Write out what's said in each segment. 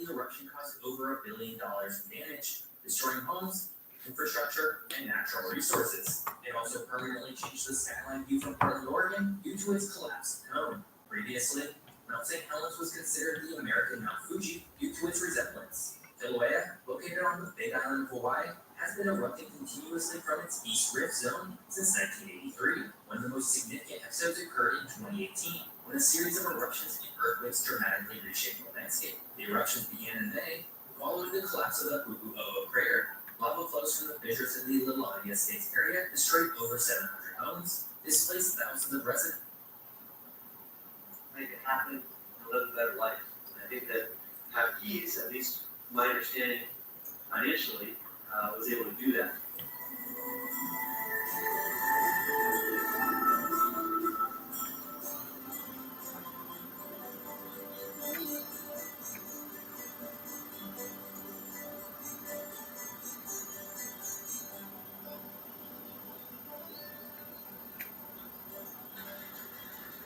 the eruption caused over $1 billion in damage, destroying homes, infrastructure, and natural resources. It also permanently changed the skyline view from Portland, Oregon, due to its collapsed cone. Previously, Mount St. Helens was considered the American Mount Fuji due to its resemblance. Kilauea, located on the Big Island of Hawaii, has been erupting continuously from its East Rift zone since 1983, when the most significant episodes occurred in 2018, when a series of eruptions and earthquakes dramatically reshaped the landscape. The eruptions began in May, following the collapse of the Pu'u'o'o crater. Lava flows from the fissures in the Little States area destroyed over 700 homes, displaced thousands of residents. Make it happen and live a better life. And I think that Hapki's, at least my understanding financially, was able to do that.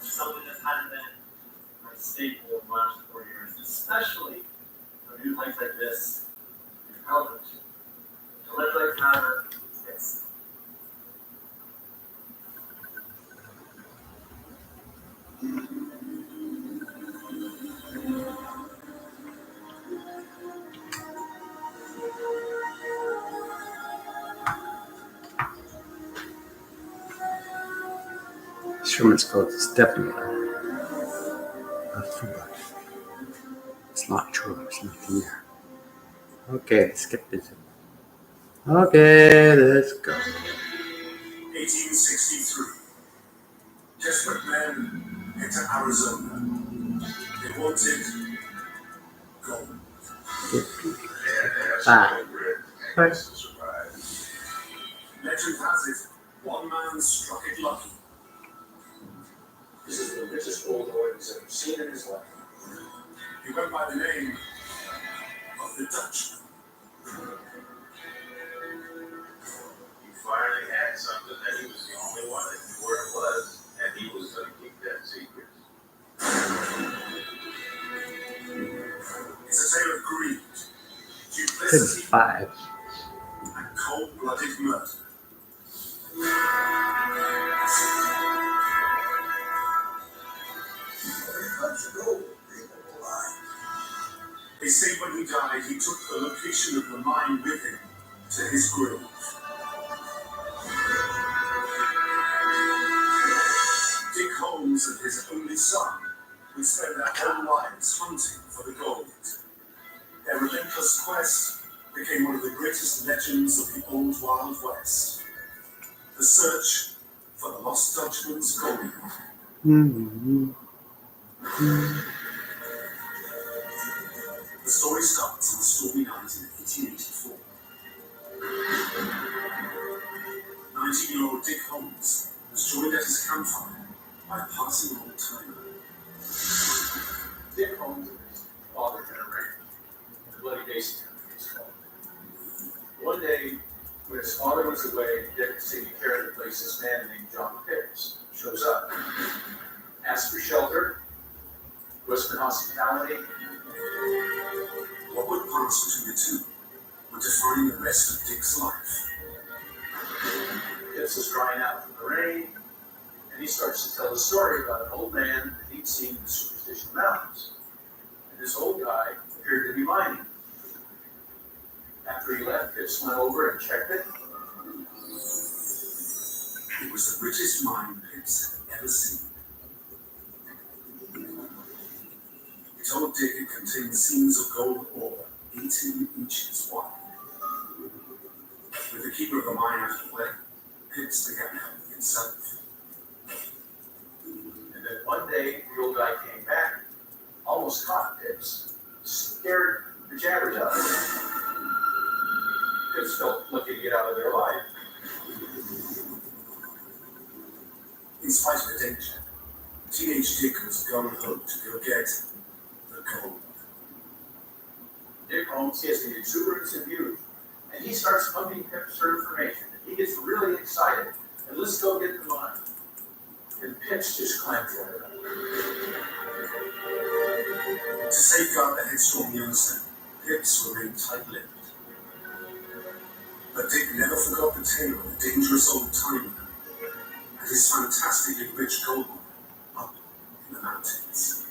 Something that hadn't been a staple of the last 4 years, especially for new lights like this in television. The electric power, it's This room is called Stepping. It's not true, it's not here. Okay, let's skip this. Okay, let's go. 1863. Desperate men head to Arizona. They wanted gold. Legend has it, one man struck it lucky. This is the richest gold ore he's ever seen in his life. He went by the name of the Dutchman. He finally had something that he was the only one that knew where it was, and he was going to keep that secret. It's a tale of greed, duplicity, 5. and cold-blooded murder. They say when he died, he took the location of the mine with him to his grave. Dick Holmes and his only son would spend their whole lives hunting for the gold. Their relentless quest became one of the greatest legends of the old Wild West. The search for the lost Dutchman's gold. The story starts on a stormy night in 1884. 19-year-old Dick Holmes was joined at his campfire by a passing old timer. Dick Holmes and his father had arranged the Bloody Basin is called. One day, when his father was away, Dick was taking care of the place. This man named John Pitts shows up, asks for shelter, Western hospitality. What would pass between the two would define the rest of Dick's life. Pitts is crying out from the rain, and he starts to tell a story about an old man that he'd seen in the Superstition Mountains. And this old guy appeared to be mining. After he left, Pitts went over and checked it. It was the richest mine Pitts had ever seen. He told Dick it contained seams of gold ore 18 inches wide. With the keeper of the mine out of the way, Pitts began helping himself. And then one day, the old guy came back, almost caught Pitts, scared the jabbers out of him. Pitts felt lucky to get out of there alive. In spite of the danger, teenage Dick was gung-ho to go get the gold. Dick Holmes, he has the exuberance of youth, and he starts pumping Pitts for information. He gets really excited, and let's go get the mine. And Pitts just climbed for it. To safeguard the headstrong youngster, hips remained tight-lipped. But Dick never forgot the tale of the dangerous old timer and his fantastically rich gold mine up in the mountains.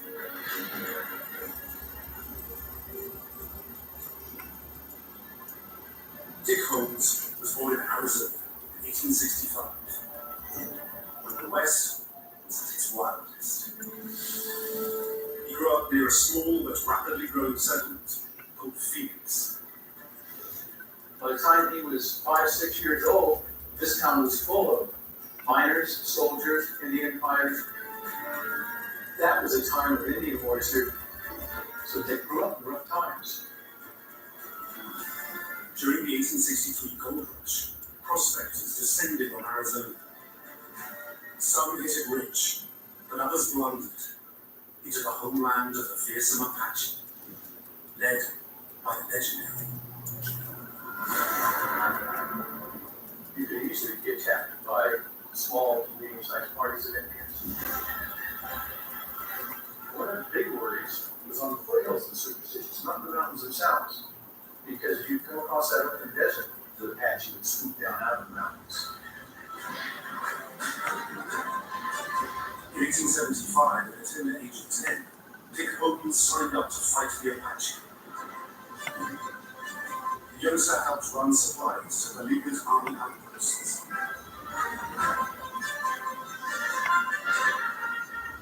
Dick Holmes was born in Arizona in 1865, when the West was at its wildest. He grew up near a small but rapidly growing settlement called Phoenix. By the time he was 5, 6 years old, this town was full of miners, soldiers, Indian fighters. That was a time of Indian wars here. So they grew up in rough times. During the 1863 gold rush, prospectors descended on Arizona. Some hit it rich, but others blundered into the homeland of the fearsome Apache, led by the legendary. You could easily get captured by small, medium-sized parties of Indians. One of the big worries was on the foothills of superstitions, not the mountains themselves. Because if you come across that open desert, the Apache would swoop down out of the mountains. In 1875, at the tender age of 10, Dick Holmes signed up to fight the Apache. The youngster helped run supplies to beleaguered army outposts.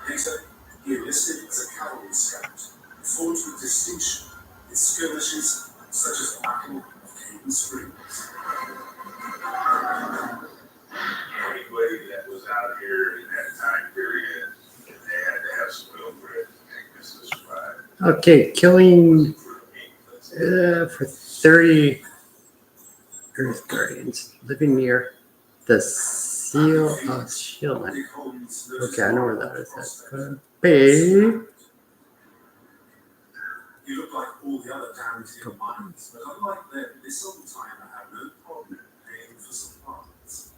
Later, he enlisted as a cavalry scout and fought with distinction in skirmishes such as the Battle of Cayman Springs. Anybody that was out here in that time period, they had to have some real grit to make this to survive. Okay, killing for 30 Earth Guardians living near the Seal of Shilling. Dick Holmes Okay, I know where that is. That's gonna be. He looked like all the other downhill miners, but unlike them, this old timer had no problem paying for supplies.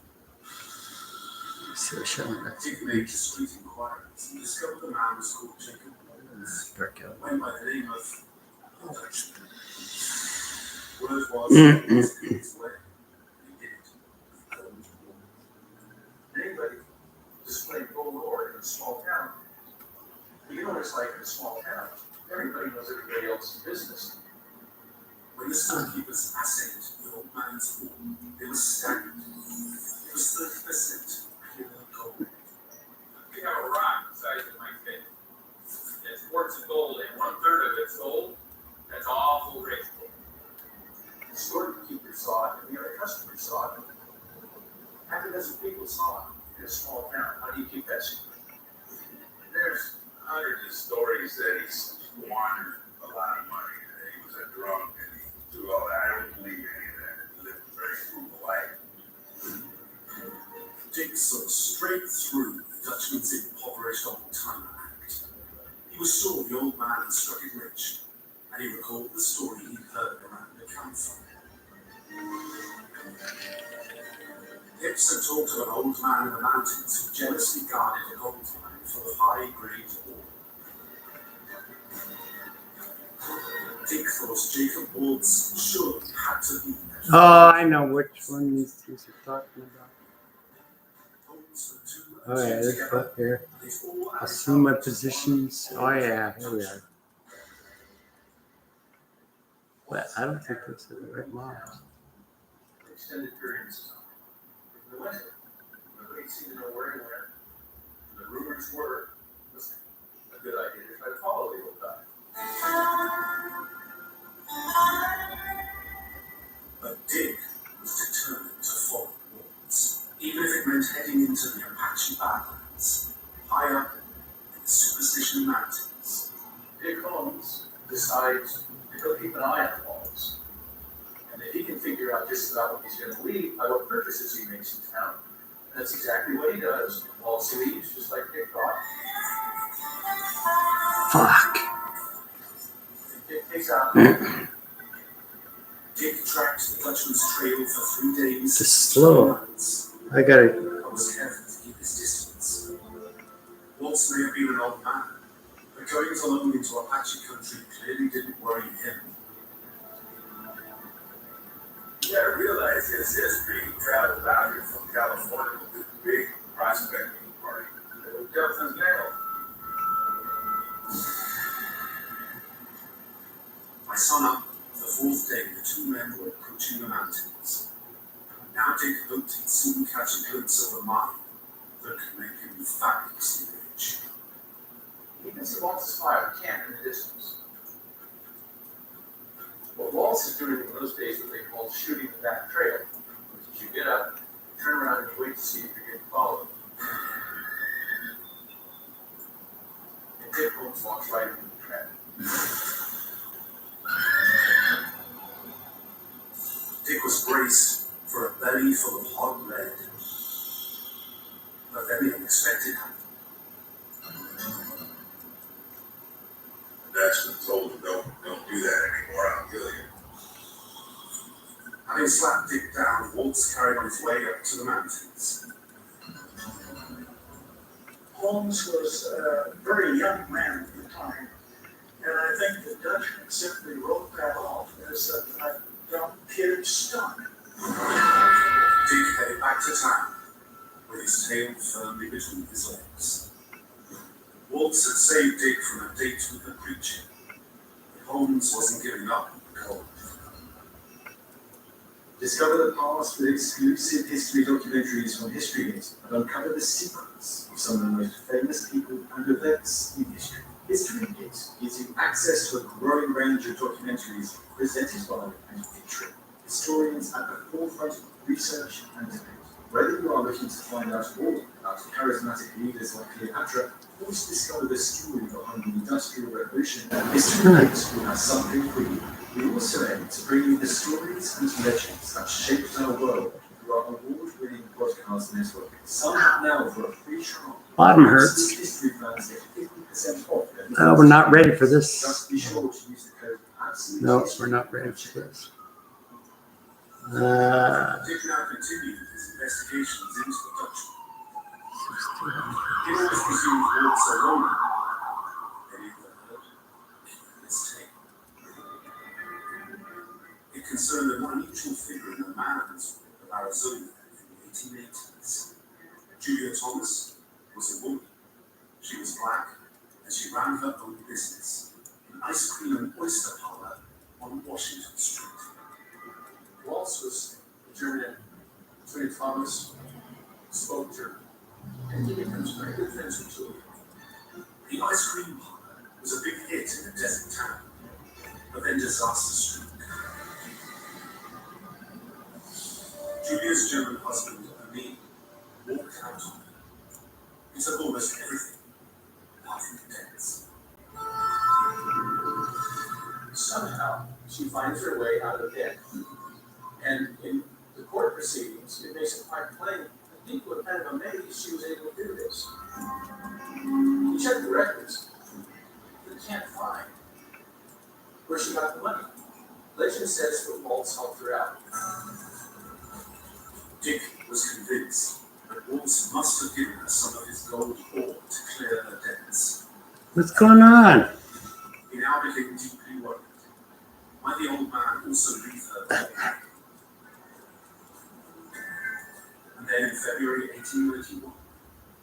Seal of Shilling. Dick made discreet inquiries and discovered the man was called Jacob Holmes, Dark Elf. went by the name of the Dutchman. Word was that he was in his way. He did it. Anybody just playing gold ore in a small town. You know what it's like in a small town. Everybody knows everybody else's business. When the storekeepers assayed the old man's ore, they were staggered. It was 30% pure gold. We have a rock the size of my fist. It's quartz of gold, and 1/3 of it's gold. That's awful rich gold. The storekeeper saw it, and the other customers saw it. Half a dozen people saw it in a small town. How do you keep that secret? There's hundreds of stories that he squandered a lot of money, that he was a drunk, and he do all that. I don't believe any of that. He lived a very frugal life. Dick saw straight through the Dutchman's impoverished old timer act. He was sure the old man had struck it rich, and he recalled the story he'd heard around the campfire. Hips had talked of an old man in the mountains who jealously guarded a gold mine full of high-grade ore. Dick thought Jacob Woods surely had to be there. Oh, I know which one these two are talking about. Oh yeah, this book here. Assume my positions. Oh yeah, here we are. But I don't think this is the right model. Extended periods of time. In the winter, nobody seemed to know where he went. The rumors were, listen, a good idea to try to follow the old guy. But Dick was determined to follow Woods, even if it meant heading into the Apache Badlands, high up in the Superstition Mountains. Dick Holmes decides to go keep an eye on the walls. And if he can figure out just about what he's going to leave by what purchases he makes in town, that's exactly what he does. Walls leaves, just like Dick thought. Fuck. And Dick takes out. Dick tracked the Dutchman's trail for 3 days. Just slow. Months. I gotta. I was careful to keep his distance. Waltz may have been an old man, but going alone into Apache country clearly didn't worry him. sunup, the fourth day, the two men were approaching the mountains. Now Dick hoped he'd soon catch a glimpse of a mine that could make him fabulously rich. He can see Waltz's fire camp in the distance. What Waltz is doing in those days what they call shooting the back trail, which is you get up, turn around, and you wait to see if you're getting followed. And Dick Holmes walks right into the trap. Dick was braced for a belly full of hot lead. But then the unexpected happened. The Dutchman told him, don't do that anymore, I'll kill you. Having slapped Dick down, Waltz carried on his way up to the mountains. Holmes was a very young man at the time, and I think the Dutchman simply wrote that off as a dumb kid stunt. Dick headed back to town, with his tail firmly between his legs. Waltz had saved Dick from a date with the preacher, but Holmes wasn't giving up on the gold. Discover the past with exclusive history documentaries from HistoryGate and uncover the secrets of some of the most famous people and events in history. HistoryGate gives you access to a growing range of documentaries presented by and featuring historians at the forefront of research and debate. Whether you are looking to find out more about charismatic leaders like Cleopatra, or to discover the story behind the Industrial Revolution, HistoryGate will have something for you. We also aim to bring you the stories and legends that shaped our world through our award-winning podcast network. Sign up now for a free trial. Bottom hurts. History fans get 50% off. No, we're not ready for this. Just be sure to use the code absolute. No, we're not ready for this. Dick now continued his investigations into the Dutchman. He always presumed Waltz alone. Then he heard his tale. It concerned an unusual figure in the mountains of Arizona in the 1880s. Julia Thomas was a woman. She was black, and she ran her own business, an ice cream and oyster parlor on Washington Street. Waltz was a German. Julia Thomas spoke German, and he becomes very good friends with Julia. The ice cream parlor was a big hit in the desert town, but then disaster struck. Julia's German husband, Amin, walked out on her. He took almost everything, apart from the debts. Somehow, she finds her way out of debt. And in the court proceedings, it makes it quite plain that people are kind of amazed she was able to do this. You check the records, you can't find where she got the money. Legend says that Waltz helped her out. Dick was convinced that Waltz must have given her some of his gold ore to clear her debts. What's going on? He now became deeply worried. Might the old man also leave her? And then in February 1891,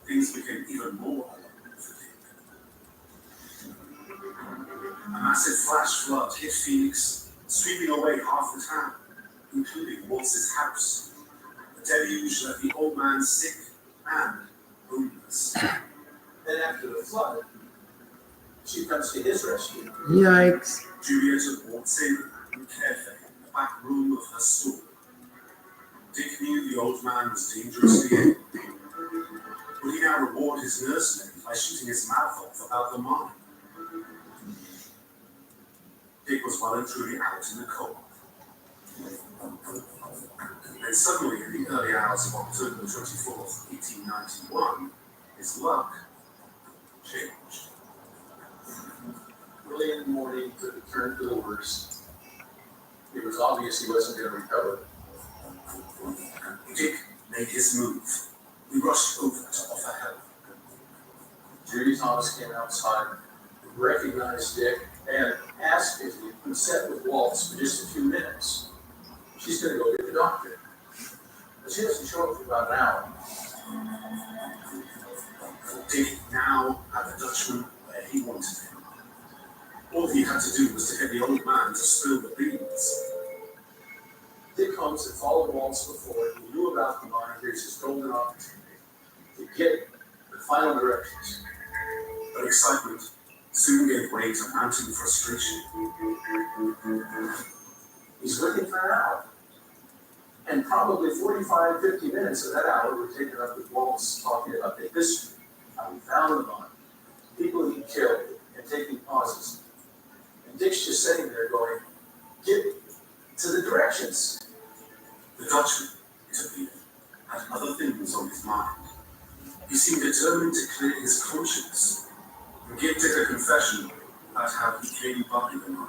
things became even more alarming for Dick. A massive flash flood hit Phoenix, sweeping away half the town, including Waltz's house. The deluge left the old man sick and homeless. Then after the flood, she comes to his rescue. Yikes. Julia took Waltz in and cared for him in the back room of her store. Dick knew the old man was dangerously ill. Would he now reward his nursemaid by shooting his mouth off about the mine? Dick was well and truly out in the cold. And suddenly, in the early hours of October 24th, 1891, his luck changed. Early in the morning, took a turn for the worse. It was obvious he wasn't going to recover. Dick made his move. He rushed over to offer help. Judy Thomas came outside, recognized Dick, and asked if he could sit with Waltz for just a few minutes. She's going to go get the doctor. But she doesn't show up for about an hour. Dick now had the Dutchman where he wanted him. All he had to do was to get the old man to Holmes had followed Waltz before. He knew about the mine. Here's his golden opportunity to get the final directions. But excitement soon gave way to mounting frustration. He's looking for an hour. And probably 45, 50 minutes of that hour were taken up with Waltz talking about the history, how he found the mine, people he killed, and taking pauses. And Dick's just sitting there going, get to the directions. The Dutchman, it appeared, had other things on his mind. He seemed determined to clear his conscience and give Dick a confession about how he came by the mine.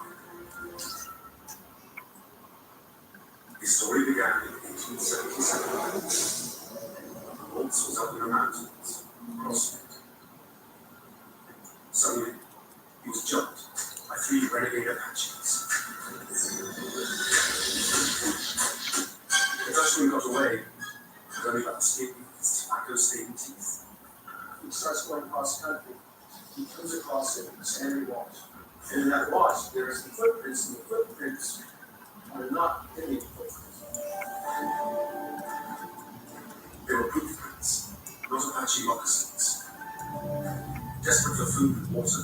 His story began in 1877. Waltz was up in the mountains, crossing it. Suddenly, he was jumped by 3 renegade Apaches. The Dutchman got away, but only by escaping his tobacco-stained teeth. He starts going cross country. He comes across a sandy wash. And in that wash, there's the footprints, and the footprints are not Indian footprints. They were boot prints, not Apache moccasins. Desperate for food and water,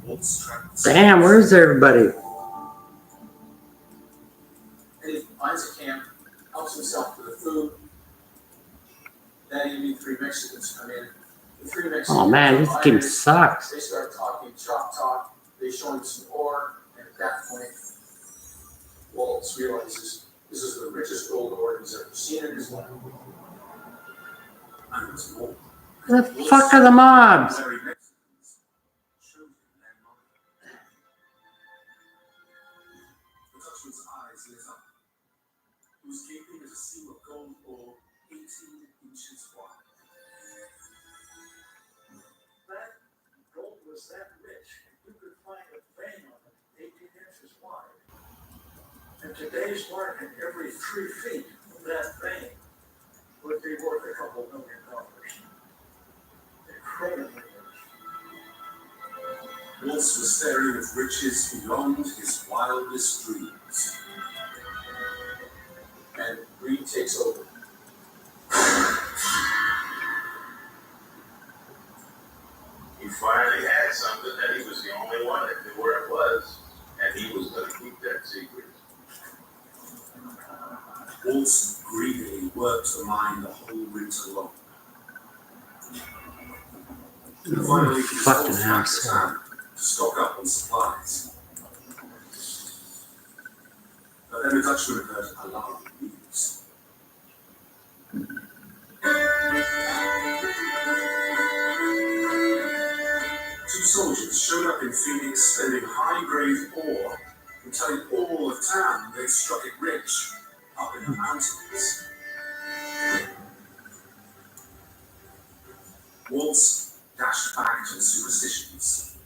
Waltz traveled. Damn, where's everybody? And he finds a camp, helps himself to the food. That evening, 3 Mexicans come in. The 3 Mexicans. Oh man, this game sucks. They start talking chop talk. They show him some ore, and at that point, Waltz realizes this is the richest gold ore he's ever seen in his life. And there was more. The fuck are the mobs? Very Mexicans showed him their mine. The Dutchman's eyes lit up. He was gaping at a seam of gold ore 18 inches wide. That gold was that rich, you could find a vein on it 18 inches wide. In today's market, every 3 feet of that vein would be worth a couple $1 million. Incredibly rich. Waltz was staring at riches beyond his wildest dreams. And greed takes over. He finally had something that he was the only one that knew where it was, and he was going to keep that secret. Waltz greedily worked the mine the whole winter long. Finally, he was Fucking forced back to asshole. town to stock up on supplies. But then the Dutchman heard alarming news. Two soldiers showed up in Phoenix spending high-grade ore and telling all of town they'd struck it rich up in the mountains. Waltz dashed back to the superstitions.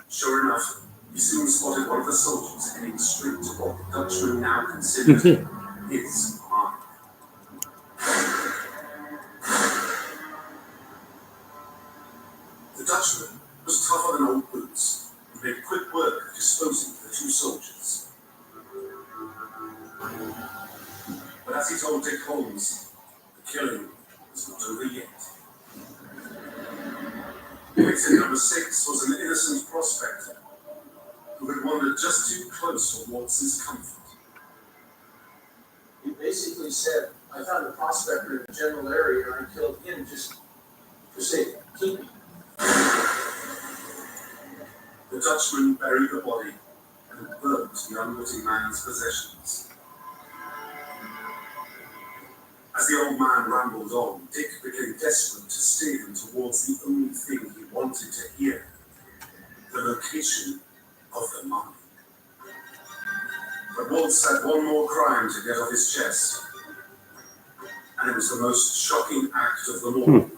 Sure enough, he soon spotted one of the soldiers heading straight to what the Dutchman now considered his mine. The Dutchman was tougher than old boots and made quick work of disposing of the 2 soldiers. But as he told Dick Holmes, the killing was not over yet. Victim number 6 was an innocent prospector who had wandered just too close for Waltz's comfort. He basically said, I found a prospector in the general area and I killed him just for sake of keeping. The Dutchman buried the body and burnt the unwitting man's possessions. As the old man rambled on, Dick became desperate to steer him towards the only thing he wanted to hear, the location of the mine. But Waltz had one more crime to get off his chest, and it was the most shocking act of them all.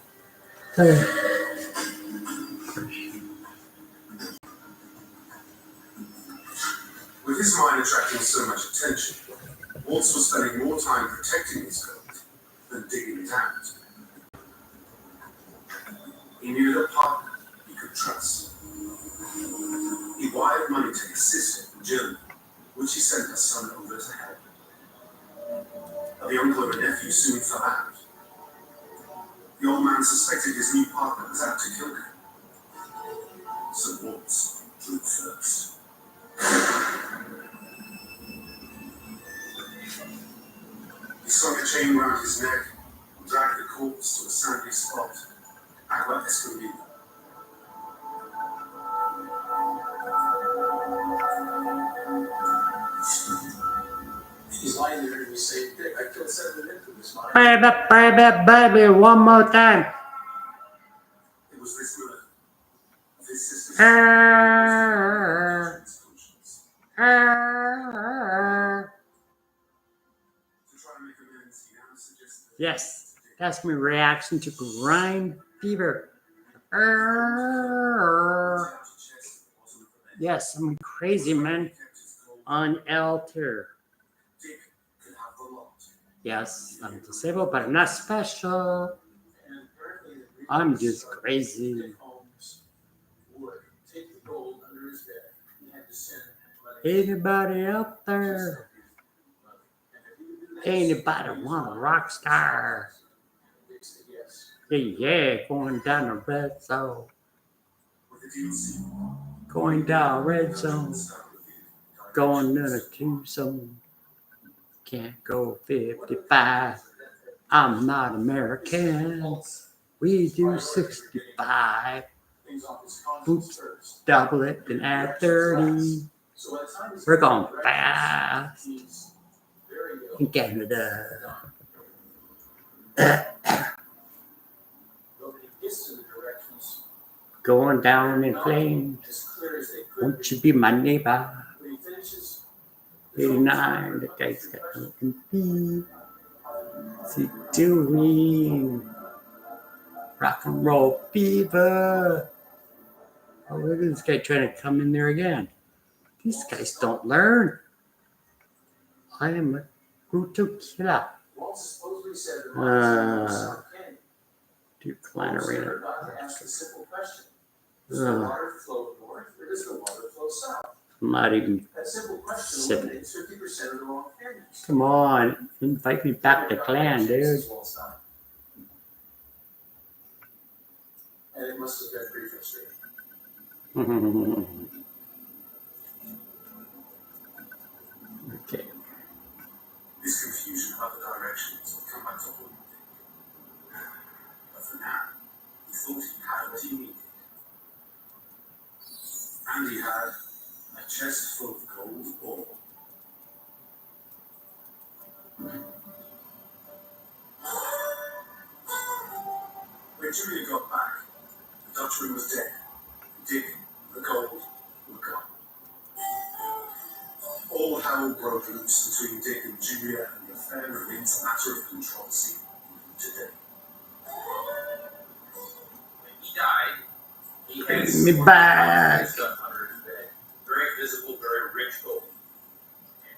With his mine attracting so much attention, Waltz was spending more time protecting his gold than digging it out. He needed a partner he could trust. He wired money to his sister in Germany, which he sent her son over to help. nephew soon fell out. The old man suspected his new partner was out to kill him. So Waltz drew first. He slung a chain round his neck and dragged the corpse to a sandy spot, Agua Escondida. He's lying there and we say, Dick, I killed 7 victims. Baby, one more time. It was this murder of his sister's conscience. To try and make amends, he now suggested Yes, that's my reaction to grime fever. Yes, I'm crazy, man. On altar. Dick could have the lot. Yes, I'm disabled, but I'm not special. And apparently the I'm just crazy. Dick Holmes would take the gold under his bed. He had to send money. Anybody out there? Anybody want a rock star? Dick said yes. Yeah, going down the red zone. With the deal sealed, Going down red zone. Going to the 2 zone. Can't go 55. I'm not American. We do 65. Things off his conscience Oops. first. Double it and add 30. So by the time he's We're going directions, fast he's very ill. in Canada. But when he gets to the directions, Going down in flames. as clear as they could Won't you be my neighbor? when he finishes, 89, the guy's got nothing to be. What's he doing? Rock and roll fever. Oh, look at this guy trying to come in there again. These guys don't learn. I am a brutal killer. Walt supposedly said that Mark's name was Kenny. Duke Walt Flannery. never got to ask the simple question. Does the water flow north or does the water flow south? I'm not even. That simple question Seven. eliminates 50% of the wrong candidates. Come on. Invite me back to clan, dude. And it must have been pretty frustrating. Okay. this confusion about the directions would come back to haunt him. But for now, he thought he had what he needed. And he had a chest full of gold ore. When Julia got back, the Dutchman was dead. Dick, the gold, were gone. All hell broke loose between Dick and Julia, and the affair remains a matter of controversy today. When he died, he had Bring me back. stuff under his bed. Very visible, very rich gold. And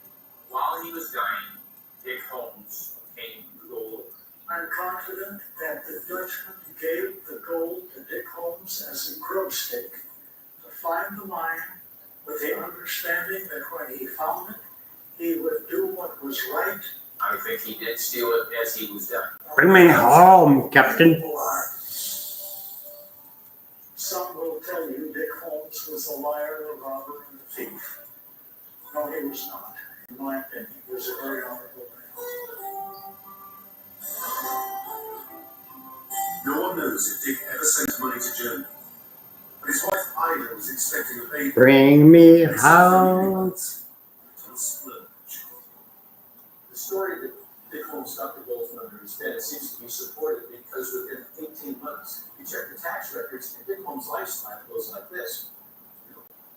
while he was dying, Dick Holmes obtained the gold. I'm confident that the Dutchman gave the gold to Dick Holmes as a grubstake to find the mine, with the understanding that when he found it, he would do what was right. I think he did steal it as he was dying. Bring me home, Captain. People are. Some will tell you Dick Holmes was a liar, a robber, and a thief. No, he was not. In my opinion, he was a very honorable man. No one knows if Dick ever sent money to Germany. But his wife Ida was expecting a baby. Bring me home. To splurge. The story that Dick Holmes got the gold from under his bed seems to be supported because within 18 months, you check the tax records, and Dick Holmes' lifestyle goes like this.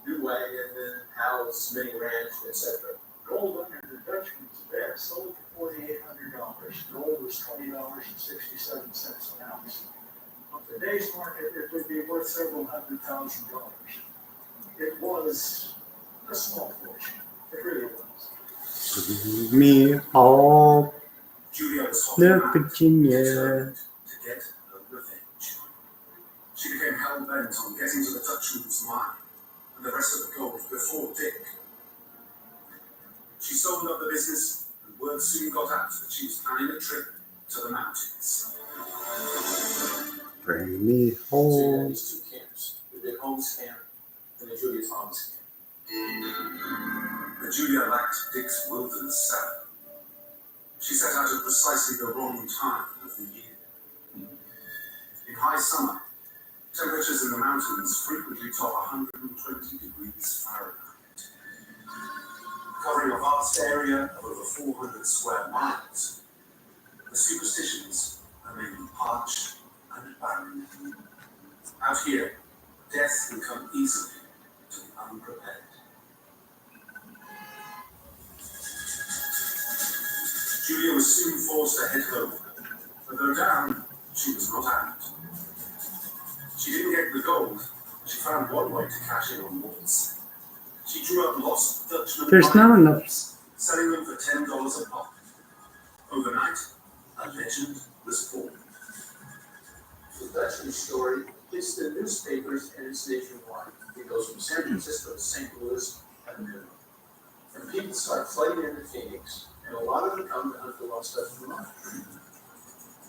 New wagon, house, mini ranch, etc. Gold under the Dutchman's bed sold for $4,800. Gold was $20.67 an ounce. On today's market, it would be worth several $100,000. It was a small fortune. It really was. Bring me home. Julia was No, holding out, Virginia. determined to get her revenge. She became hell-bent on getting to the Dutchman's mine and the rest of the gold before Dick. She sold up the business, and word soon got out that she was planning a trip to the mountains. Bring me So you had home. these two camps, the Dick Holmes camp and the Julia Thomas camp. But Julia lacked Dick's wilderness salad. She set out at precisely the wrong time of the year. In high summer, temperatures in the mountains frequently top 120 degrees Fahrenheit. Covering a vast area of over 400 square miles, the superstitions are mainly parched and barren. Out here, death can come easily to the unprepared. Julia was soon forced to head home, but though down, she was not out. She didn't get the gold, but she found one way to cash in on waltz. She drew up lost Dutchman There's not wine, enough. selling them for $10 a pop. Overnight, a legend was born. The Dutchman story hits the newspapers and it's nationwide. It goes from San Francisco to St. Louis at a minimum. And people start flooding into Phoenix, and a lot of them come to hunt for lost Dutchman wine.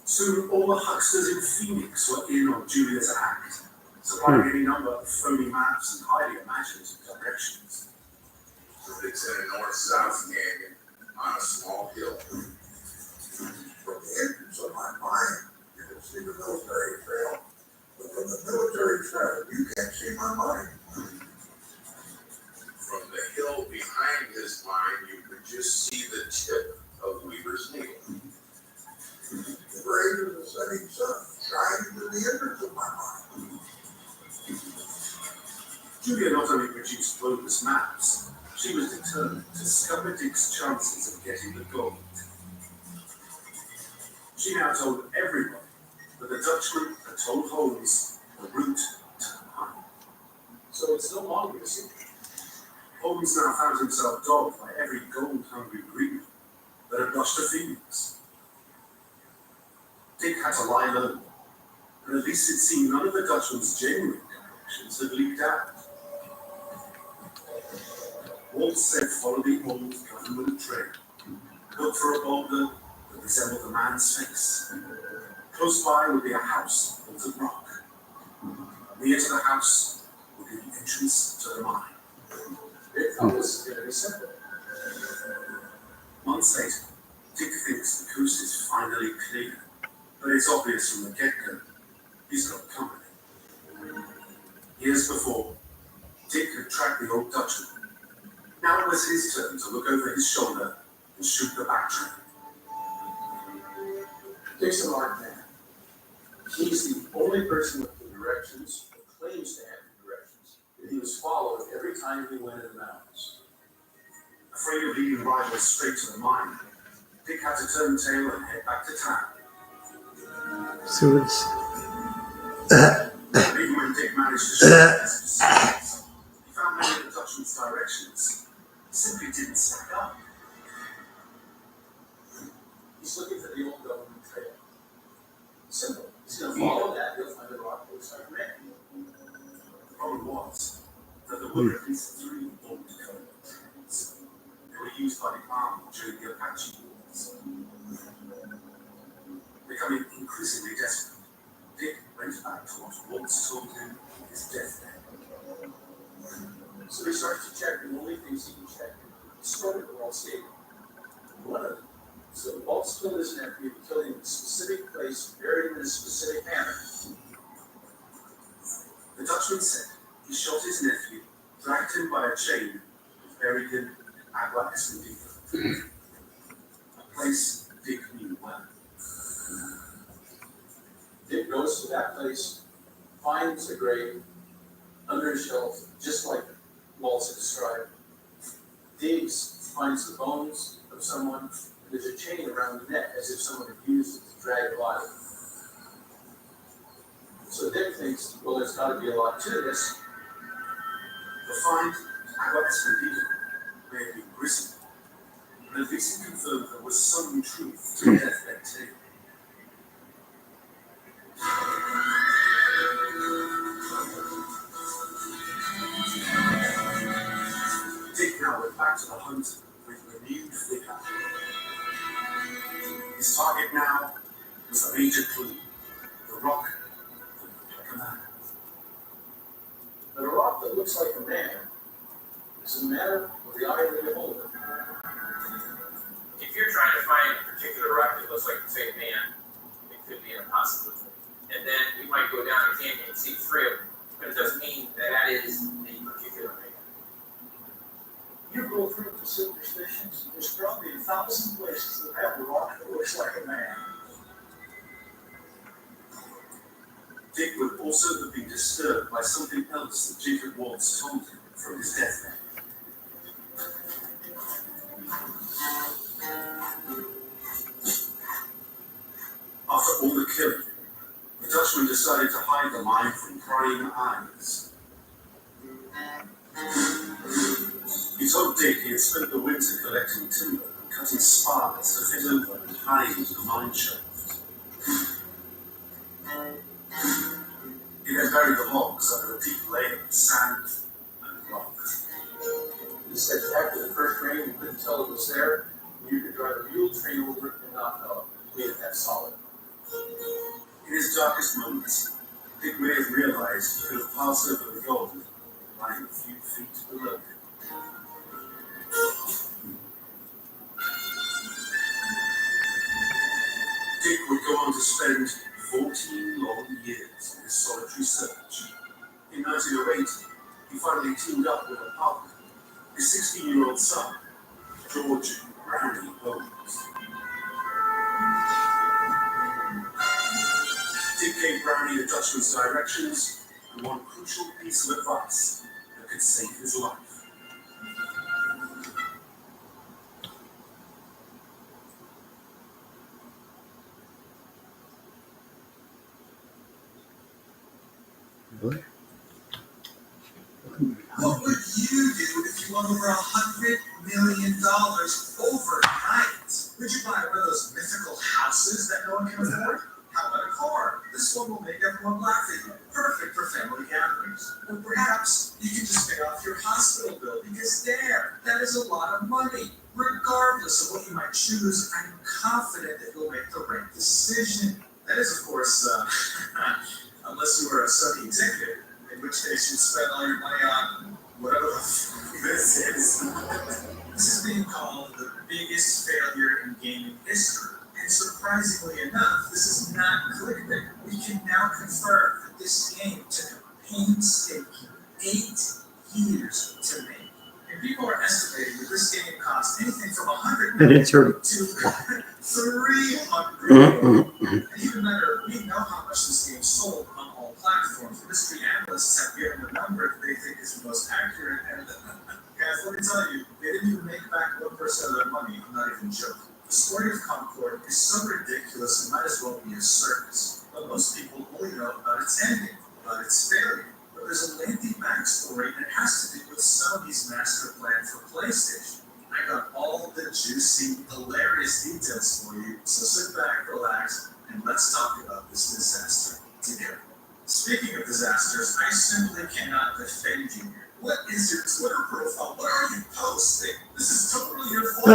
Soon, all the hucksters in Phoenix were in on Julia's act, supplying any number of phony maps and highly imaginative directions. It's in a north-south canyon on a small hill. From the entrance of my mind, you can see the military trail. But from the military trail, you can't see my mind. From the hill behind his mine, you could just see the tip of Weaver's needle. The rays of the setting sun shine into the entrance of my mind. Julia not only produced bogus maps, she was determined to scupper Dick's chances of getting the gold. She now told everyone that the Dutchman had told Holmes the route to the mine. So it's no longer a secret. Holmes now found himself dogged by every gold-hungry greenman that had rushed to Phoenix. Dick had to lie low, and at least it seemed none of the Dutchman's genuine directions had leaked out. Waltz said follow the old government trail. Look for a boulder that resembled a man's face. Close by would be a house built of rock. Near to the house would be the entrance to the mine. It was very simple. Months later, Dick thinks the coast is finally clear, but it's obvious from the get-go he's got company. Years before, Dick had tracked the old Dutchman. Now it was his turn to look over his shoulder and shoot the back trail. Dick's a marked man. He's the only person with the directions, or claims to have the directions, that he was followed every time he went in the mountains. Afraid of leading rivals straight to the mine, Dick had to turn tail and head back to town. So it's Even when Dick managed to shoot his suspicions, he found many of the Dutchman's directions simply didn't stack up. He's looking for the old government trail. Simple. He's going to follow that, he'll find a rock post on man. The problem was that there were at least 3 old government trails. They were used by the army during the Apache Wars. Becoming increasingly desperate, Dick went back to what Waltz told him on his deathbed. So he starts to check the only things he can check. He started the Waltz gate. One of them. So Waltz killed his nephew, killed him in a specific place, buried him in a specific manner. The Dutchman said he shot his nephew, dragged him by a chain, and buried him in Agua Escondida, a place Dick knew well. Dick goes to that place, finds a grave under a shelf, just like Waltz had described, digs, finds the bones of someone, and there's a chain around the neck as if someone had used it to drag a body. So Dick thinks, well, there's got to be a lot to this. The find at Agua Escondida may have been grisly, but at least it confirmed there was some truth to the deathbed tale. Dick now went back to the hunt with renewed vigor. His target now was a major clue. The rock that looked like a man. But a rock that looks like a man is a matter of the eye of the beholder. If you're trying to find a particular rock that looks like the same man, it could be an impossibility. And then you might go down a canyon and see 3 of them, but it doesn't mean that is a particular man. You go through the superstitions, there's probably 1,000 places that have a rock that looks like a man. Dick would also have been disturbed by something else that Jacob Watts told him from his deathbed. After all the killing, the Dutchman decided to hide the mine from prying eyes. He told Dick he had spent the winter collecting timber and cutting spars to fit over and hide the mine shaft. He then buried the logs under a deep layer of sand and rock. He said after the first rain, you couldn't tell it was there, and you could drive a mule train over it and not know it. Made it that solid. In his darkest moments, Dick may have realized he could have passed over the gold lying a few feet below him. Dick would go on to spend 14 long years in his solitary search. In 1980, he finally teamed up with a partner, his 16-year-old son, George Brownie Holmes. Dick gave Brownie the Dutchman's directions and one crucial piece of advice that could save his life. What would you do if you won over $100 million overnight? Would you buy one of those mythical houses that no one can afford? How about a car? This one will make everyone laugh at you. Perfect for family gatherings. Or perhaps you could just pay off your hospital bill because that is a lot of money. Regardless of what you might choose, I'm confident that you'll make the right decision. That is, of course, unless you were a Sony executive, in which case you'd spend all your money on whatever the fuck this is. This is being called the biggest failure in gaming history. And surprisingly enough, this is not clickbait. We can now confirm that this game took a painstaking 8 years to make. And people are estimating that this game cost anything from $100 million to $300 million. And even better, we know how much this game sold on all platforms. Industry analysts have given a number that they think is the most accurate. And guys, let me tell you, they didn't even make back 1% of their money. I'm not even joking. The story of Concord is so ridiculous it might as well be a circus. But most people only know about its ending, about its failure. But there's a lengthy backstory and it has to do with Sony's master plan for PlayStation. I got all the juicy, hilarious details for you, so sit back, relax, and let's talk about this disaster together. Speaking of disasters, I simply cannot defend you here. What is your Twitter profile? What are you posting? This is totally your fault. You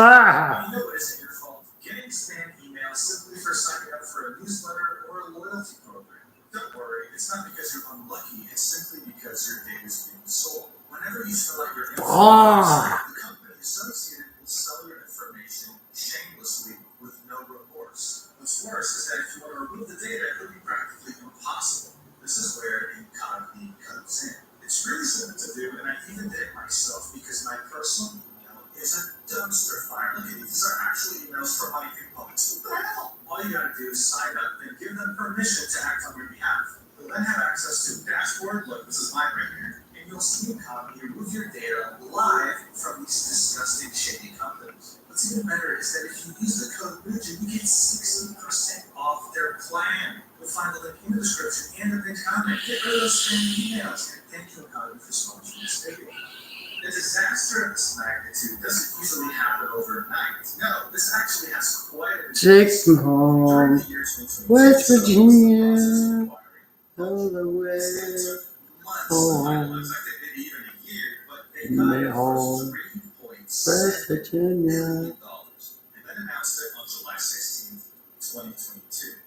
know it isn't your fault. Getting spam emails simply for signing up for a newsletter or a loyalty program. Don't worry, it's not because you're unlucky, it's simply because your data is being sold. Whenever you fill out your information, the company associated will sell your information shamelessly with no remorse. What's worse is that if you want to remove the data, it would be practically impossible. This is where incognito comes in. It's really simple to do, and I even did it myself because my personal email is a dumpster fire. Look at these are actually emails from my inbox. What the hell? All you gotta do is sign up and give them permission to act on your behalf. You'll then have access to a dashboard. Look, this is mine right here. And you'll see incognito remove your data live from these disgusting, shady companies. What's even better is that if you use the code Lineage, you get 60% off their plan. You'll find the link in the description and the pinned comment. Get rid of those spam emails. And thank you, Incognito, for sponsoring this video. A disaster of this magnitude doesn't usually happen overnight. No, this actually has quite a Jackson home, West Virginia, all the way home. In my home, West Virginia. And then announced it on July 16th, 2022.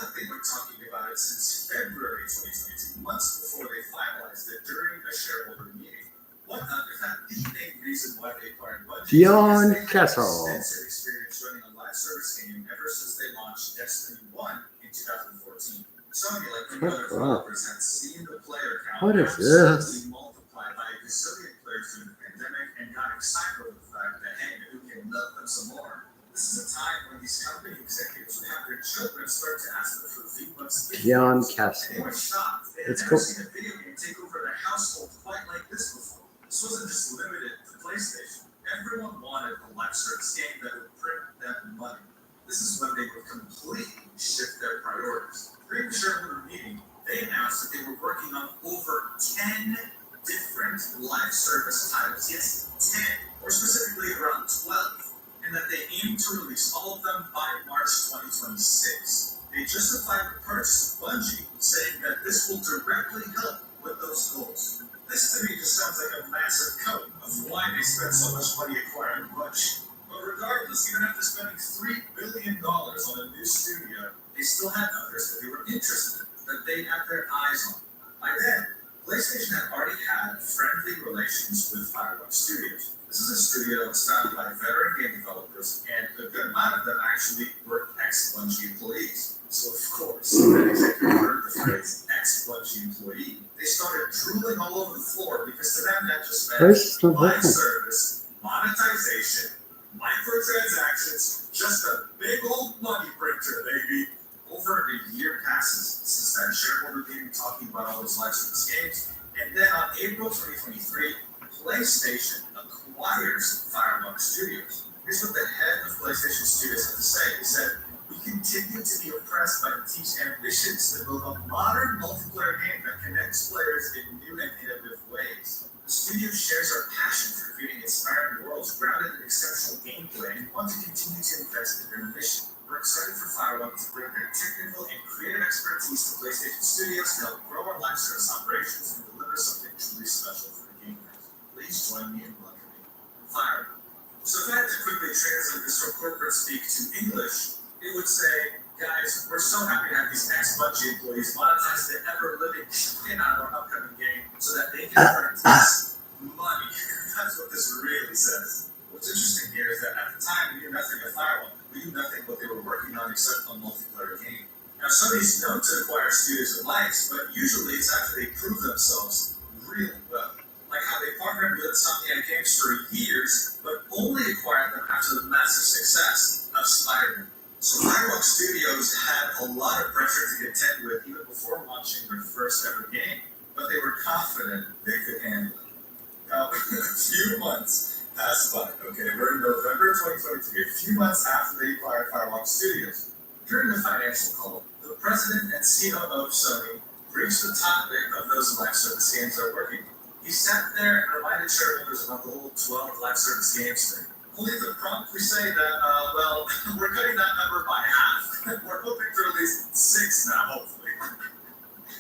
But they were talking about it since February 2022, months before they finalized it during a shareholder meeting. What if not the main reason why they acquired Bungie? Beyond is they had Castle. extensive experience running a live service game ever since they launched Destiny 1 in 2014. Sony, like many other developers, had seen the player count What is absolutely this? multiply by a gazillion players during the pandemic and got excited with the fact that, hey, maybe we can milk them some more. This is a time when these company executives would have their children start to ask them for V-Bucks. Beyond And they Castle. were shocked. They had It's never cool. seen a video game take over their household quite like this before. This wasn't just limited to PlayStation. Everyone wanted a live service game that would print them money. This is when they would completely shift their priorities. During the shareholder meeting, they announced that they were working on over 10 different live service titles. Yes, 10, or specifically around 12. And that they aim to release all of them by March 2026. They justified the purchase of Bungie, saying that this will directly help with those goals. This to me just sounds like a massive code of why they spent so much money acquiring Bungie. But regardless, even after spending $3 billion on a new studio, they still had others that they were interested in, that they had their eyes on. By then, PlayStation had already had friendly relations with Firewatch Studios. This is a studio that was founded by veteran game developers, and a good amount of them actually were ex-Bungie employees. So of course, that executive heard the phrase ex-Bungie employee. They started drooling all over the floor because to them that just meant live service, monetization, microtransactions, just a big old money printer, baby. Over a year passes since that shareholder meeting talking about all those live service games, and then on April 2023, PlayStation acquires Firewalk Studios. Here's what the head of PlayStation Studios had to say. He said, "We continue to be impressed by the team's ambitions to build a modern multiplayer game that connects players in new and innovative ways. The studio shares our passion for creating inspiring worlds grounded in exceptional gameplay and want to continue to invest in their mission. We're excited for Firewalk to bring their technical and creative expertise to PlayStation Studios to help grow our live service operations and deliver something truly special for the gamers. Please join me in welcoming Firewalk." So if I had to quickly translate this from corporate speak to English, it would say, guys, we're so happy to have these ex-Bungie employees monetize the ever-living shit out of our upcoming game so that they can earn us money. That's what this really says. What's interesting here is that at the time, we knew nothing of Firewalk. We knew nothing what they were working on except a multiplayer game. Now, Sony's known to acquire studios and likes, but usually it's after they prove themselves really well. Like how they partnered with Insomniac Games for years, but only acquired them after the massive success of Spider-Man. So Firewalk Studios had a lot of pressure to contend with even before launching their first ever game, but they were confident they could handle it. Now, a few months passed by, okay? We're in November 2023, a few months after they acquired Firewalk Studios. During the financial call, the president and COO of Sony reached the topic of those live service games they're working on. He sat there and reminded shareholders about the whole 12 live service games thing. Only to promptly say that, well, we're cutting that number by half. We're hoping for at least 6 now, hopefully.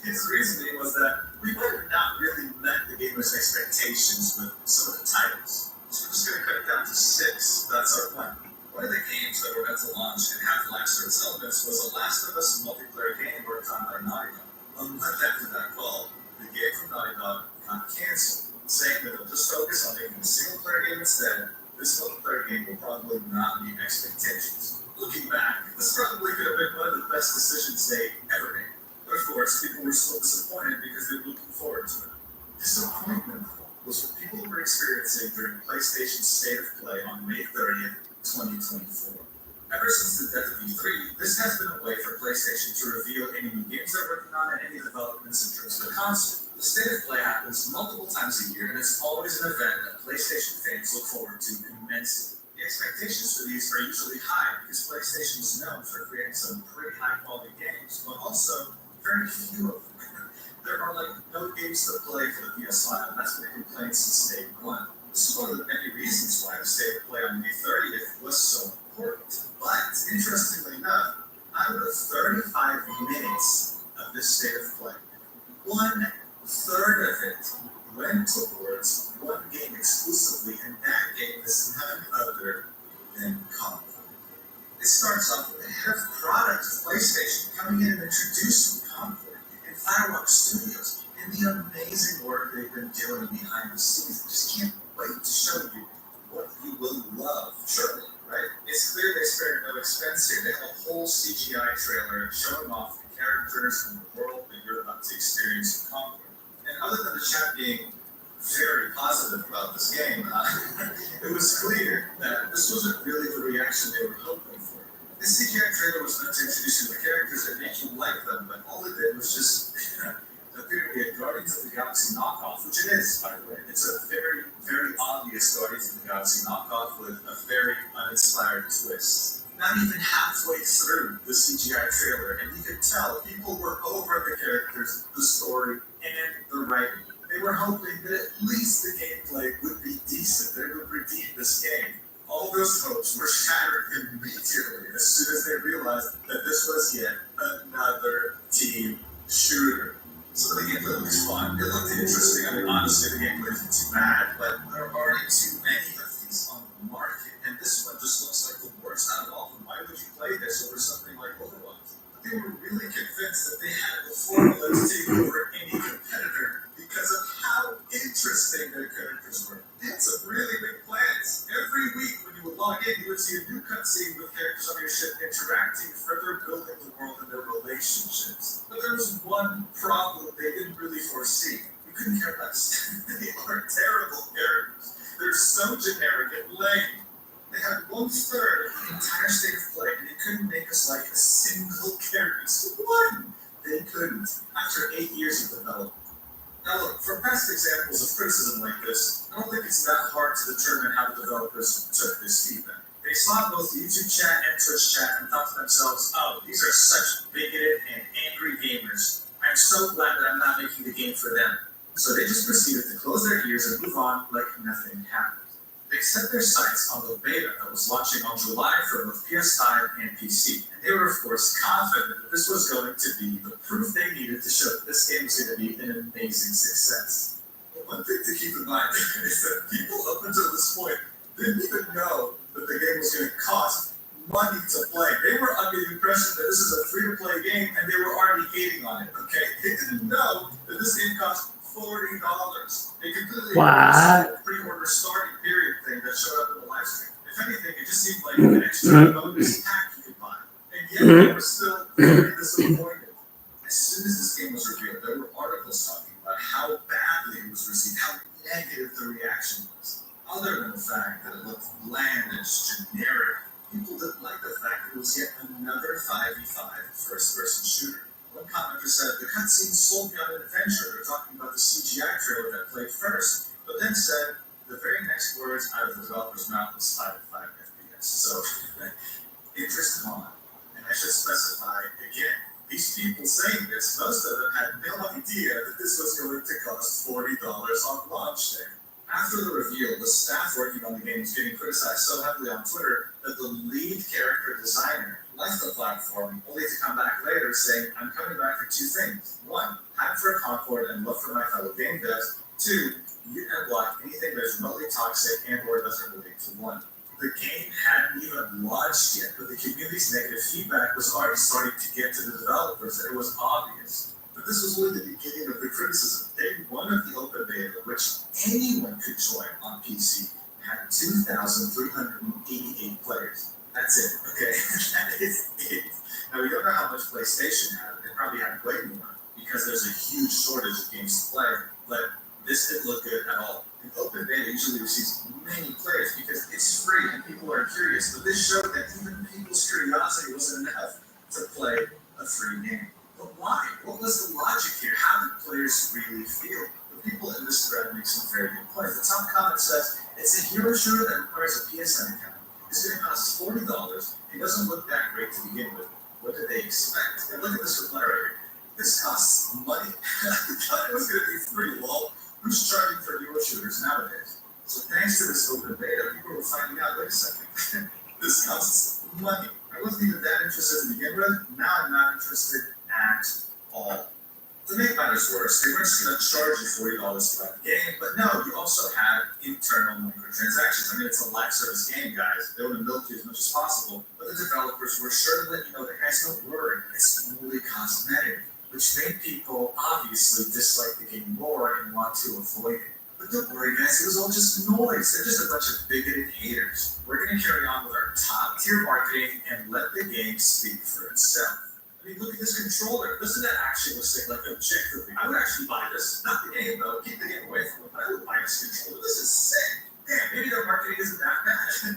His reasoning was that we might have not really met the gamers' expectations with some of the titles. So we're just going to cut it down to 6. That's our plan. One of the games that were meant to launch and have live service elements was a Last of Us multiplayer game worked on by Naughty Dog. Unlike after that call, the game from Naughty Dog got canceled, saying that they'll just focus on making a single-player game instead. This multiplayer game will probably not meet expectations. Looking back, this probably could have been one of the best decisions they ever made. But of course, people were still disappointed because they were looking forward to it. Disappointment was what people were experiencing during PlayStation's State of Play on May 30th, 2024. Ever since the death of E3, this has been a way for PlayStation to reveal any new games they're working on and any developments in terms of the console. The State of Play happens multiple times a year, and it's always an event that PlayStation fans look forward to immensely. The expectations for these are usually high because PlayStation is known for creating some pretty high-quality games, but also very few of them. There are like no games to play for the PS5, and that's been a complaint since day one. This is one of the many reasons why the State of Play on May 30th was so important. But interestingly enough, out of the 35 minutes of this State of Play, 1/3 of it went towards one game exclusively, and that game is none other than Conquer. It starts off with the head of product of PlayStation coming in and introducing Concord and Firewalk Studios and the amazing work they've been doing behind the scenes. I just can't wait to show you what you will love, surely, right? It's clear they spared no expense here. They have a whole CGI trailer showing off the characters and the world that you're about to experience in Concord. And other than the chat being very positive about this game, it was clear that this wasn't really the reaction they were hoping for. This CGI trailer was meant to introduce you to the characters and make you like them, but all it did was just appear to be a Guardians of the Galaxy knockoff, which it is, by the way. It's a very, very obvious Guardians of the Galaxy knockoff with a very uninspired twist. Not even halfway through the CGI trailer, and you could tell people were over the characters, the story, and the writing. They were hoping that at least the gameplay would be decent, that it would redeem this game. All those hopes were shattered immediately as soon as they realized that this was yet another team shooter. So the gameplay looks fun. It looked interesting. I mean, honestly, the gameplay isn't too bad, but there are already too many of these on the market, and this one just looks like the worst out of all of them. Why would you play this over something like Overwatch? They were really convinced that they had the formula to take over any competitor because of how interesting their characters were. They had some really big plans. Every week when you would log in, you would see a new cutscene with characters on your ship interacting, further building the world and their relationships. But there was one problem they didn't really foresee. You couldn't care less. They are terrible characters. They're so generic and lame. They had 1/3 of the entire state of play, and they couldn't make us like a single character. One! They couldn't, after 8 years of development. Now look, for past examples of criticism like this, I don't think it's that hard to determine how the developers took this feedback. They saw both the YouTube chat and Twitch chat and thought to themselves, oh, these are such bigoted and angry gamers. I'm so glad that I'm not making the game for them. So they just proceeded to close their ears and move on like nothing happened. They set their sights on the beta that was launching on July for both PS5 and PC. And they were, of course, confident that this was going to be the proof they needed to show that this game was going to be an amazing success. But one thing to keep in mind is that people up until this point didn't even know that the game was going to cost money to play. They were under the impression that this is a free-to-play game, and they were already hating on it, okay? They didn't know that this game cost $40. They completely ignored the pre-order starting period thing that showed up in the live stream. If anything, it just seemed like an extra bonus pack you could buy. And yet they were still very disappointed. As soon as this game was revealed, there were articles talking about how badly it was received, how negative the reaction was. Other than the fact that it looked bland and generic, people didn't like the fact that it was yet another 5v5 first-person shooter. One commenter said, the cutscene sold me on an adventure. They're talking about the CGI trailer that played first, but then said the very next words out of the developer's mouth was 5 FPS. So, interest gone. And I should specify again, these people saying this, most of them had no idea that this was going to cost $40 on launch day. After the reveal, the staff working on the game was getting criticized so heavily on Twitter that the lead character designer left the platform only to come back later saying, I'm coming back for 2 things. 1, hype for Concord and love for my fellow game devs. 2, mute and block anything that is remotely toxic and or doesn't relate to 1. The game hadn't even launched yet, but the community's negative feedback was already starting to get to the developers, and it was obvious. But this was only the beginning of the criticism. Day 1 of the open beta, which anyone could join on PC, had 2,388 players. That's it, okay? That is it. Now, we don't know how much PlayStation had. They probably had way more, because there's a huge shortage of games to play, but this didn't look good at all. An open beta usually receives many players because it's free and people are curious, but this showed that even people's curiosity wasn't enough to play a free game. But why? What was the logic here? How did players really feel? The people in this thread make some very good points. The top comment says, it's a hero shooter that requires a PSN account. It's going to cost $40. It doesn't look that great to begin with. What did they expect? And look at this reply right here. This costs money. I thought it was going to be free, lol. Who's charging for hero shooters nowadays? So thanks to this open beta, people were finding out, wait a second, this costs money. I wasn't even that interested to begin with. Now I'm not interested at all. To make matters worse, they weren't just going to charge you $40 to buy the game, but no, you also had internal microtransactions. I mean, it's a live service game, guys. They want to milk you as much as possible, but the developers were sure to let you know that, guys, don't worry, it's only cosmetic, which made people obviously dislike the game more and want to avoid it. But don't worry, guys, it was all just noise. They're just a bunch of bigoted haters. We're going to carry on with our top-tier marketing and let the game speak for itself. I mean, look at this controller. Doesn't that actually look like objectively? I would actually buy this. Not the game, though. Keep the game away from it, but I would buy this controller. This is sick. Damn, maybe their marketing isn't that bad.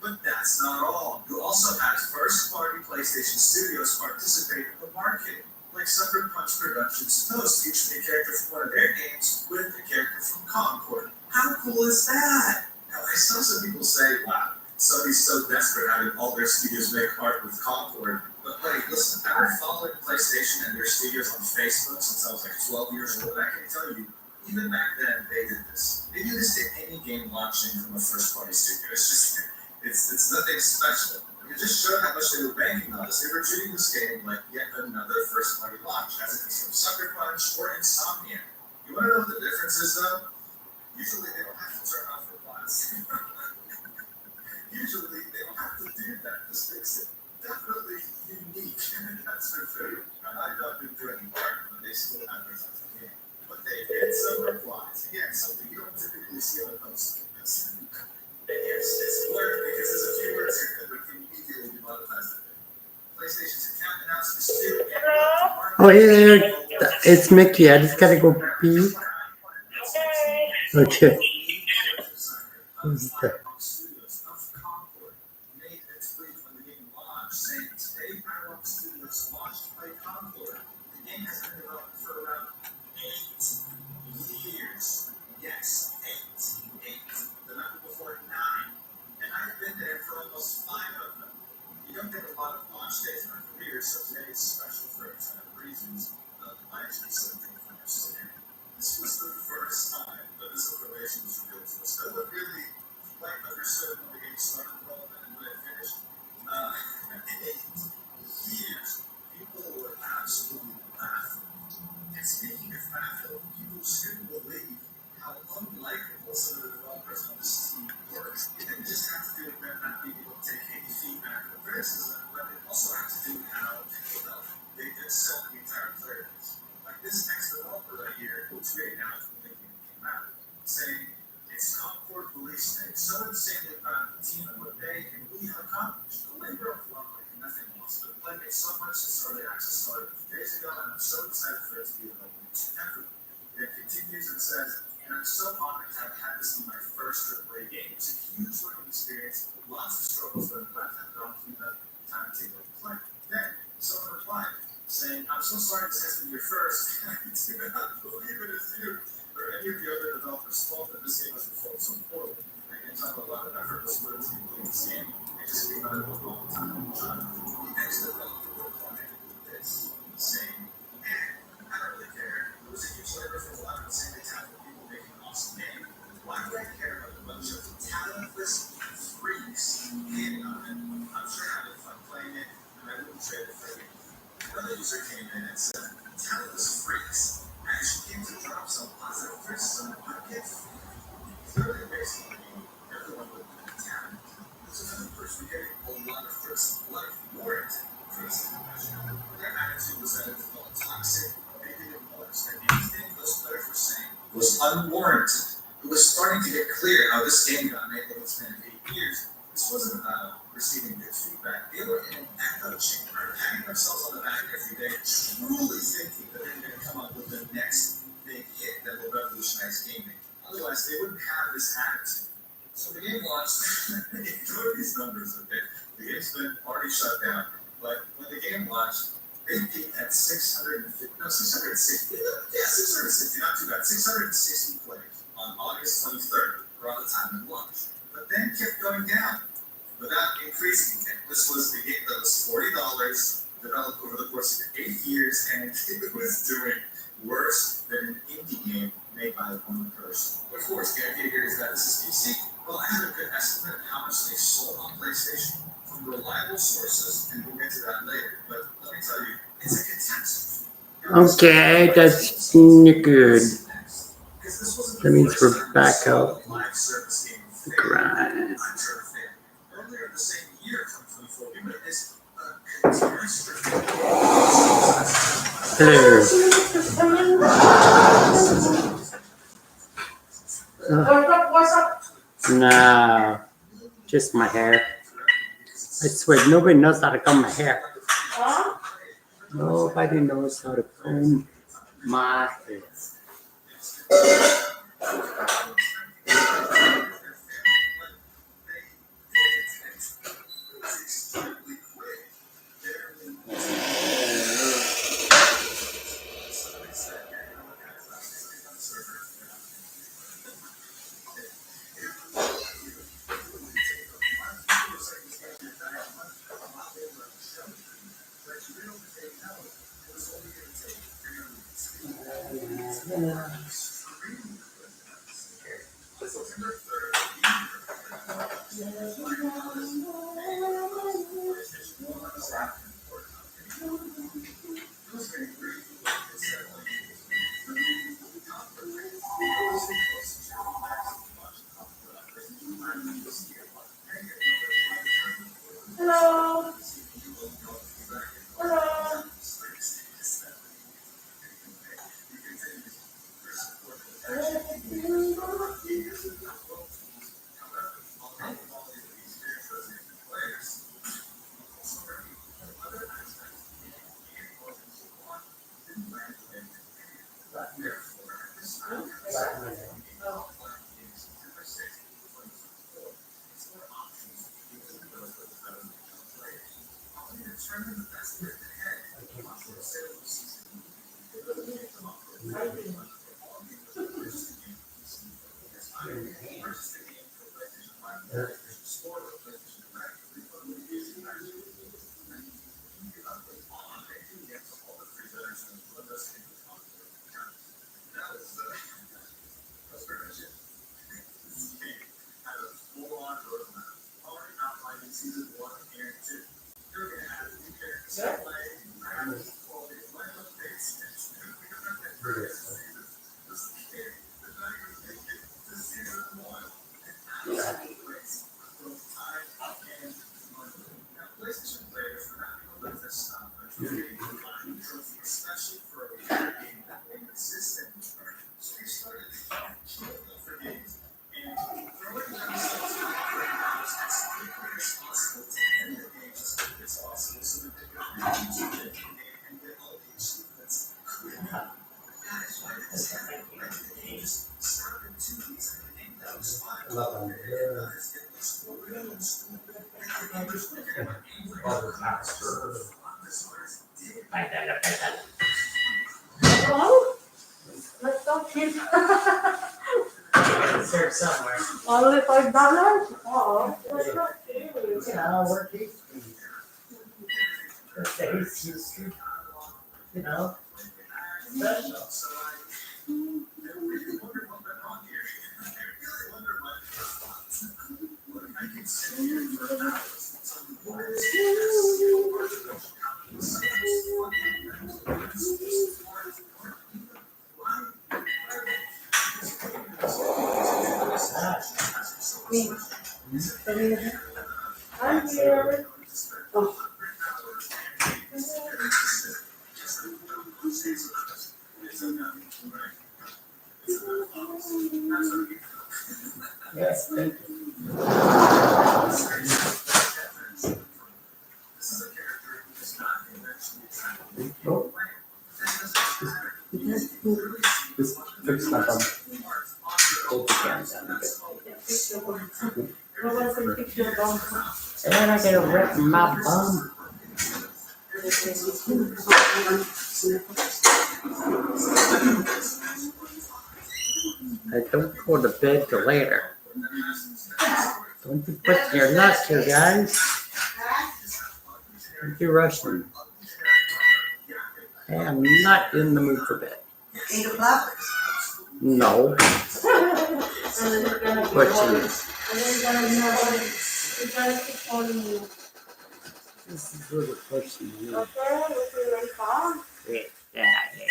But that's not all. You also had first-party PlayStation studios participate in the marketing, like Sucker Punch Productions' Toast, featuring a character from one of their games with a character from Concord. How cool is that? Now, I saw some people say, wow, Sony's so desperate having all their studios make art with Concord. But buddy, listen, I've been following PlayStation and their studios on Facebook since I was like 12 years old. I can tell you, even back then, they did this. They do this to any game launching from a first-party studio. It's just, it's nothing special. It just showed how much they were banking on us. They were treating this game like yet another first-party launch, as if it's from Sucker Punch or Insomnia. You want to know what the difference is, though? Usually, they don't have to turn off replies. Usually, they don't have to do that. This makes it definitely unique. That's for sure. And I don't do any part, but they still advertise the game. But they get some replies. Again, something you don't typically see on a post like this. And yes, it's blurred because there's a few words here that would immediately be monetized. PlayStation's account announced the student. Oh, yeah, it's Mickey. I just gotta go pee. Okay. Who's that? So today is special for a ton of reasons. I actually said this was the first time that this information was revealed to us. No one really quite understood when the game started development and when it finished. 8 years, people were absolutely baffled. And speaking of baffled, people couldn't believe how unlikable some of the developers on this team were. It didn't just have to do with them not being able to take any feedback or criticism, but it also had to do with how they could sell the entire player base. Like this ex-developer right here, who tweeted out from the game came out, saying it's Concord release day. So insanely proud of the team and what they and we have accomplished. The labor of love like nothing else. The play made so much since early access started a few days ago, and I'm so excited for it to be available to everyone. It continues and says, and I'm so honored to have had this be my first AAA game. It's a huge learning experience, lots of struggles, but I'm glad to have gone through that time to take a play. Then someone replied, saying, I'm so sorry this has been your first. I do not believe it is you or any of the other developers' fault that this game has performed so poorly. I can talk a lot of effortless words in this game. It just came out of a long time. The ex-developer replied this, saying, I don't really care. It was a huge labor for a lot of the same talented people making an awesome game. Why do I care about a bunch of talentless freaks hating on it? I'm sure having fun playing it, and I wouldn't trade it for it. Another user came in and said, talentless freaks actually came to drop some positive criticism on our gift. Clearly, based on the game, everyone would be talent. This is of course we're getting a lot of criticism, a lot of warranted criticism. Their attitude was that it was all toxic, maybe it was, and anything those players were saying was unwarranted. It was starting to get clear how this game got made over the span of 8 years. This wasn't about receiving good feedback. They were in an echo chamber, patting themselves on the back every day, truly thinking that they were going to come up with the next big hit that will revolutionize gaming. Otherwise, they wouldn't have this attitude. So the game launched, ignore these numbers, okay? The game's been already shut down, but when the game launched, they peaked at 660, not too bad, 660 players on August 23rd, around the time it launched. But then kept going down without increasing it. This was the game that was $40, developed over the course of 8 years, and it was doing worse than an indie game made by one person. Of course, the idea here is that this is PC. Well, I have a good estimate of how much they sold on PlayStation from reliable sources, and we'll get to that later. But let me tell you, it's a catastrophe. Okay, that's good. That means we're back out the grind. Earlier the same year, 2024, we witnessed a continuous No, just my hair. I swear, nobody knows how to comb my hair. Nobody knows how to comb my hair. Hello. Hello. Hello? Let's go, kid. It's here somewhere. Only $5? Oh, that's not cute. We're tasty. We're tasty. You know, special. I'm here. Oh. Yes, thank you. Oh. Just fix my bum. Hold the camera down a bit. Nobody's gonna fix your bum. And then I gotta rip my bum. I don't go to bed till later. Don't be putting your luck here, guys. Don't be rushing. Hey, I'm not in the mood for bed. 8 o'clock? No. And then you're gonna be But calling. geez, And then you're gonna know what you're gonna keep calling me. this is really pushing me. Okay, we'll see you later. Yeah. Get out of here.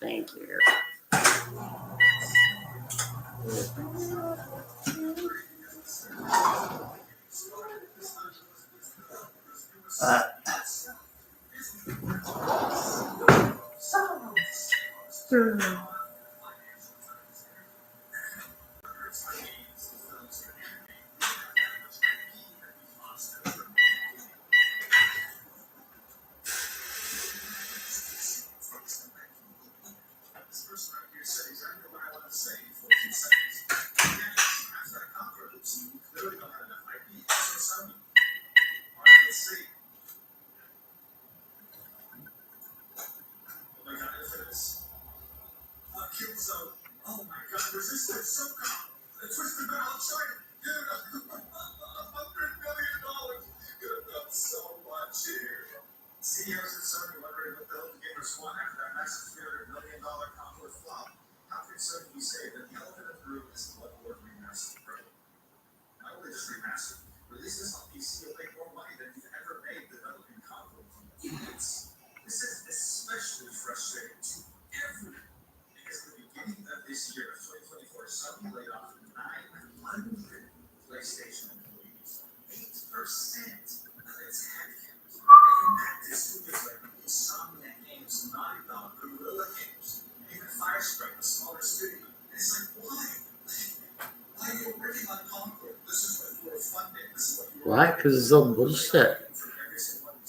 Thank you. This person right here said exactly what I want to say in 14 seconds. Yes, after I conquer this, you clearly don't have enough IP. So sell me. All right, let's see. Oh my god, look at this. Kill zone. Oh my god, resistance so calm. The twisted metal chart. Dude, $100 million. Could have done so much here. CEOs and Sony wondering what the hell the gamers want after that massive $300 million console flop. How can Sony say that the elephant in the room is Bloodborne Remastered Pro? Not only just remastered, release this on PC will make more money than you've ever made developing consoles. This is especially frustrating to everyone because at the beginning of this year, 2024, Sony laid off 900 PlayStation employees, 8% of its headcount. They impacted studios like Insomnia Games, Naughty Dog, Guerrilla Games, even Firespring, a smaller studio. And it's like, why? Why are you working on Concord? This is what you were funding. This is what you were. Why? Because it's all bullshit.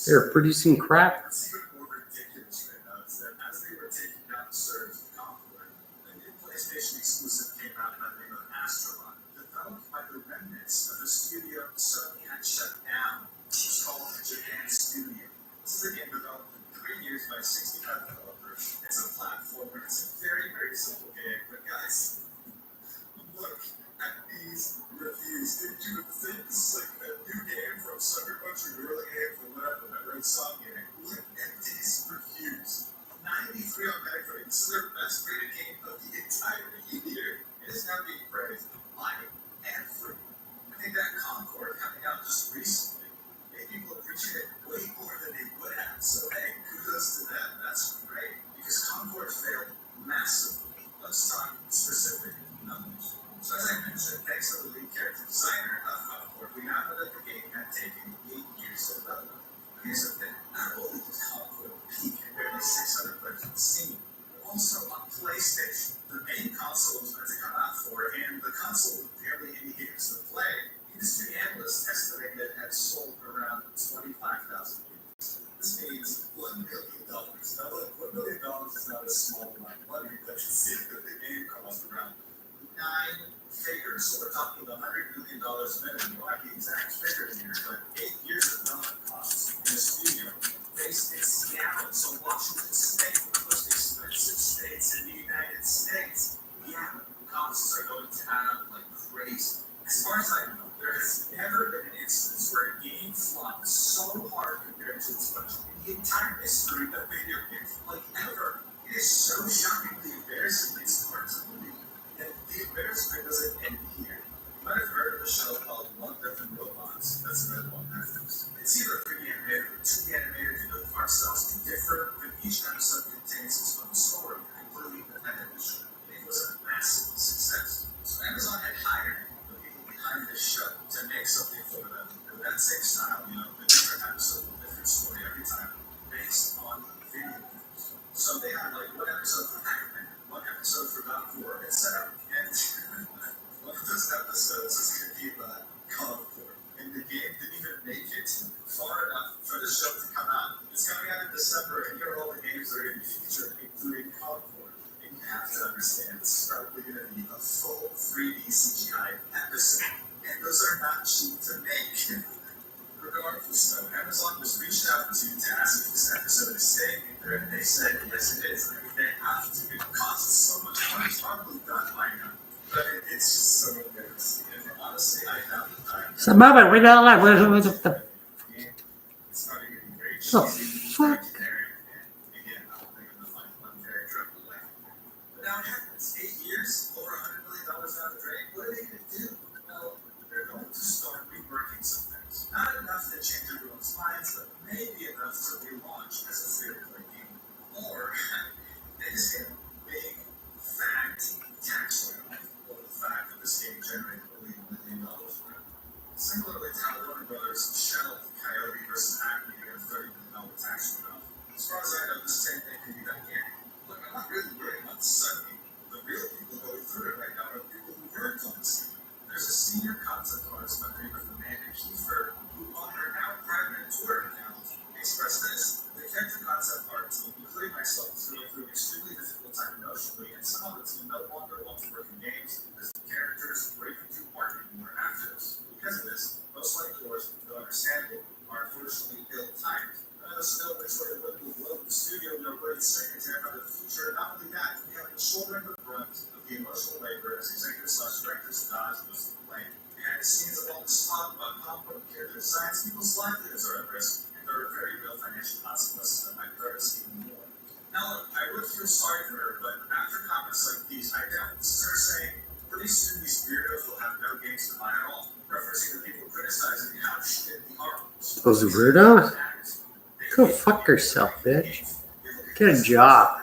They're producing crap. What's even more ridiculous right now is that as they were taking down the servers of Concord, a new PlayStation exclusive came out by the name of Astrobot, developed by the remnants of a studio Sony had shut down. It's called Japan Studio. This is a game developed in 3 years by 65 developers. It's a platformer. It's a very, very simple game. But guys, look at these reviews. Did you think this is like a new game from Sucker Punch or Gorilla Game or whatever, that red song game? Look at these reviews. 93 on Metacritic. This is their best rated game of the entire year. It is now being praised by everyone. I think that Concord coming out just recently made people appreciate it way more than they would have. So hey, kudos to them. That's great. Because Concord failed massively. Let's talk specific numbers. So as I mentioned, thanks to the lead character designer of Concord, we now know that the game had taken 8 years to develop. Here's the thing, not only did Concord peak at barely 600 players on Steam, but also on PlayStation. The main console was meant to come out for, and the console with barely any games to play, industry analysts estimated it had sold around 25,000 units. This means $1 million. Now look, $1 million is not a small amount of money, but you see that the game cost around 9 figures. So we're talking $100 million minimum. We'll have the exact figure here, but 8 years of development costs in a studio based in Seattle, so Washington State, one of the most expensive states in the United States. Yeah, costs are going to add up like crazy. As far as I know, there has never been an instance where a game flopped so hard compared to its budget in the entire history of video games, like ever. It is so shockingly embarrassing, it's hard to believe. And the embarrassment doesn't end here. You might have heard of a show called Love, Death, and Robots that's available on Netflix. It's either 3D animated or 2D animated due to the art styles to differ, but each episode contains its own story, completely independent of the show. It was a massive success. So Amazon had hired the people behind this show to make something for them with that same style, you know, a different episode, a different story every time, based on video games. So they had like one episode for Pac-Man, one episode for God of War, etc. And one of those episodes was going to be God of War. And the game didn't even make it far enough for the show to come out. It's coming out in December, and here are all the games that are going to be featured, including God of War. And you have to understand, this is probably going to be a full 3D CGI episode. And those are not cheap to make. Regardless, though, Amazon was reached out to ask if this episode is staying in there, and they said, yes, it is. I mean, they have to. It costs so much money. It's probably done by now. But it's just so embarrassing. And honestly, I have the time. So, Bubba, we got like, what the It's not even great. fuck? Again, I don't think I'm going to find one very trouble like. But now it happens. 8 years, over $100 million down the drain. What are they going to do? Well, they're going to start reworking some things. Not enough to change everyone's minds, but maybe enough to relaunch as a free-to-play game. Or they just get a big, fat tax write-off over the fact that this game generated $1 million worth. Similarly to how Warner Brothers shelved Coyote versus Acme to get a $30 million tax write-off. As far as I know, the same thing can be done here. Look, I'm not really worried about the Sunday. The real people going through it right now are the people who worked on this game. There's a senior concept artist by the name of Amanda Kiefer, who on her now private Twitter account expressed this. The character concept art team, including myself, is going through an extremely difficult time emotionally, and some of the team no longer want to work in games because the characters were even too hard anymore after us. Because of this, most like yours, though understandable, are unfortunately ill-timed. None of us know which way the wind will blow in the studio, no great secretary about the future. Not only that, we have been shouldering the brunt of the emotional labor as executives/directors dodge most of the blame. Behind the scenes of all this talk about complex character designs, people's livelihoods are at risk, and there are very real financial consequences that might hurt us even more. Now, look, I would feel sorry for her, but after comments like these, I doubt this is her saying, pretty soon these weirdos will have no games to buy at all, referencing the people criticizing how shit the art was. Those weirdos? Go fuck yourself, bitch. Get a job.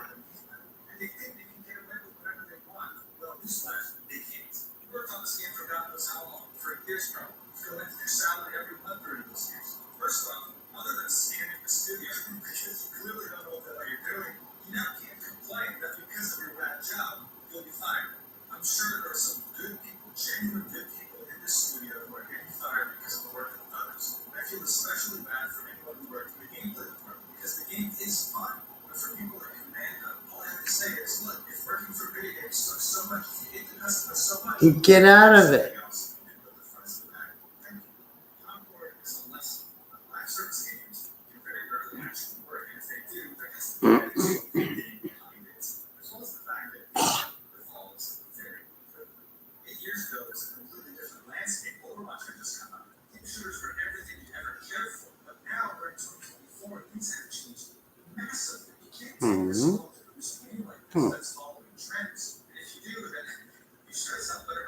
They think they can get away with whatever they want. Well, newsflash, they can't. You worked on this game for God knows how long. For years, probably. You go into your salary every month during those years. First off, other than standing in the studio, because you clearly don't know what the hell you're doing, you now can't complain that because of your bad job, you'll be fired. I'm sure there are some good people, genuine good people in this studio who are getting fired because of the work of others. I feel especially bad for anyone who worked in the gameplay department because the game is fun. But for people like Amanda, all I have to say is, look, if working for video games sucks so much, if you hate the customer so much, Get out of it. Concord is a lesson. Live service games can very rarely actually work, and if they do, there has to be behind it, as well as the fact that the fall is very good. 8 years ago, it was a completely different landscape. Overwatch had just come out. Game shooters were everything you ever cared for, but now we're in 2024, things have changed massively. You can't take this long to produce a game like this that's following trends. And if you do, then you stress out better.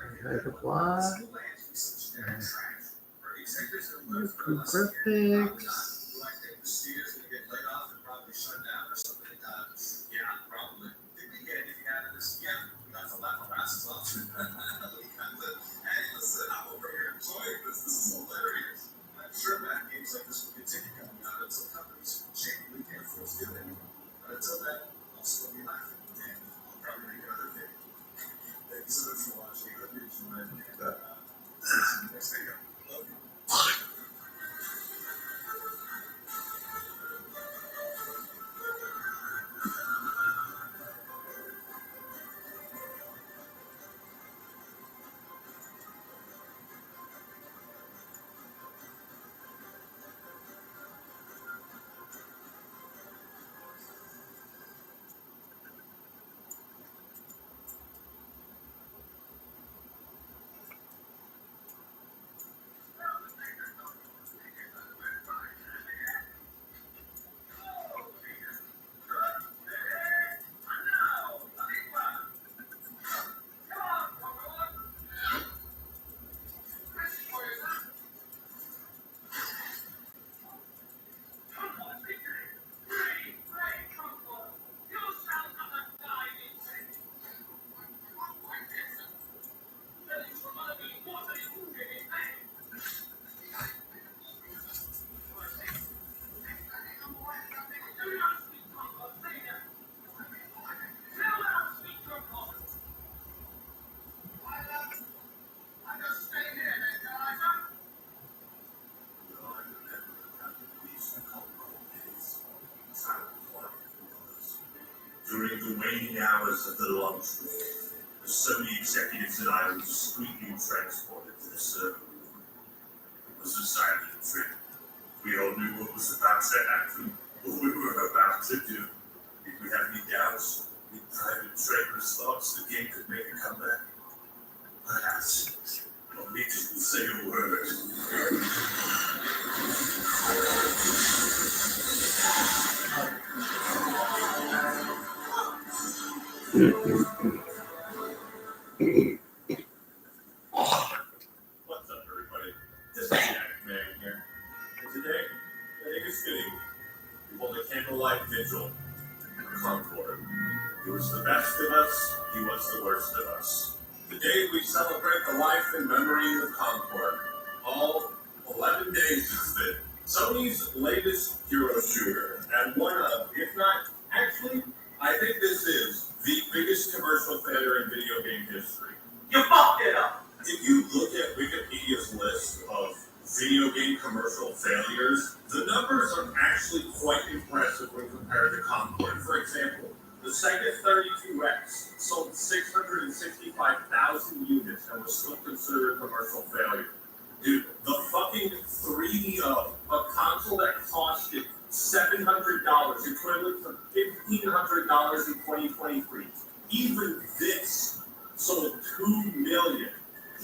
What? School lands be such generic trash. Or executives that live for less Graphics. do I think the studio's gonna get laid off and probably shut down or something? Yeah, probably. Did we get anything out of this? Yeah, we got to laugh our asses off. We got to, hey, listen, I'm over here enjoying this. This is hilarious. I'm sure bad games like this will continue coming out until companies genuinely can't afford to do it anymore. But until then, I'll still be laughing. And I'll probably make another video. Thank you so much for watching. I hope you enjoyed. And see you next video. Love you. During the waning hours of the launch week, the Sony executives and I were discreetly transported to the server room. It was a silent trip. We all knew what was about to happen, what we were about to do. If we had any doubts, we private trainers thought the game could make a comeback. Perhaps. No need to say a word. What's up, everybody? This is Jack Man here. And today, I think it's fitting. We hold a candlelight vigil in Concord. He was the best of us, he was the worst of us. Today we celebrate the life and memory of Concord. All 11 days it's been. Sony's latest hero shooter, and one of, if not, actually, I think this is the biggest commercial failure in video game history. You fucked it up! If you look at Wikipedia's list of video game commercial failures, the numbers are actually quite impressive when compared to Concord. For example, the Sega 32X sold 665,000 units and was still considered a commercial failure. Dude, the fucking 3DO, a console that costed $700, equivalent to $1,500 in 2023. Even this sold 2 million.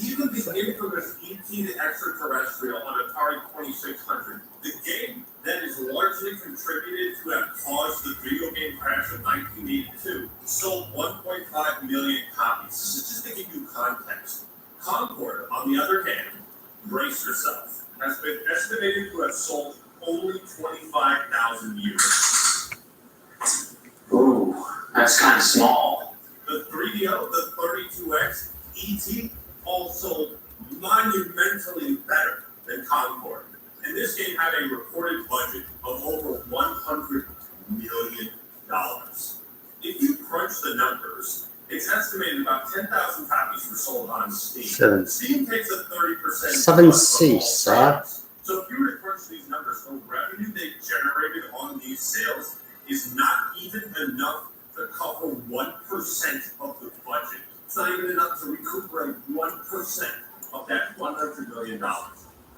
Even the infamous E.T. the Extraterrestrial on Atari 2600, the game that is largely contributed to have caused the video game crash of 1982, sold 1.5 million copies. This is just to give you context. Concord, on the other hand, brace yourself, has been estimated to have sold only 25,000 units. Ooh, that's kind of small. The 3DO, the 32X, E.T. all sold monumentally better than Concord. And this game had a reported budget of over $100 million. If you crunch the numbers, it's estimated about 10,000 copies were sold on Steam. Steam takes a 30% 7C, sir. So if you were to crunch these numbers, the revenue they generated on these sales is not even enough to cover 1% of the budget. It's not even enough to recuperate 1% of that $100 million.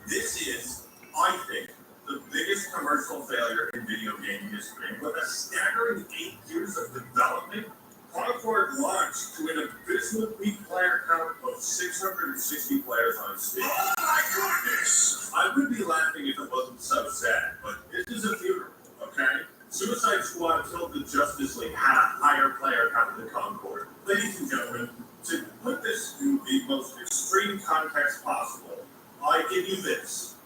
This is, I think, the biggest commercial failure in video game history. With a staggering 8 years of development, Concord launched to an abysmal peak player count of 660 players on Steam. Oh my goodness! I would be laughing if it wasn't so sad, but this is a funeral, okay? Suicide Squad killed the Justice League had a higher player count than Concord. Ladies and gentlemen, to put this in the most extreme context possible, I give you this.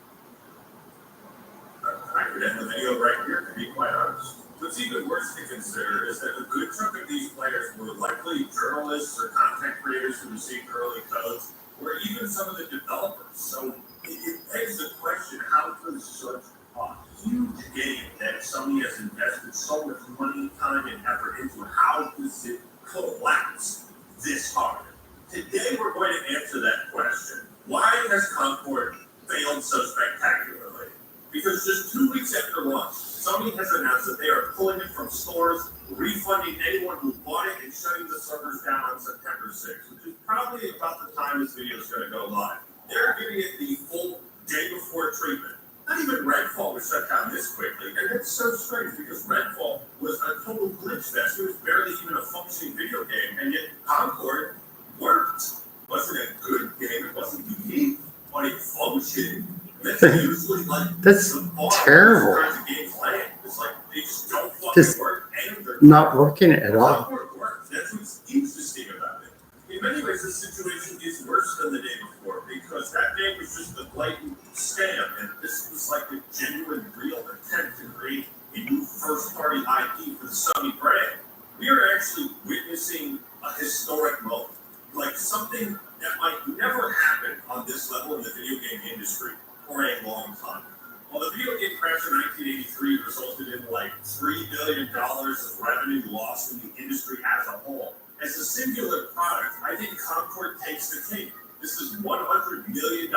I could end the video right here, to be quite honest. What's even worse to consider is that a good chunk of these players were likely journalists or content creators who received early codes, or even some of the developers. So it begs the question, how does such a huge game that Sony has invested so much money, time, and effort into, how does it collapse this hard? Today we're going to answer that question. Why has Concord failed so spectacularly? Because just 2 weeks after launch, Sony has announced that they are pulling it from stores, refunding anyone who bought it, and shutting the servers down on September 6th, which is probably about the time this video is going to go live. They're giving it the full day before treatment. Not even Redfall was shut down this quickly, and it's so strange because Redfall was a total glitch fest. It was barely even a functioning video game, and yet Concord worked. It wasn't a good game, it wasn't unique, but it functioned. That's usually like That's the bar terrible. kinds of games land. It's like they just don't fucking Just work, and they're Not working at all. Concord works. That's what's interesting about it. In many ways, this situation is worse than the day before because that game was just a blatant scam, and this was like a genuine, real attempt to create a new first-party IP for the Sony brand. We are actually witnessing a historic moment, like something that might never happen on this level in the video game industry for a long time. While the video game crash in 1983 resulted in like $3 billion of revenue lost in the industry as a whole, as a singular product, I think Concord takes the cake. This is $100 million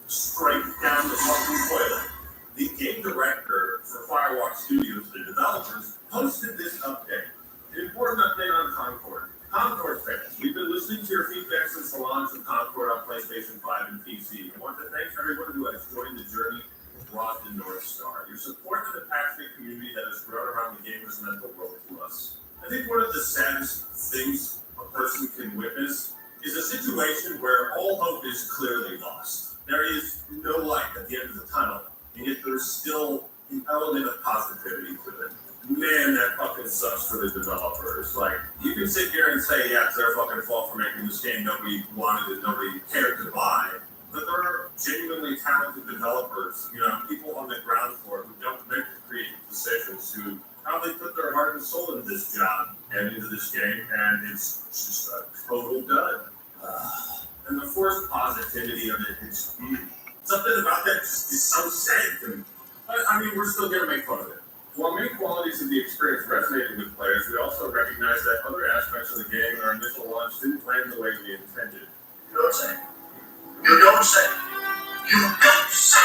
straight down the fucking toilet. The game director for Firewalk Studios, the developers, posted this update. An important update on Concord. Concord fans, we've been listening to your feedback since the launch of Concord on PlayStation 5 and PC. I want to thank everyone who has joined the journey and brought the North Star. Your support for the passionate community that has grown around the gamer's mental world to us. I think one of the saddest things a person can witness is a situation where all hope is clearly lost. There is no light at the end of the tunnel, and yet there's still an element of positivity to it. Man, that fucking sucks for the developers. Like, you can sit here and say, yeah, it's their fucking fault for making this game nobody wanted it, nobody cared to buy. But there are genuinely talented developers, you know, people on the ground floor who don't make creative decisions, who probably put their heart heart and soul into this job and into this game, and it's just a total dud. And the forced positivity of it, it's something about that just is so sad. And I mean, we're still gonna make fun of it. While many qualities of the experience resonated with players, we also recognize that other aspects of the game in our initial launch didn't land the way we intended. You don't say. You don't say. You don't say.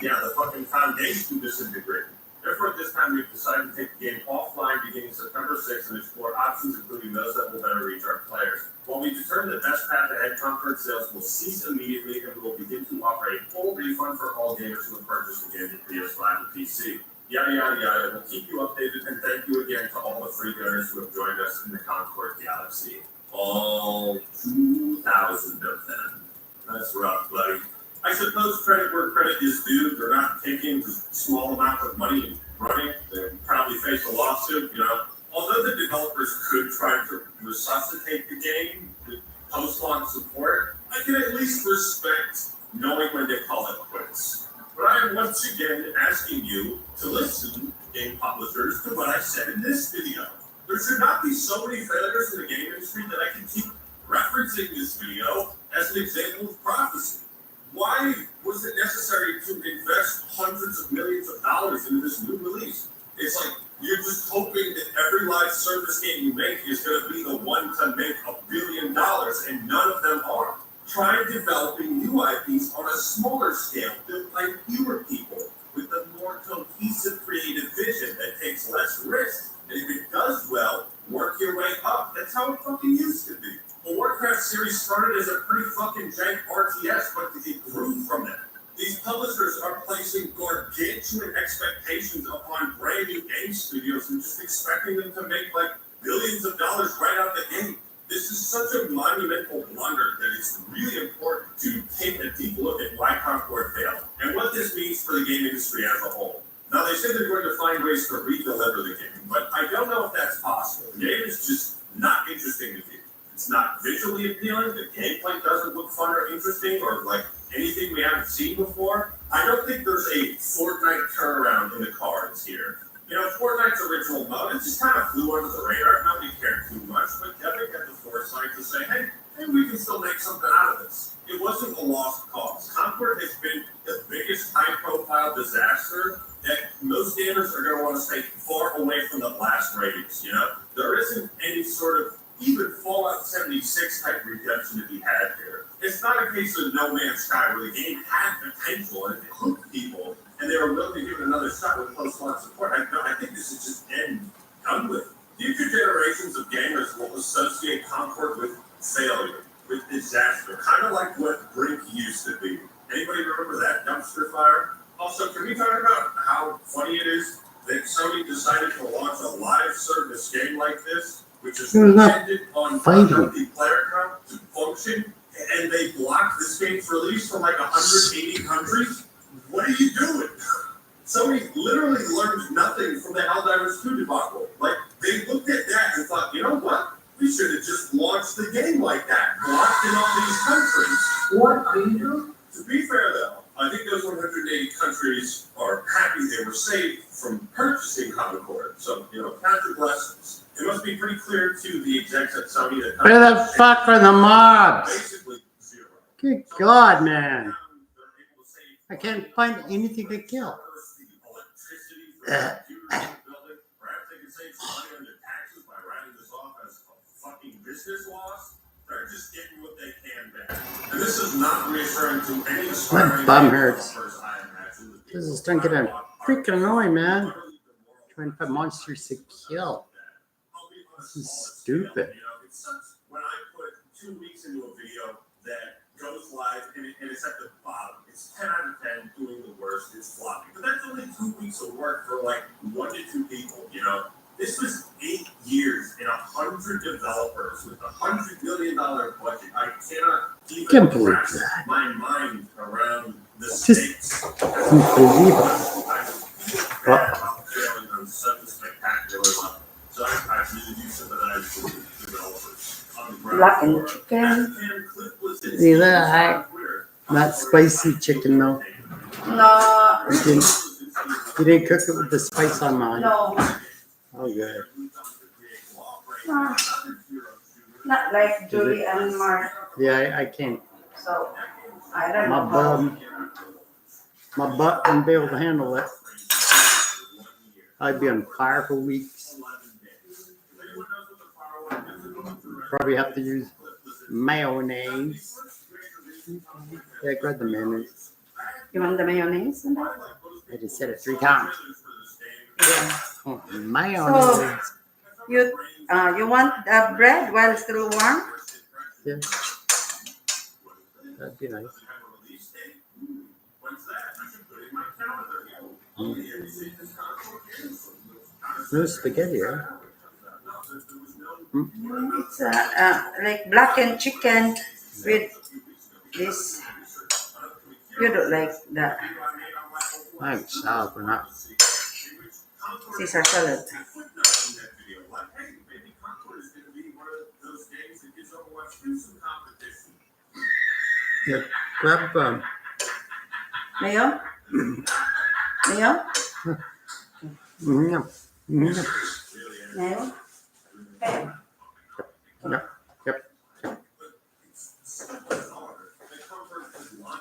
Yeah, the fucking foundation disintegrated. Therefore, at this time, we've decided to take the game offline beginning September 6th and explore options, including those that will better reach our players. While we determine the best path ahead, conference sales will cease immediately, and we will begin to offer a full refund for all gamers who have purchased the game to PS5 and PC. Yada, yada, yada. We'll keep you updated, and thank you again to all the free donors who have joined us in the Concord Galaxy. All 2,000 of them. That's rough, buddy. I suppose credit where credit is due. They're not taking a small amount of money and running. They'll probably face a lawsuit, you know. Although the developers could try to resuscitate the game with post-launch support, I can at least respect knowing when they call it quits. But I am once again asking you to listen, game publishers, to what I said in this video. There should not be so many failures in the game industry that I can keep referencing this video as an example of prophecy. Why was it necessary to invest hundreds of millions of dollars into this new release? It's like you're just hoping that every live service game you make is going to be the one to make $1 billion, and none of them are. Try developing new IPs on a smaller scale, built by fewer people, with a more cohesive creative vision that takes less risk. And if it does well, work your way up. That's how it fucking used to be. The Warcraft series started as a pretty fucking jank RTS, but it grew from that. These publishers are placing gargantuan expectations upon brand new game studios and just expecting them to make like billions of dollars right out the gate. This is such a monumental blunder that it's really important to take a deep look at why Concord failed and what this means for the game industry as a whole. Now, they say they're going to find ways to re-deliver the game, but I don't know if that's possible. The game is just not interesting to me. It's not visually appealing. The gameplay doesn't look fun or interesting or like anything we haven't seen before. I don't think there's a Fortnite turnaround in the cards here. You know, Fortnite's original mode, it just kind of flew under the radar. Nobody cared too much, but Epic had the foresight to say, hey, maybe we can still make something out of this. It wasn't a lost cause. Concord has been the biggest high-profile disaster that most gamers are going to want to stay far away from the blast radius, you know? There isn't any sort of even Fallout 76 type redemption to be had here. It's not a case of No Man's Sky where the game had potential and it hooked people and they were willing to give it another shot with post-launch support. I think this is just done with. Future generations of gamers will associate Concord with failure, with disaster, kind of like what Brink used to be. Anybody remember that dumpster fire? Also, can we talk about how funny it is that Sony decided to launch a live service game like this, which is dependent on the player count to function, and they blocked this game's release from like 180 countries? What are you doing? Sony literally learned nothing from the Helldivers 2 debacle. Like, they looked at that and thought, you know what? We should have just launched the game like that, blocked in all these countries. What are you doing? To be fair, though, I think those 180 countries are happy they were saved from purchasing Concord. So, you know, count your blessings. It must be pretty clear to the execs at Sony that Where the fuck are the mobs? basically zero. Good God, man. I can't find anything to kill. Perhaps they could save some money on their taxes by writing this off as a fucking business loss. They're just getting what they can back. And this is not reassuring to any aspiring bum hurts. developers, I imagine. This is starting to get freaking annoying, man. Trying to find monsters to kill. This is stupid. You know, it sucks when I put 2 weeks into a video that goes live and it's at the bottom. It's 10 out of 10 doing the worst. It's floppy. But that's only 2 weeks of work for like 1 to 2 people, you know? This was 8 years and 100 developers with $100 million budget. I cannot even wrap my mind around the stakes. Unbelievable. I feel bad about failing on such a spectacular level. So I really do sympathize with developers on the ground Blackened floor. chicken. See that? Not spicy chicken, though. No, You didn't cook it with the spice on mine. no. Oh, good. Ah, not like Julie and Mark. Yeah, I can't. So I don't My know how. butt wouldn't be able to handle it. I'd be on fire for weeks. Probably have to use mayonnaise. Yeah, grab the mayonnaise. You want the mayonnaise in that? I just said it 3 times. Yeah. Oh, mayonnaise. You want the bread while it's still warm? Yeah. That'd be nice. No spaghetti, huh? It's like blackened chicken with this. You don't like that I'm sorry for not. Caesar salad. Yeah, grab Mayo? Mayo? yeah. Yeah. Mayo? Okay. Yep. Yep.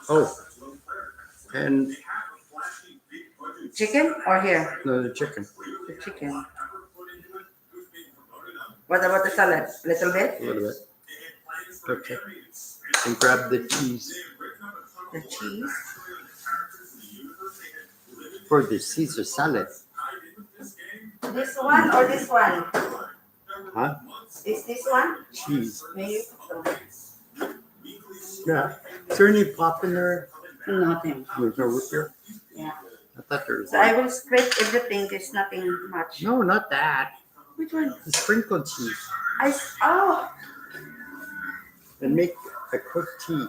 Oh, and Chicken or here? no, the chicken. The chicken. What about the salad? Little bit? A little bit. Okay. And grab the cheese The cheese? for the Caesar salad. This one or this one? Huh? Is this one? Cheese. Maybe. Yeah. Is there any pop in there? Nothing. There's no root beer? Yeah. I thought there was. So I will scrape everything. There's nothing much. No, not that. Which one? The sprinkled cheese. Oh. And make a quick tea.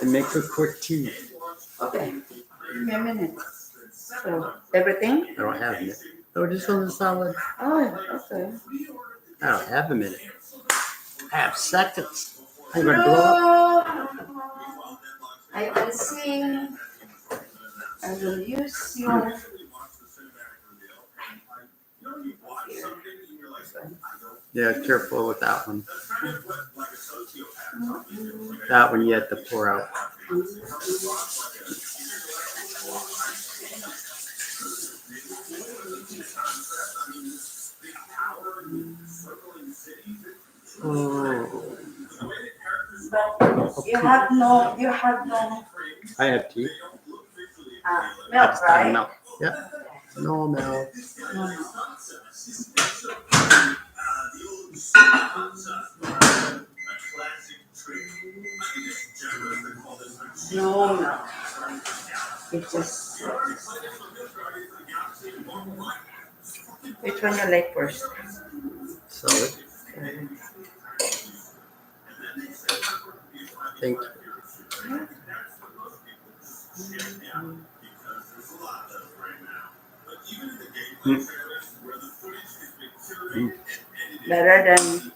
And make a quick tea. Okay. Give me a minute. So everything? I don't have a minute. Oh, just on the salad. Oh, okay. I don't have a minute. I have seconds. I'm gonna blow up. I can sing. I will use your. Yeah, careful with that one. That one you have to pour out. Oh. But you have no I have tea. milk, right? Milk. Yep. No milk. No milk. It's just. Which one you like first? Salad. Thank you. Better than.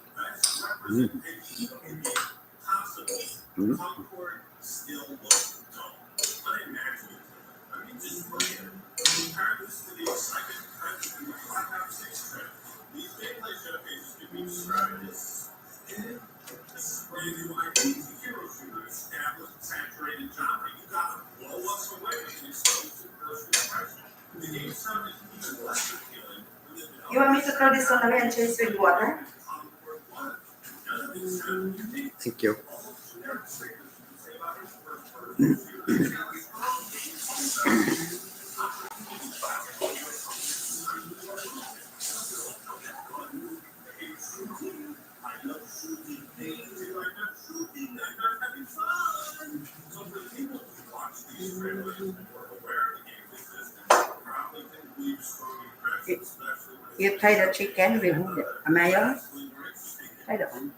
You want me to throw this on away and chase with water? Thank you. You tie the chicken with a mayo. Tie that one.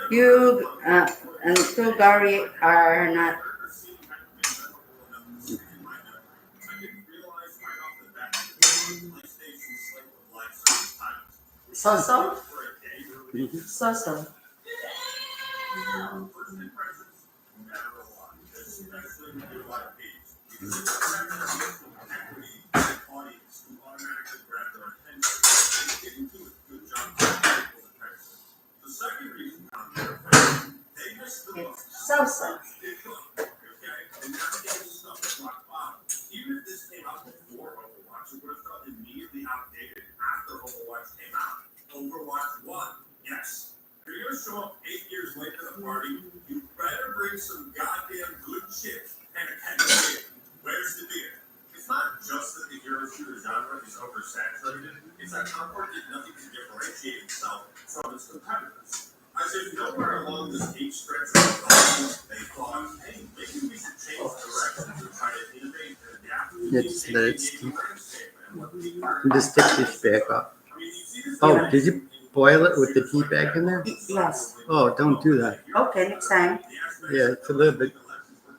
You and two Gary are not. So. So. First impressions matter a lot, especially when you're like me. Because it's equity and audience who automatically grab their attention. And getting to a good job of people's attention. The second reason they miss the book. So. Okay? And now the game is stuck at rock bottom. Even if this came out before Overwatch, it would have felt immediately outdated after Overwatch came out. Overwatch 1, yes. If you're gonna show up 8 years late to the party, you better bring some goddamn good shit and a can of beer. Where's the beer? It's not just that the hero shooter genre is oversaturated, it's that Concord did nothing to differentiate itself from its competitors. As if nowhere along this deep stretch of development, they thought, hey, maybe we should change directions and try to innovate and adapt to the Just let it changing landscape and what the Just stick this back up. I mean, you see this Oh, did you boil it with the tea bag in there? Yes. Oh, don't do that. Okay, next time. Yeah, it's a little bit.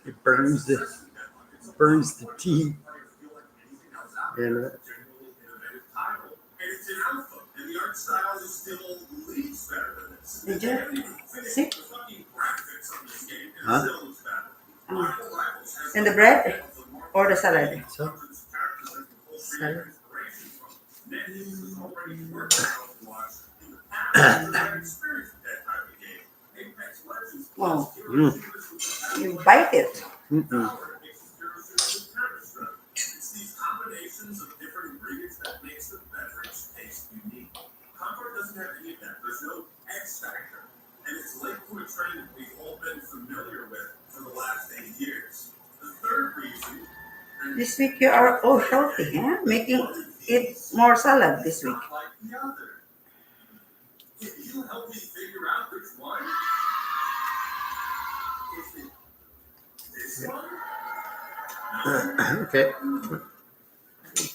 It burns the tea. And it's an alpha, and the art style is still leagues better than this. Did you? See? The fucking graphics on this game Huh? still looks better. Rival Rivals has And the bread or the salad? so, hundreds of characters that can pull creative inspiration from. NetEase has already worked on Overwatch in the past, and had experience with that type of game. Apex Legends Wow. hero shooters with You bite it. power makes hero shooters with Counter-Strike. It's these combinations of different ingredients that makes the beverage taste unique. Concord doesn't have any of that. There's no X factor. And it's late to a trend that we've all been familiar with for the last 8 years. The third reason, This week you are all healthy, huh? Making it more salad this week. not like the other. Can you help me figure out which one? Is it this one? okay.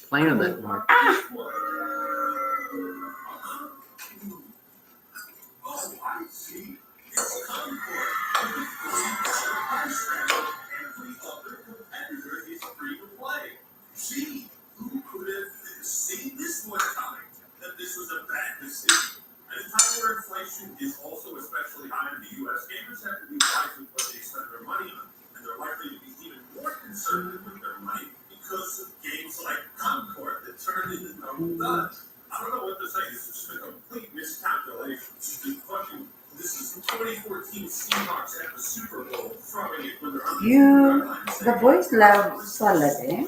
Playing on that more. Oh, I see. It's Concord. With $3 price tag. Every other competitor is free to play. Gee, who could have seen this one coming? That this was a bad decision. At a time where inflation is also especially high in the U.S., gamers have to be wise with what they spend their money on, and they're likely to be even more conservative with their money because of games like Concord that turn into double dutch. I don't know what to say. This is just a complete miscalculation. This is 2014 Seahawks at the Super Bowl throwing it when they're You, the boys love salad, eh?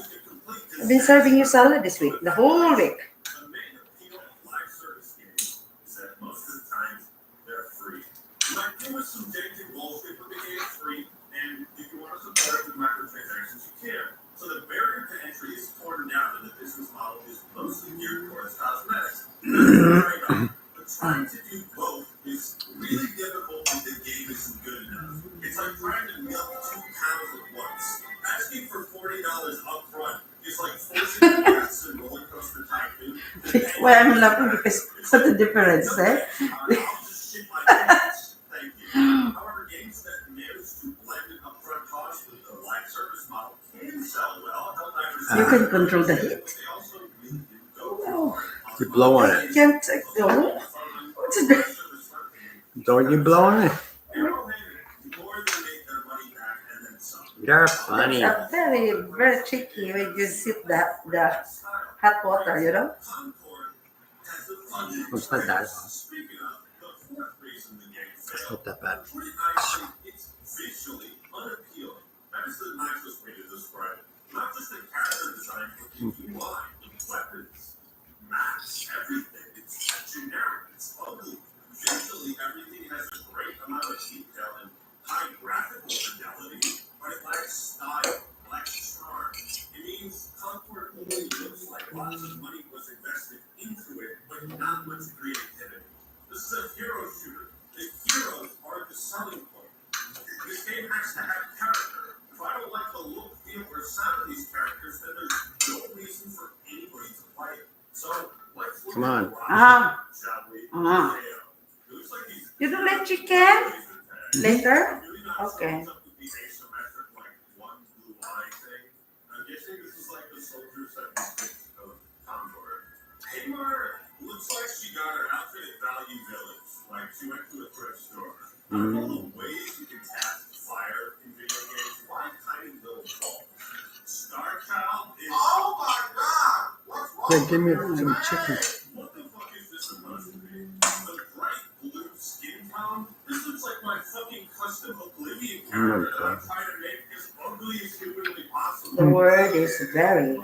I've been serving you salad this week, the whole week. The main appeal of live service games is that most of the time they're free. You might deal with some dated bullshit, but the game's free, and if you want to support it with microtransactions, you can. So the barrier to entry is torn down, and the business model is mostly geared towards cosmetics. But trying to do both is really difficult if the game isn't good enough. It's like trying to milk 2 cows at once. Asking for $40 up front is like forcing gas and roller coaster tycoon. Well, I'm laughing because what's the difference, eh? I'll just shit my pants. Thank you. However, games that manage to blend an upfront cost with the live service model can sell well. You can control the heat. They also really do go Oh, You blow on I it. can't go. What's the Don't you blow on it? more than make their money back and then some. You're funny. That's very, very tricky when you sip the hot water, you know? Concord has the fun. It's not that hot. Speaking of, the fourth reason the game It's failed. not that bad. To put it nicely, it's visually unappealing. That is the nicest way to describe it. Not just the character design, but the UI, the weapons, maps, everything. It's generic. It's ugly. Visually, everything has a great amount of detail and high graphical fidelity, but it lacks style, lacks charm. It means Concord only looks like lots of money was invested into it, but not much creativity. This is a hero shooter. The heroes are the selling point. This game has to have character. If I don't like the look, feel, or sound of these characters, then there's no reason for anybody to play it. So, let's look Come on. at the roster, Ah. shall we? Ah. Yeah. It looks like these You don't like chicken? Later? Okay. I'm guessing this is like the Soldier 76 of Concord. Tamar looks like she got her outfit at Value Village. Like Like, she went to a thrift store. Out of all the ways you can tap fire in video games, why tiny little ball? Star Child is. Oh my god! What's wrong? Yeah, give me with some her? chicken. What the fuck is this supposed to be? The bright blue skin tone? This looks like my fucking custom Oblivion character that I'm trying to make as ugly as humanly possible. The word is very.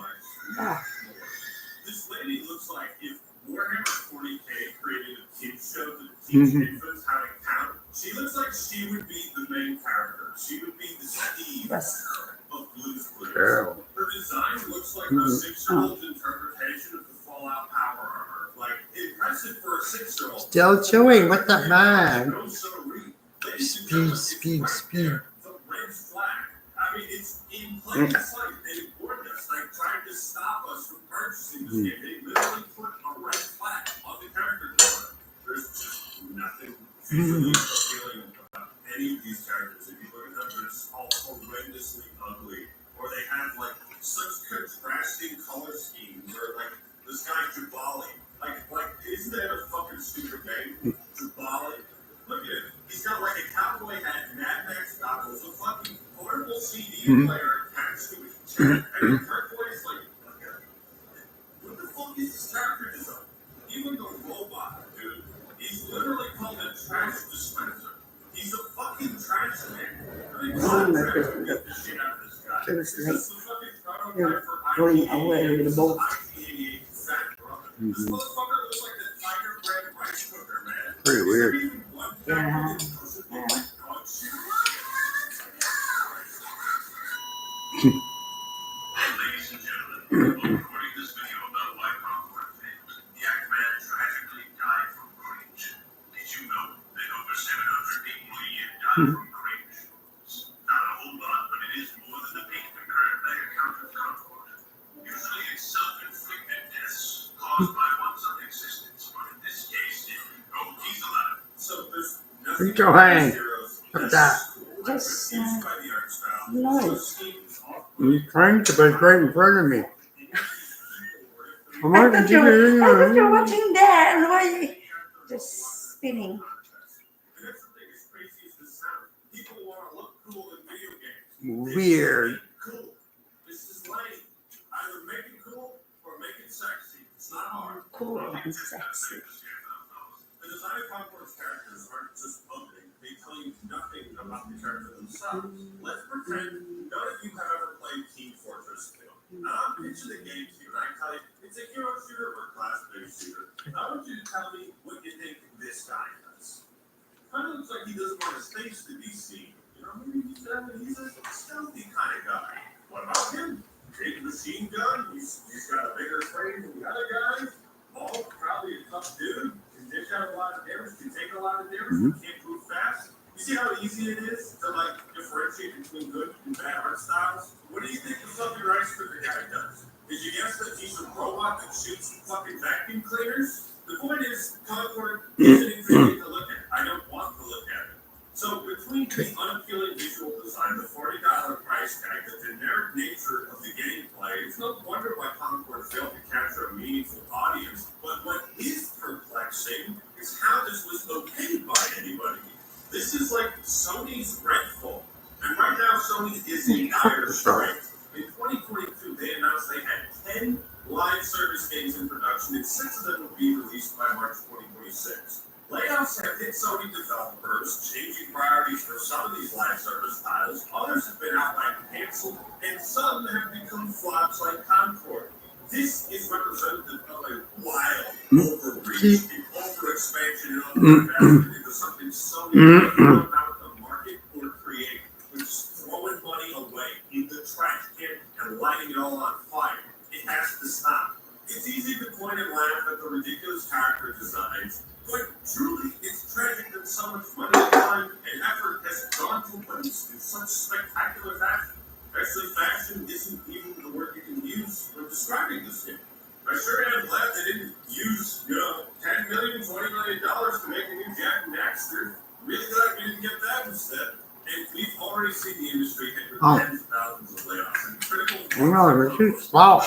This lady looks like if Warhammer 40K created a kid show to teach infants how to count, she looks like she would be the main character. She would be the Steve of Blue's Clues. Girl. Her design looks like a 6-year-old's interpretation of the Fallout power armor. Like, impressive for a 6-year-old. Still chewing. What the man? Speed. The red flag. I mean, it's in plain sight. They warned us. They tried to stop us from purchasing this game. They literally put a red flag on the character cover. There's just nothing visually appealing about any of these characters. If you look at them, they're just all horrendously ugly. Or they have, like, such contrasting color schemes. Or, like, this guy Jabali. Like, isn't that a fucking stupid name? Jabali? Look at him. He's got, like, a cowboy hat, Mad Max goggles, a fucking portable CD player attached to his chest. And the turquoise, like, what the fuck is this character design? Even the robot, dude, he's literally called a trash dispenser. He's a fucking trash man. I mean, Oh my goodness. get the shit out of this guy. It was This like is the fucking prototype you're for going IT88, away with the boat. IT88 fat brother. This motherfucker looks like the tiger bread rice cooker, man. Pretty weird. Yeah. Ladies and gentlemen, we're recording this video about why Concord failed. The Aquaman tragically died from cringe. Did you know that over 700 people a year die from cringe? Not a whole lot, but it is more than the peak concurrent bank account of Concord. Usually it's self-inflicted deaths caused by one's existence, but in this case, he's alive. So there's nothing. Put your hand. What's that? Just Nice. I'm trying to be right in front of me. I'm I not thought you were watching that. And why you just spinning? Weird. Cool. This is lame. Either make it cool or make it sexy. It's not hard. Cool and sexy. The design of Concord's characters aren't just ugly. They tell you nothing about the character themselves. Let's pretend none of you have ever played Team Fortress 2. Now, I'm pitching the game to you, and I tell you, it's a hero shooter or class-based shooter. I want you to tell me what you think this guy does. Kind of looks like he doesn't want his face to be seen. You know, maybe he's a stealthy kind of guy. What about him? Big machine gun. He's got a bigger frame than the other guys. Bald, probably a tough dude. Can dish out a lot of damage. Can take a lot of damage. Can't move fast. You see how easy it is to, like, differentiate between good and bad art styles? What do you think the fucking rice cooker guy does? Did you guess that he's a robot that shoots fucking vacuum cleaners? The point is, Concord isn't interesting to look at. I don't want to look at it. So between the unappealing visual design, the $40 price tag, the generic nature of the gameplay, it's no wonder why Concord failed to capture a meaningful audience. But what is perplexing is how this was okayed by anybody. This is like Sony's Redfall. And right now, Sony is in dire straits. In 2022, they announced they had 10 live service games in production, and 6 of them will be released by March 2026. Layoffs have hit Sony developers, changing priorities for some of these live service titles. Others have been outright canceled, and some have become flops like Concord. This is representative of a wild overreach, an overexpansion, and overinvestment into something Sony doesn't know how to market or create, which is throwing money away in the trash can and lighting it all on fire. It has to stop. It's easy to point and laugh at the ridiculous character designs, but truly, it's tragic that so much money, time, and effort has gone to waste in such spectacular fashion. Actually, fashion isn't even the word you can use when describing this game. I sure am glad they didn't use, $10 million, $20 million to make a new Jack Naxter. Really glad we didn't get that instead. And we've already seen the industry hit with tens of thousands of layoffs. And critical We're too slow.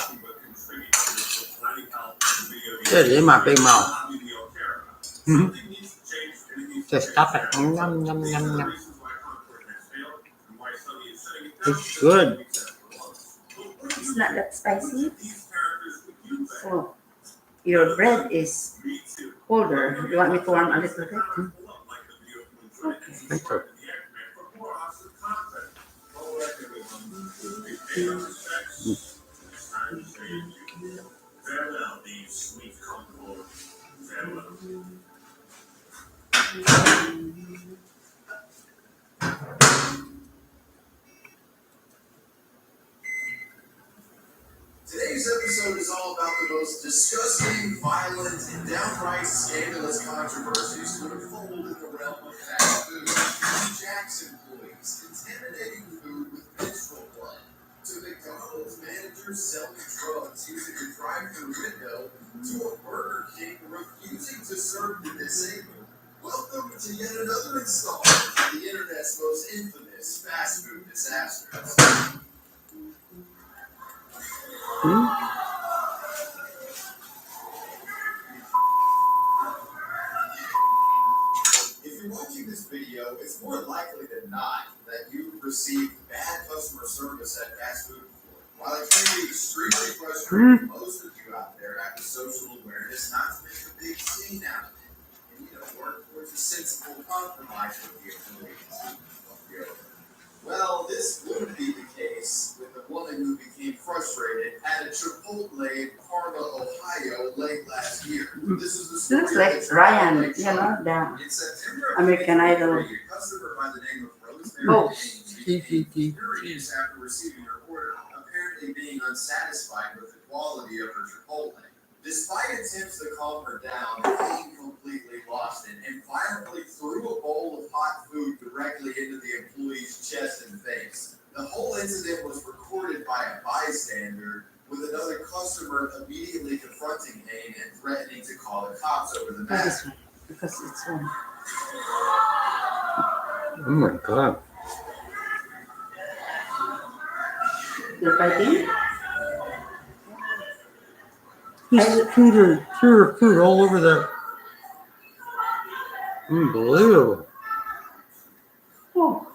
Get in my big mouth. Something needs to change, and Just stop it. Yum, yum, yum, yum. Reasons why Concord has failed and why Sonny is shutting it It's down. good. It's not that spicy. These characters would you bet? So your bread is Me too. colder. You want me to warm a little bit? Okay. Thank you. Farewell, these sweet Concord. Farewell. Today's episode is all about the most disgusting, violent, and downright scandalous controversies to unfold in the realm of fast food. Jack's employees contaminating food with menstrual blood. To McDonald's managers selling drugs using the drive-thru window. To a Burger King refusing to serve the disabled. Welcome to yet another installment of the internet's most infamous fast food disasters. If you're watching this video, it's more likely than not that you've received bad customer service at fast food before. While it can be extremely frustrating for most of you out there after social awareness not to make a big scene out of it, and work towards a sensible compromise with the employees. Well, this wouldn't be the case with a woman who became frustrated at a Chipotle in Parma, Ohio, late last year. This is the story Looks of like the Ryan, Chipotle the in September of American Idol. 2023, a customer by the name of Rosemary Oh. Haynes became furious after receiving her order, apparently being unsatisfied with the quality of her Chipotle. Despite attempts to calm her down, Haynes completely lost it and violently threw a bowl of hot food directly into the employee's chest and face. The whole incident was recorded by a bystander, with another customer immediately confronting Haynes and threatening to call the cops over the matter. This one, because it's one. Oh my god. You're fighting? There's food all over there. Unbelievable. Oh.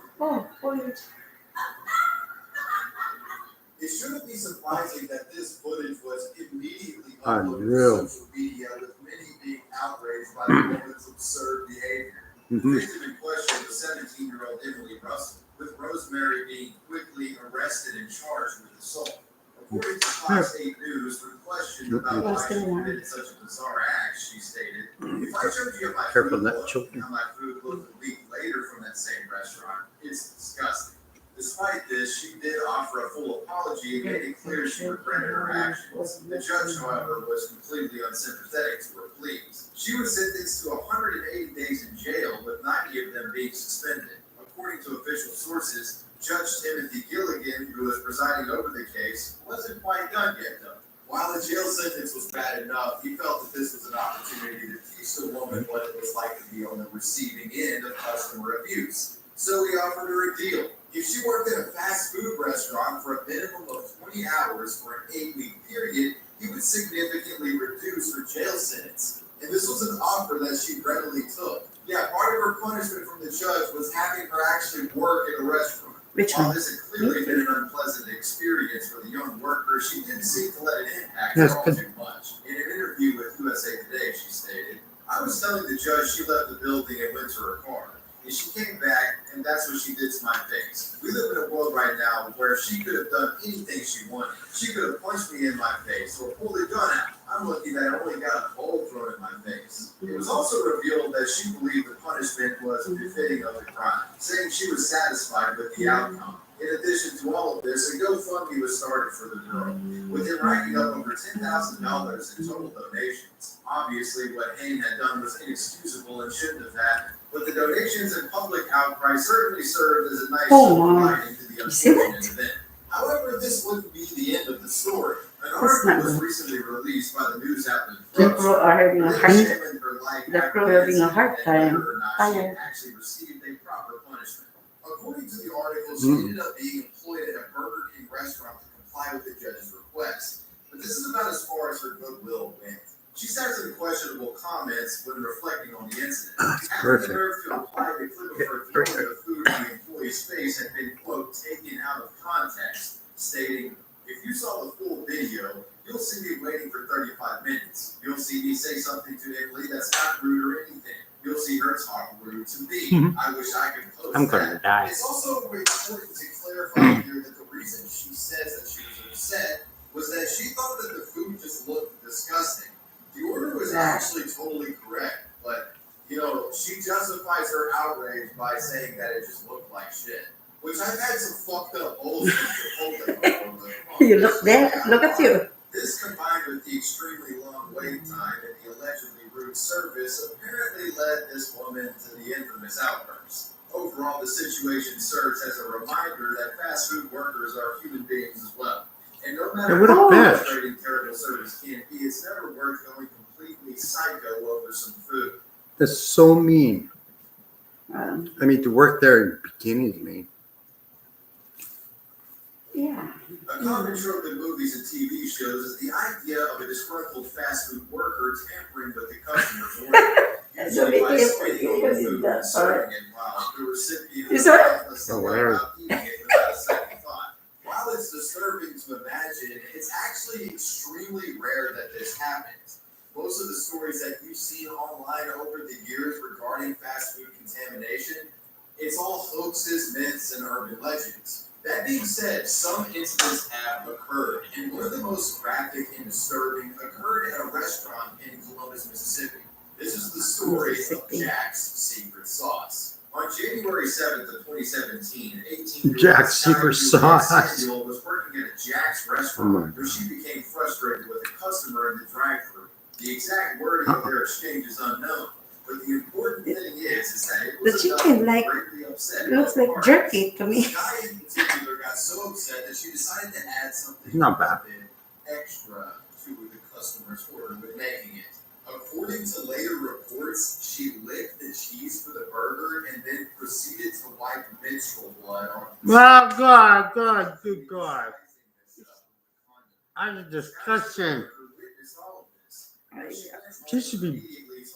It shouldn't be surprising that this footage was immediately Unreal. uploaded to social media, with many being outraged by the woman's absurd behavior. The victim in question was 17-year-old Emily Russell, with Rosemary being quickly arrested and charged with assault. According to Fox 8 News, when questioned about why she committed such a bizarre act, she stated, "If I showed you how my Careful, food that looked choking. and how my food looked a week later from that same restaurant, it's disgusting." Despite this, she did offer a full apology and made it clear she regretted her actions. The judge, however, was completely unsympathetic to her pleas. She was sentenced to 180 days in jail, with 90 of them being suspended. According to official sources, Judge Timothy Gilligan, who was presiding over the case, wasn't quite done yet, though. While the jail sentence was bad enough, he felt that this was an opportunity to teach the woman what it was like to be on the receiving end of customer abuse. So he offered her a deal. If she worked at a fast food restaurant for a minimum of 20 hours for an 8-week period, he would significantly reduce her jail sentence. And this was an offer that she readily took. Yeah, part of her punishment from the judge was having her actually work at a restaurant. Which While one? this had clearly been an unpleasant experience for the young worker, she didn't seem to let it impact Yes, her all good. too much. In an interview with USA Today, she stated, "I was telling the judge she left the building and went to her car. And she came back, and that's what she did to my face. We live in a world right now where she could have done anything she wanted. She could have punched me in my face or pulled a gun out. I'm lucky that I only got a bowl thrown in my face." It was also revealed that she believed the punishment was befitting of the crime, saying she was satisfied with the outcome. In addition to all of this, a GoFundMe was started for the girl, with it racking up over $10,000 in total donations. Obviously, what Hayne had done was inexcusable and shouldn't have happened, but the donations and public outcry certainly served as a nice silver lining to the unfortunate event. However, this wouldn't be the end of the story. An article was recently released by the news outlet The crew are having a hard time. examined her life The crew are having a hard and time. whether or not she Tired. actually received a proper punishment. According to the article, she ended up being employed at a Burger King restaurant to comply with the judge's request. But this is about as far as her goodwill went. She said some questionable comments when reflecting on the incident. That's Having the perfect. nerve to apply the clip of her throwing the food in the employee's face had been, quote, taken out of context, stating, if you saw the full video, you'll see me waiting for 35 minutes. You'll see me say something to Emily that's not rude or anything. You'll see her talk rude to me. Mhm. I wish I could post I'm that. gonna die. It's also important to clarify here that the reason she says that she was upset was that she thought that the food just looked disgusting. The order was actually totally correct, but, you know, she justifies her outrage by saying that it just looked like shit. Which I've had some fucked up bowls of Chipotle before, but come on. You look there. Look at you. This combined with the extremely long wait time and the allegedly rude service apparently led this woman to the infamous outburst. Overall, the situation serves as a reminder that fast food workers are human beings as well. And no matter what a how bitch. frustrating terrible service can be, it's never worth going completely psycho over some food. That's so mean. Um, I mean, to work there in the beginning is mean. yeah. A common trope in movies and TV shows is the idea of a disgruntled fast food worker tampering with the customer's order. So be Usually by careful, spitting you on the did food that, and serving it while the recipient You is saw it? helpless Oh, to where? about eating it without a second thought. While it's disturbing to imagine, it's actually extremely rare that this happens. Most of the stories that you've seen online over the years regarding fast food contamination, it's all hoaxes, myths, and urban legends. That being said, some incidents have occurred, and one of the most graphic and disturbing occurred at a restaurant in Columbus, Mississippi. This is the story of Mississippi. Jack's Secret Sauce. On January 7th of 2017, 18-year-old Jack's Secret Sauce. Samuel was working at a Jack's Oh my restaurant where she became frustrated with a customer in the drive-thru. The exact wording of their exchange is unknown, but the important thing is that it was The chicken, enough like, to greatly upset looks both like parties. jerky to me. Guy in particular got so upset that she decided to add something Not bad. extra to the customer's order with making it. According to later reports, she licked the cheese for the burger and then proceeded to wipe menstrual blood on Oh, God, God, good God. I'm disgusting. She should be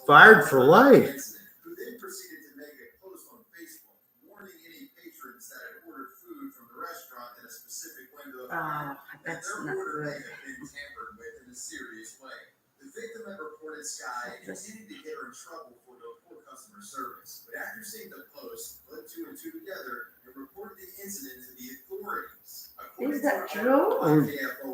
fired for life. Who then proceeded to make a post on Facebook warning any patrons that had ordered food from the restaurant in a specific window of time that That's their not order may good. have been tampered with in a serious way. The victim had reported Sky and continued to get her in trouble for the poor customer service. But after seeing the post, put two and two together and reported the incident to the authorities. Is that true?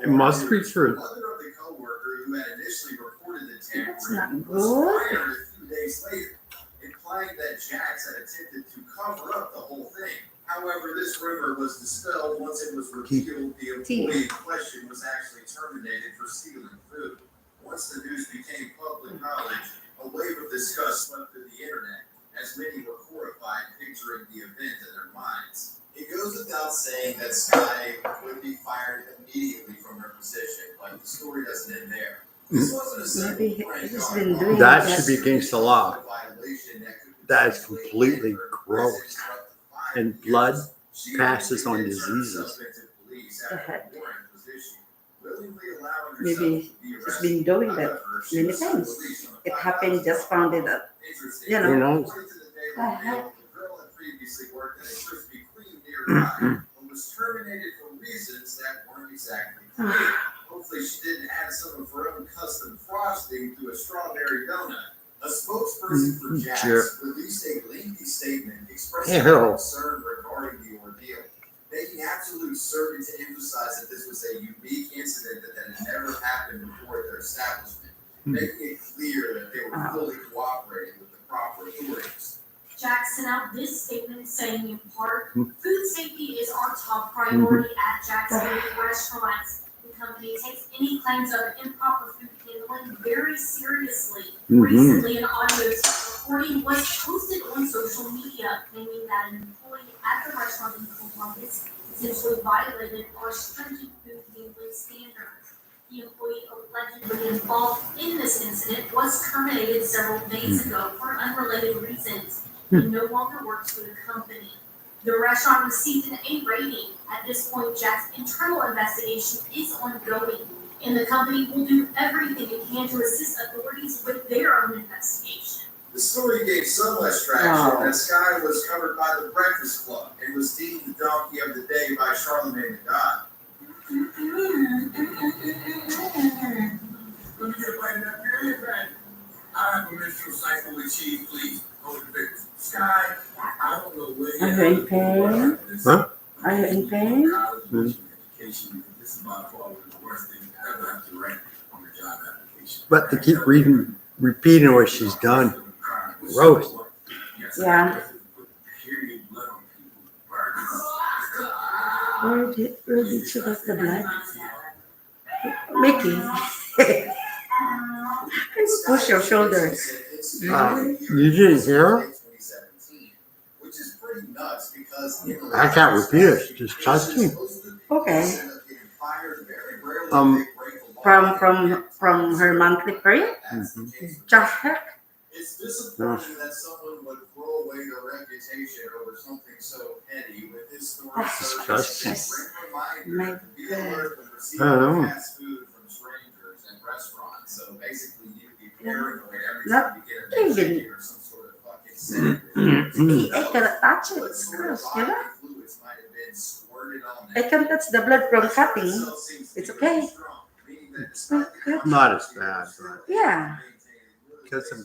It must be true. The mother of the coworker who had initially reported the That's tampering not was good. fired a few days later, implying that Jax had attempted to cover up the whole thing. However, this rumor was dispelled once it was revealed the employee in question was actually terminated for stealing food. Once the news became public knowledge, a wave of disgust swept through the internet, as many were horrified picturing the event in their minds. It goes without saying that Sky would be fired immediately from her position, but the story doesn't end there. This wasn't a simple Maybe prank he's gone been wrong. doing That that. should be against the law. Violation that could That is potentially completely land her in gross. prison for up to 5 And years. blood She passes on immediately turned diseases. suspect to police The after heck? a warrant was issued, willingly allowing herself Maybe to be he's arrested. been doing that However, she many was soon times. released on a It happened, just found it out. Interesting. You know. Who knows? According to the Daily The Mail, heck? the girl had previously worked at a Krispy Kreme nearby, but was terminated for reasons that weren't exactly clear. Hopefully, she didn't add some of her own custom frosting to a strawberry donut. A spokesperson for Jerk. Jax released a lengthy statement expressing Ew. concern regarding the ordeal, making absolute certain to emphasize that this was a unique incident that had never happened before at their establishment, making it clear that they were fully cooperating with the proper authorities. Jack sent out this statement saying in part, food safety is our top priority at Jack's restaurants. The company takes any claims of improper food handling very seriously. Recently, an audio recording was posted on social media claiming that an employee at the restaurant in Columbus essentially violated our stringent food handling standards. The employee allegedly involved in this incident was terminated several days ago for unrelated reasons. He no longer works for the company. The restaurant received an A rating. At this point, Jack's internal investigation is ongoing. and the company will do everything it can to assist authorities with their own investigation. The story gained so much traction that Sky was covered by the Breakfast Club and was deemed the donkey of the day by Charlemagne the God. Let me get right now. I have a menstrual cycle with Chief, please. Hold the figures. Sky, I don't know where Are you in pain? Huh? Are you in pain? Education, this is by far one of the worst things you ever have to write on a job application. But to keep repeating what she's done. Gross. Yeah. Where did she get the blood? Mickey. Push your shoulders. You didn't hear? Which is pretty nuts because I can't repeat it. Just trust me. Okay. From her monthly period? Just heck. It's disappointing that someone would throw away their reputation over something so petty with his story so My be alert when receiving fast food from strangers and restaurants. So basically you would be paranoid every time you get a big or some sort of fucking scent. I cannot touch it. It's gross, you know? Fluids might have been squirted on I can touch the blood from cutting. It's okay. Not as bad. Yeah. Because of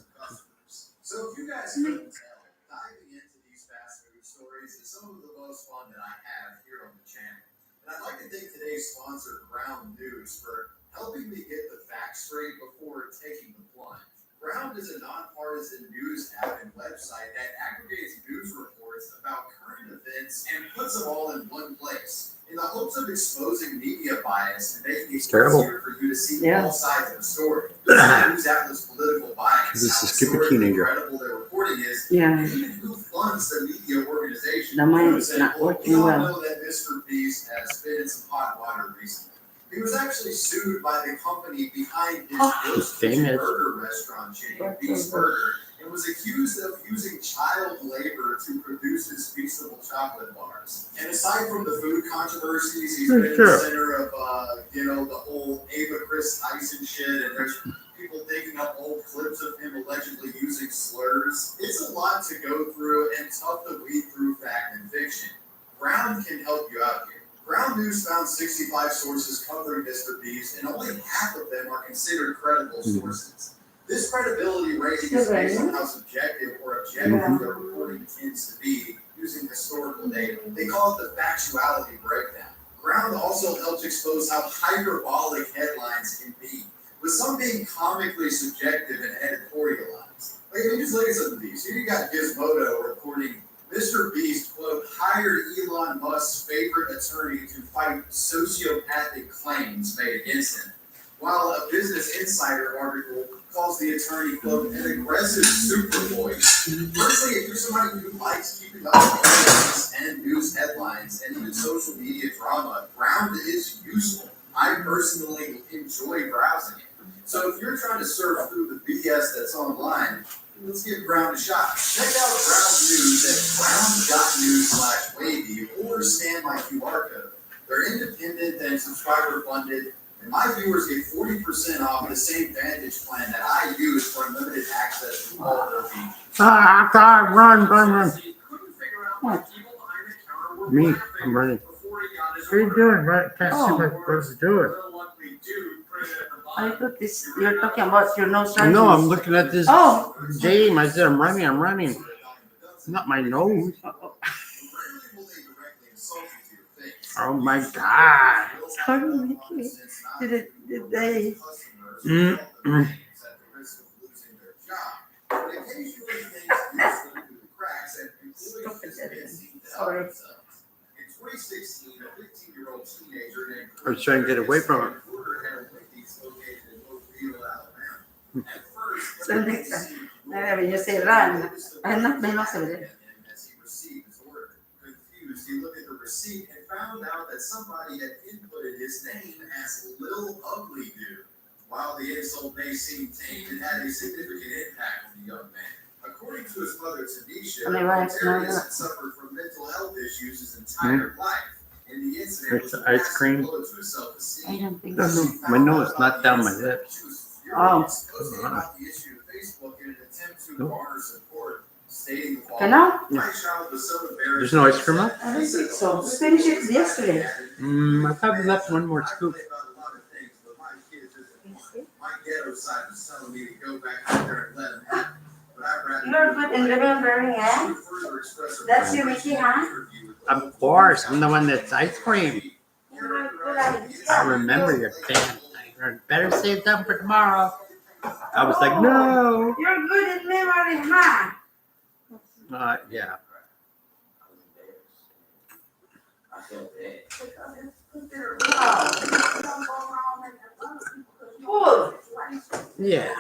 So if you guys couldn't tell, diving into these fast food stories is some of the most fun that I have here on the channel. And I'd like to thank today's sponsor, Ground News, for helping me get the facts straight before taking the plunge. Ground is a nonpartisan news app and website that aggregates news reports about current events and puts them all in one place, in the hopes of exposing media bias and making it easier for you to see all sides of the story. News outlets' political bias. This is skip a teenager. Incredible their reporting is. Yeah. Even who funds the media organization. The mind is not working We all well. know that Mr. Beast has been in some hot water recently. He was actually sued by the company behind his ghost burger restaurant chain, Beast Burger, and was accused of using child labor to produce his feastable chocolate bars. And aside from the food controversies, he's been in the center of, the whole Ava Chris Tyson shit, and there's people digging up old clips of him allegedly using slurs. It's a lot to go through and tough to weed through fact and fiction. Ground can help you out here. Ground News found 65 sources covering Mr. Beast, and only half of them are considered credible sources. This credibility rating is based on how subjective or objective their reporting tends to be using historical data. They call it the factuality breakdown. Ground also helps expose how hyperbolic headlines can be, with some being comically subjective and editorialized. Like, if you just look at some of these, here you got Gizmodo reporting Mr. Beast, quote, hired Elon Musk's favorite attorney to fight sociopathic claims made against him, while a Business Insider article calls the attorney, quote, an aggressive super voice. Firstly, if you're somebody who likes keeping up with news and news headlines and even social media drama, Ground is useful. I personally enjoy browsing it. So if you're trying to surf through the BS that's online, let's give Ground a shot. Check out Ground News at ground.news/wavy or scan my QR code. They're independent and subscriber funded, and my viewers get 40% off the same Vantage plan that I use for unlimited access to all their features. run. What? Me, I'm running. What are you doing? Right? Can't see what I'm supposed to do it. I thought you're talking about your nose running. No, I'm looking at this game. I said I'm running. Not my nose. Oh my God. How do you make it? Did they? Sorry. In 2016, a 15-year-old teenager named I was trying to get away from it. So next time, when you say run, I'm not my nose over there. As he received his order, confused, he looked at the receipt and found out that somebody had inputted his name as Lil Ugly Dude. While the insult may seem tame, it had a significant impact on the young man. According to his mother, Tanisha, Terry had suffered from mental health issues his entire life, In the incident, It's ice cream. I don't think No, so. no, my nose, not down my lips. Oh. Posting about the issue to Facebook in an attempt to Nope. garner support, stating the Can following. I? My child was so embarrassed. There's no ice cream left? I don't think so. We finished it yesterday. I probably left one more scoop. My ghetto side was telling me to go back out there and let him have it. But I'd rather. You're good in remembering, eh? That's your Mickey, huh? Of course, I'm the one that's ice cream. You're a good idea. I remember your damn thing. Better save them for tomorrow. I was like, no. You're good in memory, huh? Yeah. Cool. Yeah.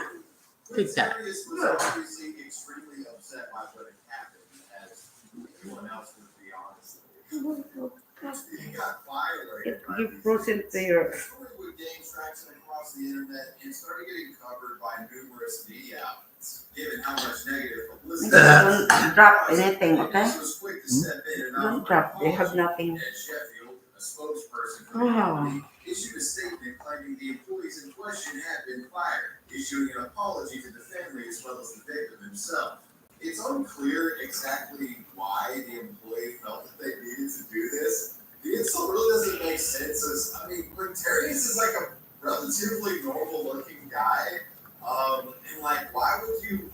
Take that. Sirius was obviously extremely upset by what had happened, as anyone else would be honest. He got violated. You frozen to your. The story would gain traction across the internet and started getting covered by numerous media outlets, given how much negative publicity. Don't drop anything, okay? He was quick to step in and Don't drop. They have nothing. Ed Sheffield, a spokesperson for the Oh. company, issued a statement claiming the employees in question had been fired, issuing an apology to the family as well as the victim himself. It's unclear exactly why the employee felt that they needed to do this. The insult really doesn't make sense. I mean, Darius is like a relatively normal-looking guy, and like, why would you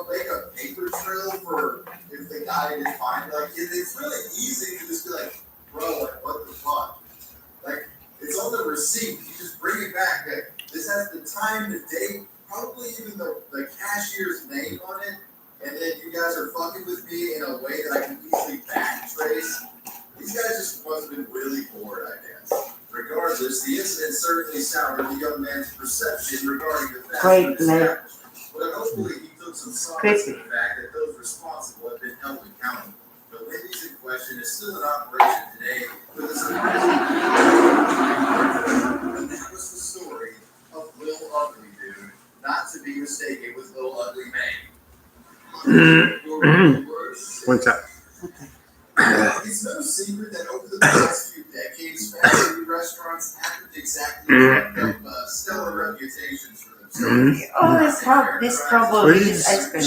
make a paper trail for if the guy didn't find? Like, it's really easy to just be like, bro, like, what the fuck? Like, it's on the receipt. You just bring it back. Like, this has the time, the date, probably even the cashier's name on it. And then you guys are fucking with me in a way that I can easily backtrace. These guys just must have been really bored, I guess. Regardless, the incident certainly sounded the young man's perception regarding the fast Great, food establishment. But hopefully he took some solace in the fact that those responsible have been held accountable. The Wendy's in question is still in operation today with a And that was the story of Lil Ugly Dude, not to be mistaken with Lil Ugly Man. What's up? It's no secret that over the past few decades, fast food restaurants haven't exactly kept up stellar reputations for themselves. You always have this trouble with this ice cream.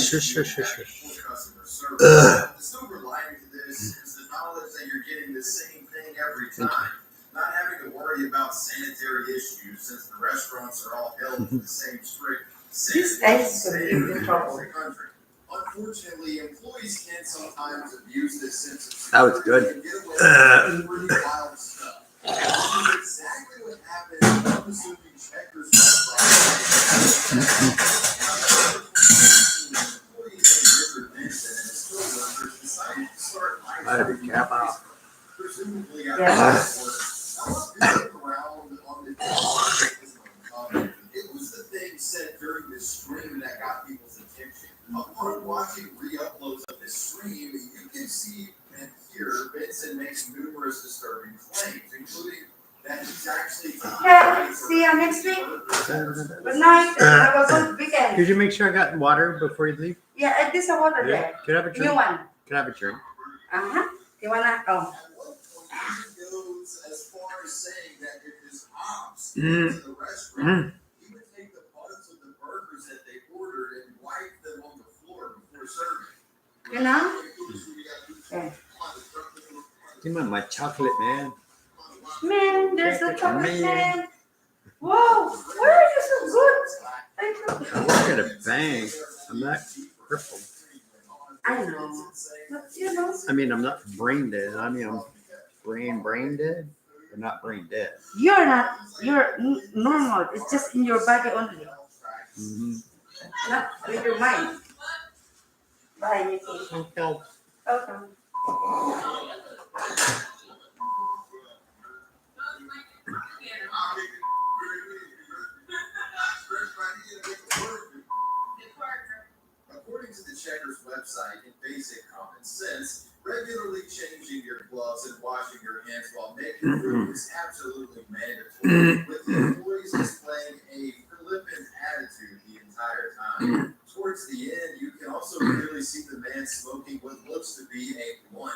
The silver lining to this is the knowledge that you're getting the same thing every time. Not having to worry about sanitary issues since the restaurants are all held to the same strict This ice cream is in trouble. country. Unfortunately, employees can sometimes abuse this sense of That was good. and get away with pretty wild stuff. This is exactly what happened in unassuming Checkers I had to cap off. Presumably, Yeah. it was the thing said during this stream that got people's attention. Upon watching re-uploads of this stream, you can see and hear Benson makes numerous disturbing claims, including that he's actually. Okay, see you next week. Good night. Have a good weekend. Could you make sure I got water before you leave? Yeah, add this water Yeah. there. Could I have a New drink? one. Could I have a drink? You wanna? Oh. At what point he goes as far as saying that if his ops Mm. into the restaurant, he would take the buns of the burgers that they ordered and wipe them on the floor before serving. You know? Yeah. Give me my chocolate, man. Man, there's a chocolate Man. man. Whoa, where are you so good? Thank you. I work at a bank. I'm not crippled. I know. But you know, I mean, I'm not brain dead. I mean, I'm brain dead, but not brain dead. you're not, you're normal. It's just in your body only. Mm-hmm. Not with your mind. Bye, Nikki. Okay. Okay. According to the Checkers website, in basic common sense, regularly changing your gloves and washing your hands while making food is absolutely mandatory, with the employees displaying a flippant attitude the entire time. Towards the end, you can also clearly see the man smoking what looks to be a blunt.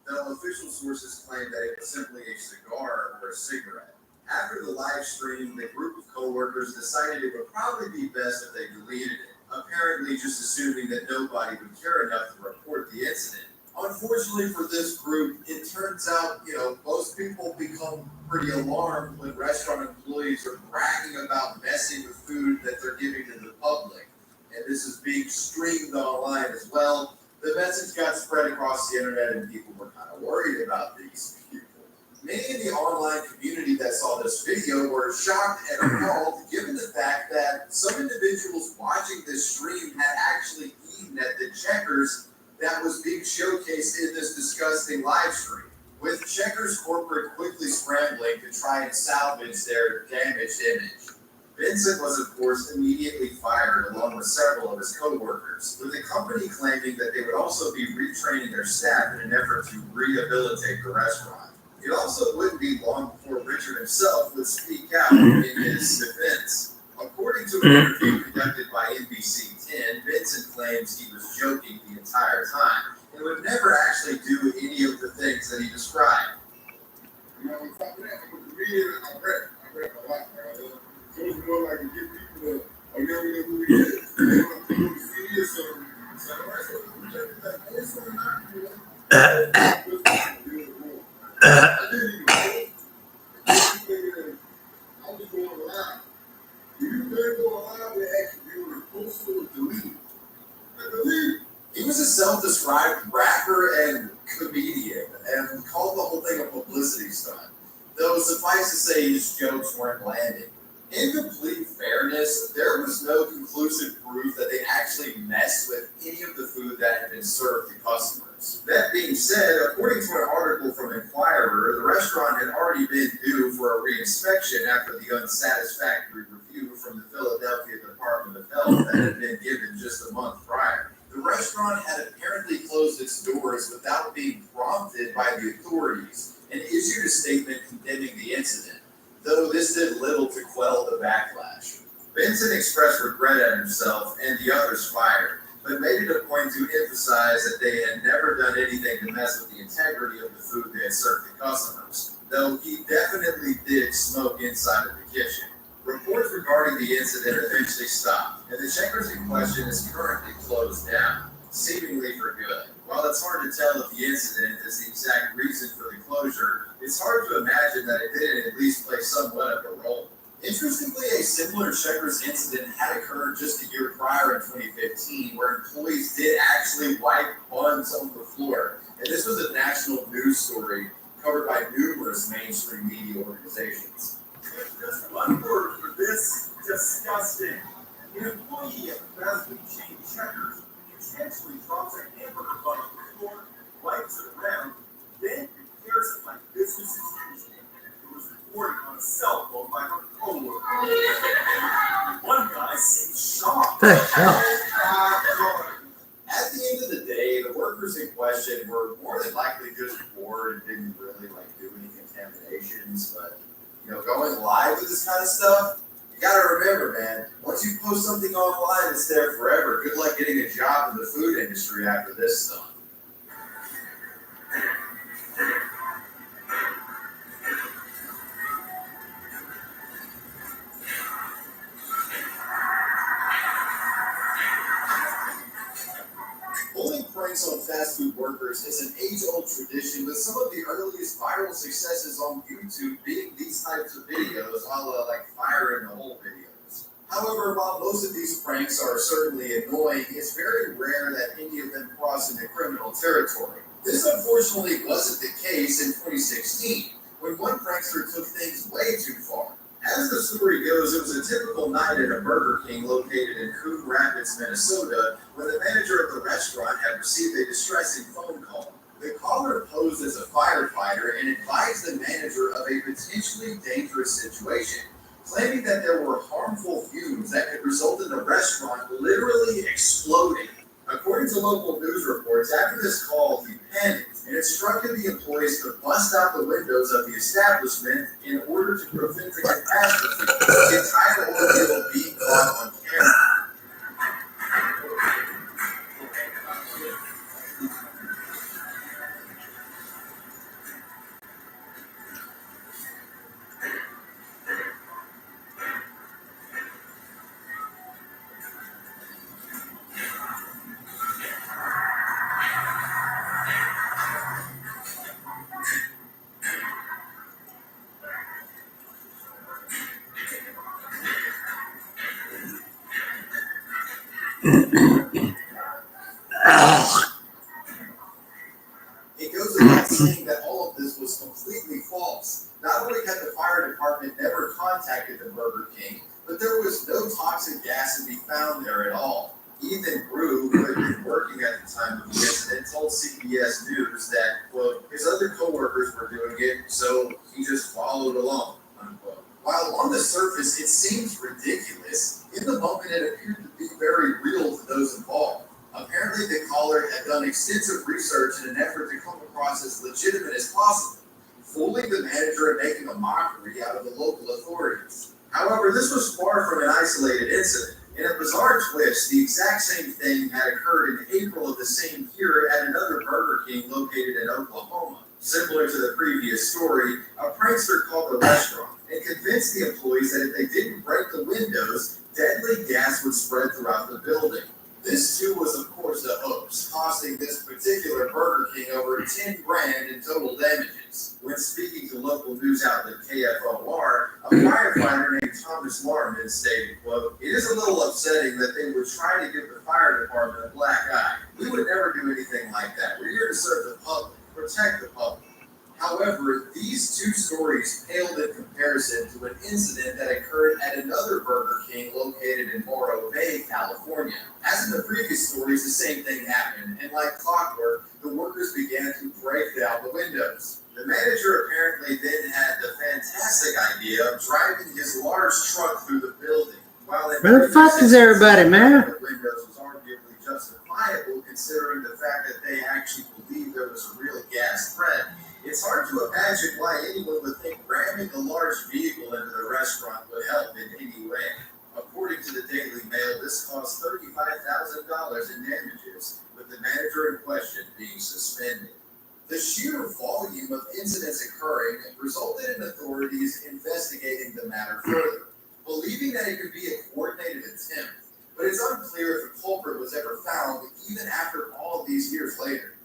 though official sources claim that it was simply a cigar or a cigarette. After the live stream, the group of co-workers decided it would probably be best if they deleted it, apparently just assuming that nobody would care enough to report the incident. Unfortunately for this group, it turns out, most people become pretty alarmed when restaurant employees are bragging about messing with food that they're giving to the public. And this is being streamed online as well. The message got spread across the internet and people were kind of worried about these people. Many in the online community that saw this video were shocked and appalled given the fact that some individuals watching this stream had actually eaten at the Checkers that was being showcased in this disgusting live stream, with Checkers corporate quickly scrambling to try and salvage their damaged image. Vincent was, of course, immediately fired along with several of his co-workers, with the company claiming that they would also be retraining their staff in an effort to rehabilitate the restaurant. It also wouldn't be long before Richard himself would speak out in his defense. According to an interview conducted by NBC 10, Vincent claims he was joking the entire time and would never actually do any of the things that he described. On top of that, I was reading and I read a lot, man. So it's more like to get people to remember who he is. They want people to see it, so what's going on, I didn't even know. I was going live. If you didn't go live, they actually you were posted or deleted. He was a self-described rapper and comedian and called the whole thing a publicity stunt, though suffice to say his jokes weren't landing. In complete fairness, there was no conclusive proof that they actually messed with any of the food that had been served to customers. That being said, according to an article from Inquirer, the restaurant had already been due for a re-inspection after the unsatisfactory review from the Philadelphia Department of Health that had been given just a month prior. The restaurant had apparently closed its doors without being prompted by the authorities and issued a statement condemning the incident, though this did little to quell the backlash. Vincent expressed regret at himself and the others fired, but made it a point to emphasize that they had never done anything to mess with the integrity of the food they had served to customers, though he definitely did smoke inside of the kitchen. Reports regarding the incident eventually stopped, and the Checkers in question is currently closed down, seemingly for good. While it's hard to tell if the incident is the exact reason for the closure, it's hard to imagine that it didn't at least play somewhat of a role. Interestingly, a similar Checkers incident had occurred just a year prior in 2015, where employees did actually wipe buns on the floor, and this was a national news story covered by numerous mainstream media organizations. Just one word for this: disgusting. An employee at the fast food chain Checkers intentionally drops a hamburger bun on the floor, wipes it around, then compares it like business as usual. It was recorded on a cell phone by her coworker. One guy seemed shocked. The hell? At the end of the day, the workers in question were more than likely just bored and didn't really do any contaminations, but going live with this kind of stuff, you gotta remember, man, once you post something online, it's there forever. Good luck getting a job in the food industry after this stuff. Pulling pranks on fast food workers is an age-old tradition, with some of the earliest viral successes on YouTube being these types of videos, a la fire in the hole videos. However, while most of these pranks are certainly annoying, it's very rare that any of them cross into criminal territory. This unfortunately wasn't the case in 2016, when one prankster took things way too far. As the story goes, it was a typical night at a Burger King located in Coon Rapids, Minnesota, when the manager of the restaurant had received a distressing phone call. The caller posed as a firefighter and advised the manager of a potentially dangerous situation, claiming that there were harmful fumes that could result in the restaurant literally exploding. According to local news reports, after this call, he panicked and instructed the employees to bust out the windows of the establishment in order to prevent the catastrophe, the entire ordeal being caught on camera. It goes without saying that all of this was completely false. Not only had the fire department never contacted the Burger King, but there was no toxic gas to be found there at all. Ethan Brew, who had been working at the time of the incident, told CBS News that, quote, his other coworkers were doing it, so he just followed along, unquote. While on the surface it seems ridiculous, in the moment it appeared to be very real to those involved. Apparently the caller had done extensive research in an effort to come across as legitimate as possible, fooling the manager and making a mockery out of the local authorities. However, this was far from an isolated incident. In a bizarre twist, the exact same thing had occurred in April of the same year at another Burger King located in Oklahoma. Similar to the previous story, a prankster called the restaurant and convinced the employees that if they didn't break the windows, deadly gas would spread throughout the building. This too was of course a hoax, costing this particular Burger King over $10,000 in total damages. When speaking to local news outlet KFOR, a firefighter named Thomas Larman stated, quote, it is a little upsetting that they would try to give the fire department a black eye. We would never do anything like that. We're here to serve the public, protect the public. However, these two stories paled in comparison to an incident that occurred at another Burger King located in Morro Bay, California. As in the previous stories, the same thing happened, and like clockwork, the workers began to break down the windows. The manager apparently then had the fantastic idea of driving his large truck through the building. While Where the fuck is everybody, man? The windows was arguably justifiable considering the fact that they actually believed there was a real gas threat. It's hard to imagine why anyone would think ramming a large vehicle into the restaurant would help in any way. According to the Daily Mail, this cost $35,000 in damages, with the manager in question being suspended. The sheer volume of incidents occurring resulted in authorities investigating the matter further, believing that it could be a coordinated attempt, but it's unclear if the culprit was ever found even after all of these years later.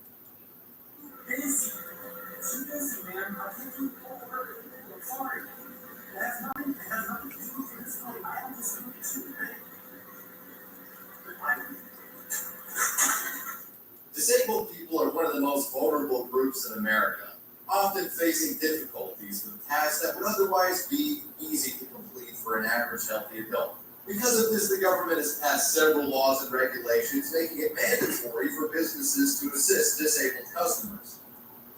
Too busy, man. I can't do work. I'm sorry. It has nothing to do with this film. I have this movie too, man. Disabled people are one of the most vulnerable groups in America, often facing difficulties with tasks that would otherwise be easy to complete for an average healthy adult. Because of this, the government has passed several laws and regulations making it mandatory for businesses to assist disabled customers.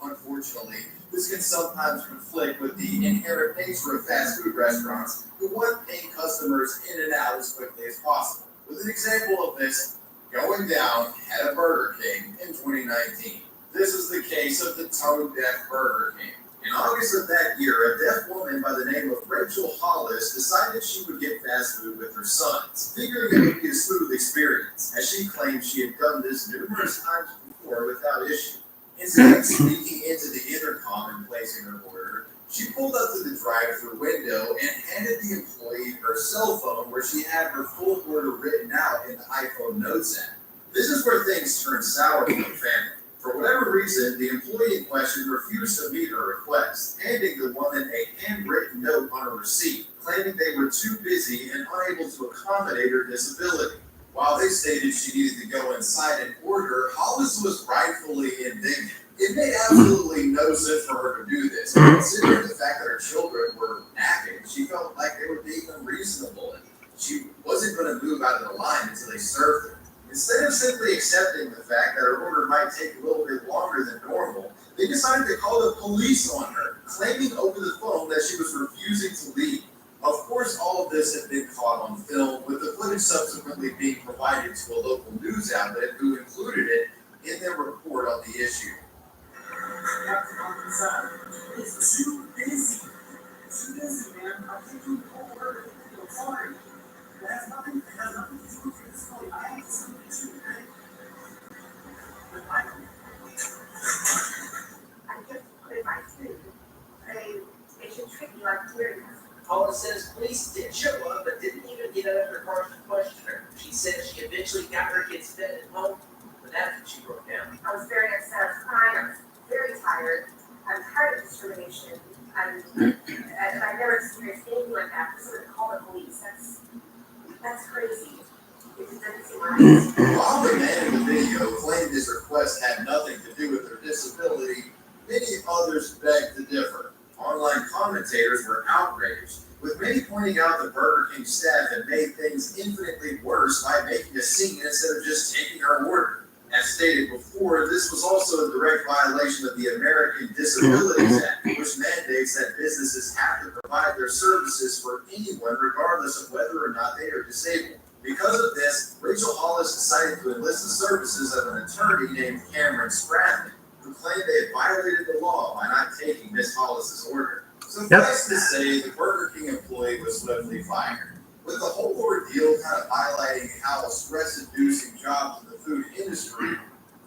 Unfortunately, this can sometimes conflict with the inherent nature of fast food restaurants who want paying customers in and out as quickly as possible. With an example of this going down at a Burger King in 2019. This is the case of the tone-deaf Burger King. In August of that year, a deaf woman by the name of Rachel Hollis decided she would get fast food with her sons, figuring it would be a smooth experience, as she claimed she had done this numerous times before without issue. Instead of sneaking into the intercom and placing her order, she pulled up to the drive-thru window and handed the employee her cell phone where she had her full order written out in the iPhone Notes app. This is where things turned sour for the family. For whatever reason, the employee in question refused to meet her request, handing the woman a handwritten note on a receipt, claiming they were too busy and unable to accommodate her disability. While they stated she needed to go inside and order, Hollis was rightfully indignant. It made absolutely no sense for her to do this. Considering the fact that her children were napping, she felt like they were being unreasonable and she wasn't going to move out of the line until they served her. Instead of simply accepting the fact that her order might take a little bit longer than normal, they decided to call the police on her, claiming over the phone that she was refusing to leave. Of course, all of this had been caught on film, with the footage subsequently being provided to a local news outlet who included it in their report on the issue. It's too busy. Too busy, man. I can't do work. I'm sorry. It has nothing to do with this film. I have this movie too, man. I just put in my food. They should treat me like weird. Paula says police did show up, but didn't even get out of her car to question her. She said she eventually got her kids fed at home, but that's when she broke down. I was very upset. I was crying. I was very tired. I'm tired of discrimination. I've never experienced anything like that. For someone to call the police. That's crazy. While the man in the video claimed his request had nothing to do with their disability, many others begged to differ. Online commentators were outraged, with many pointing out that Burger King staff had made things infinitely worse by making a scene instead of just taking our order. As stated before, this was also a direct violation of the American Disabilities Act, which mandates that businesses have to provide their services for anyone regardless of whether or not they are disabled. Because of this, Rachel Hollis decided to enlist the services of an attorney named Cameron Spradlin, who claimed they had violated the law by not taking Miss Hollis's order. Suffice to say, the Burger King employee was swiftly fired, with the whole ordeal kind of highlighting how stress-inducing jobs in the food industry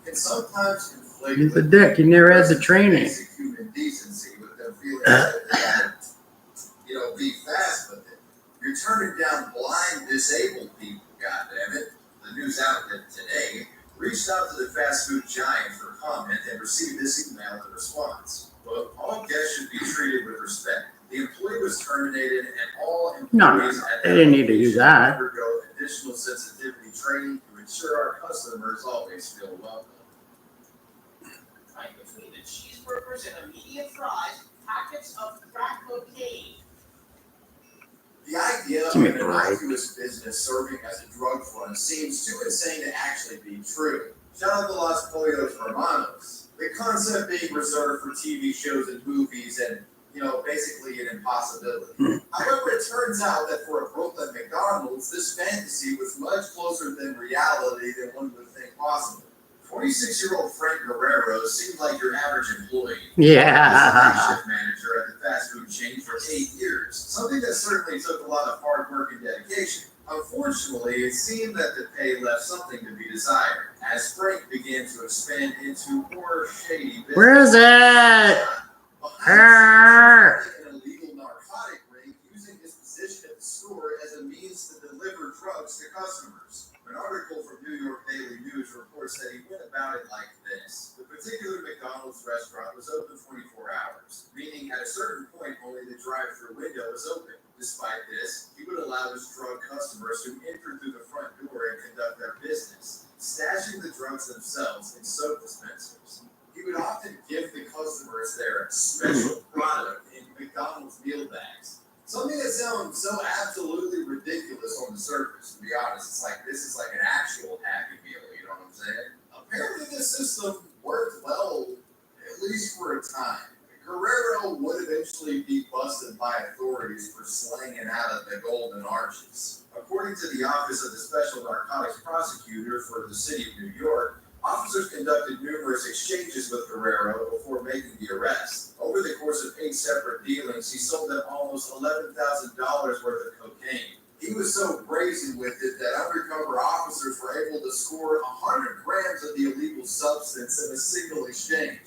can sometimes conflict He's a dick. He never had the training. basic human decency, with them feeling that they had, be fast with it. You're turning down blind, disabled people, goddammit. The news outlet today reached out to the fast food giant for comment and received this email in response. Quote, all guests should be treated with respect. The employee was terminated and all employees at they didn't need to do that. undergo additional sensitivity training to ensure our customers always feel welcome. Right between the cheeseburgers and the medium fries, packets of crack cocaine. The idea of an innocuous business serving as a drug front seems too insane to actually be true. Shout out to Los Pollos Hermanos. The concept being reserved for TV shows and movies and, basically an impossibility. However, it turns out that for a Brooklyn McDonald's, this fantasy was much closer than reality than one would think possible. 26-year-old Frank Guerrero seemed like your average employee. Yeah. Shift manager at the fast food chain for 8 years, something that certainly took a lot of hard work and dedication. Unfortunately, it seemed that the pay left something to be desired, as Frank began to expand into more shady business. Where is it? Behind an illegal narcotic ring, using his position at the store as a means to deliver drugs to customers. An article from New York Daily News reports that he went about it like this. The particular McDonald's restaurant was open 24 hours, meaning at a certain point only the drive-thru window was open. Despite this, he would allow his drug customers to enter through the front door and conduct their business, stashing the drugs themselves in soap dispensers. He would often give the customers their special product in McDonald's meal bags. Something that sounds so absolutely ridiculous on the surface, to be honest. It's like, this is like an actual Happy Meal, you know what I'm saying? Apparently this system worked well, at least for a time. Guerrero would eventually be busted by authorities for slanging out of the Golden Arches. According to the Office of the Special Narcotics Prosecutor for the City of New York, officers conducted numerous exchanges with Guerrero before making the arrest. Over the course of 8 separate dealings, he sold them almost $11,000 worth of cocaine. He was so brazen with it that undercover officers were able to score 100 grams of the illegal substance in a single exchange.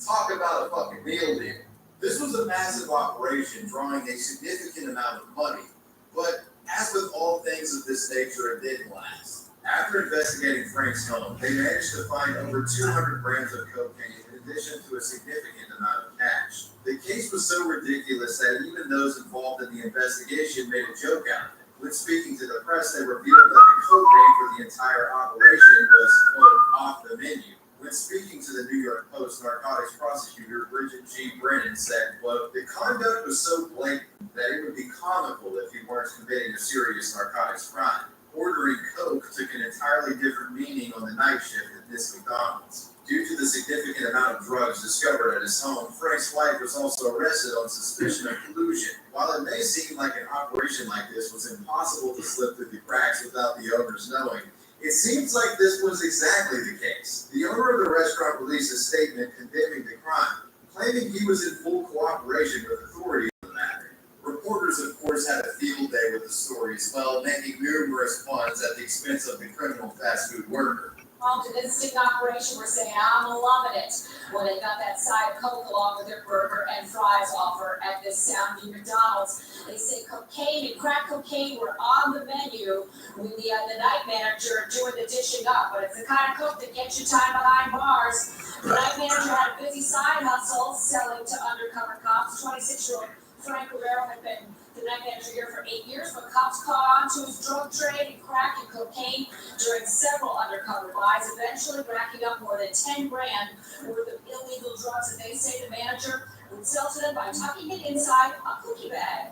Talk about a fucking meal deal. This was a massive operation drawing a significant amount of money, but as with all things of this nature, it didn't last. After investigating Frank's home, they managed to find over 200 grams of cocaine in addition to a significant amount of cash. The case was so ridiculous that even those involved in the investigation made a joke out of it. When speaking to the press, they revealed that the cocaine for the entire operation was, quote, off the menu. When speaking to the New York Post, narcotics prosecutor Bridget G. Brennan said, quote, the conduct was so blatant that it would be comical if you weren't committing a serious narcotics crime. Ordering coke took an entirely different meaning on the night shift at this McDonald's. Due to the significant amount of drugs discovered at his home, Frank's wife was also arrested on suspicion of collusion. While it may seem like an operation like this was impossible to slip through the cracks without the owners knowing, it seems like this was exactly the case. The owner of the restaurant released a statement condemning the crime, claiming he was in full cooperation with authorities on the matter. Reporters, of course, had a field day with the story as well, making numerous puns at the expense of the criminal fast food worker. Well, to this sting operation, we're saying, I'm loving it. When they got that side of Coke along with their burger and fries offer at this sounding McDonald's. They say cocaine and crack cocaine were on the menu with the night manager doing the dishing up. But it's the kind of Coke that gets you time behind bars. The night manager had a busy side hustle selling to undercover cops. 26-year-old Frank Guerrero had been The neck manager here for 8 years, but cops caught on to his drug trade and crack and cocaine during several undercover buys, eventually racking up more than 10 grand worth of illegal drugs that they say the manager would sell to them by tucking it inside a cookie bag.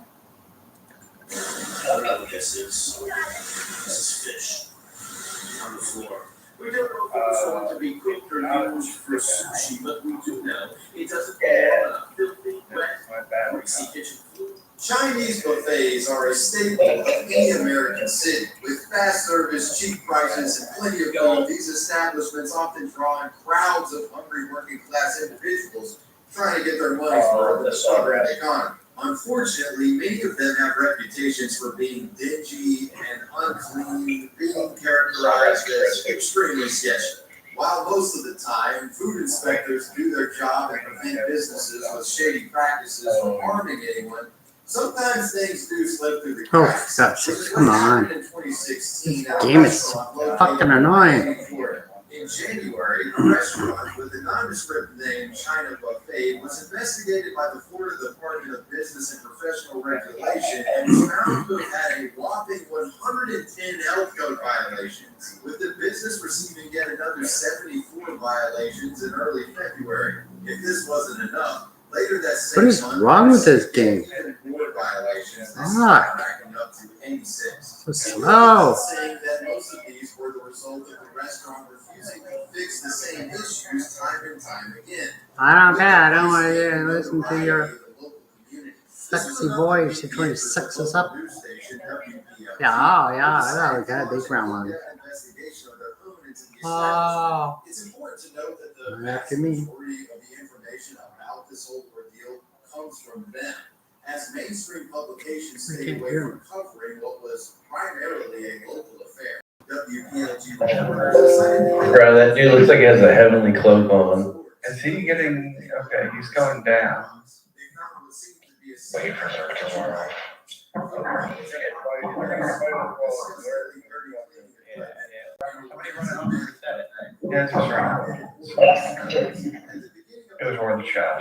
I'd rather guess this is fish on the floor. We don't know if it was going to be cooked or used for sushi, but we do know it doesn't belong on a filthy, wet, greasy kitchen floor. Chinese buffets are a staple of any American city. With fast service, cheap prices, and plenty of food, these establishments often draw in crowds of hungry working class individuals trying to get their money's worth of the struggling economy. Unfortunately, many of them have reputations for being dingy and unclean, being characterized as extremely sketchy. While most of the time, food inspectors do their job and prevent businesses with shady practices from harming anyone, sometimes things do slip through the cracks. Oh, gosh, come on. In 2016, This game is fucking annoying. In January, a restaurant with the nondescript name China Buffet was investigated by the Florida Department of Business and Professional Regulation and was found to have had a whopping 110 health code violations, with the business receiving yet another 74 violations in early February. If this wasn't enough, later that same What is month, wrong with this game? board violations, Ah. racking up to 86. So slow. Saying that most of these were the result of the restaurant refusing to fix the same issues time and time again. I don't care. I don't want to listen to your sexy voice. You're trying to sex us up. Yeah, oh, yeah, I know. We got a big round one. Oh, it's important to note that the vast majority of the information about this whole ordeal comes from them, as mainstream publications stay away from covering what was primarily a local affair. WPLG Bro, that dude looks like he has a heavenly cloak on. Is he getting, okay, he's going down. Wait for her tomorrow. Yeah, it's just right. It was worth a shot.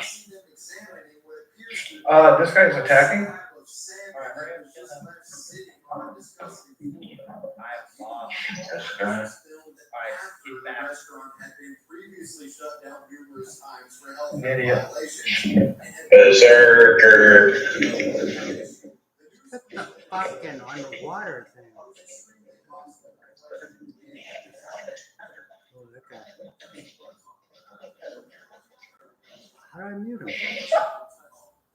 This guy's attacking? This guy. Idiot. Berserker. What the fucking underwater thing? Oh, look at it. How do I mute him?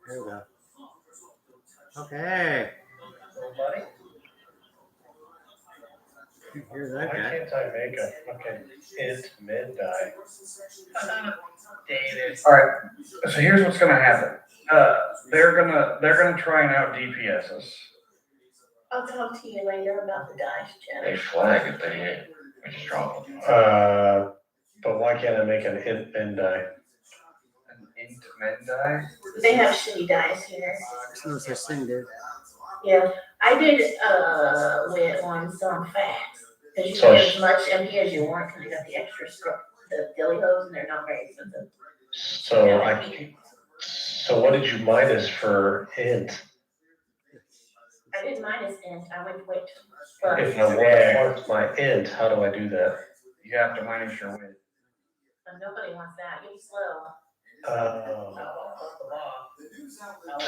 There we go. Okay. Here's that Why guy. can't I make a fucking int mid die? Alright, so here's what's gonna happen. They're gonna try and out DPS us. I'll talk to you later about the dice, They Jenny. flag if they hit. We just drop them. But why can't I make an int min die? An int min die? They have shitty dice here. There's no such thing, dude. Yeah, I did with one some facts. Because you So can get as much MP as you want because you got the extra the dilly hose and they're not very expensive. So what did you minus for int? I did minus int, I went with If I want my int, how do I do that? You have to minus your win. Nobody wants that, you're slow.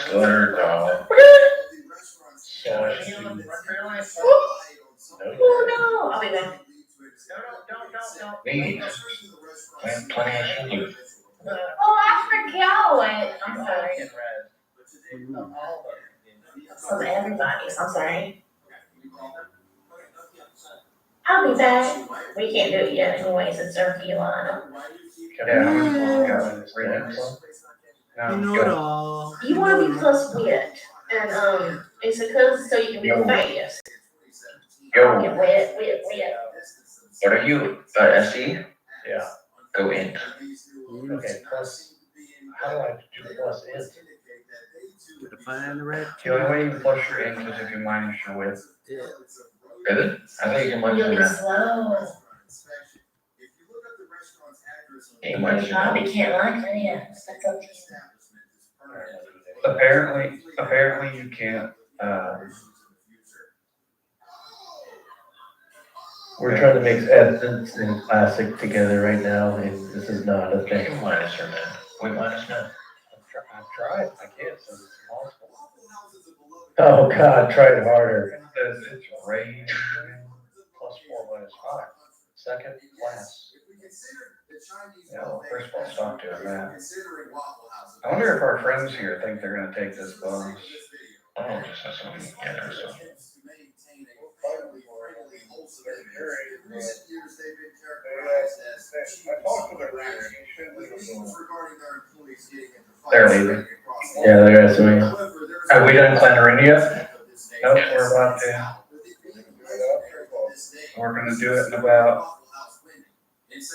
Glitter dog. Oh no, I'll be back. Me. I have plenty of sugar. Oh, I forgot. I'm sorry. From everybody, I'm sorry. I'll be back. We can't do it yet anyways, it's our Carolina. You know it all. You wanna be plus wit, and it's because so you can be fast. Yo. Get wet. What are you? SE? Yeah. Go int. Okay, plus, how do I do plus int? Find the red. The only way you plus your int is if you minus your width. Yeah. Really? I think you can minus You'll your be int. slow. You minus You your probably int. can't like it, yeah. That's up to you. Apparently you can't, We're trying to mix essence and classic together right now, and this is not a thing. Minus or not. Wait, minus not. I've tried. I can't, so it's impossible. Oh God, try it harder. It says it's rain +4 -5. Second class. Yeah, well, first of all, stop doing that. I wonder if our friends here think they're gonna take this bus. Oh, just have some interesting. They're leaving. Yeah, they're assuming. Have we done Clanarina yet? Nope, we're about to. We're gonna do it in about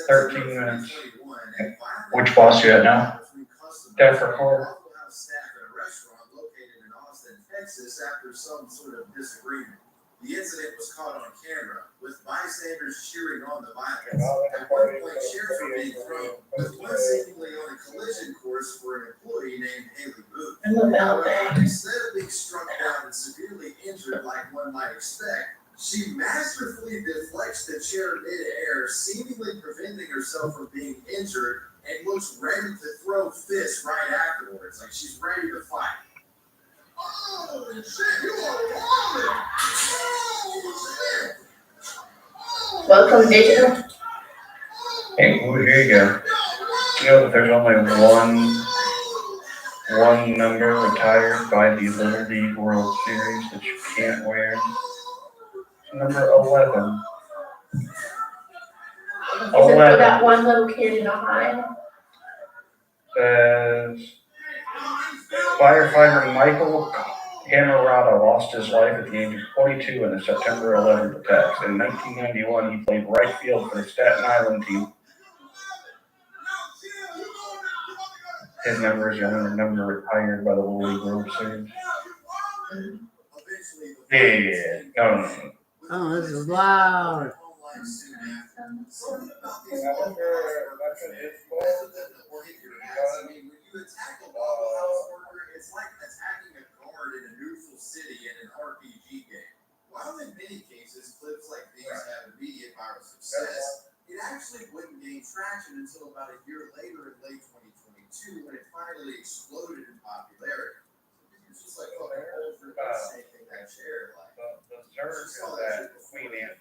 13 minutes. Which boss you at now? Defracore. Texas after some sort of disagreement. The incident was caught on camera, with bystanders cheering on the violence. At one point, chairs were being thrown, with one seemingly on a collision course for an employee named Haley Booth. However, instead of being struck down and severely injured like one might expect, she masterfully deflects the chair mid-air, seemingly preventing herself from being injured, and looks ready to throw fists right afterwards, like she's ready to fight. Oh, shit, you are woman! Oh, shit! Welcome, digital. Hey, here you go. You know that there's only one number retired by the Little League World Series that you can't wear. It's number 11. Is it for that one little kid in Ohio? Says firefighter Michael Camerata lost his life at the age of 22 in the September 11th attacks. In 1991, he played right field for the Staten Island team. His number is the only number retired by the Little League World Series. Yeah. No. Oh, this is loud. It's like attacking a guard in a neutral city in an RPG game. While in many cases clips like these have immediate viral success, it actually wouldn't gain traction until about a year later in late 2022 when it finally exploded in popularity. It's just like fucking ultra shaking that chair like. The Zerg is that Queen Anne.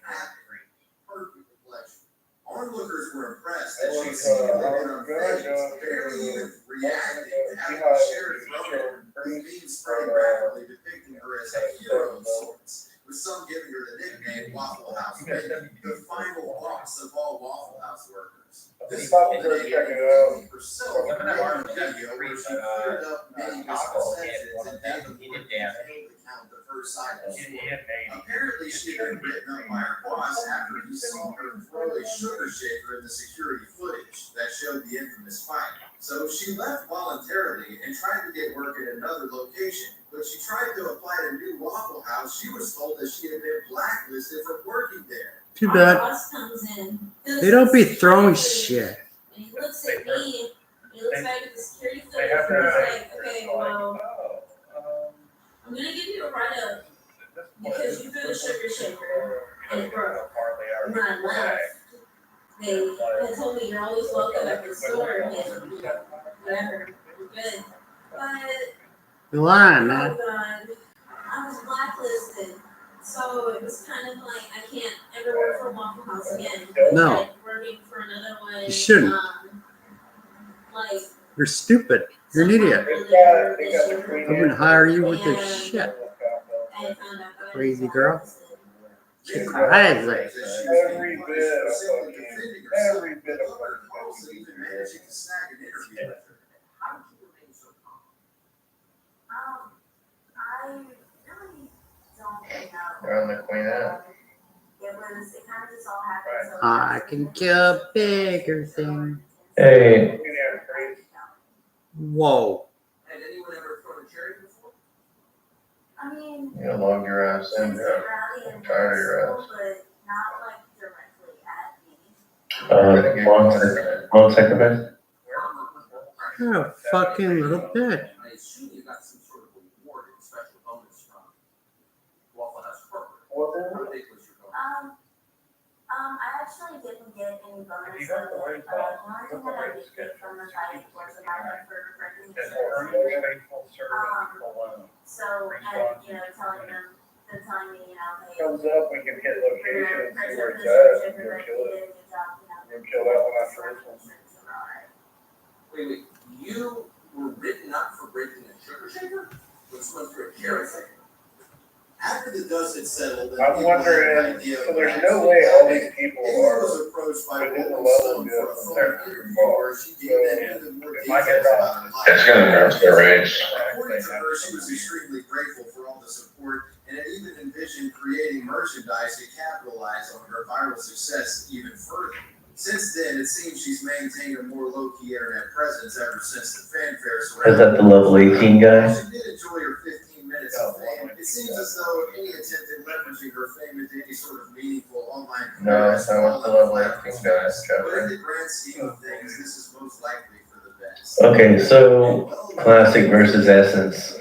Perfect reflection. Onlookers were impressed that she seemed unfazed, barely even reacting to having the chair thrown, with memes spreading rapidly depicting her as a hero of sorts, with some giving her the nickname Waffle House Wendy, the final boss of all Waffle House workers. This culminated herself in a video where she cleared up many misconceptions and gave a more detailed account of her side of the story. Apparently, she had been written up by her boss after he saw her throw a sugar shaker in the security footage that showed the infamous fight. So she left voluntarily and tried to get work at another location. When she tried to apply to a new Waffle House, she was told that she had been blacklisted from working there. Too bad. They don't be throwing shit. And he looks at me, and he looks back at the security footage, and he's like, okay, well, I'm gonna give you a write-up because you threw the sugar shaker and it broke. And when I left, they had told me you're always welcome at the store and whatever, you're good. But You're lying, man. oh God, I was blacklisted. So it was kind of like I can't ever work for Waffle House again. No. Like working for another one. You shouldn't. Like You're stupid. You're an idiot. I wouldn't hire you with this shit. Crazy girl. She cries like. Every bit of I really don't know. You're on the Queen Anne. It kind of just all happened. So I can kill bigger things. Hey. Whoa. Had anyone ever thrown a cherry before? I mean, You log your ass in, bro. I'm tired of your ass. but not like directly at me. One second, man. You're a fucking little bitch. I assume you got some sort of reward and special bonus from How big was your dog? I actually didn't get any bonus. If you got the right The only thing that I did get from the fight was a minor for recognition. faithful servant alone. So, and, telling me, hey. Comes up, we can hit we're location gonna and see press where up it's this at. section, We're but gonna kill you it. did a good job, We're gonna kill that one after this one. Wait, you were written up for breaking a sugar shaker? Which went through a carrot thing? After the dust had settled, and I'm people had wondering, an idea so of there's what no actually way all happened, these people Amy are was approached by within the Rolling level Stone of for a this phone they're interview involved. where she gave them even more It might details get about her life. It's gonna nurse their age. According to her, she was extremely grateful for all the support and had even envisioned creating merchandise to capitalize on her viral success even further. Since then, it seems she's maintained a more low-key internet presence ever since the fanfare surrounding. Is that the level 18 guy? She did enjoy her 15 minutes of fame. It seems as though any attempt at leveraging her fame into any sort of meaningful online No, career it's not the level 18 guy. but in the grand scheme of things, this is most likely for the best. Okay, so classic versus essence.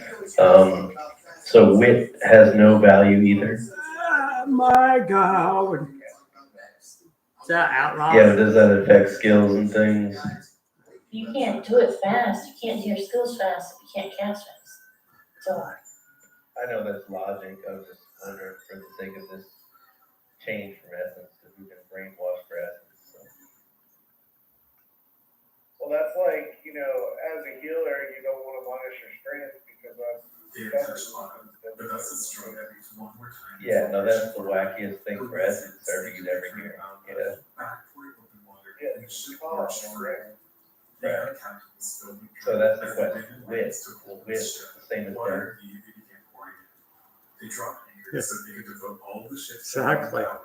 So wit has no value either. Oh my God. Is that outlaw? Yeah, but does that affect skills and things? You can't do it fast. You can't do your skills fast. You can't cast fast. So I know that's logic. I was just wondering for the sake of this change from essence, because we've been brainwashed for essence. So. Well, that's like, as a healer, you don't want to minus your strength because that's. Yeah, no, that's the wackiest thing for essence you'd ever hear. Yeah. Yeah, right. So that's the question. Wit. Wit, the same as that. They dropped anchor so they could devote all of the ships Exactly. to her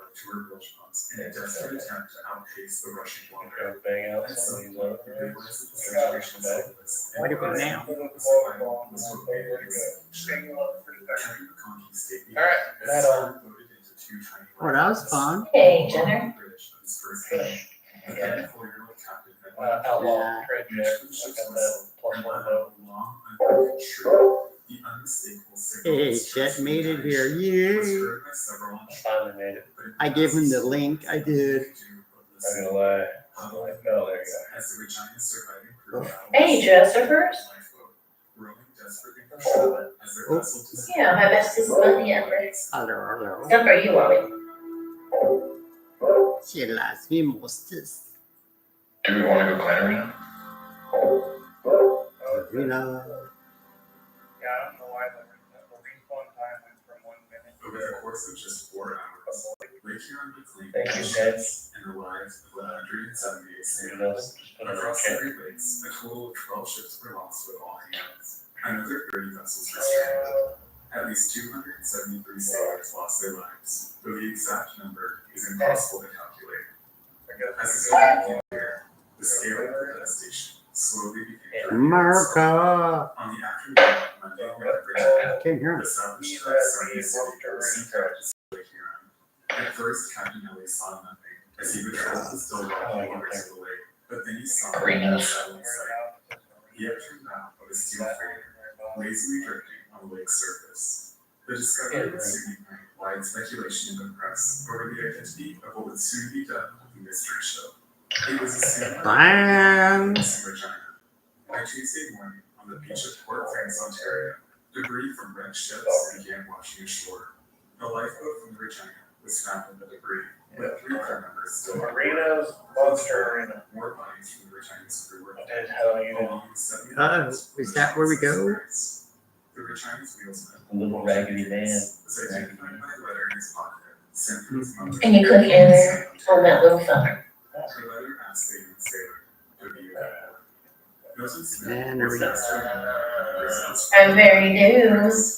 Gulfstreams in a desperate attempt to outpace the Russian blockade. Bang out And some of these suddenly, other they realized that the things. situation was hopeless. What do you want now? All right, that all. Well, that was fun. hey, Jenner. Yeah. Outlaw trade check. I got that +1 vote. Hey, Chet made it here. Yeah. I finally made it. I gave him the link. I did. I'm gonna lie. Oh, there you go. Hey, Josephers. Oh. Yeah, my bestest buddy ever. Hello. Except for you, Ollie. She likes me mostest. Do we want to go clan arena? Arena. Yeah, I don't know why the respawn time went from 1 minute. Over the course of just 4 hours, Lake Huron became Thank you, Ted. and the lives of 178 Just put it on across the the Great Lakes. A total of 12 ships were lost with all hands. Another 30 vessels were stranded. At least 273 sailors lost their lives, though the exact number is impossible to calculate. As the story became clear, the scale of the devastation slowly became America. On the afternoon of Monday, November 10th, Can't hear him. the southeast of Sunday City was encouraged to Lake Huron. At first, Captain Ellie saw nothing as he patrolled the still rocky waters of the lake, but then he saw a settling sight. He had turned out of a steel freighter, lazily drifting on the lake's surface. The discovery would soon ignite wide speculation in the press over the identity of what would soon be dubbed the mystery ship. It was assumed Bang. Regina. By Tuesday morning, on the beach of Port France, Ontario, debris from wrecked ships began washing ashore. A lifeboat from the Regina was found in the debris, with 3 crew members still on board. Arenas, Monster Arena. More bodies from the Regina's crew were I did how you did. along 70 Oh, is that where we go? The Regina's wheelsman, Little raggedy man. was identified by a letter in his pocket, sent from his mother. And you click enter on that little phone. Her letter asked the young sailor to be available. Nosman Smith And there we was go. asked to remember results. I'm very news.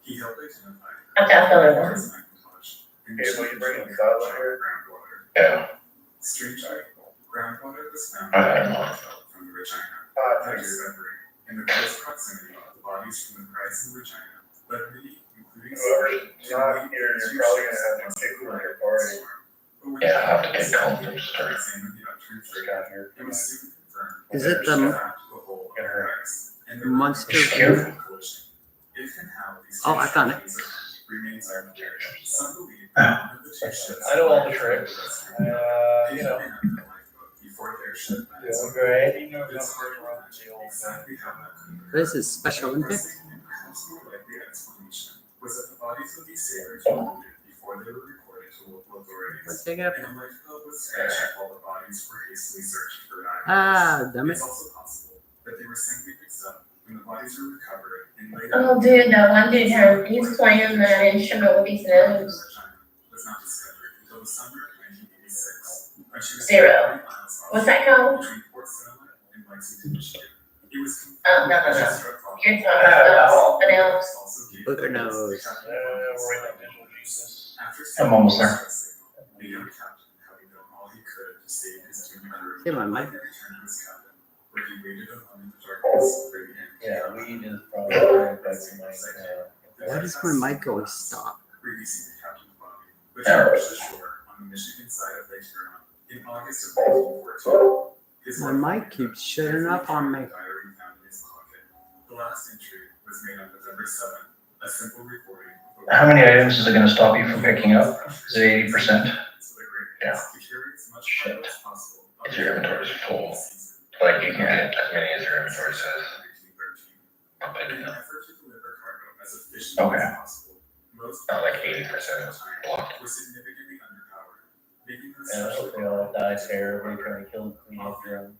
He helped identify I've got filler one. his Macintosh and Okay, well, you bring changed the the solid color here? of groundwater. Yeah. Strangely, groundwater was found I know. from the Regina. By Thank you. discovery, in the close proximity of the bodies from the Price and Regina, but many, including Whoever's not here, you're probably gonna have to kick from your party. Yeah, I have to get home from start. Just got here. It was soon confirmed. Is it that the fact of the whole of Price and the Monster? collision. If and how these Oh, I found it. remains Our unclear. materials. Some believe that one of the two ships. I know all the tricks. You know. Before their ship. Doing great. You know, It's hard to imagine exactly how that could have This is Special Olympics. perhaps more likely explanation was that the bodies of these sailors were wounded before they were reported to local authorities. What's they got? And a lifeboat was sketched while the bodies were hastily searched for Damn it. It's also possible that they were simply mixed up when the bodies were recovered and later. Oh, dude, that one dude he's playing the instrument with his nose. Was not discovered until the summer of 1986. When she was Zero. 30 miles off What's that called? between Port Sonoma and Lexington, Michigan. It was Oh, no. You're talking about something else. Booger nose. we're waiting on visual Jesus. I'm almost there. The young captain, having done all he could to save his two crew, Hey, my mic. returned to his cabin, where he waited alone in the darkness for the end. Yeah, weed is probably right back to my. Why does my mic always stop? Releasing the captain's body, which Yeah. washed ashore on the Michigan side of Lake Huron in August of 1914. His My wife mic keeps shutting up on me. diary found in his pocket. The last entry was made on November 7th, a simple recording. of How many items is it gonna stop you from picking up? Is it 80%? Yeah. Shit. If your inventory is full, like you can get as many as your inventory says. I'm picking up. Okay. Not like 80% blocked. And I hope they all die terribly trying to kill the Queen of Drone.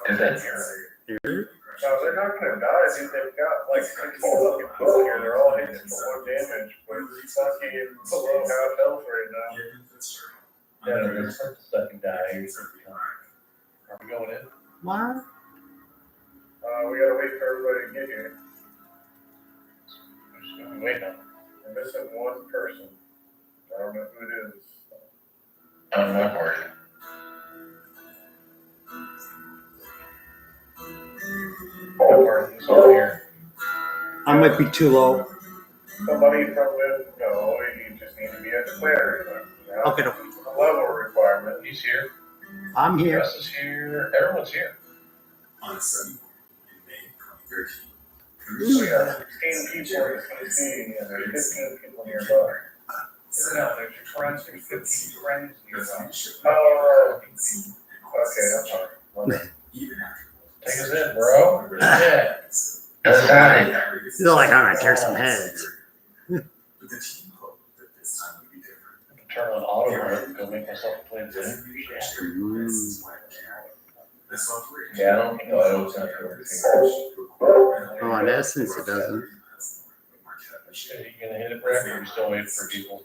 Did that here? No, they're not gonna die, dude. They've got like 6 fucking people here. They're all hitting for 1 damage, but fucking below half health right now. Yeah, they're stuck and die. Are we going in? What? We gotta wait for everybody to get here. I'm just gonna be waiting on it. We're missing one person. I don't know who it is. I'm not worried. Party's all here. I might be too low. Somebody from the, no, you just need to be at the planner. Okay. A level requirement. He's here. I'm here. Russ is here. Everyone's here. On a sudden, in May 2013, We got 16 people in the city and there's 15 people nearby. No, there's your friends, there's 15 friends. Oh, okay, I'm sorry. Okay. Take us in, bro. Yeah. That's right. Feel like I'm gonna tear some heads. But the team hoped that this time would be different. Turn on auto mode and go make myself play the game. The software. Yeah, I don't think auto's not gonna work. Oh, in essence, it doesn't. Are you gonna hit it, Brad, or are you still waiting for people?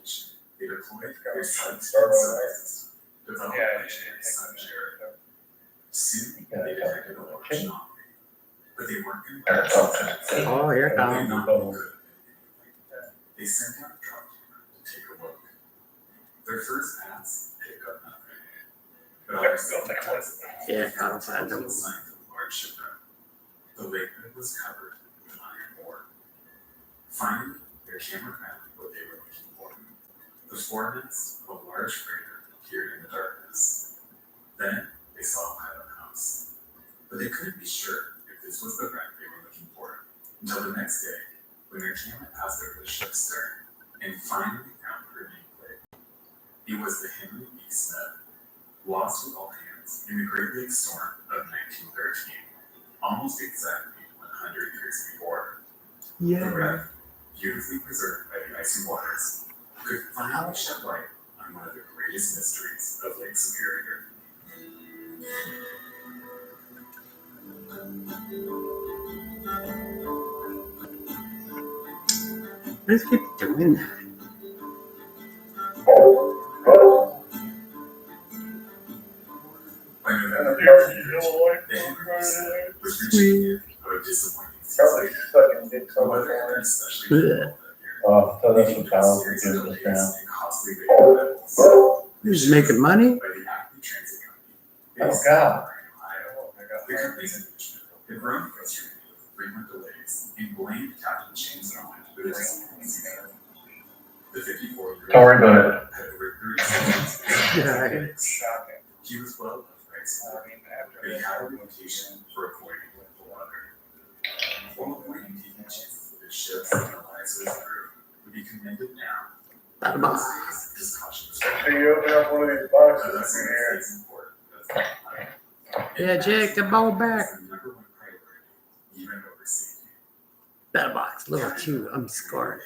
They deployed their soon they detected a large anomaly, but they weren't going to. Oh, here it comes. They sent out a drop camera to take a look. Their first pass picked up nothing. But Yeah, I don't find them. signs of a large shipwreck. The lakehood was covered with iron ore. Finally, their camera found what they were looking for. The foremast of a large freighter appeared in the darkness. Then they saw a pilot house. But they couldn't be sure if this was the wreck they were looking for until the next day, when their camera passed over the ship's stern and finally found her nameplate. It was the Henry B. Smith, lost with all hands in the Great Lakes storm of 1913, almost exactly 100 years before. The wreck, beautifully preserved by the icy waters, could finally shed light on one of the greatest mysteries of Lake Superior. Let's keep doing that. By November 18th, the Henry Smith was reaching the end of a disappointing season. The weather had been especially cold. Oh, so that's what Kyle's doing this now. Costly radio metals. Who's making money? By the Acme Transit Company. Oh, God. The company's management had grown frustrated with frequent delays and blamed Captain James Owen for the disappointing The 54-year-old Don't worry about it. had over 30 Yeah. He was well enough right, but he had a reputation for avoiding the water. While avoiding taking chances with his ships and the lives of his crew, would be commended now. Bada box. Just cautious. So you open up one of these boxes That's in here. it's important. That's Yeah, Jake, the ball back. the number one priority, even over safety. Bada box. Level 2. I'm scored.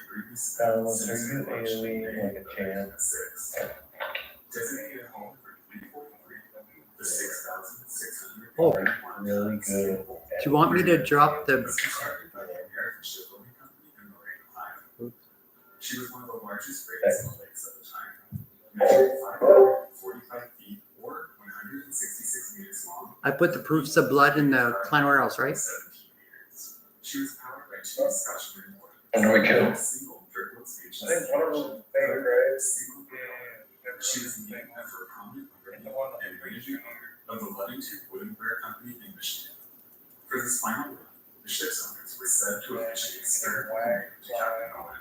Balance, are you alien like a champ? Designated home for 343, the 6,600. Oh. Really good. Do you want me to drop the... Constructed by the American Shipbuilding Company in Moraine, Ohio. She was one of the largest frigates in the lakes at the time, measuring 545 feet or 166 meters long. I put the proofs of blood in the clan warehouse, right? 17 meters. She was powered by 2 Scotch Marine boilers. When do we kill? Single triplet stage. I think one of them favored, right? Single She was named after a prominent underwriter and managing owner of the Lineage Wooden Ware Company in Michigan. For this final run, the ship's owners were said to officiate stern command to Captain Owen.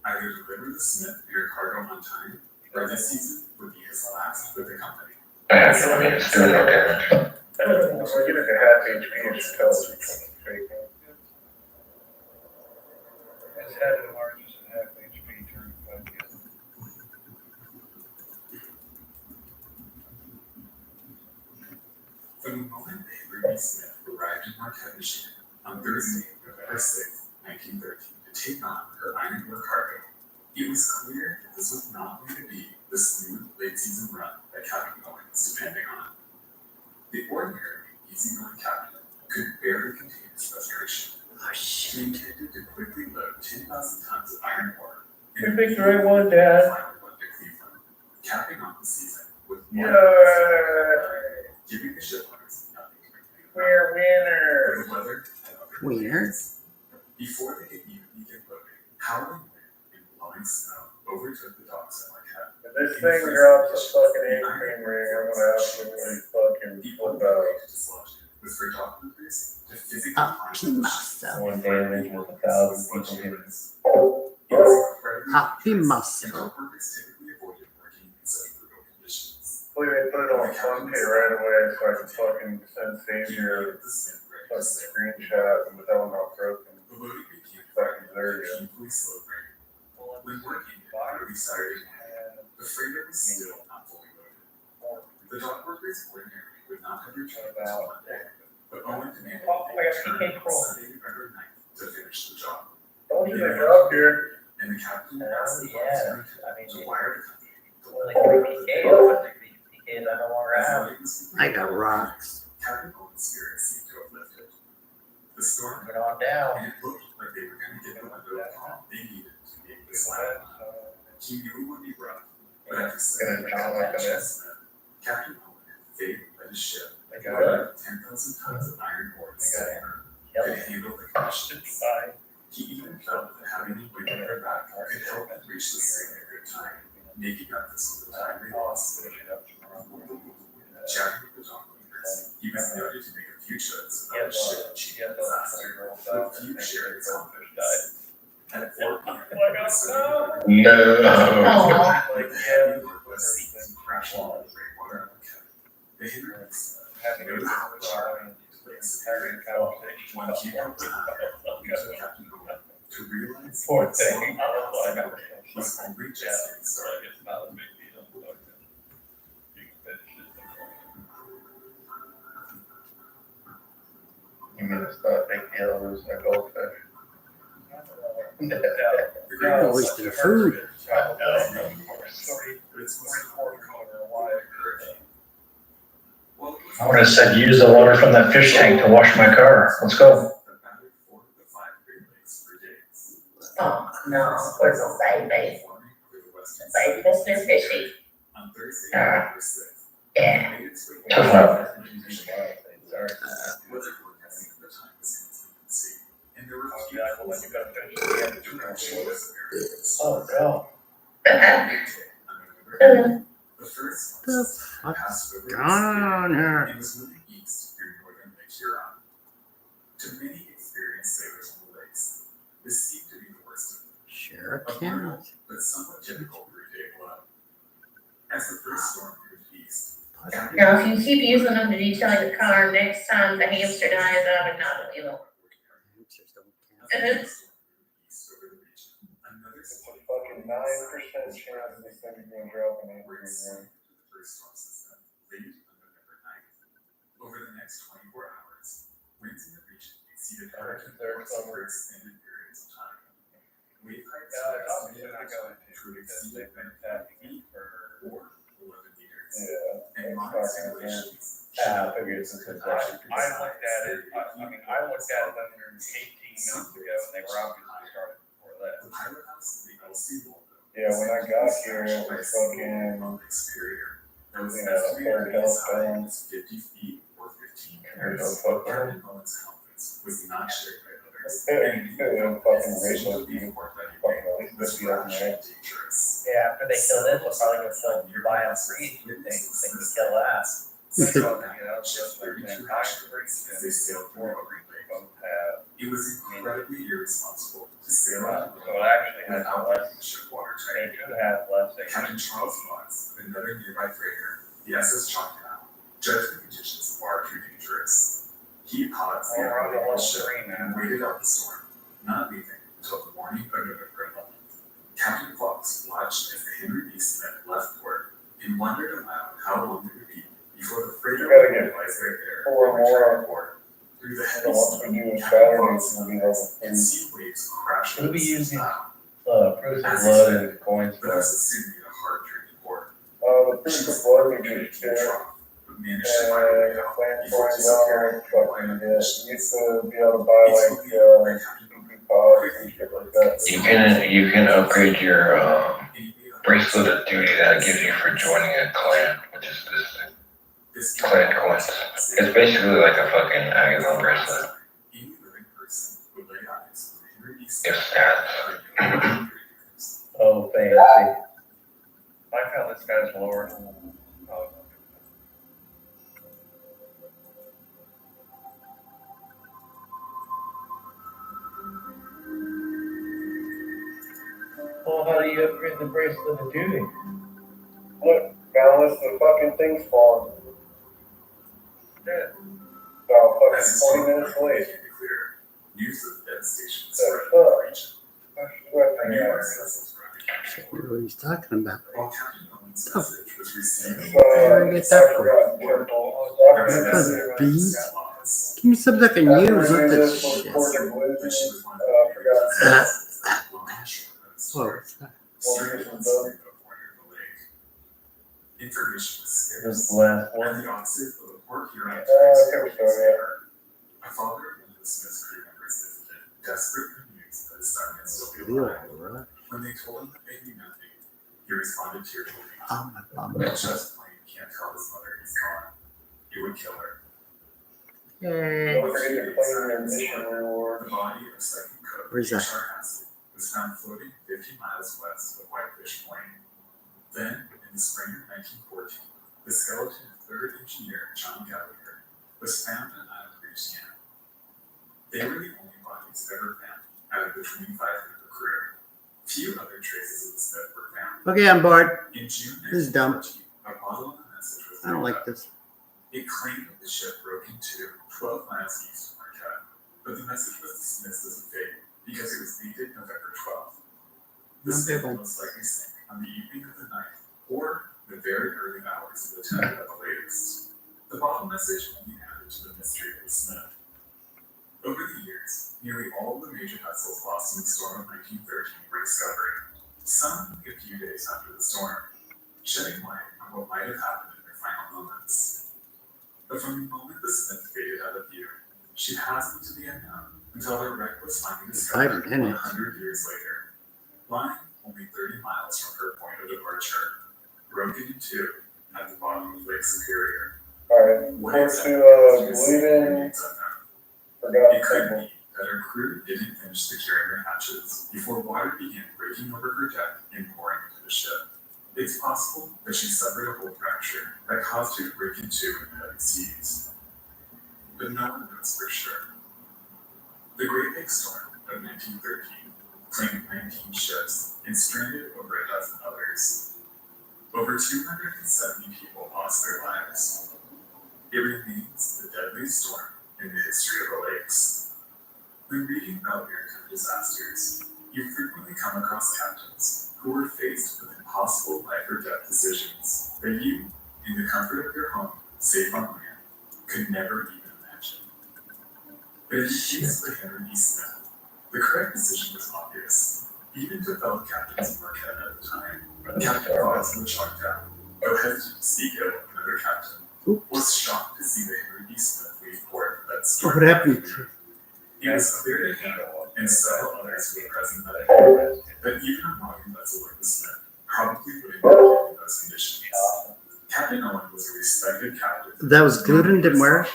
Either deliver the Smith your cargo on time, or this season would be his last with the company. I mean, it's doing no damage. So you look at half HP, it should tell us which one's fake. It's had the largest and half HP during 5 years. From the moment that Ruby Smith arrived in Marquette, Michigan on Thursday, November 6, 1913, to take on her iron ore cargo, it was clear that this was not going to be the smooth late season run that Captain Owen was depending on. The ordinary, easygoing captain could barely contain his frustration. Oh, shit. He intended to quickly load 10,000 tons of iron ore You picked the right one, Dad. final run to Cleveland, capping off the season with Yay! giving the ship owners nothing to complain about. We're winners. The weather and other Winners? before they could even begin loading, howling wind and blowing snow overtook the docks at Marquette. If this thing drops a fucking egg cream ring, I'm gonna absolutely fucking The flip only way out. to dislodge it was for dock workers to physically Happy muscle. One damage with 1,000 people hit. It was incredibly Happy dangerous, muscle. and dock workers typically avoided working in such brutal conditions. Hopefully they put it on Fun Pay right away so I can fucking send Savior The Smith a ready to fucking sail. screenshot and with all not broken. The loading began Fucking there you go. painfully slow rate. When working early Saturday morning, the freighter was still not fully loaded. The dock workers ordinarily would not have returned until Monday, but Owen demanded they return on Sunday, November 9th to finish the job. Don't you get up here? And the captain asked the superintendent to wire the company to let I got rocks. Captain Owen's spirits seemed to have lifted. The storm Put on down. and it looked like they were going to get the window of calm they needed to make this last run. He knew it would be rough, but after Gonna sending drown like a Captain man. Smith, Captain Owen had faith that his ship, I got it. 10,000 tons of iron ore I got it. could handle the conditions. Bye. He even felt that having a wind at her back could help them reach the sea at a good time, making up for some of the time they lost. Chatting with the dock workers, he was noted to make a few jokes about his ship achieving disaster, but few shared his confidence. At 4 p.m., the sun No. like the heavy northwest seas crashing into the great water of Marquette. They hit her Having a noticed how much conversation. one key component we took Captain Owen to realize Poor that thing. was only just getting started. You mean it's not a big deal losing a goldfish? You're wasting food. I would have said use the water from that fish tank to wash my car. Let's go. Oh, no, where's the baby? Baby, that's their fishy. Yeah. Tough enough. Oh, no. The first The fuck's going on here? It was moving east through northern Lake Huron. To many experienced sailors on the lakes, this seemed to be the worst of them. Sure A can. brutal but somewhat difficult route day below. As the first storm moved east, Now, if you keep using them to detail your car, next time the hamster dies out of not, you know. Another fucking 9% chance this thing is gonna drop in 8 years, man. The first storm system late on November 9th. Over the next 24 hours, winds in the region exceeded hurricane force for extended periods of time. Wave heights are estimated to exceed 5 feet or 11 meters. Yeah, And that's modern fucking insane. simulations I figured this is I looked at it, I looked at them 18 minutes ago, and they were obviously started before that. the pilot house, the LC Volvo. Yeah, when I got here, it was fucking, Exterior. That was you know, estimated to be as high Philip as 50 feet or 15 there's meters. no fucking, Captain Owen's confidence was not shared by others. fucking racial people, fucking at least this year, man. Dangerous. Yeah, after they kill this, we'll probably go kill Biome Freeze, you think, they can kill that. So, you know, just like the Empire Freeze, As they sailed through both Oregon Lake. have, It was incredibly irresponsible to sail out so it actually has without less, letting the ship water they tight. do have less. Captain Charles Fox, another nearby freighter, the SS Choctaw, judged the conditions far too dangerous. He paused the unraveling ship and waited out the storm, not leaving until the morning of November 11th. Captain Fox watched as the Henry B. Smith left port and wondered aloud how long it would be before the freighter would realize their error and return to port. Through the heavy Once snow, we do Captain Saturday, Fox we'll be level and 3. sea waves crashed We'll be against his using, bow. Proofs of blood and coins, But as the soon a hard drinking port. The proof of blood we do shit, But managed to find a way and out claim before coins disappearing. out, fucking, yeah, you used to be able to buy like, PP pods and shit like that. you can upgrade your, bracelet of duty that it gives you for joining a clan, which is this clan coins. It's basically like a fucking Agathon bracelet. Any living person would lay eyes on the Henry B. Gives stats. Oh, fancy. I like how this guy's lower. Oh. Well, how do you upgrade the bracelet of duty? Look, balance the fucking thing's falling. Yeah. About fucking 20 minutes late. News of the devastation The spread in fuck? the region. What Numerous vessels were I don't know what he's talking about. while Captain Owen's message was received. Where did I get that from? Because bees? Give me something I can use with this shit. But she was one of the Whoa, what's that? Information was scarce. This is the last one. And the officer of the port here on Okay, sorry. My father and one of the Smith's crew members visited, desperate for news that his son had still be Yeah, alive. right. When they told him that they knew nothing, he responded tearfully. Oh, my mom. "I just plain can't tell his mother he's gone. He would kill her." Yay. Don't forget to claim your mission reward. The body of second cook Where's that? H.R. Hassel was found floating 50 miles west of Whitefish Point. Then, in the spring of 1914, the skeleton of third engineer John Gladiator was found in Island Ridge Camp. They were the only bodies ever found out of the 25-member crew. Few other traces of the Smith were found. Okay, I'm bored. In June This is dumb. 1914, a bottle of a message was I don't picked like up. this. It claimed that the ship broke in two 12 miles east of Marquette, but the message was dismissed as a fake because it was dated November 12th. The ship would most likely sank on the evening of the 9th or the very early hours of the 10th at the latest. The bottle message only added to the mystery of the Smith. Over the years, nearly all of the major vessels lost in the storm of 1913 were discovered, some a few days after the storm, shedding light on what might have happened in their final moments. But from the moment the Smith faded out of view, she passed into the unknown until her wreck was finally discovered 100 years later, lying only 30 miles from her point of departure, broken in two at the bottom of Lake Superior. Alright, What going exactly to was bleed in. remains unknown. Forgot It could something. be that her crew didn't finish securing her hatches before water began breaking over her deck and pouring into the ship. It's possible that she suffered a hull fracture that caused her to break in two in the heavy seas. But no one knows for sure. The Great Big Storm of 1913 claimed 19 ships and stranded over a dozen others. Over 270 people lost their lives. It remains the deadliest storm in the history of the lakes. When reading about maritime disasters, You frequently come across captains who were faced with impossible life or death decisions that you, in the comfort of your home, safe on land, could never even imagine. But in the case of the Henry E. Smith, the correct decision was obvious, even to fellow captains in Marquette at the time. Captain Fox in the Chalk Town, though hesitant to speak ill of another captain, was shocked to see the Henry E. Smith leave port that storm. What happened? It was clear to him and several others who were present that even a modern vessel like the Smith probably wouldn't be in those conditions. Captain Owen was a respected captain. That was gluten, didn't work.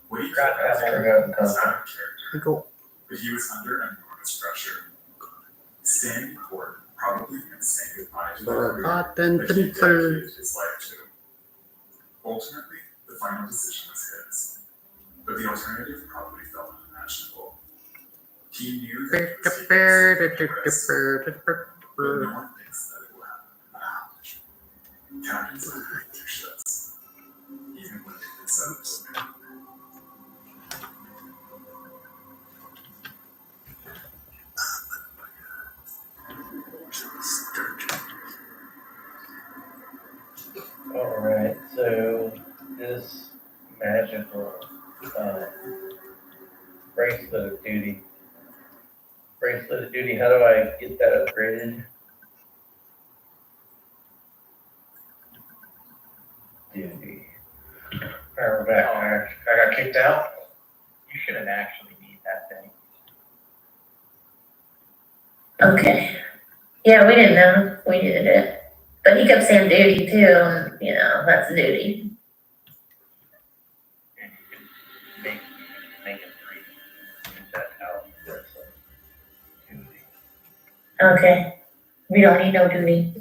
What he could have taken was out of character, Cool. but he was under enormous pressure. Staying in port probably meant saying goodbye to the career that he dedicated his life to. Ultimately, the final decision was his, but the alternative probably felt unimaginable. He knew that it was but no one thinks that it will happen. Captains are great their ships, even when they've been set up to fail. Alright, so this magical bracelet of duty. Bracelet of duty, how do I get that upgraded? Duty. Alright, we're back. I got kicked out. You shouldn't actually need that thing. Okay. Yeah, we didn't know. We needed it. But he kept saying duty too, and you know, that's duty. And you can make it free. Use that out bracelet. Duty. Okay. We don't need no duty.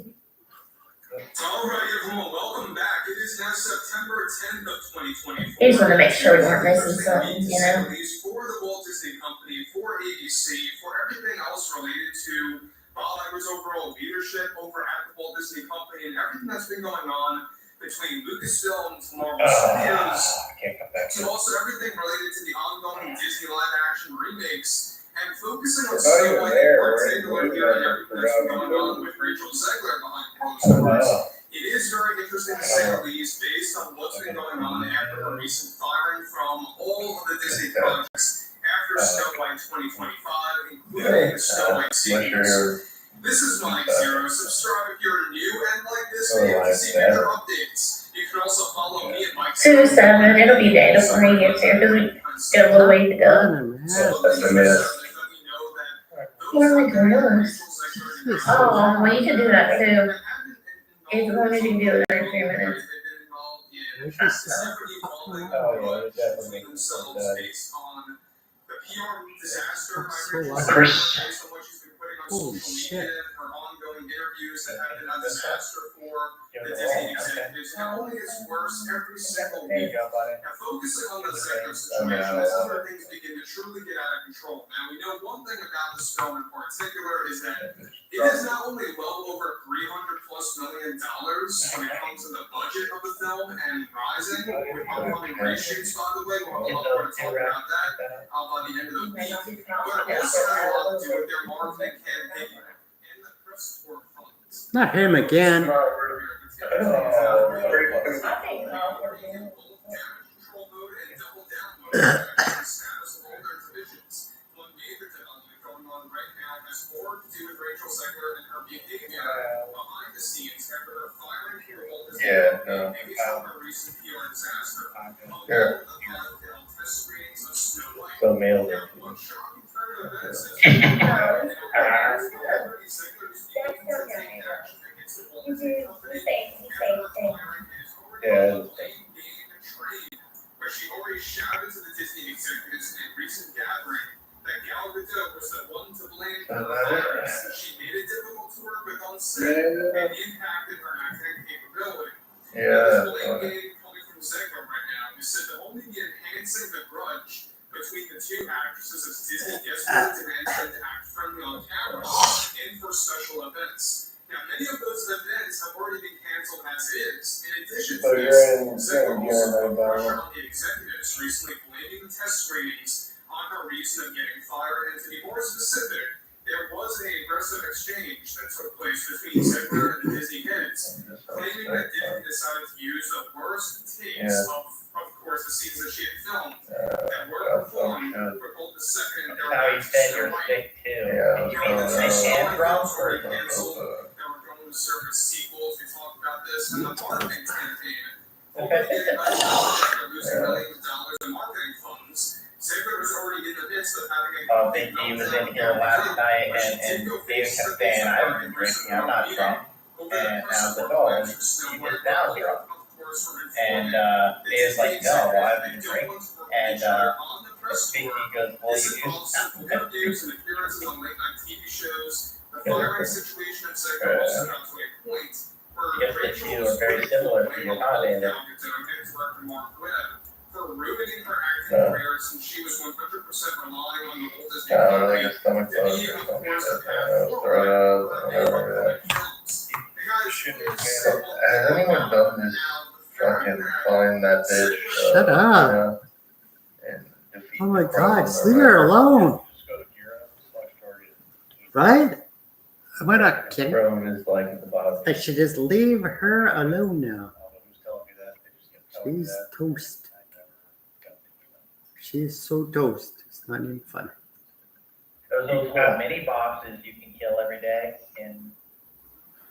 All right, everyone, welcome back. It is now September 10th of 2024. We just want to make sure we weren't missing something, you know? For the Walt Disney Company, for ABC, for everything else related to Bob Iger's overall leadership over at the Walt Disney Company and everything that's been going on between Lucasfilm, Marvel Studios, to also everything related to the ongoing Disney live-action remakes, and focusing on Snow White in particular here and everything that's been going on with Rachel Zegler behind closed doors. It is very interesting to say the least, based on what's been going on after her recent firing from all of the Disney projects after Snow White 2025, including Snow White sequels. This is Mike Zero. Subscribe if you're new and like this video to see future updates. You can also follow me at Mike 2-7. It'll be dead before he gets here because we got a little way to go. That's a miss. We're like gorillas. Oh, well, you can do that too. If you wanted, you can do it every 3 minutes. Oh, yeah, definitely. Chris. Holy shit. Her ongoing interviews that have been a disaster for the Disney executives, and only gets worse every single week. Now, focusing on the Zegler situation, as other things begin to truly get out of control. Now, we know one thing about this film in particular is that it is not only well over $300+ million when it comes to the budget of the film and rising with upcoming reshoots, by the way. We'll talk about that by the end of the week. But it also has a lot to do with their marketing campaign and the press work funds. Not him again. Yeah, no. Here. So mailed it. Yeah. Where she already shouted to the Disney executives in a recent gathering that Gal Gadot was the one to blame for the virus. She made it difficult to work with on set and impacted her acting capability. Yeah. There's blame game coming from Zegler right now, who said to only be enhancing the grudge between the two actresses as Disney desperately demands them to act friendly on camera and for special events. Now, many of those events have already been canceled as is. In addition to this, Zegler also put pressure on the executives, recently blaming the test screenings on her reason of getting fired. And to be more specific, there was an aggressive exchange that took place between Ziegler and the Disney heads, claiming that Disney decided to use the worst takes of course, the scenes that she had filmed that were performed for both the second and third How you acts. said you're sick too. You mean sick and drunk? That were going to serve as sequels. We talked about this in the marketing campaign. Losing millions of dollars in marketing funds. Ziegler was already in the midst of having a Big D was in here last night and Dave kept saying, I've been drinking, I'm not drunk. And I was like, oh, you just now drunk. And Dave's like, no, I've been drinking. And Big D goes, well, you do sound good. Because the two are very similar to your Highlander. For ruining her acting career since she was 100% relying on the Walt Disney Company. Stomach bug or something. Has anyone done this fucking find that bitch? Shut up. Oh my God, just leave her alone. Right? Am I not kidding? I should just leave her alone now. She's toast. She is so toast. It's not even fun. Those little mini bosses you can kill every day in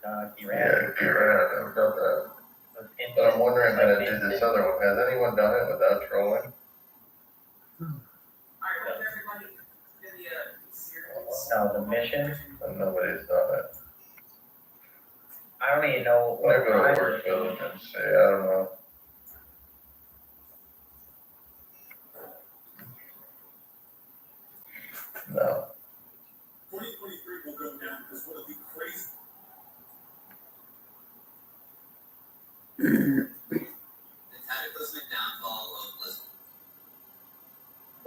Iran. Yeah, Iran, I've got that. But I'm wondering how to do this other one. Has anyone done it without trolling? No, the mission. Nobody's done it. I don't even know what Maybe it'll work better than say, I don't know. No. 2023 will go down as one of the crazy. The cataclysmic downfall of Blizzard.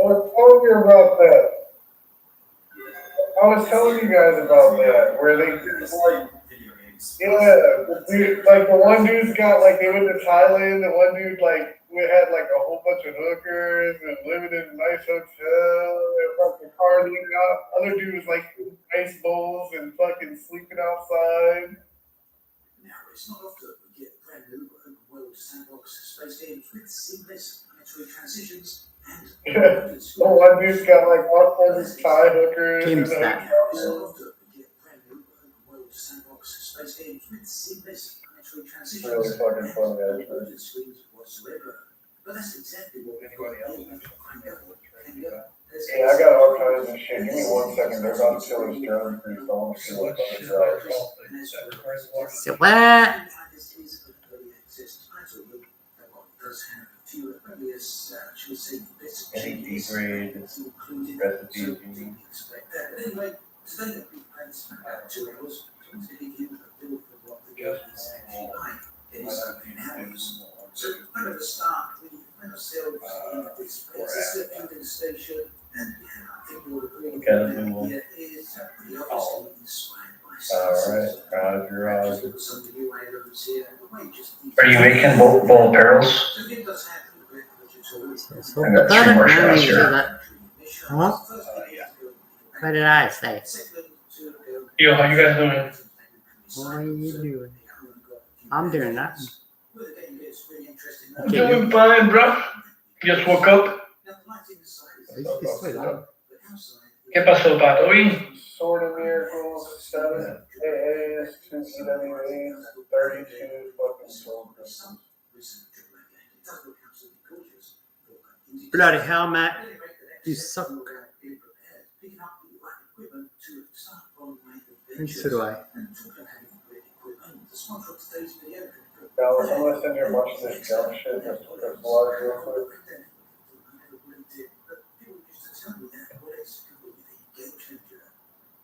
I told you about that. I was telling you guys about that, where they like, dude, like the one dude's got like they went to Thailand, the one dude like we had like a whole bunch of hookers and living in a nice hotel and fucking partying out. Other dude was like eating ice bowls and fucking sleeping outside. Now, it's not often we get brand new open world sandbox space games with seamless planetary transitions and The one dude's got like all kinds of Thai hookers. Game's that. it's not often we get brand new open world sandbox space games with seamless planetary transitions Really fucking fun, and guys. no screens whatsoever. But that's exactly what Anybody else? There's Yeah, I got all kinds of shit. Give me 1 second. They're about to kill this drone crew, so I want to see what's on the drive. So what? This is an early access title that does have a few previous, shall we say, bits of Any changes degrade included. recipes So you we need? expect that. But anyway, today I've been playing about 2 hours. So to give you a feel for what the game is actually like. It is open hours. So kind of the start, we find ourselves in this building station, and I think you'll agree with me, it is pretty obviously inspired by Alright, Roger. some of the new items here, and the way just Are you making bowl barrels? so it does have a great digital. So I got that 3 more it shots means here. that. Huh? What did I say? Yo, how you guys doing? What are you doing? I'm doing nothing. I'm doing fine, bro. Just woke up. ¿Qué pasó, Pato? Sword of Miracles, 7 AAs, 2 CWAs, 32 fucking soul crystals. Bloody hell, Matt. You suck. And so do I. Dallas, I'm gonna send you a bunch of this junk shit that's large real quick.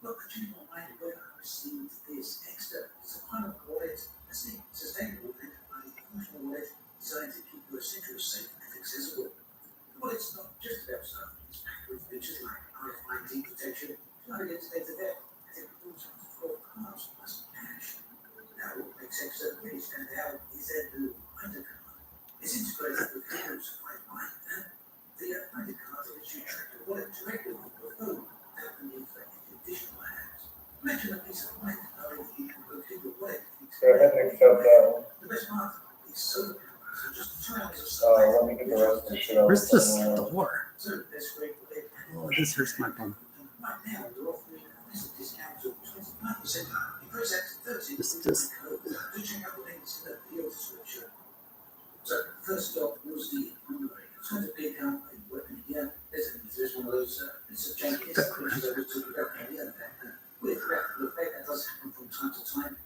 Look, I do not mind where I received this extra. It's a kind of wallet, a sustainable and a functional wallet designed to keep your essentials safe and accessible. Well, it's not just about stuff. It's packed with features like RFID protection, not against data theft, and it also for cards plus cash. Now, what makes extra really stand out is their new undercard. It's integrated with cameras supplied by that. The undercard lets you track your wallet directly on your phone without the need for any additional app. imagine a peace of mind knowing that you can go either way. So I haven't accepted that one. The best part is solar panels are just trials of Let me get the rest of the shit out. Where's the store? So that's great for them. Oh, this hurts my bum. Right now, they're offering a massive discount of 25%. Increase that to 30%. Just Do check out the links in the video description. So, first stop was the underway. I was going to pick up a weapon here. There's one of those, it's a janky, it's a creature that was talking about earlier. With graphical effect, that does happen from time to time.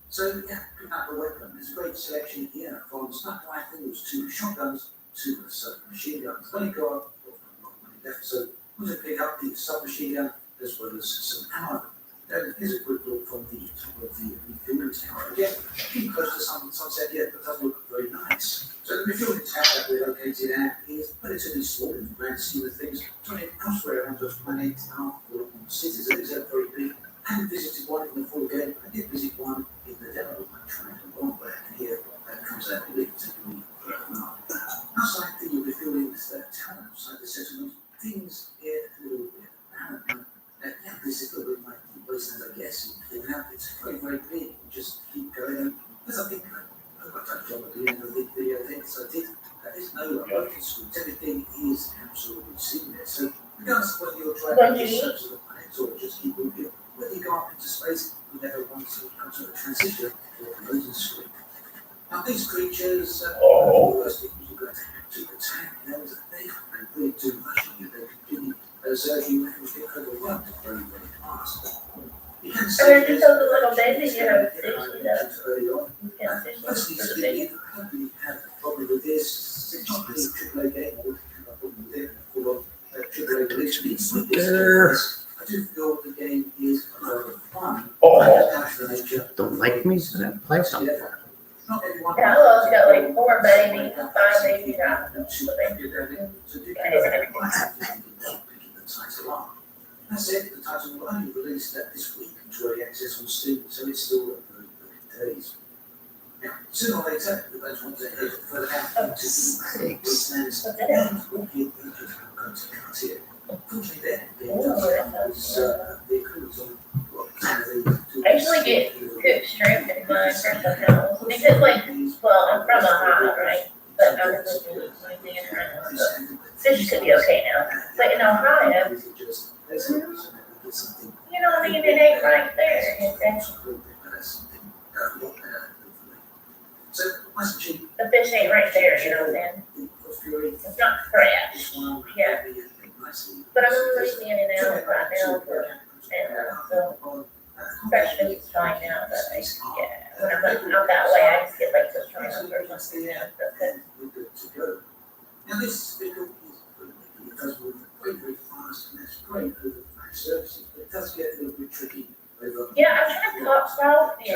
So, yeah, pick up a weapon. There's a great selection here from sniper rifles to shotguns to submachine guns. Only got not many left, so we'll just pick up the submachine gun as well as some ammo. Here's a quick look from the top of the refueling tower. Again, pretty close to sunset yet, but does look very nice. So the refueling tower that we're located at is relatively small in the grand scheme of things. Joining elsewhere around the planet are full cities that is very big. I haven't visited one in the full game. I did visit one in the demo. I tried to go back and here that comes out of it to me. Outside the refueling tower, outside the settlement, things get a little bit barren. Yeah, this is the way my places, I guess, you can have it's very, very big. Just keep going. And there's a big I touched on at the end of the video thing, so I did. There's no working schools. Everything is absolutely seamless. So, regardless of whether you're driving the surface of the planet or just keep moving, whether you go up into space, you never want to come to a transition or a loading screen. Now, these creatures, the first thing you're going to have to attack, is that they really do rush you. They continue. So you have to get overrun very, very fast. You can see there's just a little baby, you know, early on. Mostly speaking, I don't really have a problem with this. It's not really a AAA game. I wouldn't have a problem with it. Full of AAA release needs with this. I do feel the game is a lot of fun. don't like me, so then play something. Not everyone. Yeah, I've got like 4 babies, 5 babies, title on. That's it, the title will only release that this week into early access on Steam, so it's still early days. Now, sooner or later, the guys want to head further out into the wastelands and all the adventures are going to cut here. Unfortunately, the vehicles on I usually get cooked shrimp in my personal house because, like, well, I'm from Ohio, right? But I was living in Louisiana. Fish could be okay now, but in Ohio, you know, I mean, it ain't right there. The fish ain't right there, you know what I'm saying? It's not fresh. Yeah. But I'm in Louisiana now, right now, and so fresh food is fine now, but yeah, when I'm out that way, I just get like the shrimp or something, yeah, that's good. Now this vehicle is it does move very, very fast, and that's great for the services, but it does get a little bit tricky over. Yeah, I'm trying to caught crawfish.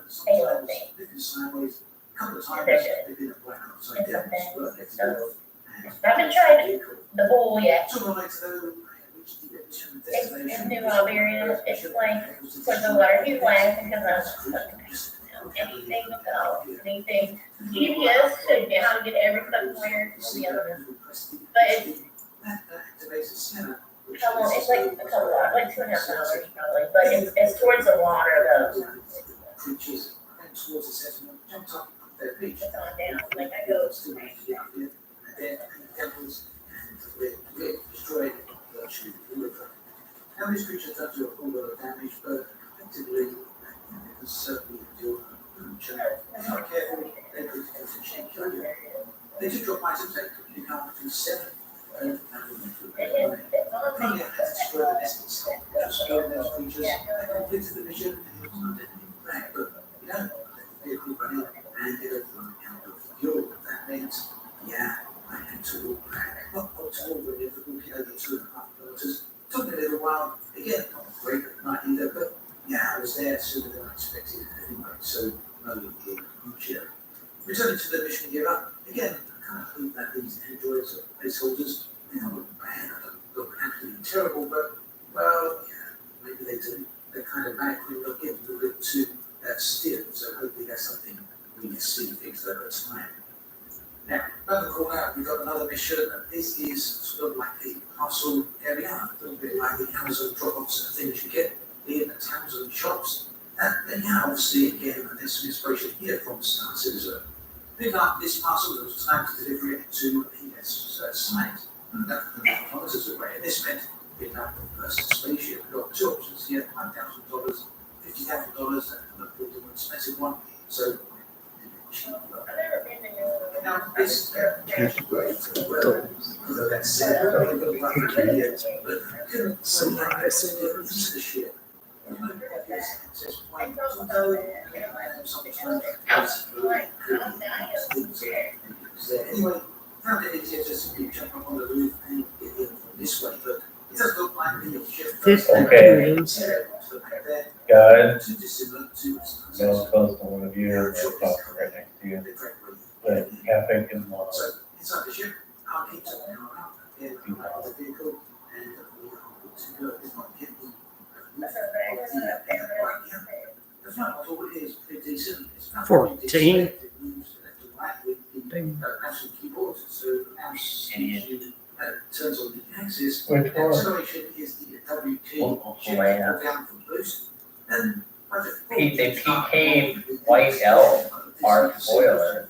Sometimes looking sideways, a couple of times they've been a black upside down, but it's I've been trying the bull yet. So I'd like to know which direction In New Iberia, it's like for the water, he's laughing because I'm anything about anything. GPS should be how to get everything where to the other. But it's it's like a couple hours, like 2.5 hours probably. But it's towards the water though. creatures and towards the settlement jumped up their beach. It's on down, like I go. And then the temples and destroyed virtually all of them. Now these creatures don't do a whole lot of damage, but effectively they can certainly do if not careful, they could potentially kill you. They do drop items that could pick up to 7. Currently, I have to destroy the nest itself. Just kill those creatures. I completed the mission and it was not anything back, but they could run in and get everyone out of fuel. That meant, I had to walk back. Not to all, but if we're walking over 2.5 kilometers. Took me a little while. Again, not great at night either, but I was there sooner than I expected anyway, so no future. Returning to the mission gear up, again, I kind of hope that these androids or placeholders, they don't look bad, I don't look absolutely terrible, but, well, maybe they do. They're kind of backward looking, a little bit too stiff, so hopefully that's something we can see fixed over time. Now, another call out, we've got another mission, and this is sort of like the hustle area, a little bit like the Amazon drop-offs and things you get. in towns and shops. And yeah, obviously, again, there's some inspiration here from Star Citizen. Pick up this parcel that was time to deliver it to a site. And that kilometers away. And this meant picking up the first spaceship. We've got two options here: $1,000, $50,000, and the more expensive one. So, now this is great. Although that said, we're going to go back to here, but couldn't summarize the ship. Anyway, found it easier just to jump up on the roof and get in from this way, but it does look like the ship. Okay. Guys, no close to one of you, or talk right next to you. But cafe is not. So inside the ship, our keep talking around again about the vehicle, and we are good to go. It's not getting the front of all is pretty decent. It's 14. Actual keyboards, so turns on the axis. Which one? Acceleration is the W key. Down for boost. And The PK White Elf Arc Spoiler.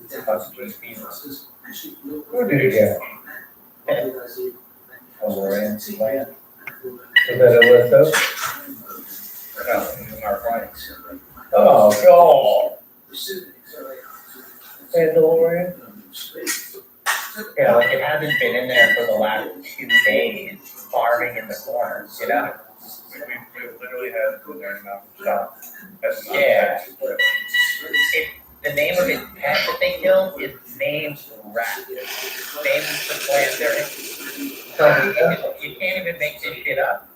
Who did it get? Lorian Land. Is that a Oh, God. Mandalorian? Yeah, like it hasn't been in there for the last 2 days, farming in the corner, you know? We literally had to go there and not stop. Yeah. The name of its pet that they killed is named Rat. Named the plant there. So you can't even make this shit up.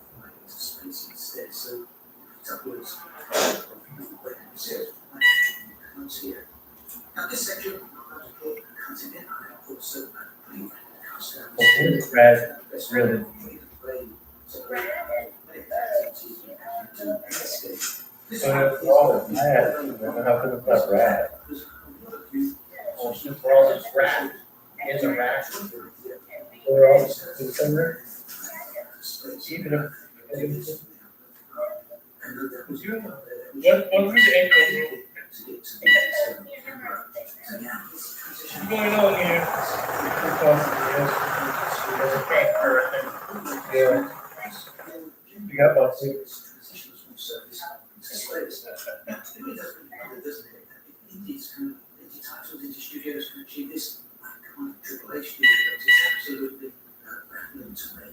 Now this section, Red, really. For all this rat, how come it's not rat? Well, for all this rat, is a rat. For all this summer? Even if. What was the ankle? What's going on here? Yeah. You got about 6. Studios can achieve this kind of Triple H it's absolutely baffling to me.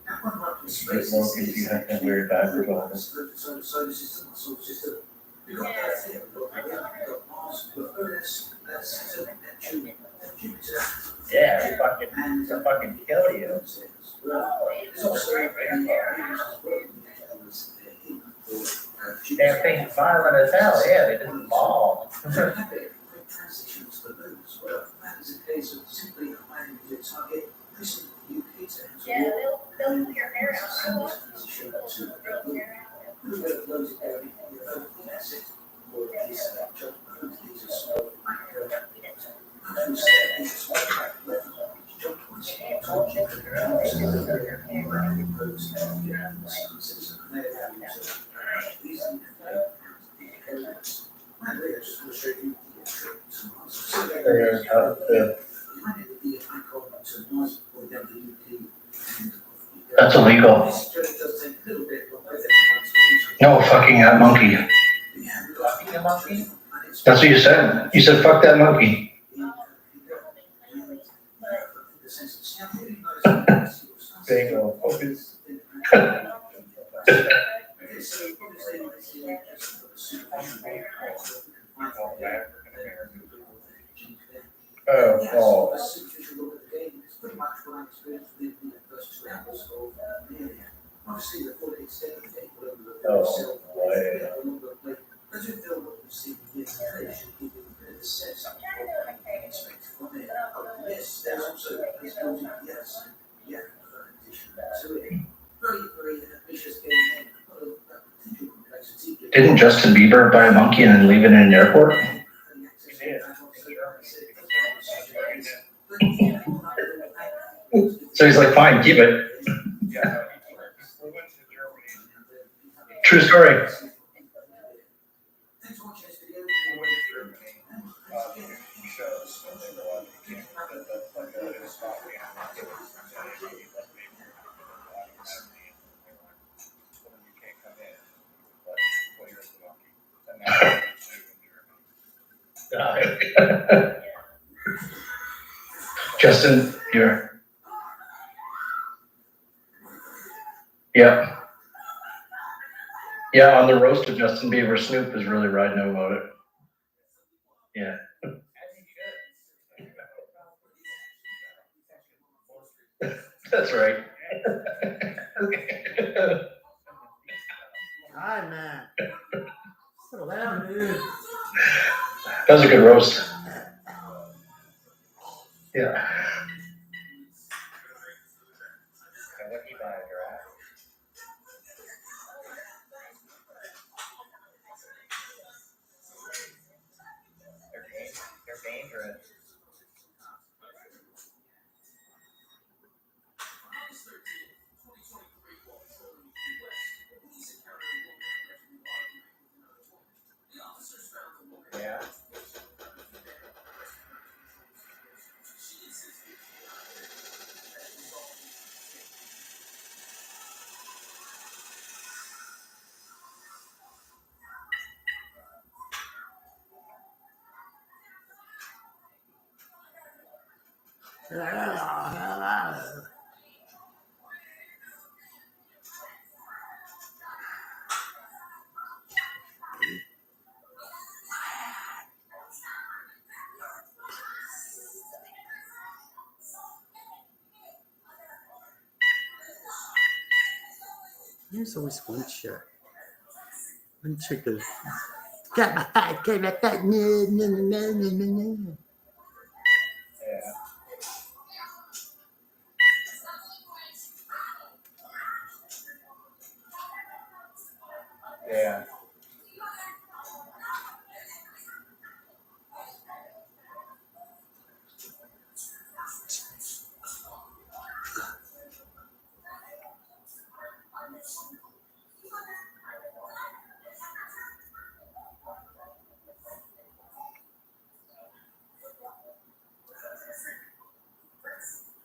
Now, one of our space If you have to wear backwards on it. solar system, we've got Earth here, we've got Mars, we've got Venus, Saturn, Neptune, Jupiter. Yeah, they'll fucking kill you. There's also Damn thing's violent as hell, yeah, they just maul. transition to the moon as well. That is a case of simply allowing the target, pushing the UK to Yeah, they'll put your hair out. transition to the moon. We've got loads of area, the asset, or this job, these are small, actually say these are small, jump once, That's illegal. No, fucking that monkey. Fucking a monkey? That's what you said. You said, fuck that monkey. Bingo. Focus. Oh. Obviously, the full extent of it, whatever the Oh, but as you feel what you see here today should give you a bit of a sense of what you can expect from it. Yes, there's also this building, yes, yeah, addition to it. Very, very ambitious game, and a lot of potential complexity. Didn't Justin Bieber buy a monkey and then leave it in an airport? So he's like, fine, keep it. True story. Justin, you're. Yeah. Yeah, on the roast of Justin Bieber, Snoop is really riding him about it. Yeah. That's right. Hi, man. Settle down, dude. That was a good roast. Yeah. They're dangerous. Yeah. There's always one chick. One chick is got my 5K like that. No. Yeah.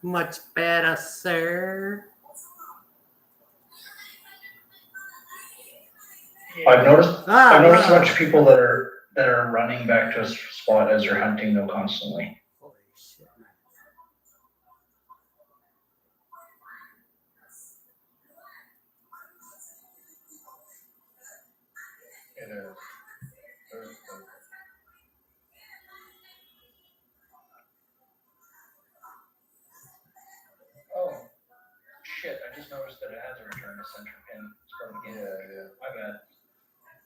Much better, sir. I've noticed a bunch of people that are running back to a spot as they're hunting though constantly. Holy shit, man. It is. Oh, shit, I just noticed that it has a return to center pin. It's part of the game. Yeah. My bad.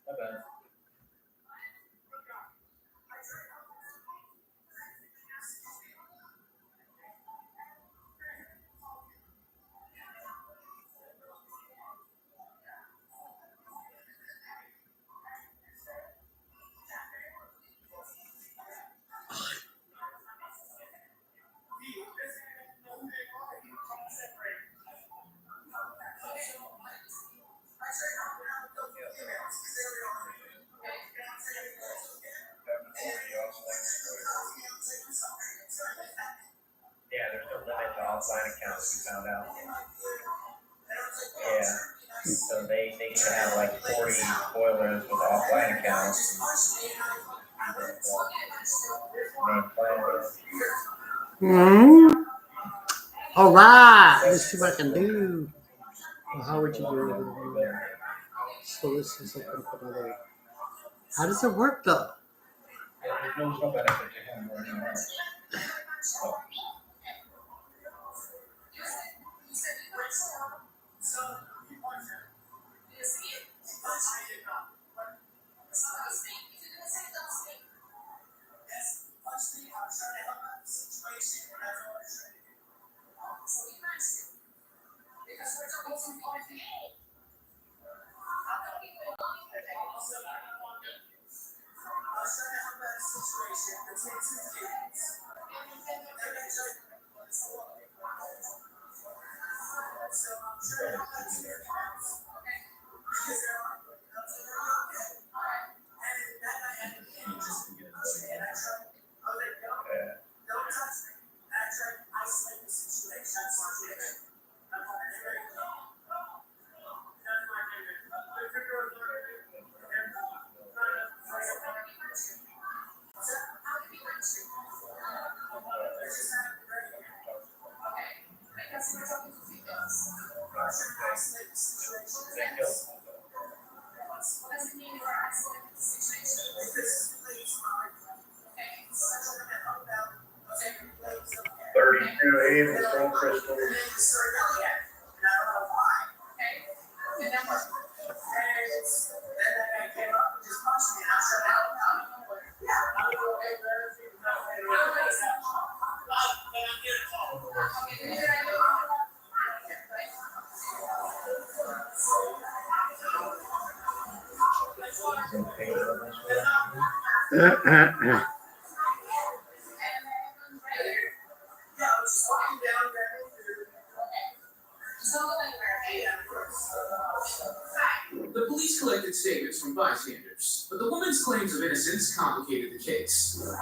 My bad. Yeah, there's no limit to offline accounts, we found out. Yeah. So they can have like 40 spoilers with offline accounts. All right. Let's see what I can do. Well, how would you do it? So this is like another. How does it work though? There's no benefit to him or anyone else. 2 8 with gold crystals. The police collected statements from bystanders, but the woman's claims of innocence complicated the case. Okay.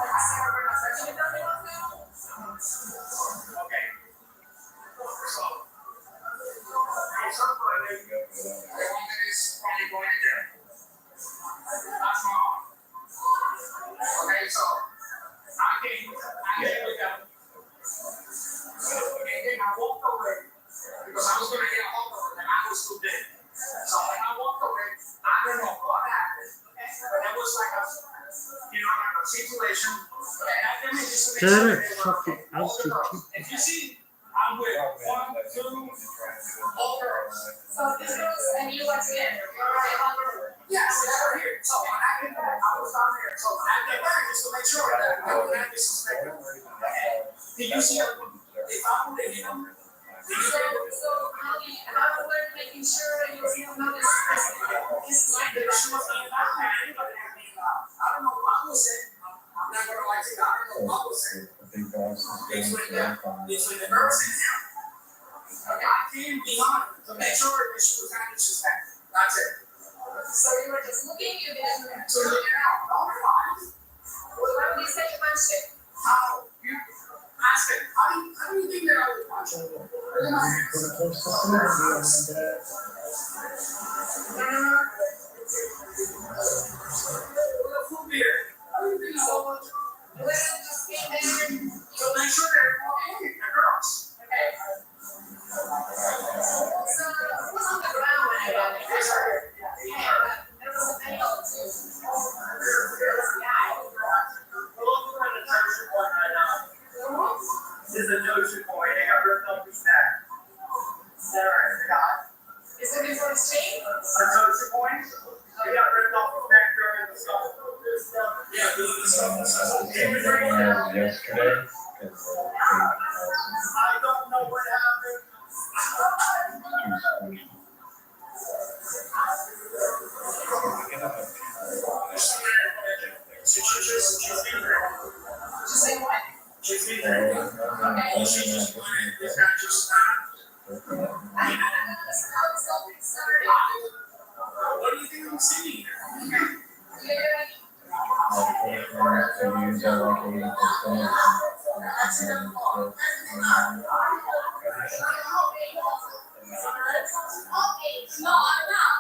So, it's her birthday. The woman is probably going to dinner. That's my mom. Okay, so I came with them. And then I walked away because I was going to get a hold of them and I was still dead. So when I walked away, I don't know what happened. But it was like a, like a situation. And I didn't just to make sure they were okay. All the girls. If you see, I'm with 1, 2, all girls. So these girls and you went together. Yes, they were here. So when I came back, I was down there. So when I came back, just to make sure that I would not disrespect them. Did you see them? They found them, you know? So how were you making sure that you were not It's like that she was being loud. Anybody had being loud. I don't know what was it. I'm not gonna lie to you. I don't know what was it. Between the girls and him. Okay, I came behind to make sure that she was not disrespected. That's it. So you were just looking, you didn't. So look it out. No, no, Why would you say you punched it? how you ask it? How do you think that I would watch it? Full beer. How do you think so much? You just came in. So make sure they're okay, the girls. Okay. So who was on the ground when I got there? Yeah, there was a male too. This is a Joshi coin. They got ripped off his neck. Is it before his chain? A Joshi coin. They got ripped off his neck during the stuff. Yeah, doing the stuff. Yesterday. I don't know what happened. Just say what? She's been there. Okay. She just wanted this guy just stopped. What do you think I'm seeing here? No, I'm not.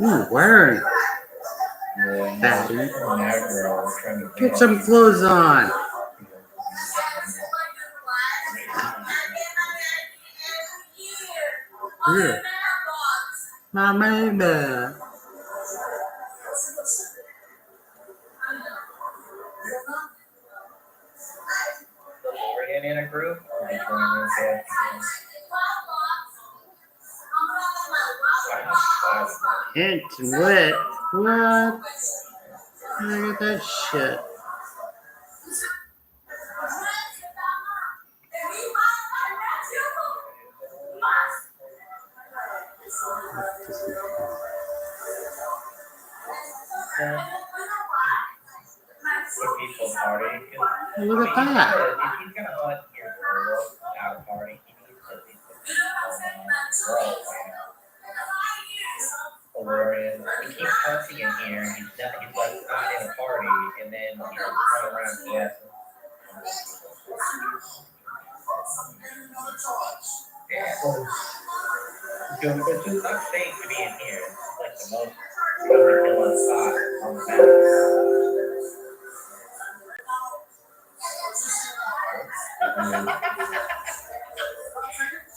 Ooh, wearing. Fatty. Get some clothes on. Here. My baby. In a group? Or just running in It's wet. What? Look at that shit. people party. Look at that. If he's gonna hunt your girl out of party, he needs to be hilarious. He keeps hunting in here, and he's like not in a party, and then running around the It's just not safe to be in here. It's like the most overkill spot on the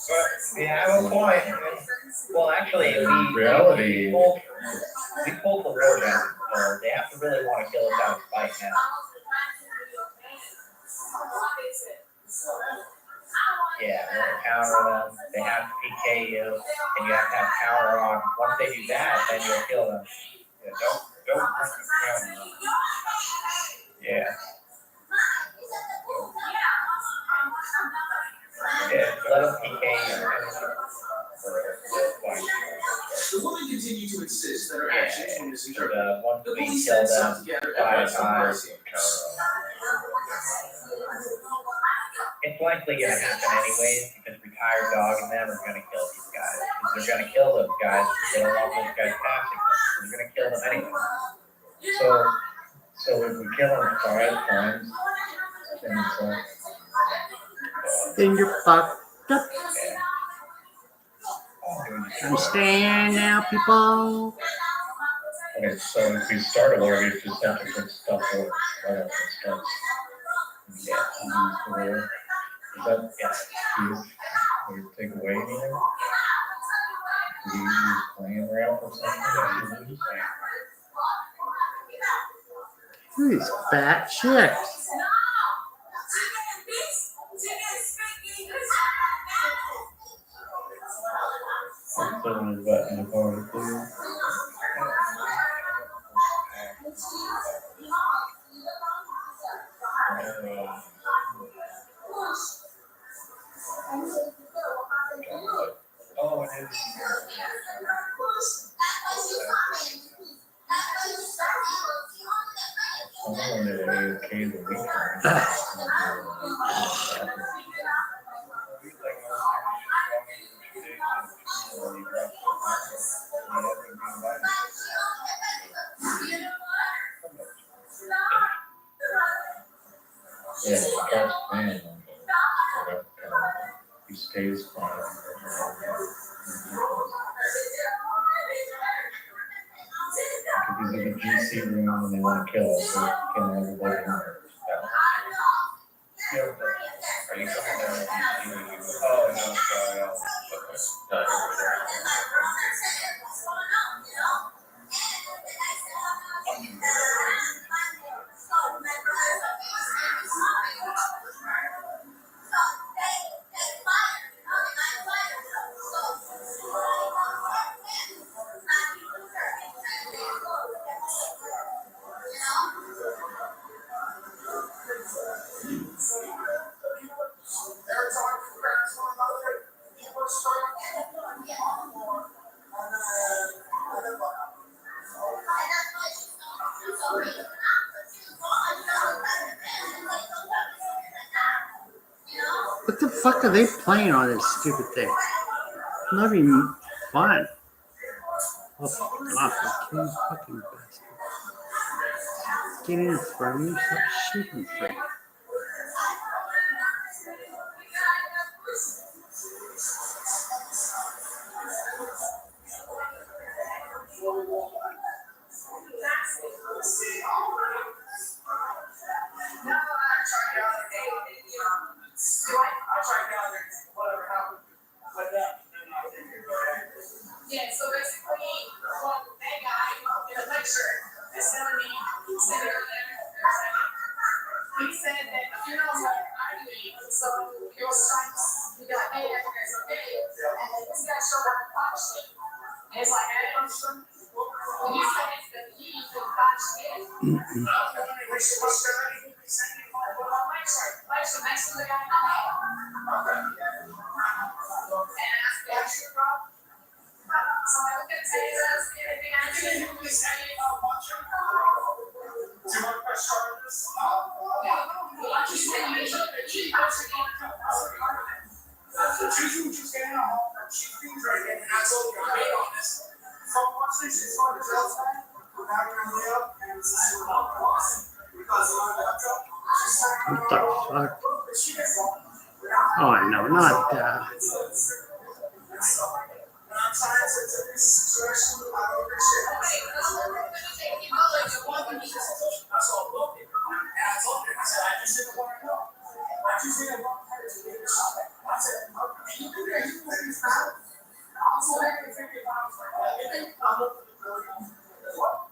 But, yeah, I have a point. Well, actually, we pulled the war down, so they have to really want to kill us out of spite now. counter them, they have to PK you, and you have to have power on. Once they do that, then you'll kill them. Yeah, don't bring the counter on. Yeah. Yeah, let them PK you. The woman continued to insist that her actions were misinterpreted. Once The we police kill then them, sought together by evidence from time, Marcy. it's likely going to happen anyways because retired dog and them are going to kill these guys. Because they're going to kill those guys. They don't want those guys passing them. So they're going to kill them anyway. So if we kill them 5 times, then it's Then you're fucked up. Understand now, people? okay, so if we start a war, we just have to put stuff over right after it starts. Yeah, war. Is that, yeah, we take away anything? Do you use clan route or something? Who is fat chicks? I'm throwing his butt in the party, please. Oh, it is. I'm going to AOK the weekend. Yeah, the cat's playing. He stays quiet. Because he's in the GC room and they want to kill us, so killing everybody in there. Are you coming down to GC with you? Oh, no, sorry. What the fuck are they playing on this stupid thing? Not even fun. Oh, fuck off, you fucking bastard. Get in front of me, stop shooting for me. Yeah, so basically, well, that guy in the lecture is telling me, he said that funerals are arguing, so your stripes, you be like, hey, that guy's okay. And then this guy showed up and watched it. And it's like, hey, I'm sure. When you said it's the he who watched it, lecture next to the guy in the name. And ask the extra problem. So I look at Jesus, anything I do, we say, oh, watch your problem. Do you want to press charges? Watch your situation. So Juju just getting a home from Chief Dre, and I told you I made on this. From watching she's on the jail side, we're not going to lay up, and this is about crossing. Because of the truck, she's saying, What the fuck? Oh, no, not that. I'm trying to take this situation I don't appreciate it. That's all broken. And I told him, I said, I just didn't want to know. I just didn't want her to get a shot. I said, you do that, you do this now. I'm so happy to figure it out. I looked at the building. What?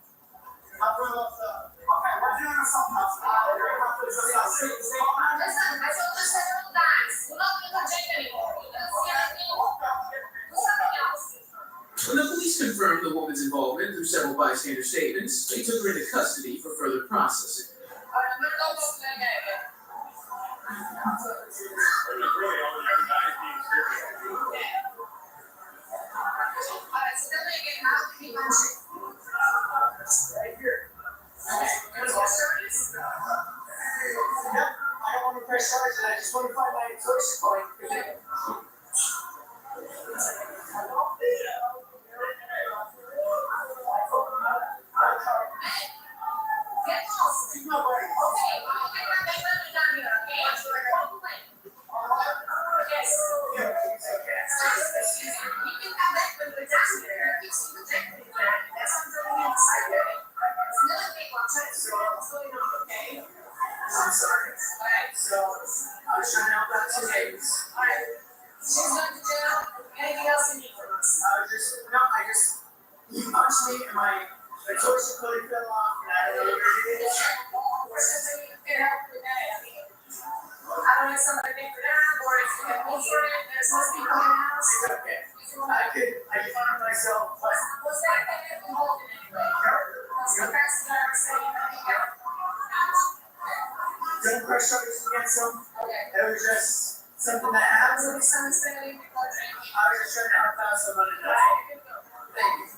I brought up the, okay, we're doing something else. Listen, I told you several times, we're not going to check anymore. bystander statements, they took her into custody for further processing. Right here. Okay, there's all charges. Yep, I don't want to press charges, I just want to find my source point. I'm sorry. Alright, so I was trying to help out two ladies. Alright. She's going to jail. Anything else you need from us? You punched me and my torso clearly fell off and I don't know what it is. Or something you can help with that. I don't know if somebody paid for that or if you can pay for it. There's most people in the house. It's okay. I can find myself. Was that thing involved in any way? Was the person that I was saying that don't press charges against them. Okay. It was just something that happened. Was it misunderstanding? I was just trying to help out someone in that. Thank you.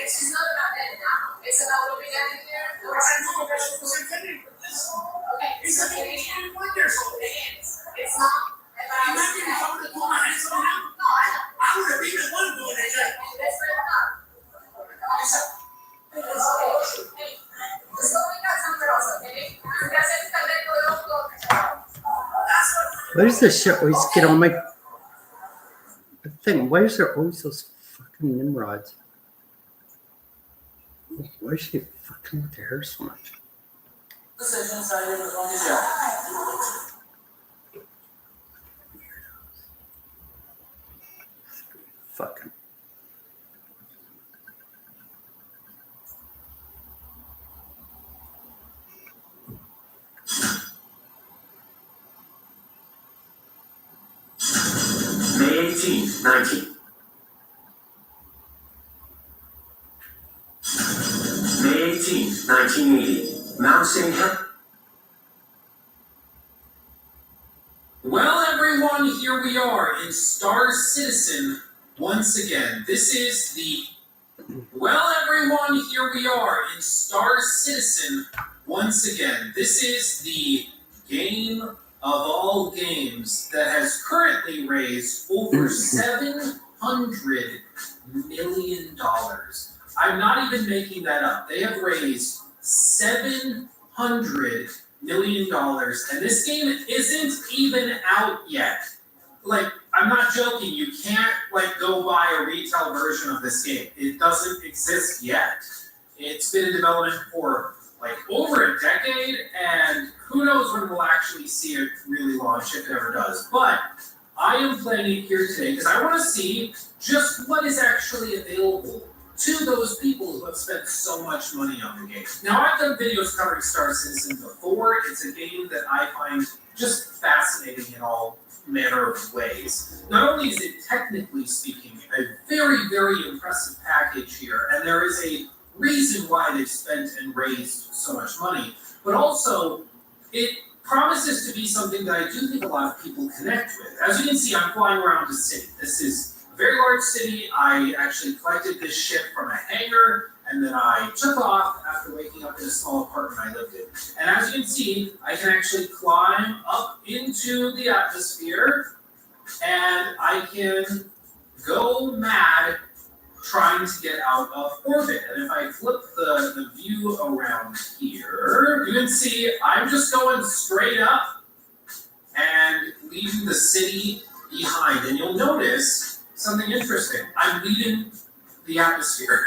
She's not about that now. It's about what we got in there. Okay. It's okay. It's not. You might be coming to pull my hands on him. No, I would have even one doing it. That's fair enough. It's okay. Hey, just go pick up something else, okay? Where's this shit always get on my thing? Why is there always those fucking Nimrods? Why is she fucking with her hair so much? Fucking. May 18th, 19. May 18th, 1980. Mount St. Helens. Well, everyone, here we are in Star Citizen once again. This is the. Well, everyone, here we are in Star Citizen once again. This is the game of all games that has currently raised over $700 million. I'm not even making that up. They have raised $700 million, and this game isn't even out yet. Like, I'm not joking. You can't go buy a retail version of this game. It doesn't exist yet. It's been in development for over a decade, and who knows when we'll actually see it really launch, if it ever does. But I am playing it here today because I want to see just what is actually available to those people who have spent so much money on the game. Now, I've done videos covering Star Citizen before. It's a game that I find just fascinating in all manner of ways. Not only is it technically speaking a very, very impressive package here, and there is a reason why they've spent and raised so much money, but also it promises to be something that I do think a lot of people connect with. As you can see, I'm flying around the city. This is a very large city. I actually collected this ship from a hangar, and then I took off after waking up in a small apartment I lived in. And as you can see, I can actually climb up into the atmosphere, and I can go mad trying to get out of orbit. And if I flip the view around here, you can see I'm just going straight up and leaving the city behind. And you'll notice something interesting. I'm leaving the atmosphere.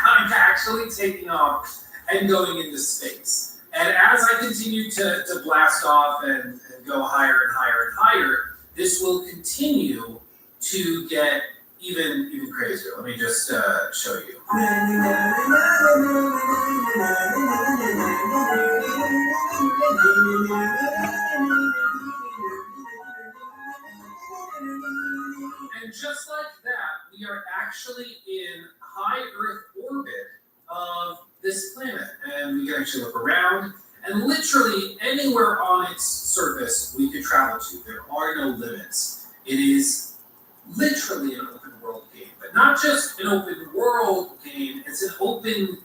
I'm actually taking off and going into space. And as I continue to blast off and go higher and higher and higher, this will continue to get even crazier. Let me just show you. And just like that, we are actually in high Earth orbit of this planet. And we can actually look around, and literally anywhere on its surface we could travel to. There are no limits. It is literally an open world game, but not just an open world game, it's an open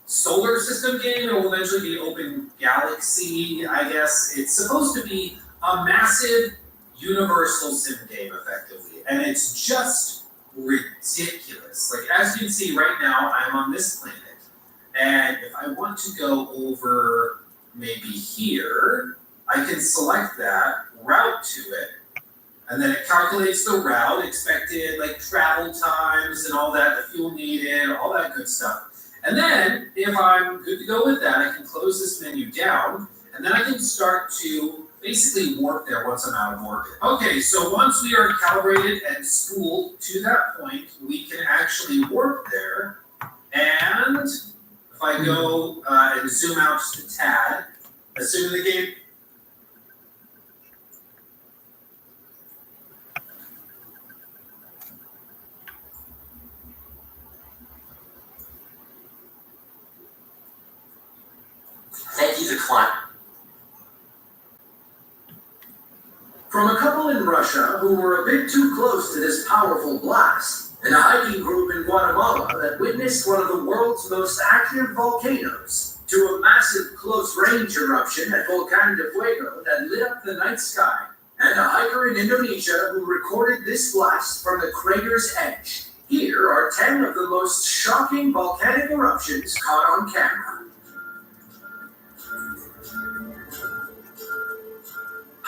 solar system game. It will eventually be an open galaxy, I guess. It's supposed to be a massive universal sim game, effectively, and it's just ridiculous. Like, as you can see right now, I'm on this planet, and if I want to go over maybe here, I can select that, route to it, and then it calculates the route, expected like travel times and all that, the fuel needed, all that good stuff. And then, if I'm good to go with that, I can close this menu down, and then I can start to basically warp there once I'm out of orbit. Okay, so once we are calibrated and spooled to that point, we can actually warp there. And if I go and zoom out just a tad, assuming the game... Thank you, decline. From a couple in Russia who were a bit too close to this powerful blast, and a hiking group in Guatemala that witnessed one of the world's most active volcanoes, to a massive close-range eruption at Volcán de Fuego that lit up the night sky, and a hiker in Indonesia who recorded this blast from the crater's edge. Here are 10 of the most shocking volcanic eruptions caught on camera.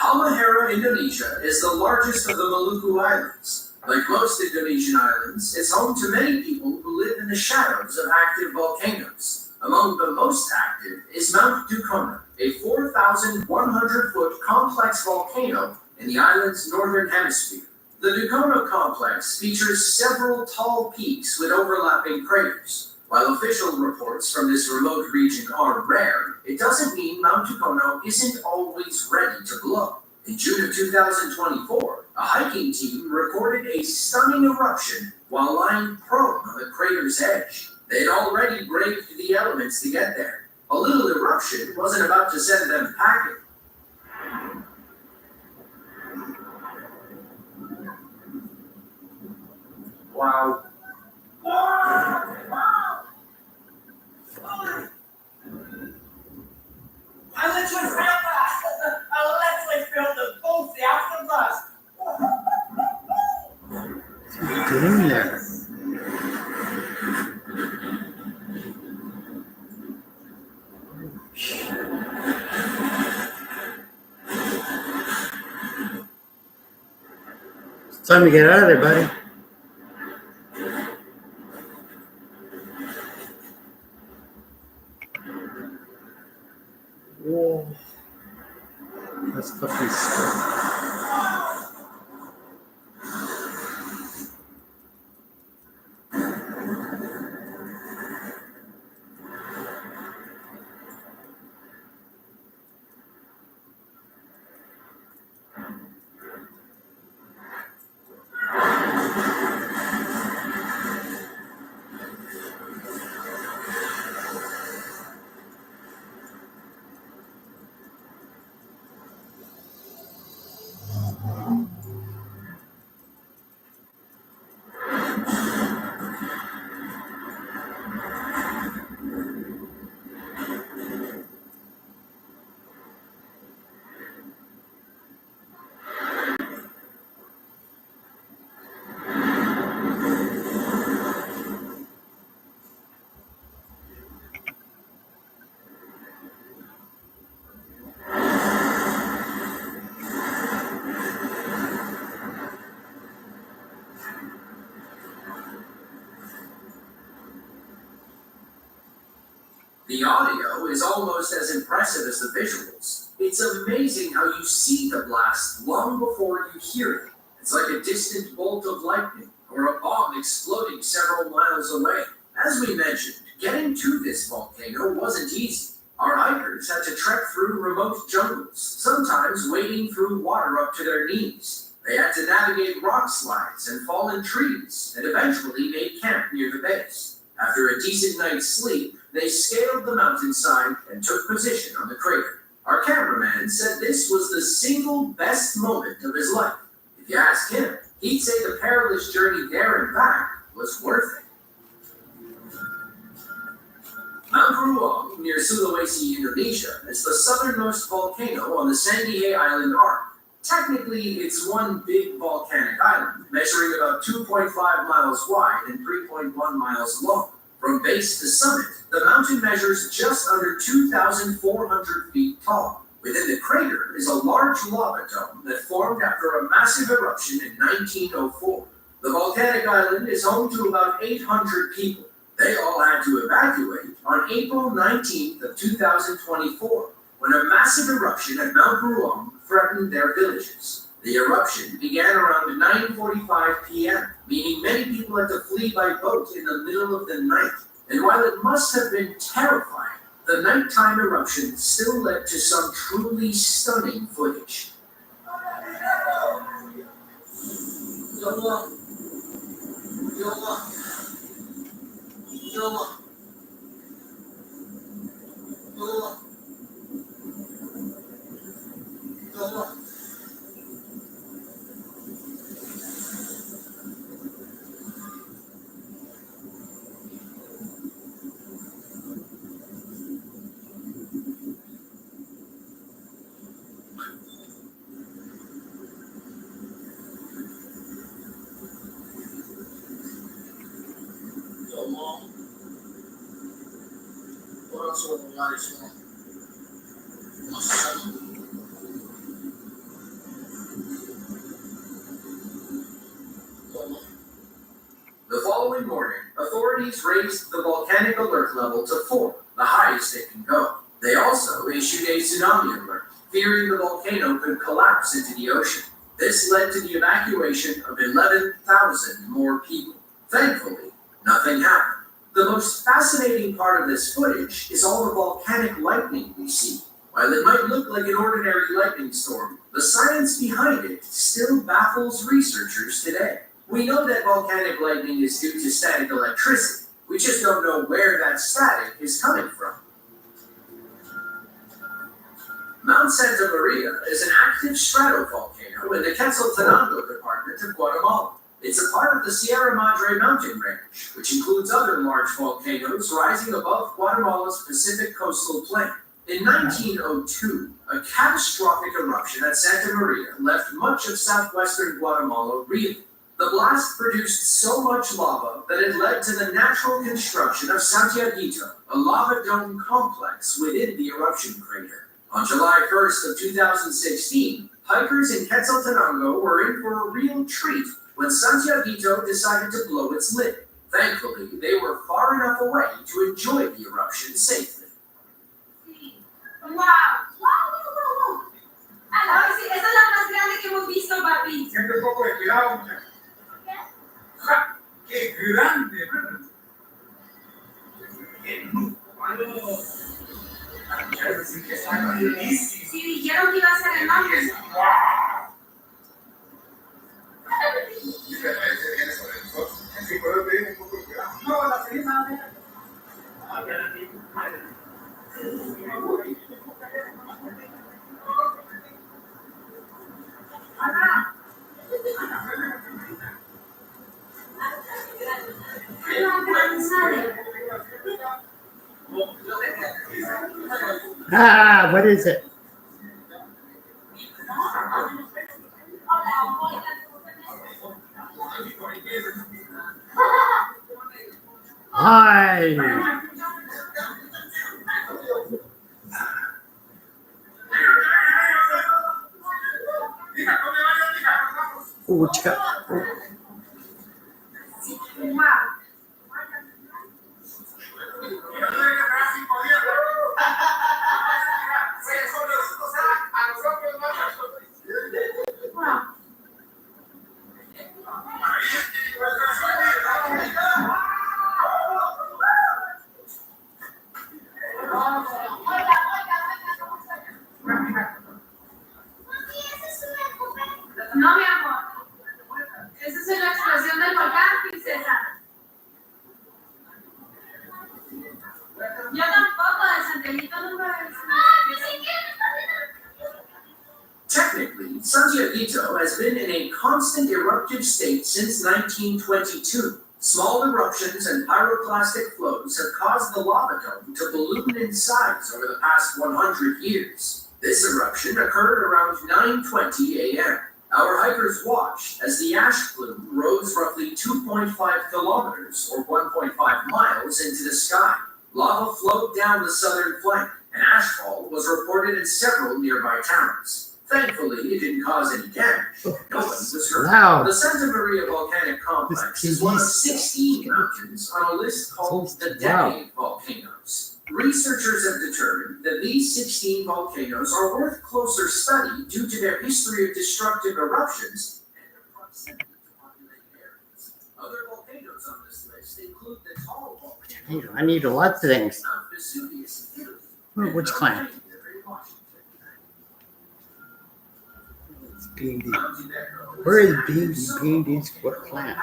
Halmahera, Indonesia, is the largest of the Maluku Islands. Like most Indonesian islands, it's home to many people who live in the shadows of active volcanoes. Among the most active is Mount Dukono, a 4,100-foot complex volcano in the island's northern hemisphere. The Dukono complex features several tall peaks with overlapping craters. While official reports from this remote region are rare, it doesn't mean Mount Dukono isn't always ready to blow. In June of 2024, a hiking team recorded a stunning eruption while lying prone on the crater's edge. They'd already braved the elements to get there. A little eruption wasn't about to send them packing. Wow. I literally felt that. I literally felt the pulse out of us. What's he doing there? It's time to get out of there, buddy. Whoa. That's fucking scary. The audio is almost as impressive as the visuals. It's amazing how you see the blast long before you hear it. It's like a distant bolt of lightning or a bomb exploding several miles away. As we mentioned, getting to this volcano wasn't easy. Our hikers had to trek through remote jungles, sometimes wading through water up to their knees. They had to navigate rock slides and fallen trees, and eventually made camp near the base. After a decent night's sleep, they scaled the mountainside and took position on the crater. Our cameraman said this was the single best moment of his life. If you ask him, he'd say the perilous journey there and back was worth it. Mount Ruang, near Sulawesi, Indonesia, is the southernmost volcano on the Sangihe Island arc. Technically, it's one big volcanic island, measuring about 2.5 miles wide and 3.1 miles long. From base to summit, the mountain measures just under 2,400 feet tall. Within the crater is a large lava dome that formed after a massive eruption in 1904. The volcanic island is home to about 800 people. They all had to evacuate on April 19th of 2024, when a massive eruption at Mount Ruang threatened their villages. The eruption began around 9:45 p.m., meaning many people had to flee by boat in the middle of the night. And while it must have been terrifying, the nighttime eruption still led to some truly stunning footage. The following morning, authorities raised the volcanic alert level to 4, the highest it can go. They also issued a tsunami alert, fearing the volcano could collapse into the ocean. This led to the evacuation of 11,000 more people. Thankfully, nothing happened. The most fascinating part of this footage is all the volcanic lightning we see. While it might look like an ordinary lightning storm, the science behind it still baffles researchers today. We know that volcanic lightning is due to static electricity. We just don't know where that static is coming from. Mount Santa Maria is an active stratovolcano in the Quetzaltenango department of Guatemala. It's a part of the Sierra Madre mountain range, which includes other large volcanoes rising above Guatemala's Pacific coastal plain. In 1902, a catastrophic eruption at Santa Maria left much of southwestern Guatemala reeling. The blast produced so much lava that it led to the natural construction of Santiaguito, a lava dome complex within the eruption crater. On July 1st of 2016, hikers in Quetzaltenango were in for a real treat when Santiaguito decided to blow its lid. Thankfully, they were far enough away to enjoy the eruption safely. Wow! Wow! Ay, sí, esa es la más grande que hemos visto, papi. Siempre un poco de cuidado, muchachos. ¡Ja! ¡Qué grande, mano! ¡Qué bruto! Sí, dijeron que iba a ser enorme. Así puedo pedir un poco de cuidado. No, la señora. Ah, what is it? Hi. Oh, chica. Oh. Anda el volcán, princesa. Yo tampoco, el Santelito no me... Technically, Santiaguito has been in a constant eruptive state since 1922. Small eruptions and pyroclastic flows have caused the lava dome to balloon in size over the past 100 years. This eruption occurred around 9:20 a.m. Our hikers watched as the ash plume rose roughly 2.5 kilometers or 1.5 miles into the sky. Lava flowed down the southern flank, and ashfall was reported in several nearby towns. Thankfully, it didn't cause any damage. No one was hurt. Wow. The Santa Maria Volcanic Complex is one of 16 mountains on a list called the Decade Volcanoes. Researchers have determined that these 16 volcanoes are worth closer study due to their history of destructive eruptions and their proximity to populated areas. Other volcanoes on this list include the tall volcano. I need a lot of things. Mount Vesuvius in Italy. Which clan? Beandy. Where is Beandy? Beandy's what clan?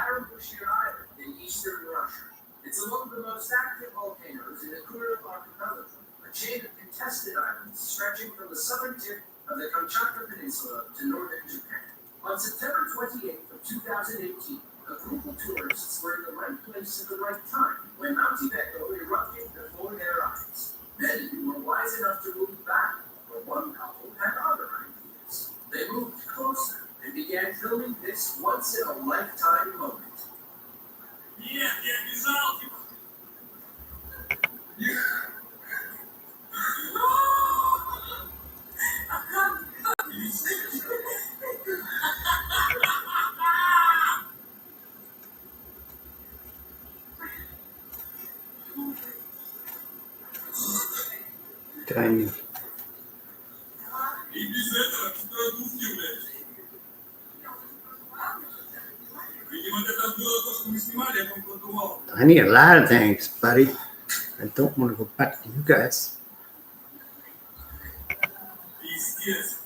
In eastern Russia. It's among the most active volcanoes in the Kuril archipelago, a chain of contested islands stretching from the southern tip of the Kamchatka Peninsula to northern Japan. On September 28th of 2018, a group of tourists were in the right place at the right time when Mount Iveco erupted before their eyes. Many were wise enough to move back, but one couple had other ideas. They moved closer and began filming this once-in-a-lifetime moment. Нет, я обязал тебя. Tiny. И без этого что губки, блядь. Видимо, это было то, что мы снимали, я вам продумал. I need a lot of things, buddy. I don't want to go back to you guys. Пиздец.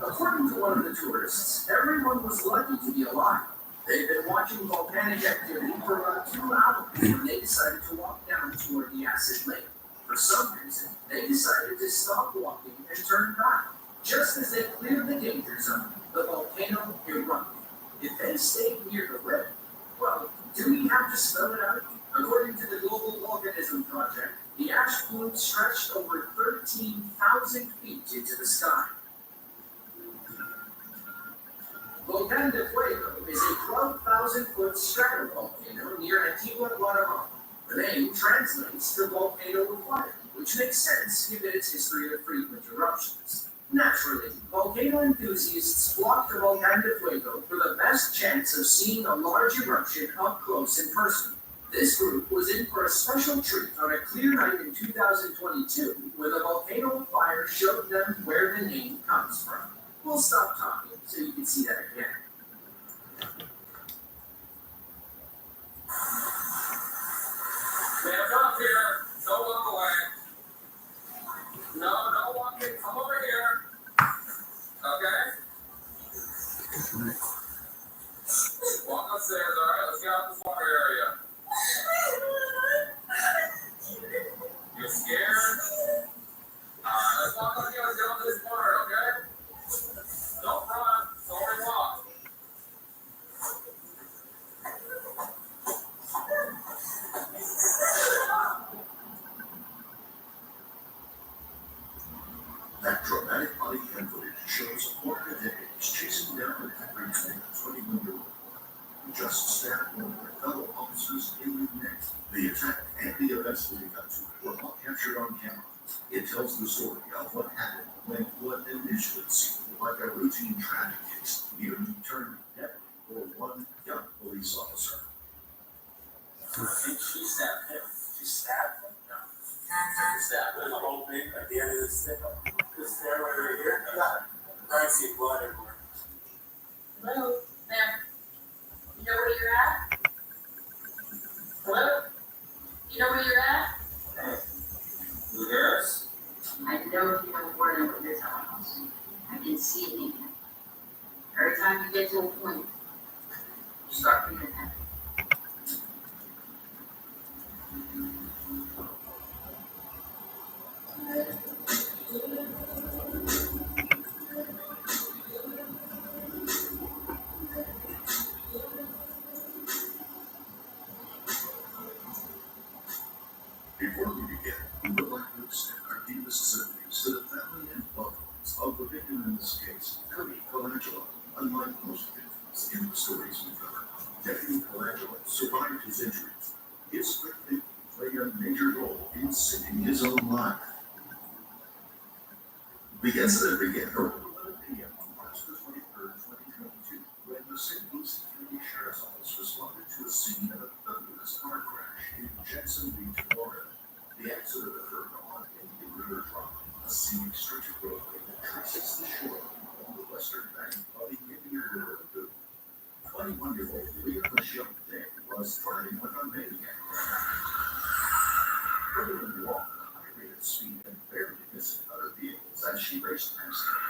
According to one of the tourists, everyone was lucky to be alive. They'd been watching volcanic activity for about 2 hours when they decided to walk down toward the acid lake. For some reason, they decided to stop walking and turn back. Just as they cleared the danger zone, the volcano erupted. If they stayed near the lake, well, do we have to spell it out? According to the Global Volcanism Project, the ash plume stretched over 13,000 feet into the sky. Volcán de Fuego is a 12,000-foot stratovolcano near Antigua, Guatemala. The name translates to volcano of fire, which makes sense given its history of frequent eruptions. Naturally, volcano enthusiasts flock to Volcán de Fuego for the best chance of seeing a large eruption up close in person. This group was in for a special treat on a clear night in 2022 when the volcano of fire showed them where the name comes from. We'll stop talking so you can see that again. Hands up here. Don't walk away. No, don't walk in. Come over here. Okay? Walk upstairs, alright? Let's get out the water area. You're scared? Alright, let's walk up here. Let's get on this water, okay? Don't run. Sorry, walk. That dramatic body cam footage shows a quarter of decades chasing down an angry 21-year-old who just stabbed one of their fellow officers in the neck. The attack and the events leading up to it were all captured on camera. It tells the story of what happened when what initially seemed like a routine traffic case nearly turned deadly for one young police officer. I think she stabbed him. She stabbed him? No. She stabbed him. The whole thing at the end of the stick. This stairway right here? Yeah. I see blood everywhere. time you get to a point, you start doing that. Before we begin, we would like to extend our deepest sympathies to the family and loved ones of the victim in this case, Cody Colangelo. Unlike most victims in the stories we covered, Deputy Colangelo survived his injuries. His quick thinking played a major role in saving his own life. The incident began around 11 p.m. on March 23rd, 2022, when the St. Lucie County Sheriff's Office responded to a scene of a thunderous car crash in Jensen Beach, Florida. The accident occurred on Indian River Drive, a scenic stretch of roadway that traces the shore on the western bank of the Indian River Lagoon. 21-year-old Leah Michelle Day was driving with a maniac. Hurtling along at a high rate of speed and barely missing other vehicles as she raced past them.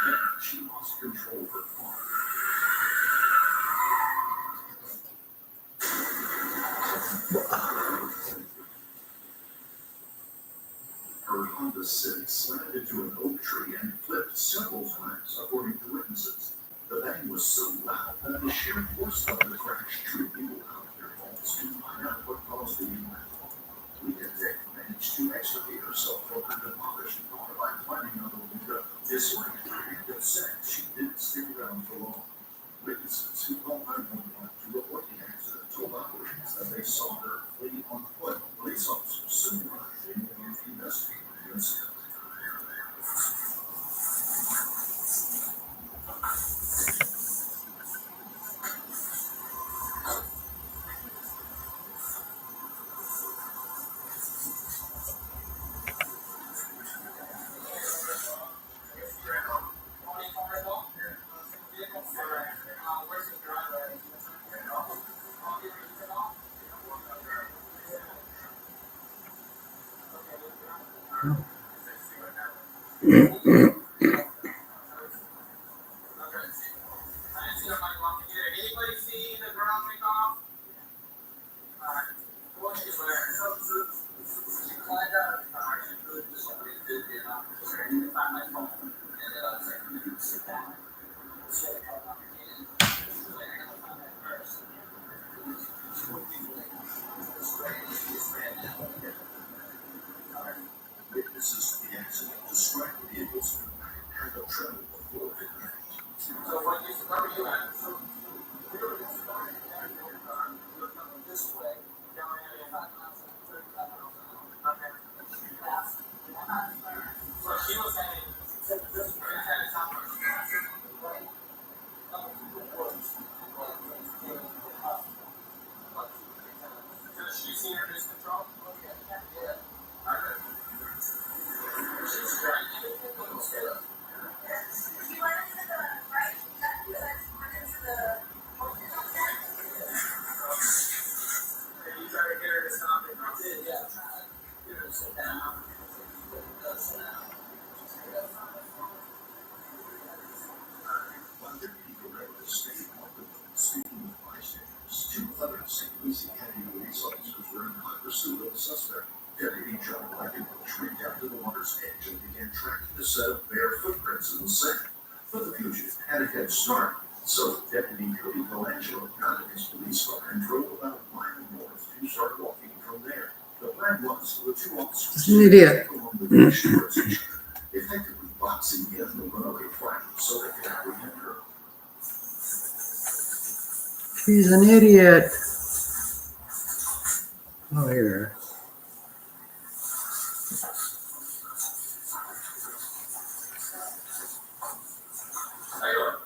Then she lost control of her car. Her Honda Civic slammed into an oak tree and flipped several times, according to witnesses. The bang was so loud that the sheer force of the crash drew people out of their homes to find out what caused the impact. Leah Day managed to extricate herself from her demolished car by climbing out the window. Disoriented and said she didn't stick around for long. Witnesses who called 911 to report the accident told authorities that they saw her flee on foot. Police officers soon arrived and investigated the incident. Witnesses to the accident described the vehicle's impact had no trouble before it crashed. So what you where were you at? So we were starting there, we were coming this way, down area 5 miles, 35 miles an hour. Okay. Fast. So she was saying, this way, had a top of right? Does she see her lose control? Yeah. She's right. She went into the right, that went into the. And you try to get her to stop it, I did, yeah. Get her to sit down. While their people regularly stayed on the road, speaking with bystanders, 2 other St. Lucie County police officers were in hot pursuit of the suspect. Deputy John Lineage reached out to the water's edge and began tracking the set of bare footprints in the sand. But the fugitive had a head start, so Deputy Cody Colangelo got in his police car and drove about a mile north to start walking from there. The plan was for the 2 officers An idiot. to along the beach towards each other, effectively boxing in the runaway flight so they could apprehend her. She's an idiot. Oh, here. How you doing?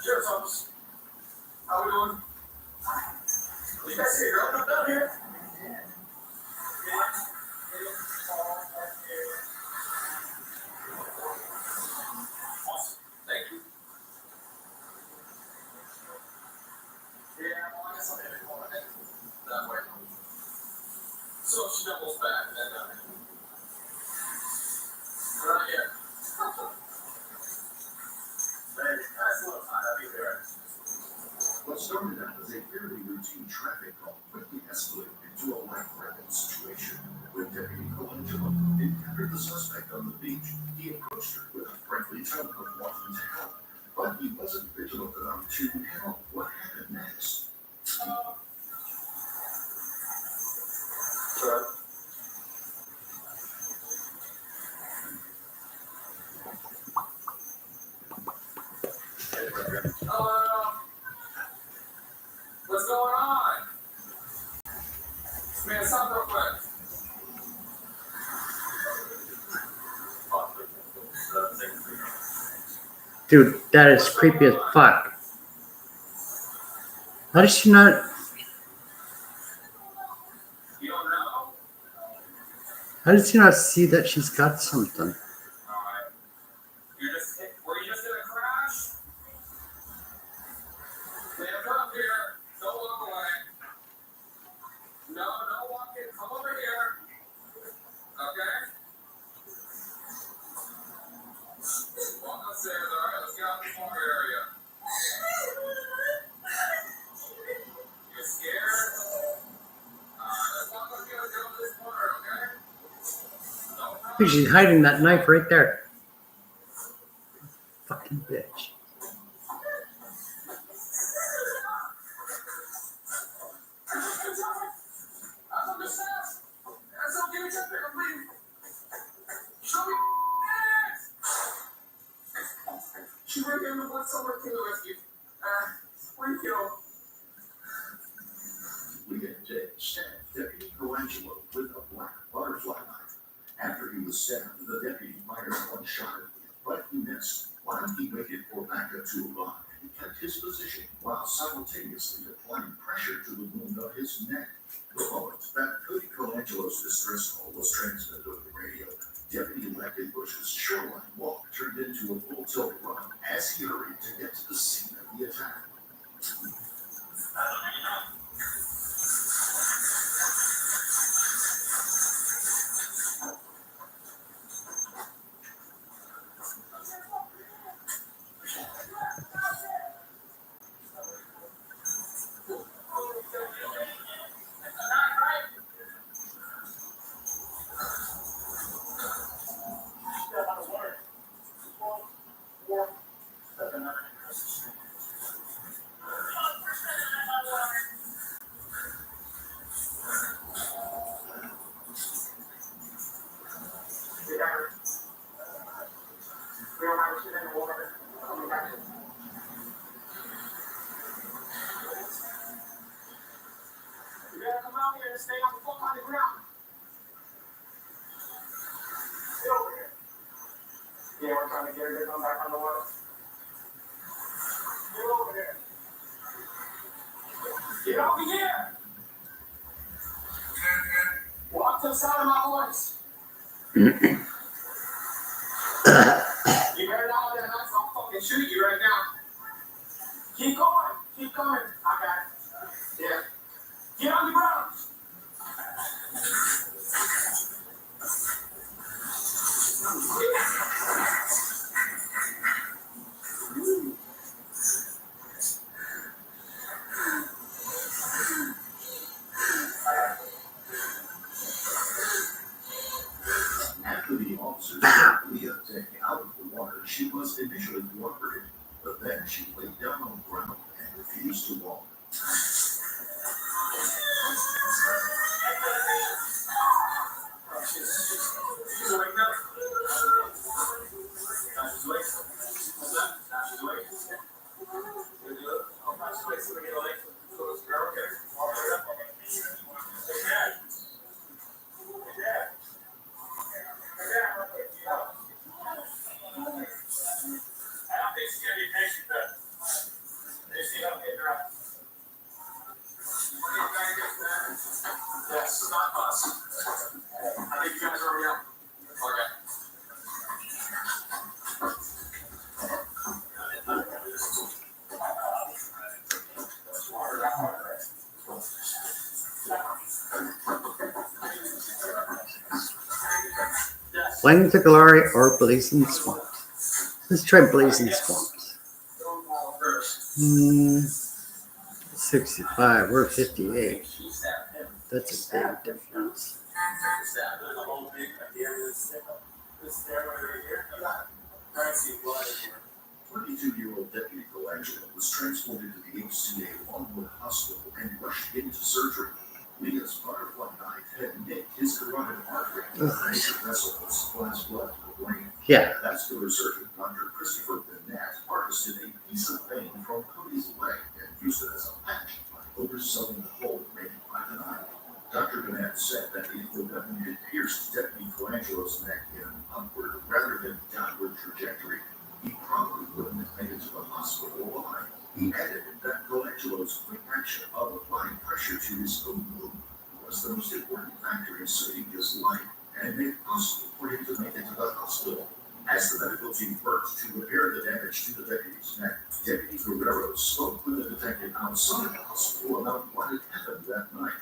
Sheriff's office. How we doing? You guys see a girl come down here? Awesome. Thank you. Yeah, well, I guess I'll hit it that way. So if she doubles back, then not yet. Hey, that's a little What started out as a fairly routine traffic call quickly escalated into a life-threatening situation. When Deputy Colangelo encountered the suspect on the beach, he approached her with a friendly tone of wanting to help. But he wasn't vigilant enough to help. What happened next? Sir. What's going on? Man, stop real quick. Dude, that is creepy as fuck. How does she not? You don't know? How does she not see that she's got something? Alright. Were you just gonna crash? Man, come up here. Don't walk away. No, don't walk in. Come over here. Okay? Walk upstairs, alright? Let's get out the corner area. You're scared? Alright, let's walk up here. Let's get over this corner, okay? Dude, she's hiding that knife right there. Fucking bitch. She went down the blood somewhere to the rescue. Where'd you go? Lieutenant stabbed Deputy Colangelo with a black butterfly knife. After he was stabbed, the deputy fired one shot at him, but he missed. While he waited for backup to arrive, he kept his position while simultaneously applying pressure to the wound on his neck. The moment that Cody Colangelo's distress call was transmitted over the radio, Deputy Elected Bush's shoreline walk turned into a full tilt run as he hurried to get to the scene of the attack. Stay on the floor on the ground. Get over here. Yeah, we're trying to get her to come back on the water. Get over here. Get over here. Walk to the side of my voice. You better not have that knife. I'll fucking shoot you right now. Keep going. Keep going. I got it. Yeah. Get on the ground. After the officers got Leah taken out of the water, she was initially cooperative, but then she laid down on the ground and refused to walk. She's awake now. Now she's awake. What's that? Now she's awake. Good deal. I'll pass away so we get awake. So it's girl, okay? All right, up. Hey, Dad. Hey, Dad. Hey, Dad. I don't think she's gonna be patient, though. They see how getting her up. Yes, it's not us. I think you guys are already up. Okay. Flaming to glory or blazing swamps. Let's try blazing swamps. 65. We're 58. That's a big difference. The whole thing at the end of this stairway right here. Fancy Gladiator. 22-year-old Deputy Gladiator was transported to the HCA Longwood Hospital and rushed into surgery. Leah's butterfly knife had nicked his carotid artery, a major vessel that supplies blood to the brain. Yeah. Vascular surgeon Dr. Christopher Burnett harvested a piece of vein from Cody's leg and used it as a patch by overselling the hole made by the knife. Dr. Burnett said that if the weapon had pierced Deputy Colangelo's neck in an upward rather than downward trajectory, he probably wouldn't have made it to the hospital alive. He added that Colangelo's quick action of applying pressure to his own wound was the most important factor in saving his life and made it possible for him to make it to the hospital. As the medical team worked to repair the damage to the deputy's neck, Deputy Guerrero spoke with a detective outside the hospital about what had happened that night.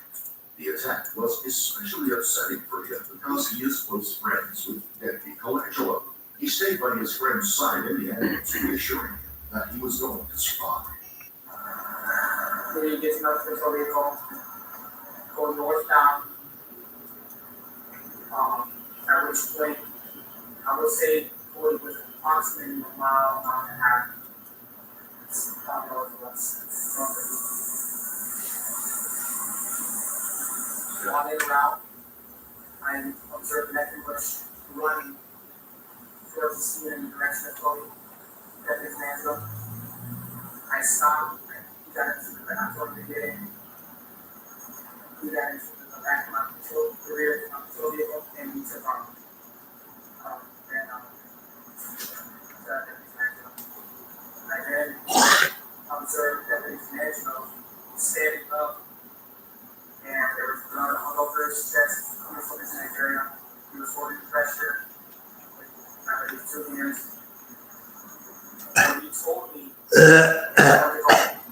The attack was especially upsetting for him because he is close friends with Deputy Colangelo. He stayed by his friend's side in the ambulance, reassuring him that he was going to survive. When he gets enough control vehicle, go northbound. At which point, I would say Cody was approximately a mile and a half. On en route, I observed Mecklenbush running towards the scene in the direction of Cody. Deputy Commando. I stopped. He got into the back. I told him to get in. He got into the back of my patrol, the rear of my patrol vehicle, and we took off. I then observed Deputy Commando standing up, and there was blood all over his chest, coming from his neck area. He was holding pressure with his 2 hands. And he told me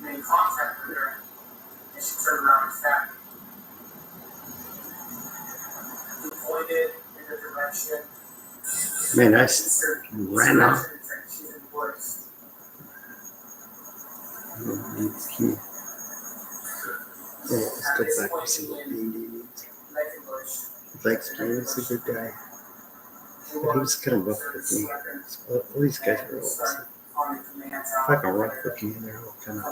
made contact with her, and she turned around and snapped. He pointed in the direction. Man, I ran off. She's in the woods. Let's go back to see what he needs. Thanks, man. He's a good guy. But he was kind of rough with me. All these guys are all fucking rough with me. They're all kind of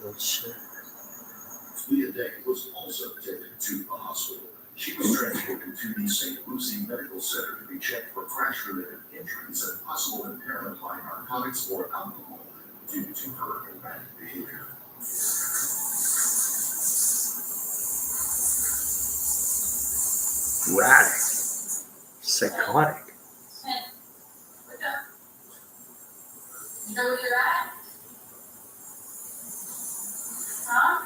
bullshit. Leah Day was also taken to the hospital. She was transported to the St. Lucie Medical Center to be checked for crash-related injuries and possible impairment by narcotics or alcohol due to her erratic behavior. Erratic. Psychotic. Hey, wake up. You know where you're at? Huh?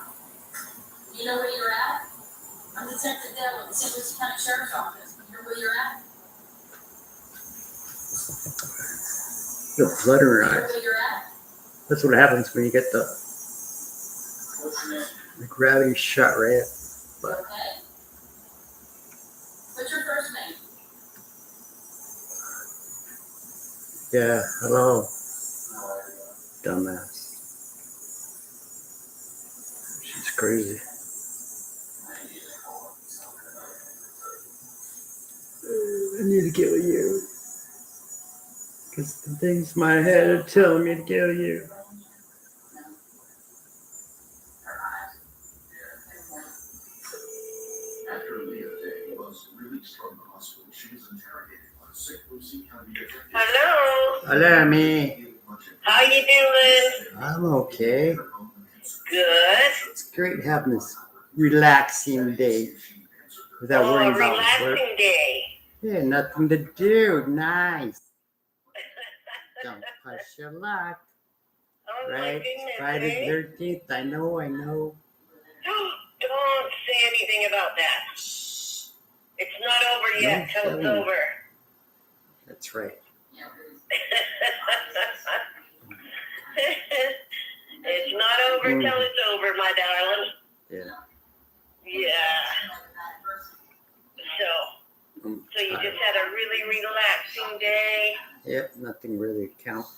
You know where you're at? I'm Detective Dell at the St. Lucie County Sheriff's Office. You know where you're at? You got blood in her You know eyes. where you're at? That's what happens when you get the gravity shot right at. But Okay. What's your first name? yeah, hello, dumbass. She's crazy. I need to kill you. Because the things in my head are telling me to kill you. After Leah Day was released from the hospital, she was interrogated by St. Lucie County Detective. Hello. Hello, me. How you doing? I'm okay. Good. It's great having this relaxing day without worrying about work. Relaxing day. Yeah, nothing to do. Nice. Don't push your luck. Oh Right? my goodness, Friday eh? 13th. I know. Don't say anything about that. It's not over yet till it's over. That's right. It's not over till it's over, my darling. Yeah. Yeah. So you just had a really relaxing day. Yep, nothing really counts.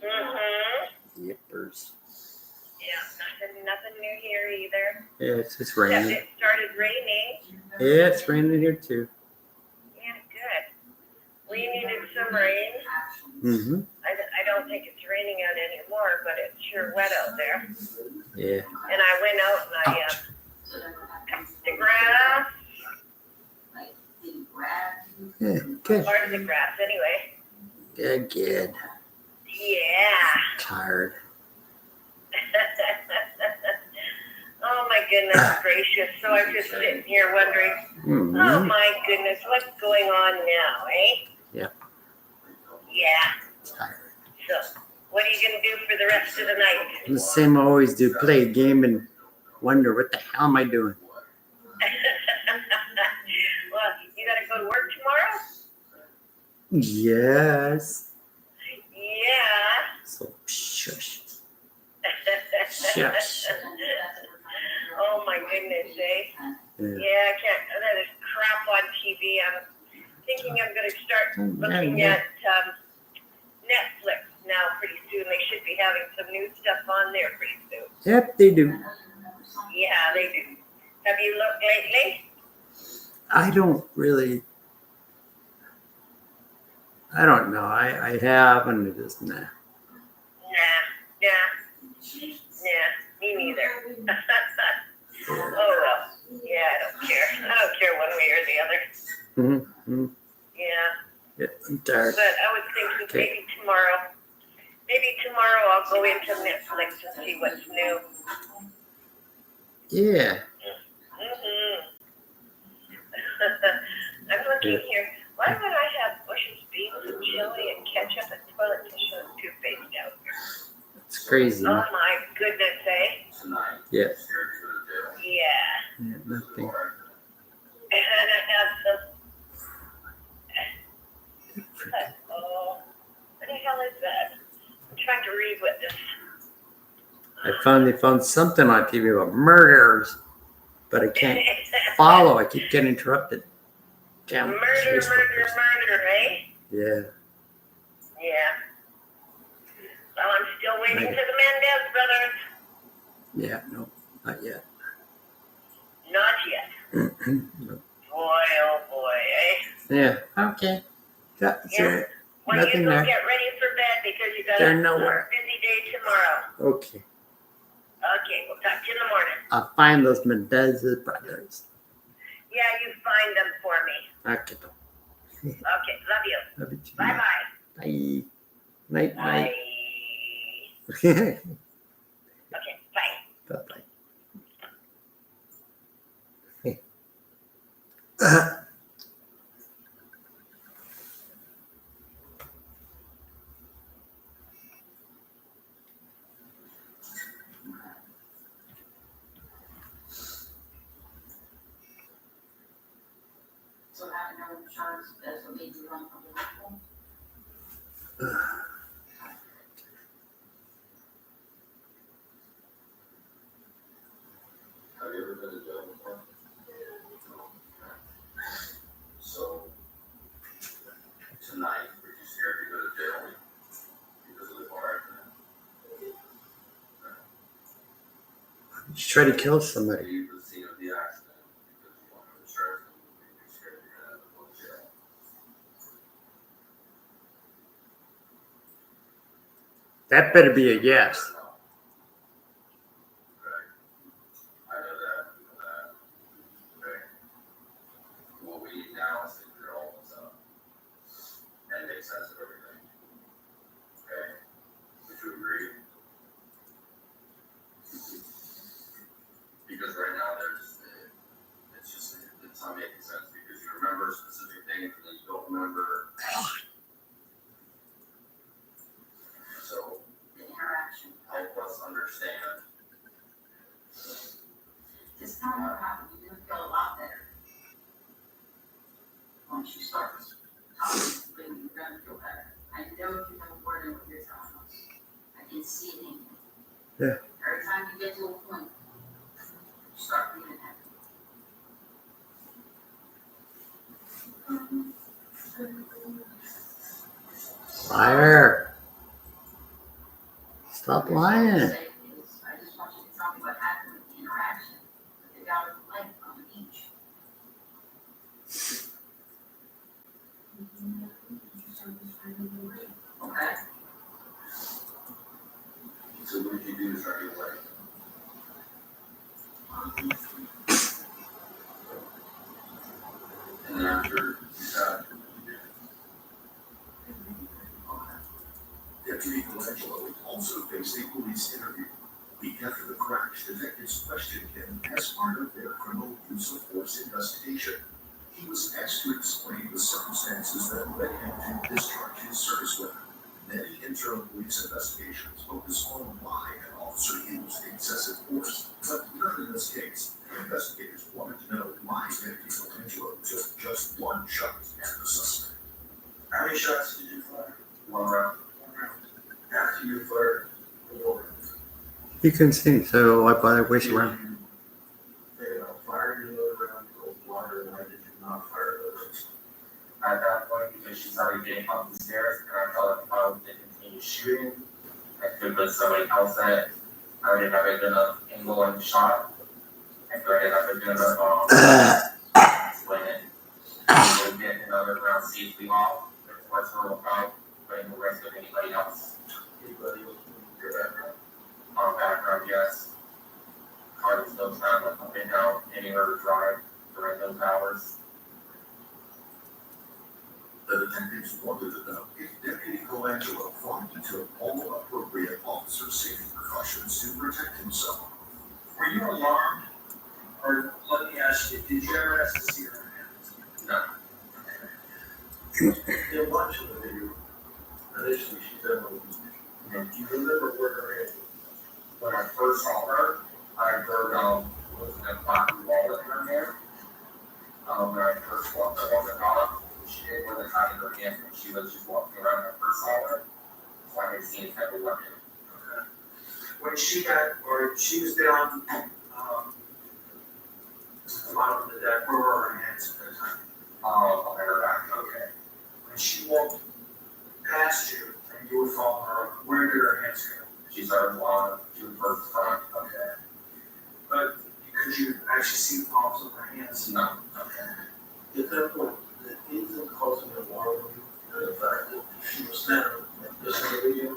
Mm-hmm. Yippers. Yeah. Yeah, it's just Except raining. it started raining. Yeah, it's raining here too. Yeah, good. We needed some rain. Mm-hmm. I don't think it's raining out anymore, but it's sure wet out there. Yeah. And I went out and I cut the grass. Yeah, good. Part of the grass, anyway. Good, good. Yeah. Tired. Oh my goodness gracious. So I'm just sitting here wondering, Mm-hmm. oh my goodness, what's going on now, eh? Yep. Yeah. Tired. So, what are you going to do for the rest of the night? The same I always do. Play a game and wonder what the hell am I doing? Well, you got to go to work tomorrow? Yes. Yeah. So shush. Shush. Oh my goodness, eh? Yeah. Yeah, I can't. There's crap on TV. I'm thinking I'm going to start looking at Netflix now pretty soon. They should be having some new stuff on there pretty soon. Yep, they do. Yeah, they do. Have you looked lately? I don't really. I don't know. I have, and it is nah. Nah. Me neither. Oh well. Yeah, I don't care. I don't care one way or the other. Mm-hmm. Yeah. Yeah, I'm tired. But I was thinking maybe tomorrow I'll go into Netflix and see what's new. Yeah. Mm-hmm. I'm looking here. Why would I have Bush's beans and chili and ketchup and toilet tissue and toothpaste out here? It's crazy. Oh my goodness, eh? Yeah. Yeah. Yeah, nothing. And I have some. Oh, what the hell is that? I'm trying to read what this. They found something on TV about murders, but I can't follow. I keep getting interrupted. Damn. Murder, eh? Yeah. Yeah. Well, I'm still waiting for the Mendez brothers. Yeah, no, not yet. Not yet. No. Boy, oh boy, eh? Yeah, okay. That's it. Well, Nothing you go there. get ready for bed because you got They're a nowhere. busy day tomorrow. Okay. Okay, we'll talk to you in the morning. I'll find those Mendez brothers. Yeah, you find them for me. Okay. Okay, love you. Love you too. Bye-bye. Bye. Night, Bye. night. Okay, bye. Bye-bye. So having no insurance, that's what made you run from the hospital? Have you ever been to jail before? So, tonight, were you scared to go to jail because of the car accident? You try to kill somebody. Leave the scene of the accident because you want to insurance and you're scared you're gonna have to go to jail. That better be a yes. I know that. Okay. What we need now is to clear all this up and make sense of everything. Okay? Would you agree? Because right now it's not making sense because you remember specific things and then you don't remember. So, Interaction. help us understand. This time what happened, you're gonna feel a lot better. Once you start talking, you're gonna feel better. I know you have a word in what you're telling us. I can see it in you. Yeah. Every time you get to a point, you start feeling happy. Liar. Stop lying. I just want you to tell me what happened with the interaction. Okay? So what did you do to try to get away? And then after you shot, Deputy Colangelo also faced a police interview. Week after the crash, detectives questioned him as part of their criminal use of force investigation. He was asked to explain the circumstances that led him to discharge his service weapon. Many internal police investigations focus on why an officer used excessive force, but not in this case. Investigators wanted to know why Deputy Colangelo took just one shot at the suspect. How many shots did you fire? one round, After you fired the war. You couldn't see, so I bought a wish around. Fire your load round, go water, why did you not fire those? At that point, because she started getting up the stairs, and I felt like if I was to continue shooting, I could put somebody else in it. I didn't have a good enough angle on the shot. I feel like I didn't have a good enough explain it. I would get another round safely off, before it's rolled out, putting the risk of anybody else. Anybody else in your background? On background, yes. Car was still trying to up and down anywhere to drive during those hours. The detectives wanted to know if Deputy Colangelo thought he took all appropriate officer safety precautions to protect himself. Were you alarmed? Or let me ask you, did you ever ask to see her hands? No. In watching the video, initially she said, do you remember where her hand was? When I first saw her, I heard was a black wallet in her hand. When I first walked up on the dog, she wasn't having her hand when she was just walking around when I first saw her. So I had seen a type of weapon. Okay. When she was down, the bottom of the deck, where were her hands at that time? On her back. Okay. When she walked past you and you were following her, where did her hands go? She started walking to the first front. Okay. But could you actually see the palms of her hands? No. Okay. At that point, did anything cause an alarm in the fact that she was standing like this in the video?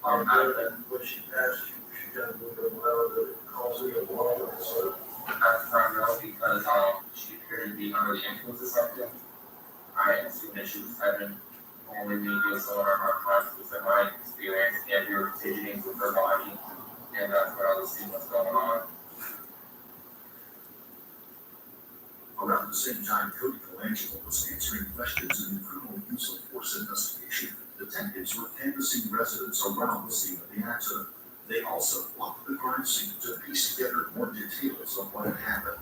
That when she passed you, she kind of moved around, that it caused an alarm or so? At the time, no, because she appeared to be under the influence of something. I assumed that she was having only me doing some of her classes in my experience, and we were fidgeting with her body, and that's what I was seeing what's going on. Around the same time, Cody Colangelo was answering questions in the criminal use of force investigation. Detectives were canvassing residents around the scene of the accident. They also walked the crime scene to piece together more details of what had happened.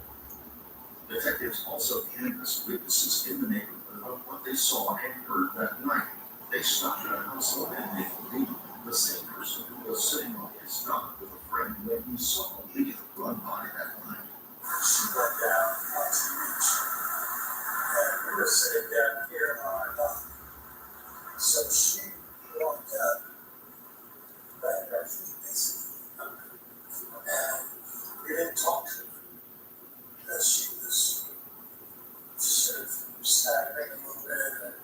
Detectives also canvassed witnesses in the neighborhood of what they saw and heard that night. They stopped at a house of Nick Lee, the same person who was sitting on his dock with a friend when he saw Lee run by that night. She went down on 2 weeks. And we were sitting down here on our dock. So she walked up, back her feet basically. And we didn't talk to her. Because she was sort of staggering a little bit.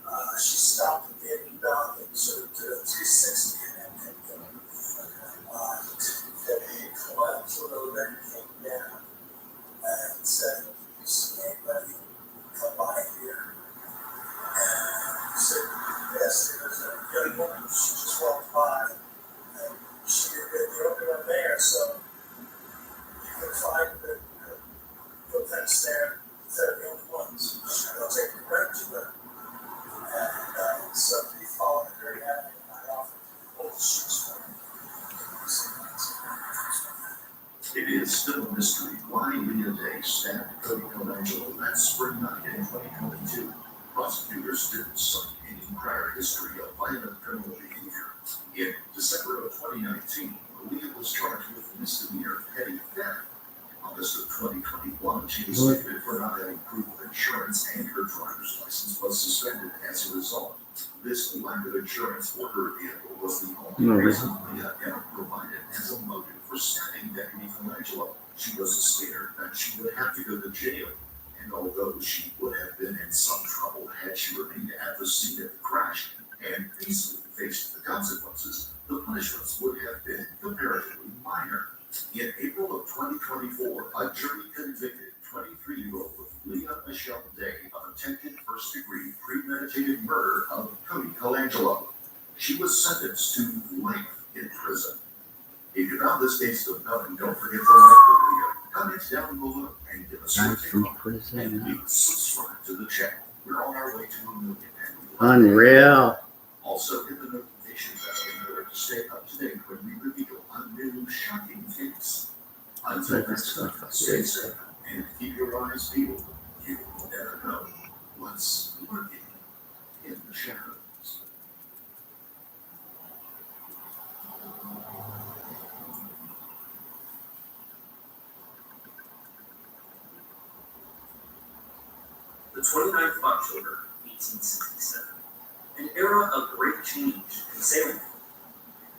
And she stopped at the end of the dock and sort of did a 360 and then kept going. Deputy Colangelo then came down and said, "You see anybody come by here?" And he said, "Yes, there's a young woman. She just walked by, and she didn't get the open up there, so you can find the footprints there. They're the only ones. They'll take the right to her." And so he followed her very happy, and I offered both shoes for him. It is still a mystery why Leah Day stabbed Cody Colangelo that spring night in 2022. Prosecutors didn't cite any prior history of violent criminal behavior. In December of 2019, Leah was charged with misdemeanor petty theft. In August of 2021, she was suspended for not having proof of insurance, and her driver's license was suspended as a result. This lack of insurance for her vehicle was the only reason Leah ever provided as a motive for stabbing Deputy Colangelo. She was scared that she would have to go to jail, and although she would have been in some trouble had she remained at the scene of the crash, punishments would have been comparatively minor. In April of 2024, a jury convicted 23-year-old Leah Michelle Day of attempted first-degree premeditated murder of Cody Colangelo. She was sentenced to life in prison. If you found this case compelling, don't forget to like the video, comment down below, and give us your take on it. And please subscribe to the channel. We're on our way to 1 million. Unreal. Also, hit the notification bell in order to stay up to date when we reveal a new shocking case. Until next time, stay safe and keep your eyes peeled. You will never know what's lurking in the shadows. The 29th of October, 1867. An era of great change in sailing.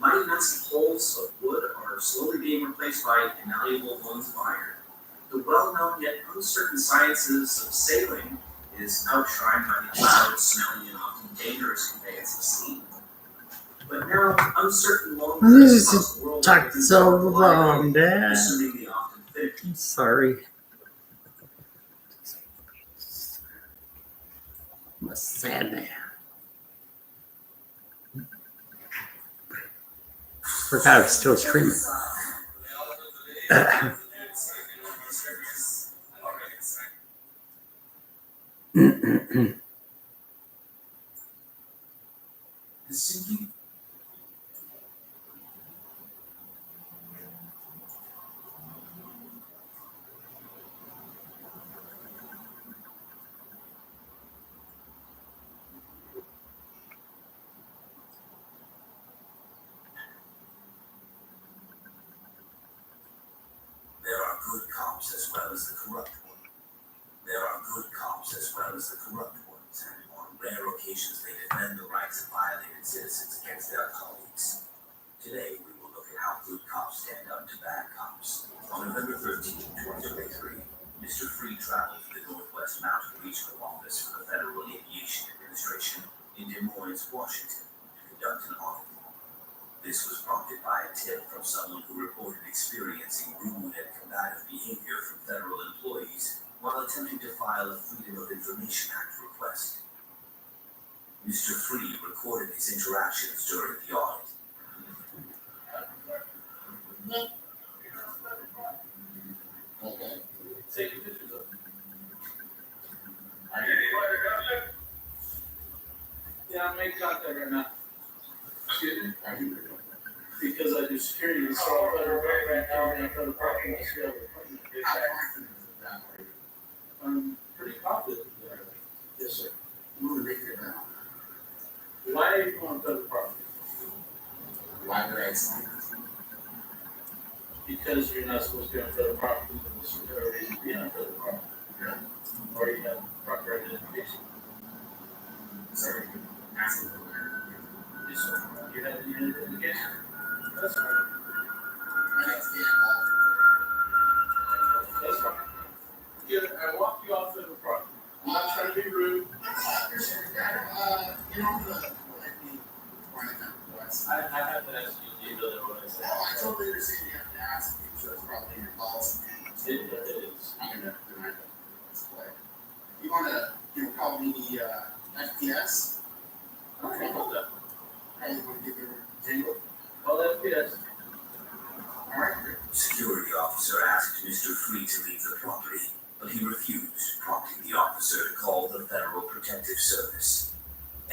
Mighty massive hulls of wood are slowly being replaced by invaluable ones of iron. The well-known yet uncertain sciences of sailing is outshined by the loud, smelly, and often dangerous conveyance of steam. But now, uncertain long This across the world took so long, Dad. assuming the often thick. I'm sorry. I'm a sad man. Forgot I was still streaming. The sinking. There are good cops as well as the corrupt ones. There are good cops as well as the corrupt ones, and on rare occasions they defend the rights of violated citizens against their colleagues. Today we will look at how good cops stand up to bad cops. On November 13, 2023, Mr. Free traveled to the Northwest Mountain Regional Office for the Federal Aviation Administration in Des Moines, Washington, to conduct an audit. This was prompted by a tip from someone who reported experiencing rude and combative behavior from federal employees while attempting to file a Freedom of Information Act request. Mr. Free recorded his interactions during the audit. Okay. Take your pictures of. Yeah, I'm making contact right now. Excuse me? Because I do security, so I'm right now, and for the parking, I see all the I'm pretty confident there. Yes, sir. Who make it now? Why are you going to the property? Why did I sign this? Because you're not supposed to be on federal property, and this is the reason to be on federal property. Yeah. Or you have proper identification. Sorry, asking for Yes, sir. You have the identification. That's right. That's right. I walk you off federal property. I'm not trying to be rude. I have to ask you, do you know what I said? I totally understand you have to ask me, so it's probably your policy. It is. I'm gonna deny that. Let's play. You wanna, call me FPS? Okay, hold up. I want to give you a jingle. Well, FPS. Alright. Security officer asked Mr. Free to leave the property, but he refused, prompting the officer to call the Federal Protective Service.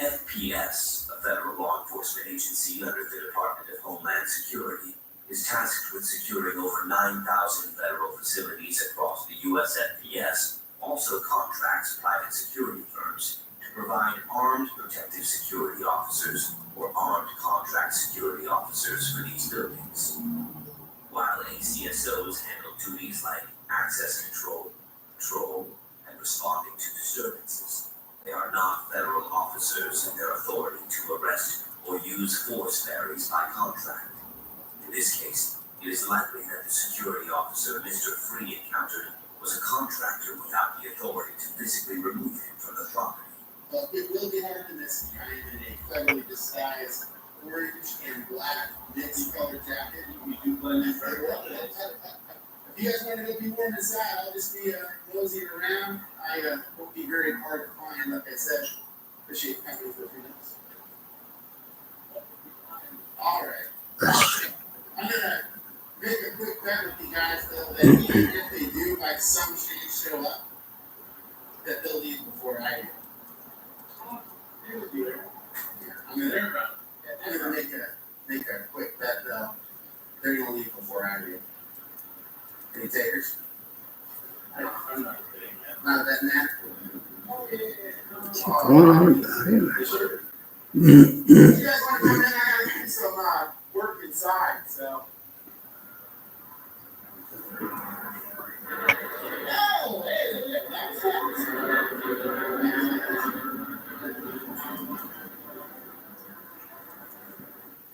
FPS, a federal law enforcement agency under the Department of Homeland Security, is tasked with securing over 9,000 federal facilities across the U.S. FPS, also contracts private security firms to provide armed protective security officers or armed contract security officers for these buildings. While ACSOs handle duties like access control, and responding to disturbances, they are not federal officers, and their authority to arrest or use force varies by contract. In this case, it is likely that the security officer Mr. Free encountered was a contractor without the authority to physically remove him from the property. Well, it will get optimistic. I am in a cleverly disguised orange and black mixed colored jacket. You do blend in very well. If you guys want to go be warm inside, I'll just be nosing around. I won't be very hard to find, like I said. Appreciate the company for a few minutes. All right. I'm gonna make a quick bet with you guys, though, that even if they do, by some chance, show up, that they'll leave before I do. I'm gonna make a quick bet, though. They're gonna leave before I do. Any takers? I'm not kidding, man. Not a bet, man. What's going on about him? You guys want to come in? I gotta do some work inside, so. Oh, hey, look at that.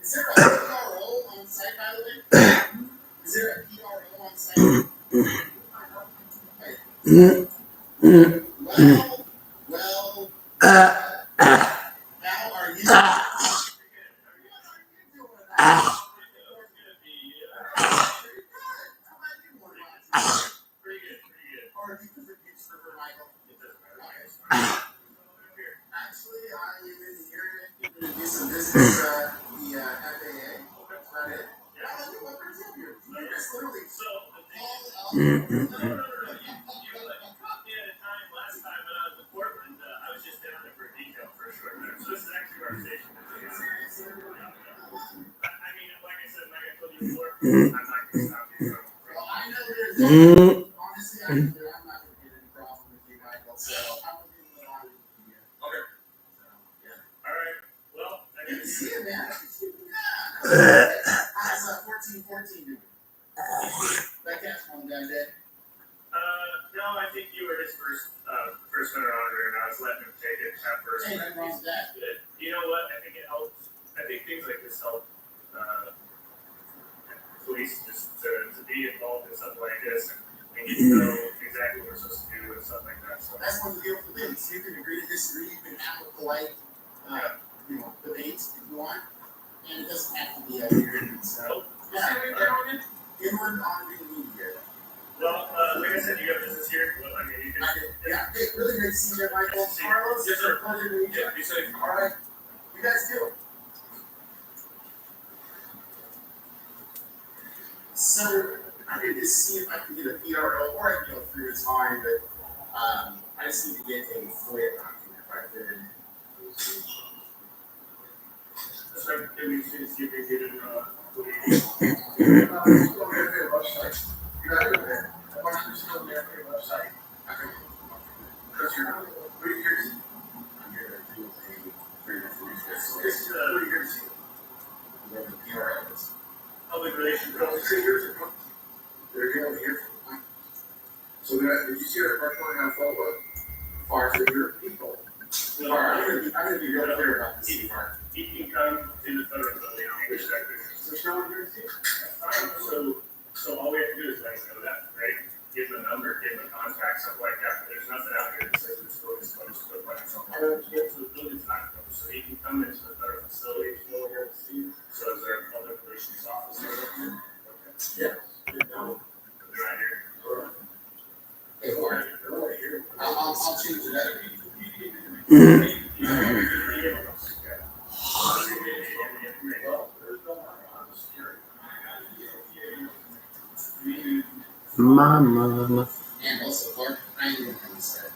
Is there a PRO on site, by the way? Is there a PRO on site? Well, how are you? Actually, I am in the area to do some business, the FAA. About it. Yeah, I do what we're doing here. It's literally so. Well, I know there's honestly, I'm not going to get any problem with you, Michael. So I'm going to do what I would do here. Okay. So, yeah. All right. Well, I Good to guess. see you, man. How's 14-14 doing? That cat's one guy dead. No, I think you were his first winner honor, and I was letting him take it at first. Hey, nothing wrong with that. You know what? I think it helps. I think things like this help police just to be involved in something like this and get to know exactly what we're supposed to do and stuff like that. So That's one of the beautiful things. You can agree to disagree. You can have a polite, debate if you want, and it doesn't have to be a weird. So, yeah. Inward on the media. well, like I said, you have business here. Well, I mean, you can. Yeah, hey, really great to see you, Michael. Carlos, Yes, sir. Pleasure to meet you. Yeah, be safe. All right, you guys do. So I need to see if I can get a PRO or I can go through. It's fine, but I just need to get a FOIA document if I could. That's right. Can we see if we can get it? You're not going to their website. You're not going to there. Why don't you just go to their website? Okay. Because you're not. What are you here to see? I'm here to do a freedom of research. What are you here to see? Where the PRO is. Public relations. They're going here. So did you see our part on photo? Far to your people. Well, I'm gonna be real clear about this. He can come to the federal building. So there's no one here to see. So all we have to do is let him know that, right? Give him a number, give him a contact, something like that. But there's nothing out here that says this building's closed to the budget. So the building's not closed, so he can come into the federal facility. So is there a public relations officer here? Yeah. Right here. Hey, Warren, right here. I'll change it up. Mama. And also, Clark, I ain't gonna come inside.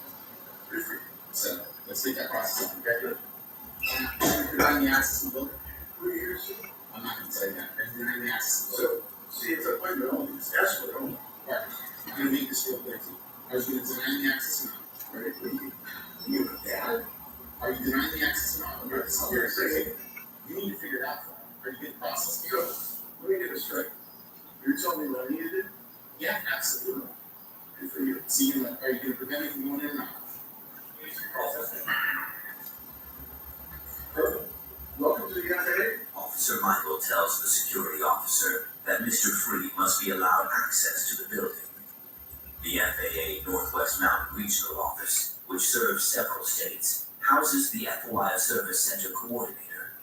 So let's get that process up. Okay. Denying the access to the building. I'm not gonna say that. Denying the access to the building. See, it's appointment only. It's escort only. Right. I'm gonna make this real clear to you. Are you gonna deny the access or not? Right? You dad? Are you denying the access or not? Right. This is very crazy. You need to figure it out for me. Are you getting the process? Let me get this straight. You're telling me what I needed it? Yeah, absolutely. Good for you. See, are you gonna prevent me from going in or not? Perfect. Welcome to the FAA. Officer Michael tells the security officer that Mr. Freed must be allowed access to the building. The FAA Northwest Mountain Regional Office, which serves several states, houses the FOIA Service Center Coordinator.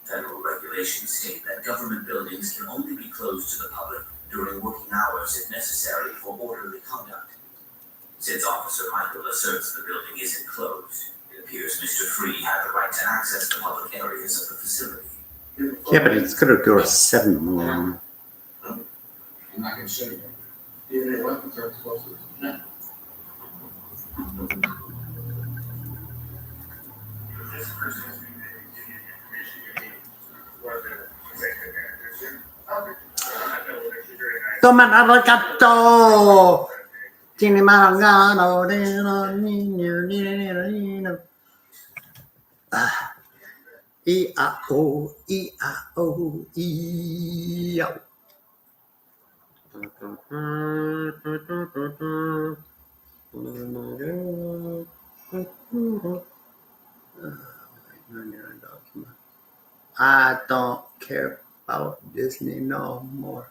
Federal regulations state that government buildings can only be closed to the public during working hours if necessary for orderly conduct. Since Officer Michael asserts the building isn't closed, it appears Mr. Free had the right to access the public areas of the facility. Yeah, but it's gonna go to 7 more. I'm not gonna show you. Even if weapons are explosives. No. This person is Toma arigato. Cinemangano. E-I-O, E-I-O, E-I-O. I don't care about Disney no more.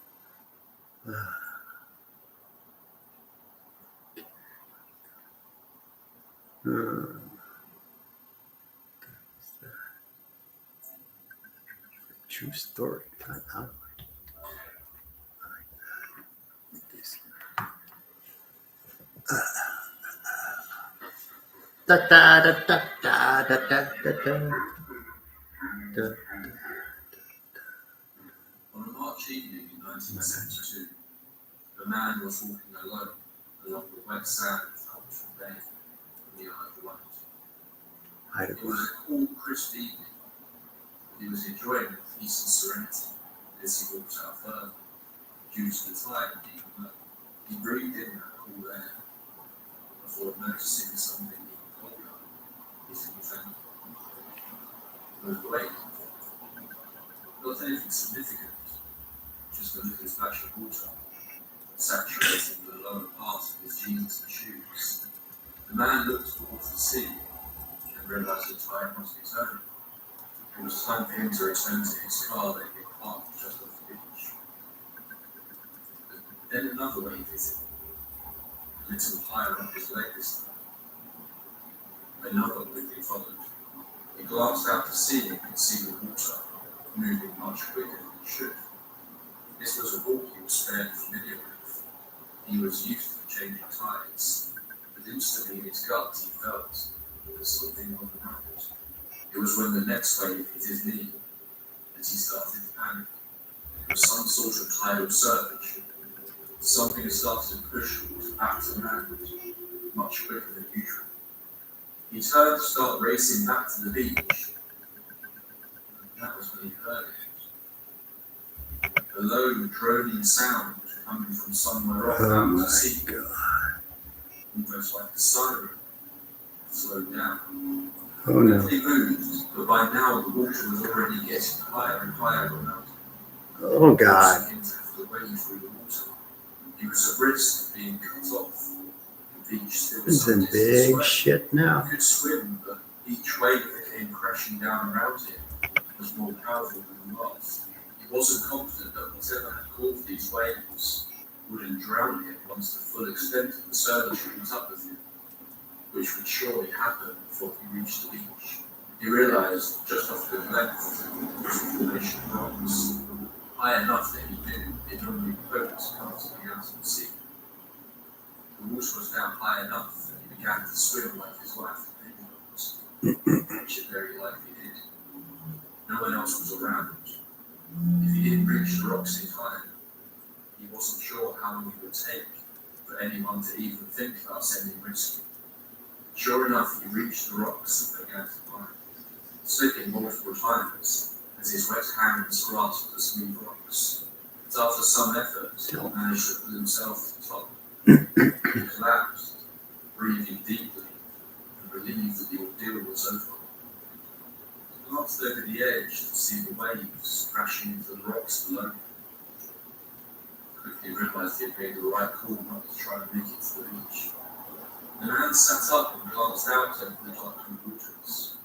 True story. Da da da da da da da da. On a March evening in 1972, a man was walking alone along the wet sand of Coventry Bay in the Isle of Wight. It was a cool, crisp evening. He was enjoying the peace and serenity as he walked out further, due to the tide being low. He breathed in that cool air before noticing something even colder hitting his ankle. It was great. Not anything significant, just a little splash of water, saturating the lower part of his jeans and shoes. The man looked towards the sea and realized the tide must be turning. It was time for him to return to his car that he had parked just off the beach. But then another wave hit him, a little higher up his leg this time. Another quickly followed. He glanced out to sea and could see the water moving much quicker than it should. This was a walk he was fairly familiar with. He was used to changing tides, but instantly in his gut he felt there was something on the ground. It was when the next wave hit his knee that he started to panic. It was some sort of tidal surge. Something had started to push water back to land much quicker than usual. He turned to start racing back to the beach. That was when he heard it. A low, droning sound coming from somewhere off out to sea. Almost like a siren. Slowed down. Oh no. Quickly moved, but by now the water was already getting higher and higher around him. Oh God. Forcing him to have to wade through the water. He was at risk of being cut off. The beach still was He's in big shit now. He could swim, but each wave that came crashing down around him was more powerful than the last. He wasn't confident that whatever had caused these waves wouldn't drown him once the full extent of the surge caught up with him, which would surely happen before he reached the beach. He realized just off the length was a formation of rocks, high enough that he knew it normally boats constantly out of the sea. The water was now high enough that he began to swim like his life depended on it, which it very likely did. No one else was around. If he didn't reach the rocks in time, he wasn't sure how long it would take for anyone to even think about sending rescue. Sure enough, he reached the rocks and began to climb, slipping multiple times as his wet hands grasped the smooth rocks. But after some effort, he managed to pull himself to the top. He collapsed, breathing deeply, and relieved that the ordeal was over. He glanced over the edge to see the waves crashing into the rocks below him. Quickly realized he had made the right call not to try and make it to the beach. The man sat up and glanced out over the darkened waters,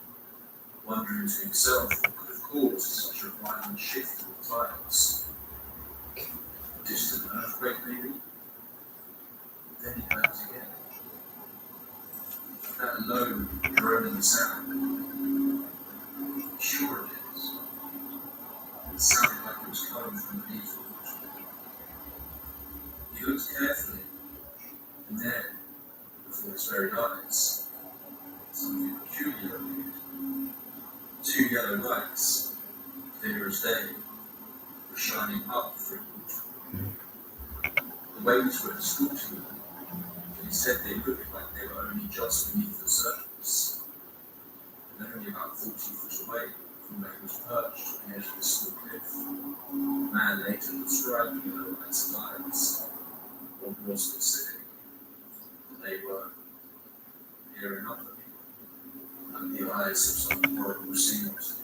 wondering to himself what could have caused such a violent shift in the tides. A distant earthquake, maybe? Then he heard it again. That low, droning sound. Sure it is. from beneath the water. He looked carefully, and then, before his very eyes, something peculiar appeared. 2 yellow lights, clear as day, were shining up through the water. The waves were distorting them, but he said they looked like they were only just beneath the surface, and only about 40 foot away from where he was perched on the edge of this small cliff. The man later described the yellow lights as eyes, or more specifically, that they were peering up at me, like the eyes of some horrible seals.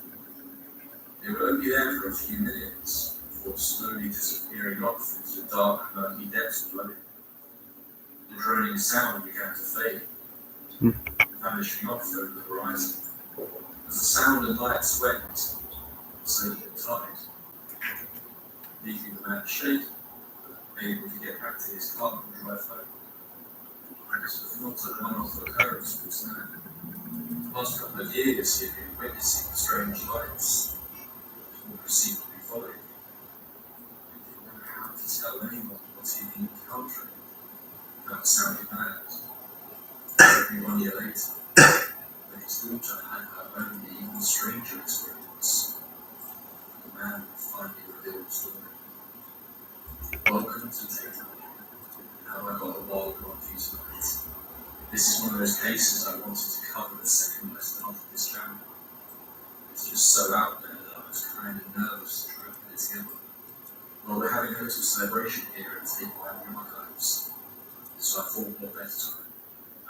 They were only there for a few minutes, before slowly disappearing off into the dark, murky depths below him. The droning sound began to fade, vanishing off over the horizon. As the sound and lights went, so did the tide, leaving the man shaken, able to get back to his car and drive home. This was not a one-off occurrence for this man. The past couple of years he had been witnessing strange lights, or perceived to be following him. He didn't know how to tell anyone what he had been encountering without sounding mad. Maybe 1 year later, when his daughter had her own even stranger experience, the man would finally reveal the story. Welcome to Data. How I got a wild one for you tonight. This is one of those cases I wanted to cover the second I started this channel. It's just so out there that I was kind of nervous to try and put it together. Well, we're having a little celebration here at Take Library Archives, so I thought what better time.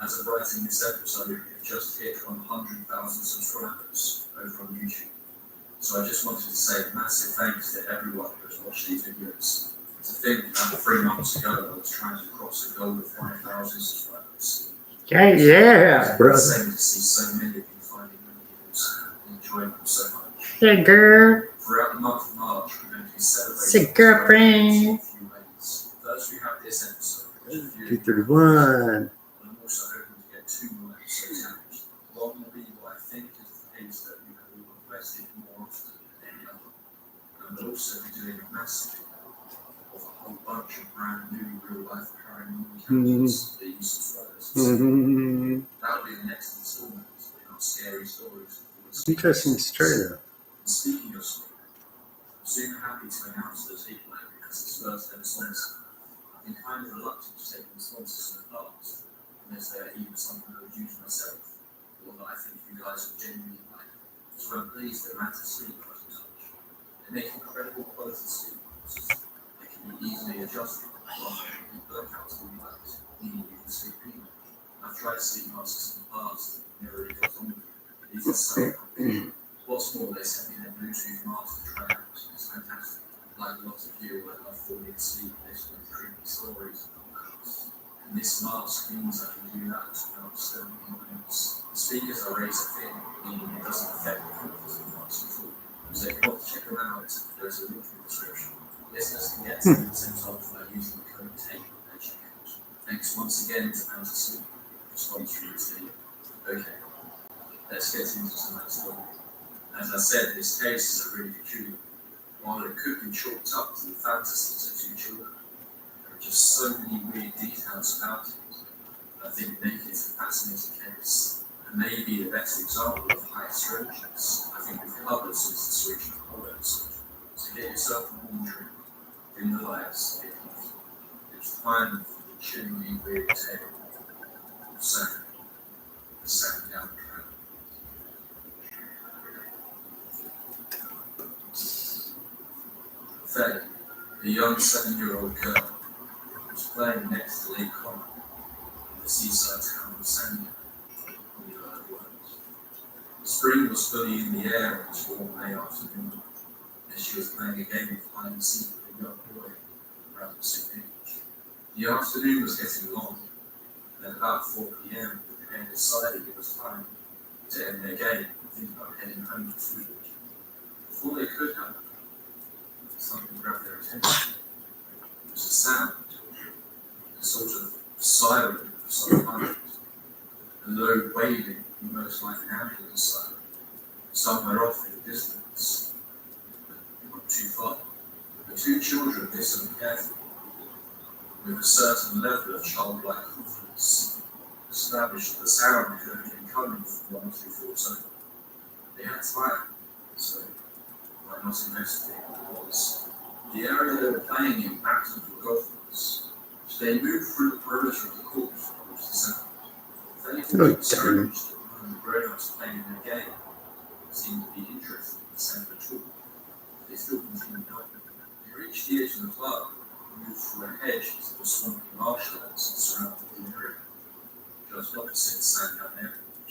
As of writing this episode, we have just hit 100,000 subscribers over on YouTube. So I just wanted to say a massive thanks to everyone who has watched these videos. To think that 3 months ago I was trying to cross the goal of 5,000 subscribers. Yeah, brother. It's insane to see so many of you finding videos and enjoying them so much. Hey, girl. Throughout the month of March, we're going to be celebrating. Say, girlfriend. In a few ways. First, we have this episode, which is 231. I'm also hoping to get 2 more episodes out. One will be what I think is the case that you have all requested more often than any other. And we'll also be doing a massive of a whole bunch of brand new real-life paranormal encounters that you subscribers. That'll be the next installment in our scary stories. Interesting story, though. And speaking of story, I'm super happy to announce that Take Library has its first ever sponsor. I've been kind of reluctant to take on sponsors in the past, unless they're either something I would use myself, or that I think you guys would genuinely like. So I'm pleased that Matter Sleep got in touch. They make incredible quality sleep masks. They can be easily adjusted while you blackouts all night, meaning you can sleep evenly. I've tried sleep masks in the past and never really got on with them. These are so comfortable. What's more, they sent me their Bluetooth mask to try out. It's fantastic. Like lots of you, I love falling asleep listening to creepy stories and podcasts. And this mask means I can do that without disturbing anyone else. The speakers are razor thin, meaning it doesn't affect the comfort of the mask at all. So if you want to check them out, there's a link in the description. Listeners can get 10% off by using the code TAPE at checkout. Thanks once again to Matter Sleep for sponsoring this video. Okay, let's get into tonight's story. As I said, this case is a really peculiar. While it could be chalked up to the fantasies of 2 children, there are just so many weird details about it that I think make it a fascinating case, and maybe the best example of high strangeness I think we've covered since the Switch and Horror episode. So get yourself a warm drink, dim the lights, get comfortable. It's time for the chillingly weird tale of Sam, the Sam down the track. Faye, a young 7-year-old girl, was playing next to Lake Conroe, the seaside town of Sandia, on the Isle of Wight. Spring was fully in the air on this warm May afternoon, as she was playing a game of hide and seek with a young boy around the same age. The afternoon was getting long, and at about 4 p.m, the pair decided it was time to end their game and think about heading home to food. Before they could, however, something grabbed their attention. It was a sound, a sort of siren of some kind, a low wailing, almost like an ambulance siren, somewhere off in the distance, but not too far. The two children listened carefully, with a certain level of childlike confidence, established that the sound could only be coming from 1247. They had time, so why not investigate what it was? The area they were playing in acted for golf course, so they moved through the perimeter of the course towards the center. If anything was discouraged, and the grown-ups playing in their game seemed to be interested in the center at all. They still continued on. They reached the edge of the club and moved through a hedge to the swampy marshlands that surrounded the area. Just opposite Sandown Airport,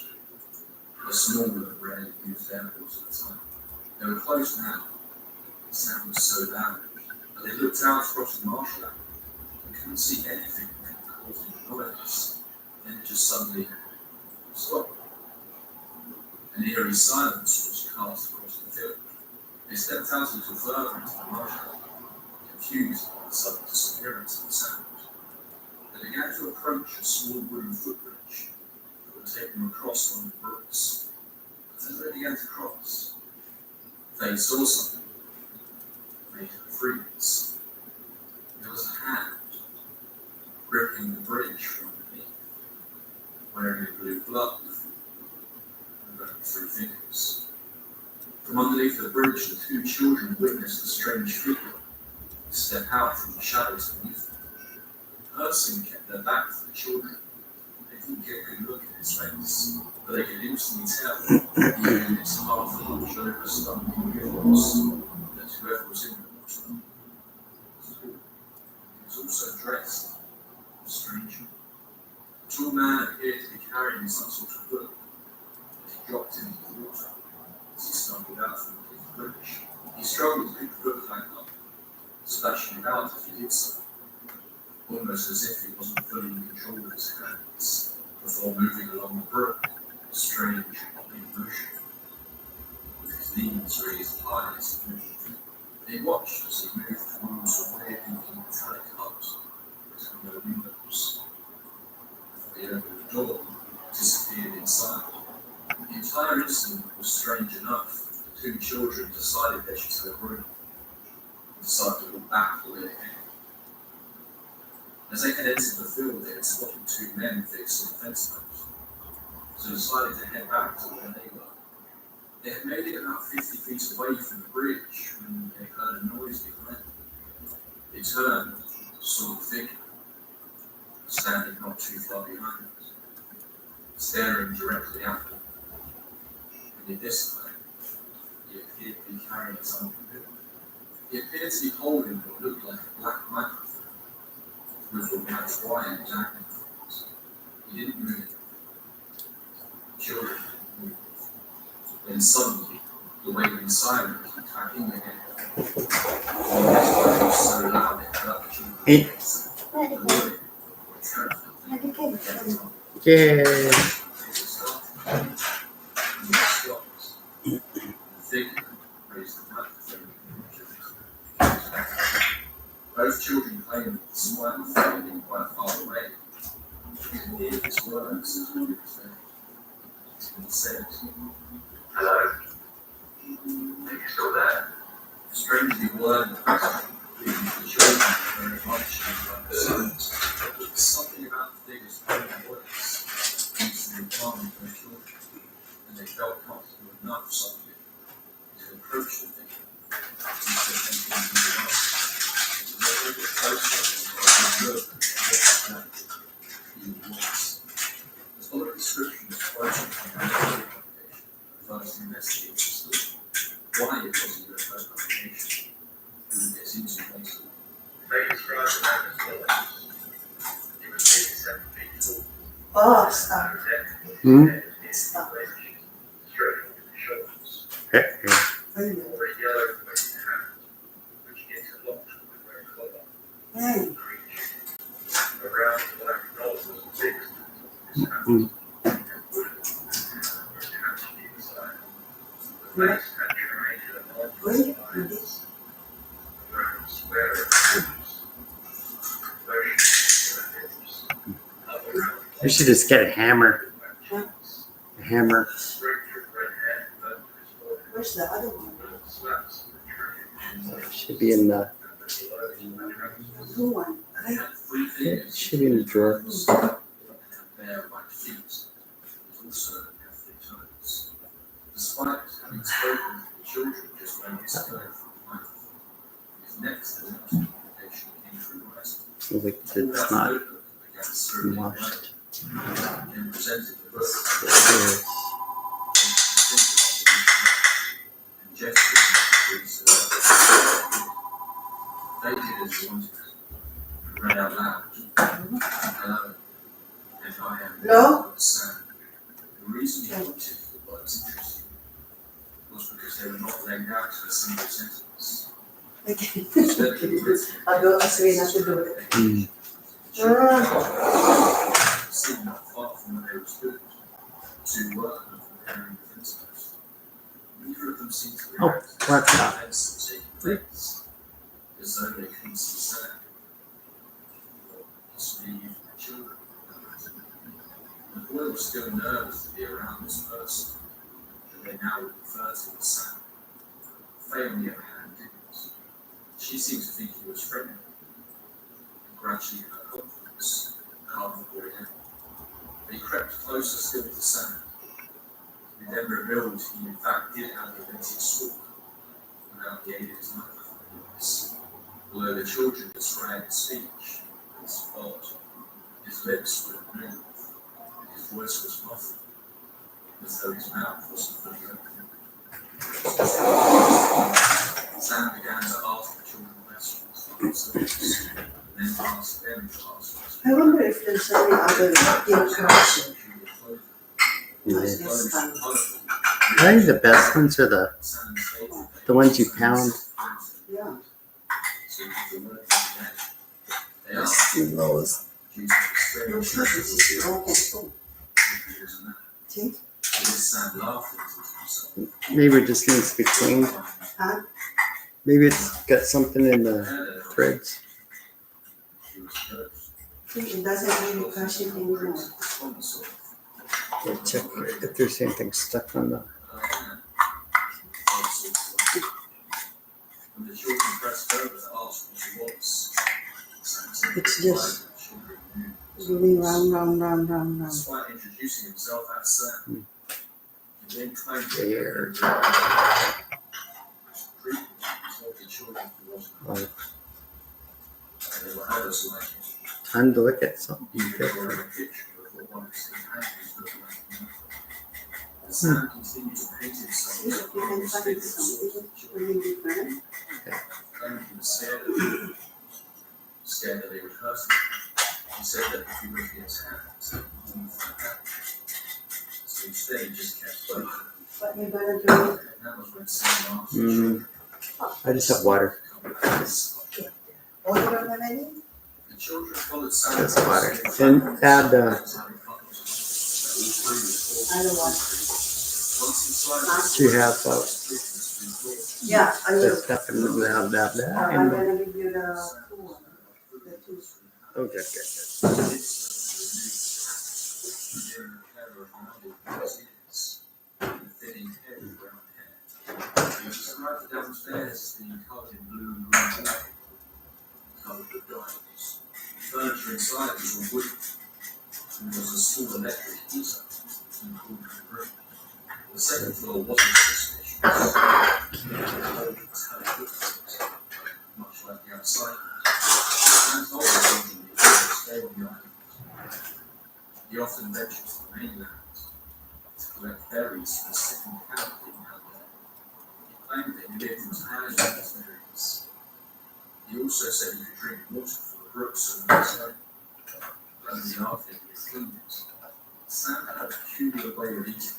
a small but rarely used airport at the time. They were close now. The sound was so loud, but they looked out across the marshland and couldn't see anything that could cause any noise. Then it just suddenly stopped. An eerie silence was cast across the field. They stepped out a little further into the marshland, confused by the sudden disappearance of the sound. They began to approach a small wooden footbridge that would take them across one of the brooks. But as they began to cross, they saw something that made them freeze. There was a hand gripping the bridge from underneath, wearing a blue glove and running 3 fingers. From underneath the bridge, the 2 children witnessed a strange figure step out from the shadows beneath them. Person kept their back to the children. They didn't get a good look at his face, but they could instantly tell, even in its half-hunched over stumbling uniforms, that whoever was in the water was tall. He was also dressed strangely. The tall man appeared to be carrying some sort of book that he dropped into the water as he stumbled out from the bridge. He struggled to pick the book back up, splashing it out as he did so, almost as if he wasn't fully in control of his hands, before moving along the brook, a strange, hopping motion, with his knees raised high as he moved. They watched as he moved towards a weird-looking metallic hut with no windows. They opened the door and disappeared inside. The entire incident was strange enough. The 2 children decided they should tell Bruno, and decided to walk back the way they came. As they had entered the field, they had spotted 2 men fixed on the fence post, so they decided to head back to where they were. They had made it about 50 feet away from the bridge when they heard a noise behind them. They turned and saw the figure, standing not too far behind them, staring directly at them. And in this time, he appeared to be carrying something new. He appeared to be holding what looked like a black microphone with a white wire dangling from it. He didn't move. The children didn't move. Then suddenly, the waving siren came cracking again. The noise was so loud it hurt the children's ears. The women were terrified. Yeah. The figure raised the microphone and both children claimed that the smile faded in quite far away. You could hear his words as he was there. He said, "Hello? Are you still there?" Strangely worded, leaving the children very much like the silence. There was something about the figure's tone of voice instantly calmed their children, and they felt comfortable enough suddenly to approach the figure instead of thinking anything else. As they get closer, they look and look at he was. The following description is quoted from the publication of first investigators why it was a UFO publication. Who gets into later. They described the man as well. He was 87 feet tall. Oh, stop. Stop. Straight over the shoulders. Yeah. Or a yellow wavy hand, which interlocked with a red collar. A round black knob was fixed to his hand. And wooden were attached to the inside. The face had triangular markings on eyes. Around square edges. Motion in the hips. Up around We should just get a hammer. A hammer. Where's the other one? Should be in the Who won? They had 3 It fingers. should be in the drawer. Bare white feet, but also Catholic toes. Despite having spoken to the children just moments ago from life, his next attempt at communication came through writing. Seems like Pulled it's out a not notebook and began scribbling away, washed. then presented the book Here. and gestured in the streets. They did as he wanted, and read out loud. Hello, and I am Hello? Sam. The reason he wanted the words interesting was because they were not laid out in a single sentence. Okay. Instead, they were written I'll go as we have to do it. Mm. seemed not far from where they were stood. Two were comparing the principles. Neither of them seemed to Oh, react to what's the that? events taking place, as though they couldn't see Sam, or possibly even the children. The boy was still nervous to be around this person, that they now would refer to as Sam. Faye, on the other hand, didn't. She seemed to think he was friendly. And gradually her confidence calmed the boy down. But he crept closer still to Sam. He then revealed he in fact did have the ability to talk without the aid of his microphone. Although the children described his speech as odd, his lips wouldn't move, his voice was muffled, as though his mouth wasn't fully open. Sam began to ask the children questions, and then asked them to ask questions. I wonder if there's any other interaction. Yeah. This time. I think the best ones are the ones you pound. Yeah. Those. Your purpose is your own control. See? Maybe it just needs to be cleaned. Huh? Maybe it's got something in the threads. See, it doesn't really crush it anymore. We'll check if there's anything stuck on the. It's just going round. Despite introducing himself as Sam, he then claimed There. told the children he wasn't. They were others like him. Time to look at something He could draw different. a picture of what one of his companions looked like him. The Sam continued to paint himself See, if you can find something really different. claiming he was scared that they would hurt him. He said that if he looked at his hands, he wouldn't find out. So instead, he just kept working. What you gonna do? And that was when Sam asked the children I just have water. Order on the menu? The children followed Sam. Just water. And add I don't want. you have Yeah, I the will. stuff in the blah. I'm gonna give you the two one. The two. Oh, good. Downstairs, the cotton blue and green wall, covered with diamonds. Furniture inside was all wood, and there was a small electric heater in the corner of the room. The second floor wasn't suspicious. Much like the outside. And told the children he wanted to stay on the island. He often ventured to the mainland to collect berries for the second camp living out there. He claimed that he lived entirely on his berries. He also said he could drink water from the brooks and the home, only after he had cleaned it. Sam had a peculiar way of eating,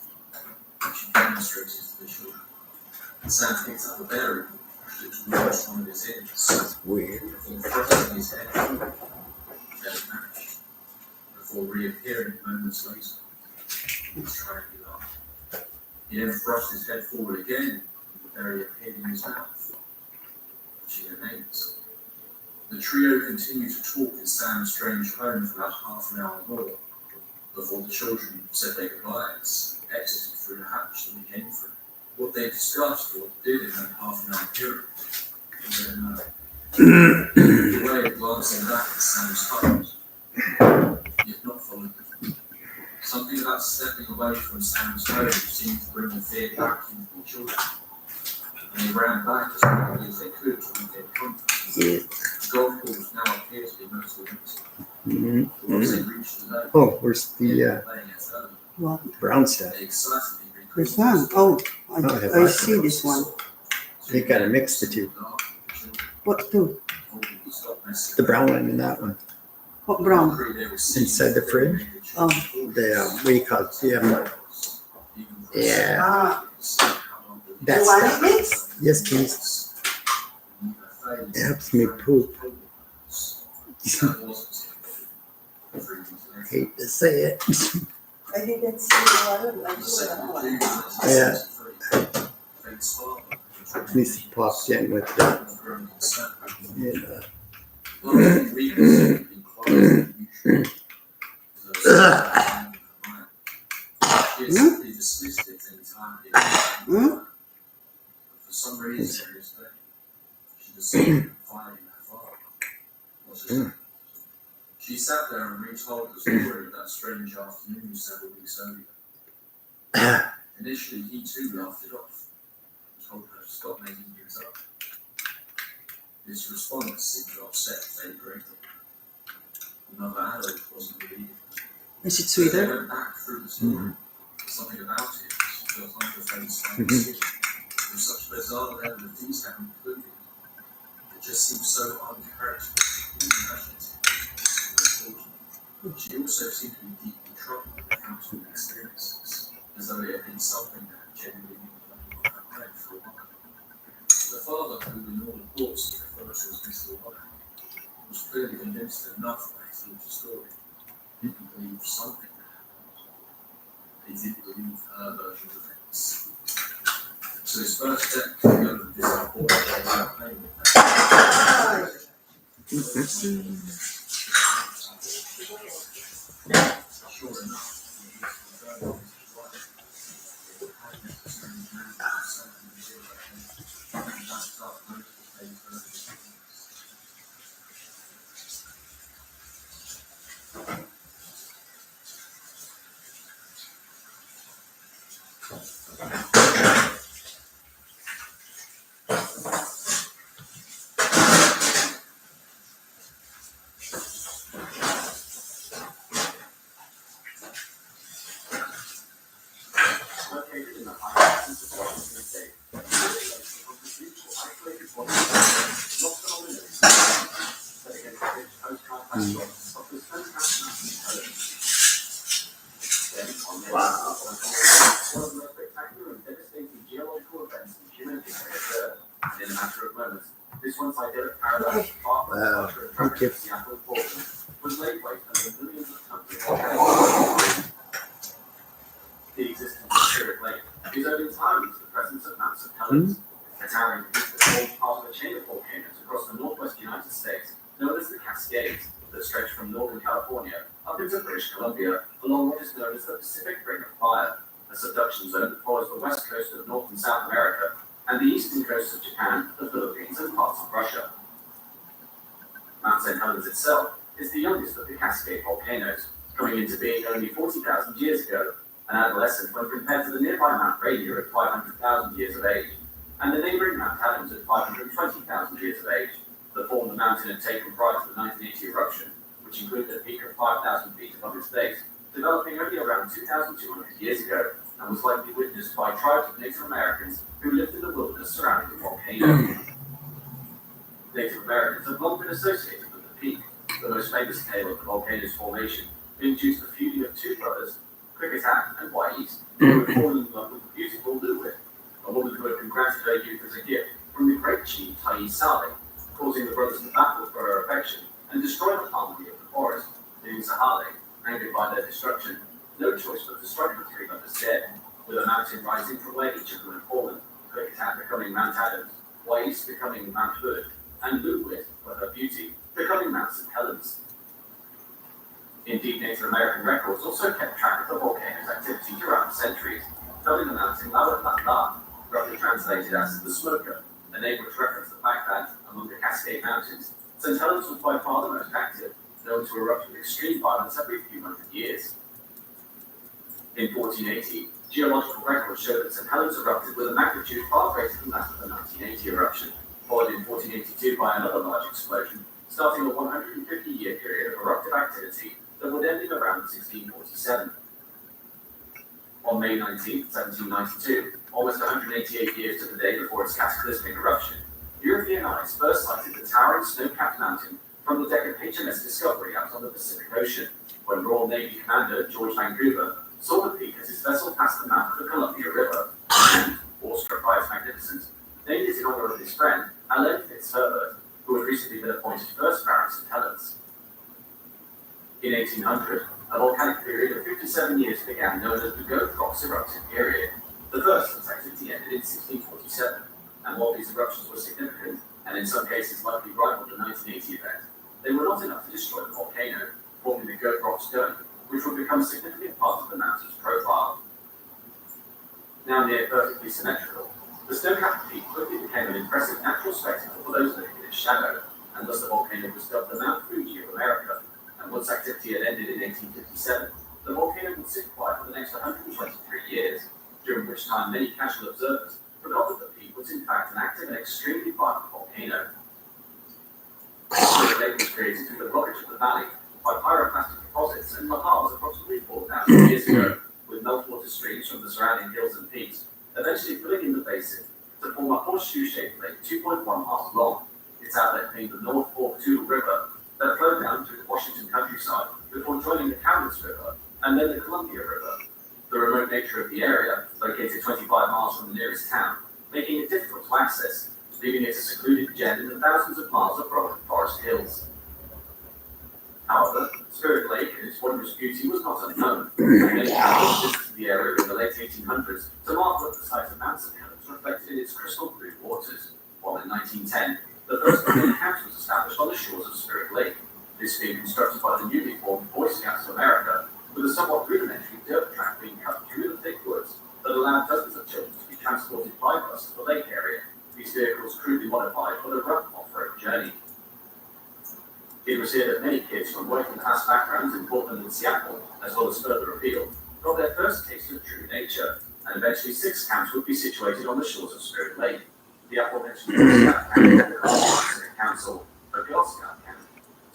which he demonstrated to the children. Sam picked up a berry and pushed it towards one of his ears. That's weird. Before thrusting his head forward, then vanished. Before reappearing moments later, he was trying to laugh. He then thrust his head forward again, and the berry appeared in his mouth. She remained. The trio continued to talk in Sam's strange home for about half an hour more, before the children said their goodbyes and exited through the hatch that they came through. What they discussed or did in that half an hour period, we don't know. The way of glancing back at Sam's pose, yet not following it. Something about stepping away from Sam's home seemed to bring the fear back into the children. And they ran back as quickly as they could to regain contact. Yeah. The golf course now appeared to be mostly empty. Once they reached the lake, Oh, where's the playing its own, What? brown stuff? they excitedly This one? Oh, Oh, I have I lots see of this one. They gotta mix the two. What two? The brown one and that one. What brown? Inside the fridge. Oh. The what do you call it? Yeah. Ah. That's You want that. it mixed? Yes, please. It helps me poop. I hate to say it. I didn't see the Yeah. At least it popped in with that. For some reason, she decided to find her father. What's his name? She sat there and retold the story of that strange afternoon several weeks earlier. Initially, he too laughed it off and told her to stop making things up. His response seemed to upset Faye greatly. Another adult wasn't believing. Is it So they sweeter? went back through the story. Something about it she felt like the Faye's final decision. With such bizarre level of detail included. It just seemed so uncharacteristic and imaginative. She also seemed to be deeply troubled with accounts of experiences, as though it had been something that had genuinely been on her mind for a while. The father, who in all reports referred to as Mr. White, was clearly convinced enough by his little story. He believed something had happened. He didn't believe her version of events. So his first step to go to this important campaign with that. Sure enough, Located in the high mountains of Washington State, the beautiful isolated water, not phenomenal, but against the rich coastline backdrop of the snow-capped mountains Helen. Then, on their way, one of the most spectacular and devastating geological events in human history occurred. And in a matter of moments, this once idyllic paradise, far from the culture and fabric of Seattle and Portland, was laid waste under millions of tons of volcanoes. The existence of Spirit Lake is owed entirely to the presence of Mount St. Helens, a towering peak that forms part of a chain of volcanoes across the northwest United States, known as the Cascades, that stretch from northern California up into British Columbia along what is known as the Pacific Ring of Fire, a subduction zone that follows the west coast of North and South America and the eastern coast of Japan, the Philippines, and parts of Russia. Mount St. Helens itself is the youngest of the Cascade volcanoes, coming into being only 40,000 years ago, an adolescent when compared to the nearby Mount Rainier at 500,000 years of age, and the neighbouring Mount Adams at 520,000 years of age. The form the mountain had taken prior to the 1980 eruption, which included a peak of 5,000 feet above its base, developing only around 2,200 years ago, and was likely witnessed by tribes of Native Americans who lived in the wilderness surrounding the volcano. Native Americans have long been associated with the peak, the most famous tale of the volcano's formation being due to the feuding of two brothers, Quickatack and White, who had fallen in love with the beautiful Luwit, a woman who had been granted her youth as a gift from the great chief Tai Sali, causing the brothers to battle for her affection and destroy the harmony of the forest, leaving Sahale, angered by their destruction, no choice but to strike the three brothers dead, with a mountain rising from where each of them had fallen, Quickatack becoming Mount Adams, White becoming Mount Hood, and Luwit, for her beauty, becoming Mount St. Helens. Indeed, Native American records also kept track of the volcano's activity throughout the centuries, dubbing the mountain Lava Plata, roughly translated as the Smoker, a name which referenced the fact that, among the Cascade Mountains, St. Helens was by far the most active, known to erupt with extreme violence every few hundred years. In 1480, geological records show that St. Helens erupted with a magnitude far greater than that of the 1980 eruption, followed in 1482 by another large explosion, starting a 150-year period of eruptive activity that would end in around 1647. On May 19, 1792, almost 188 years to the day before its cataclysmic eruption, European eyes first sighted the towering snow-capped mountain from the deck of HMS Discovery out on the Pacific Ocean, when Royal Navy Commander George Vancouver saw the peak as his vessel passed the mouth of the Columbia River, and, awestruck by its magnificence, named it in honor of his friend, Alain Fitzherbert, who had recently been appointed first Baron St. Helens. In 1800, a volcanic period of 57 years began, known as the Goat Rocks eruptive period. The first such activity ended in 1647, and while these eruptions were significant, and in some cases likely rivaled the 1980 event, they were not enough to destroy the volcano, forming the Goat Rocks Dome, which would become a significant part of the mountain's profile. Now near perfectly symmetrical, the snow-capped peak quickly became an impressive natural spectacle for those living in its shadow, and thus the volcano was dubbed the Mount Fuji of America. And once activity had ended in 1857, the volcano would sit quiet for the next 123 years, during which time many casual observers forgot that the peak was in fact an active and extremely violent volcano. The lake was created through the blockage of the valley by pyroclastic deposits and lahars approximately 4,000 years ago, with meltwater streams from the surrounding hills and peaks, eventually filling in the basin to form a horseshoe-shaped lake 2.1 miles long, its outlet being the North Fork Toutle River that flowed down through the Washington countryside before joining the Kansas River and then the Columbia River. The remote nature of the area, located 25 miles from the nearest town, making it difficult to access, leaving it a secluded gem in the thousands of miles of rolling forest hills. However, Spirit Lake and its wondrous beauty was not unknown, and many travelers visited the area in the late 1800s to marvel at the sight of Mount St. Helens reflected in its crystal blue waters, while in 1910, the first Indian camp was established on the shores of Spirit Lake, this being constructed by the newly formed Boy Scouts of America, with a somewhat rudimentary dirt track being cut through the thick woods that allowed dozens of children to be transported by bus to the lake area, these vehicles crudely modified for the rough off-road journey. It was here that many kids from working-class backgrounds in Portland and Seattle, as well as further afield, got their first taste of true nature, and eventually 6 camps would be situated on the shores of Spirit Lake. The aforementioned Boy Scout camp, the Columbia Council, a Girl Scout camp,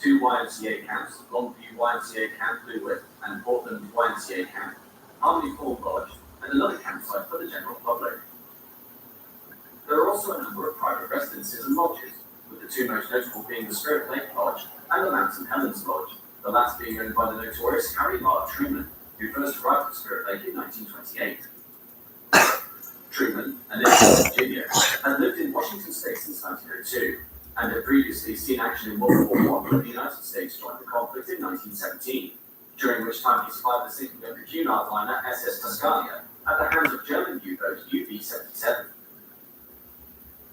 2 YMCA camps, Longview YMCA Camp Bluewood, and Portland YMCA Camp, Harmony Falls Lodge, and another campsite for the general public. There are also a number of private residences and lodges, with the 2 most notable being the Spirit Lake Lodge and the Mount St. Helens Lodge, the last being owned by the notorious Harry Lard Truman, who first arrived at Spirit Lake in 1928. Truman, a native of Virginia, had lived in Washington State since 1902, and had previously seen action in World War I when the United States joined the conflict in 1917, during which time he survived the sinking of the Cunard liner SS Tuscania at the hands of German U-boat UB-77.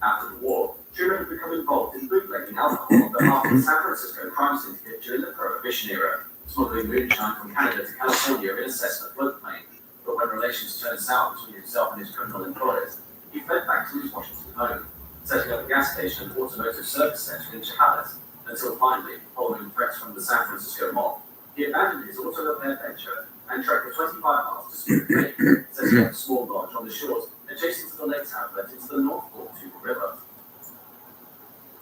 After the war, Truman had become involved in bootlegging alcohol on behalf of the San Francisco crime syndicate during the Prohibition era, smuggling moonshine from Canada to California in a Cessna floatplane. But when relations turned sour between himself and his criminal employers, he fled back to his Washington home, setting up a gas station and automotive service center in Chehalis, until finally, following threats from the San Francisco mob, he abandoned his auto repair venture and trekked for 25 miles to Spirit Lake, setting up a small lodge on the shores adjacent to the lake's outlet into the North Fork Toutle River.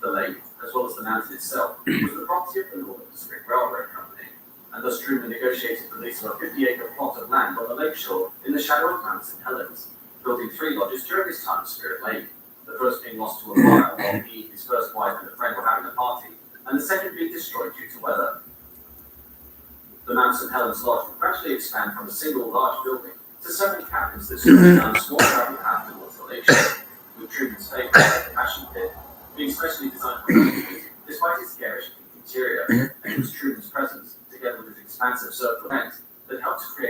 The lake, as well as the mountain itself, was the property of the Northern Pacific Railroad Company, and thus Truman negotiated the lease of a 50-acre plot of land on the lakeshore in the shadow of Mount St. Helens, building 3 lodges during his time at Spirit Lake, the first being lost to a fire while he, his first wife, and a friend were having a party, and the second being destroyed due to weather. The Mount St. Helens Lodge would gradually expand from a single large building to 7 cabins that stretched down a small gravel path towards the lakeshore, with Truman's favourite passion pit being specially designed for visitors, despite its garish interior, and it was Truman's presence, together with his expansive circle length, that helped to create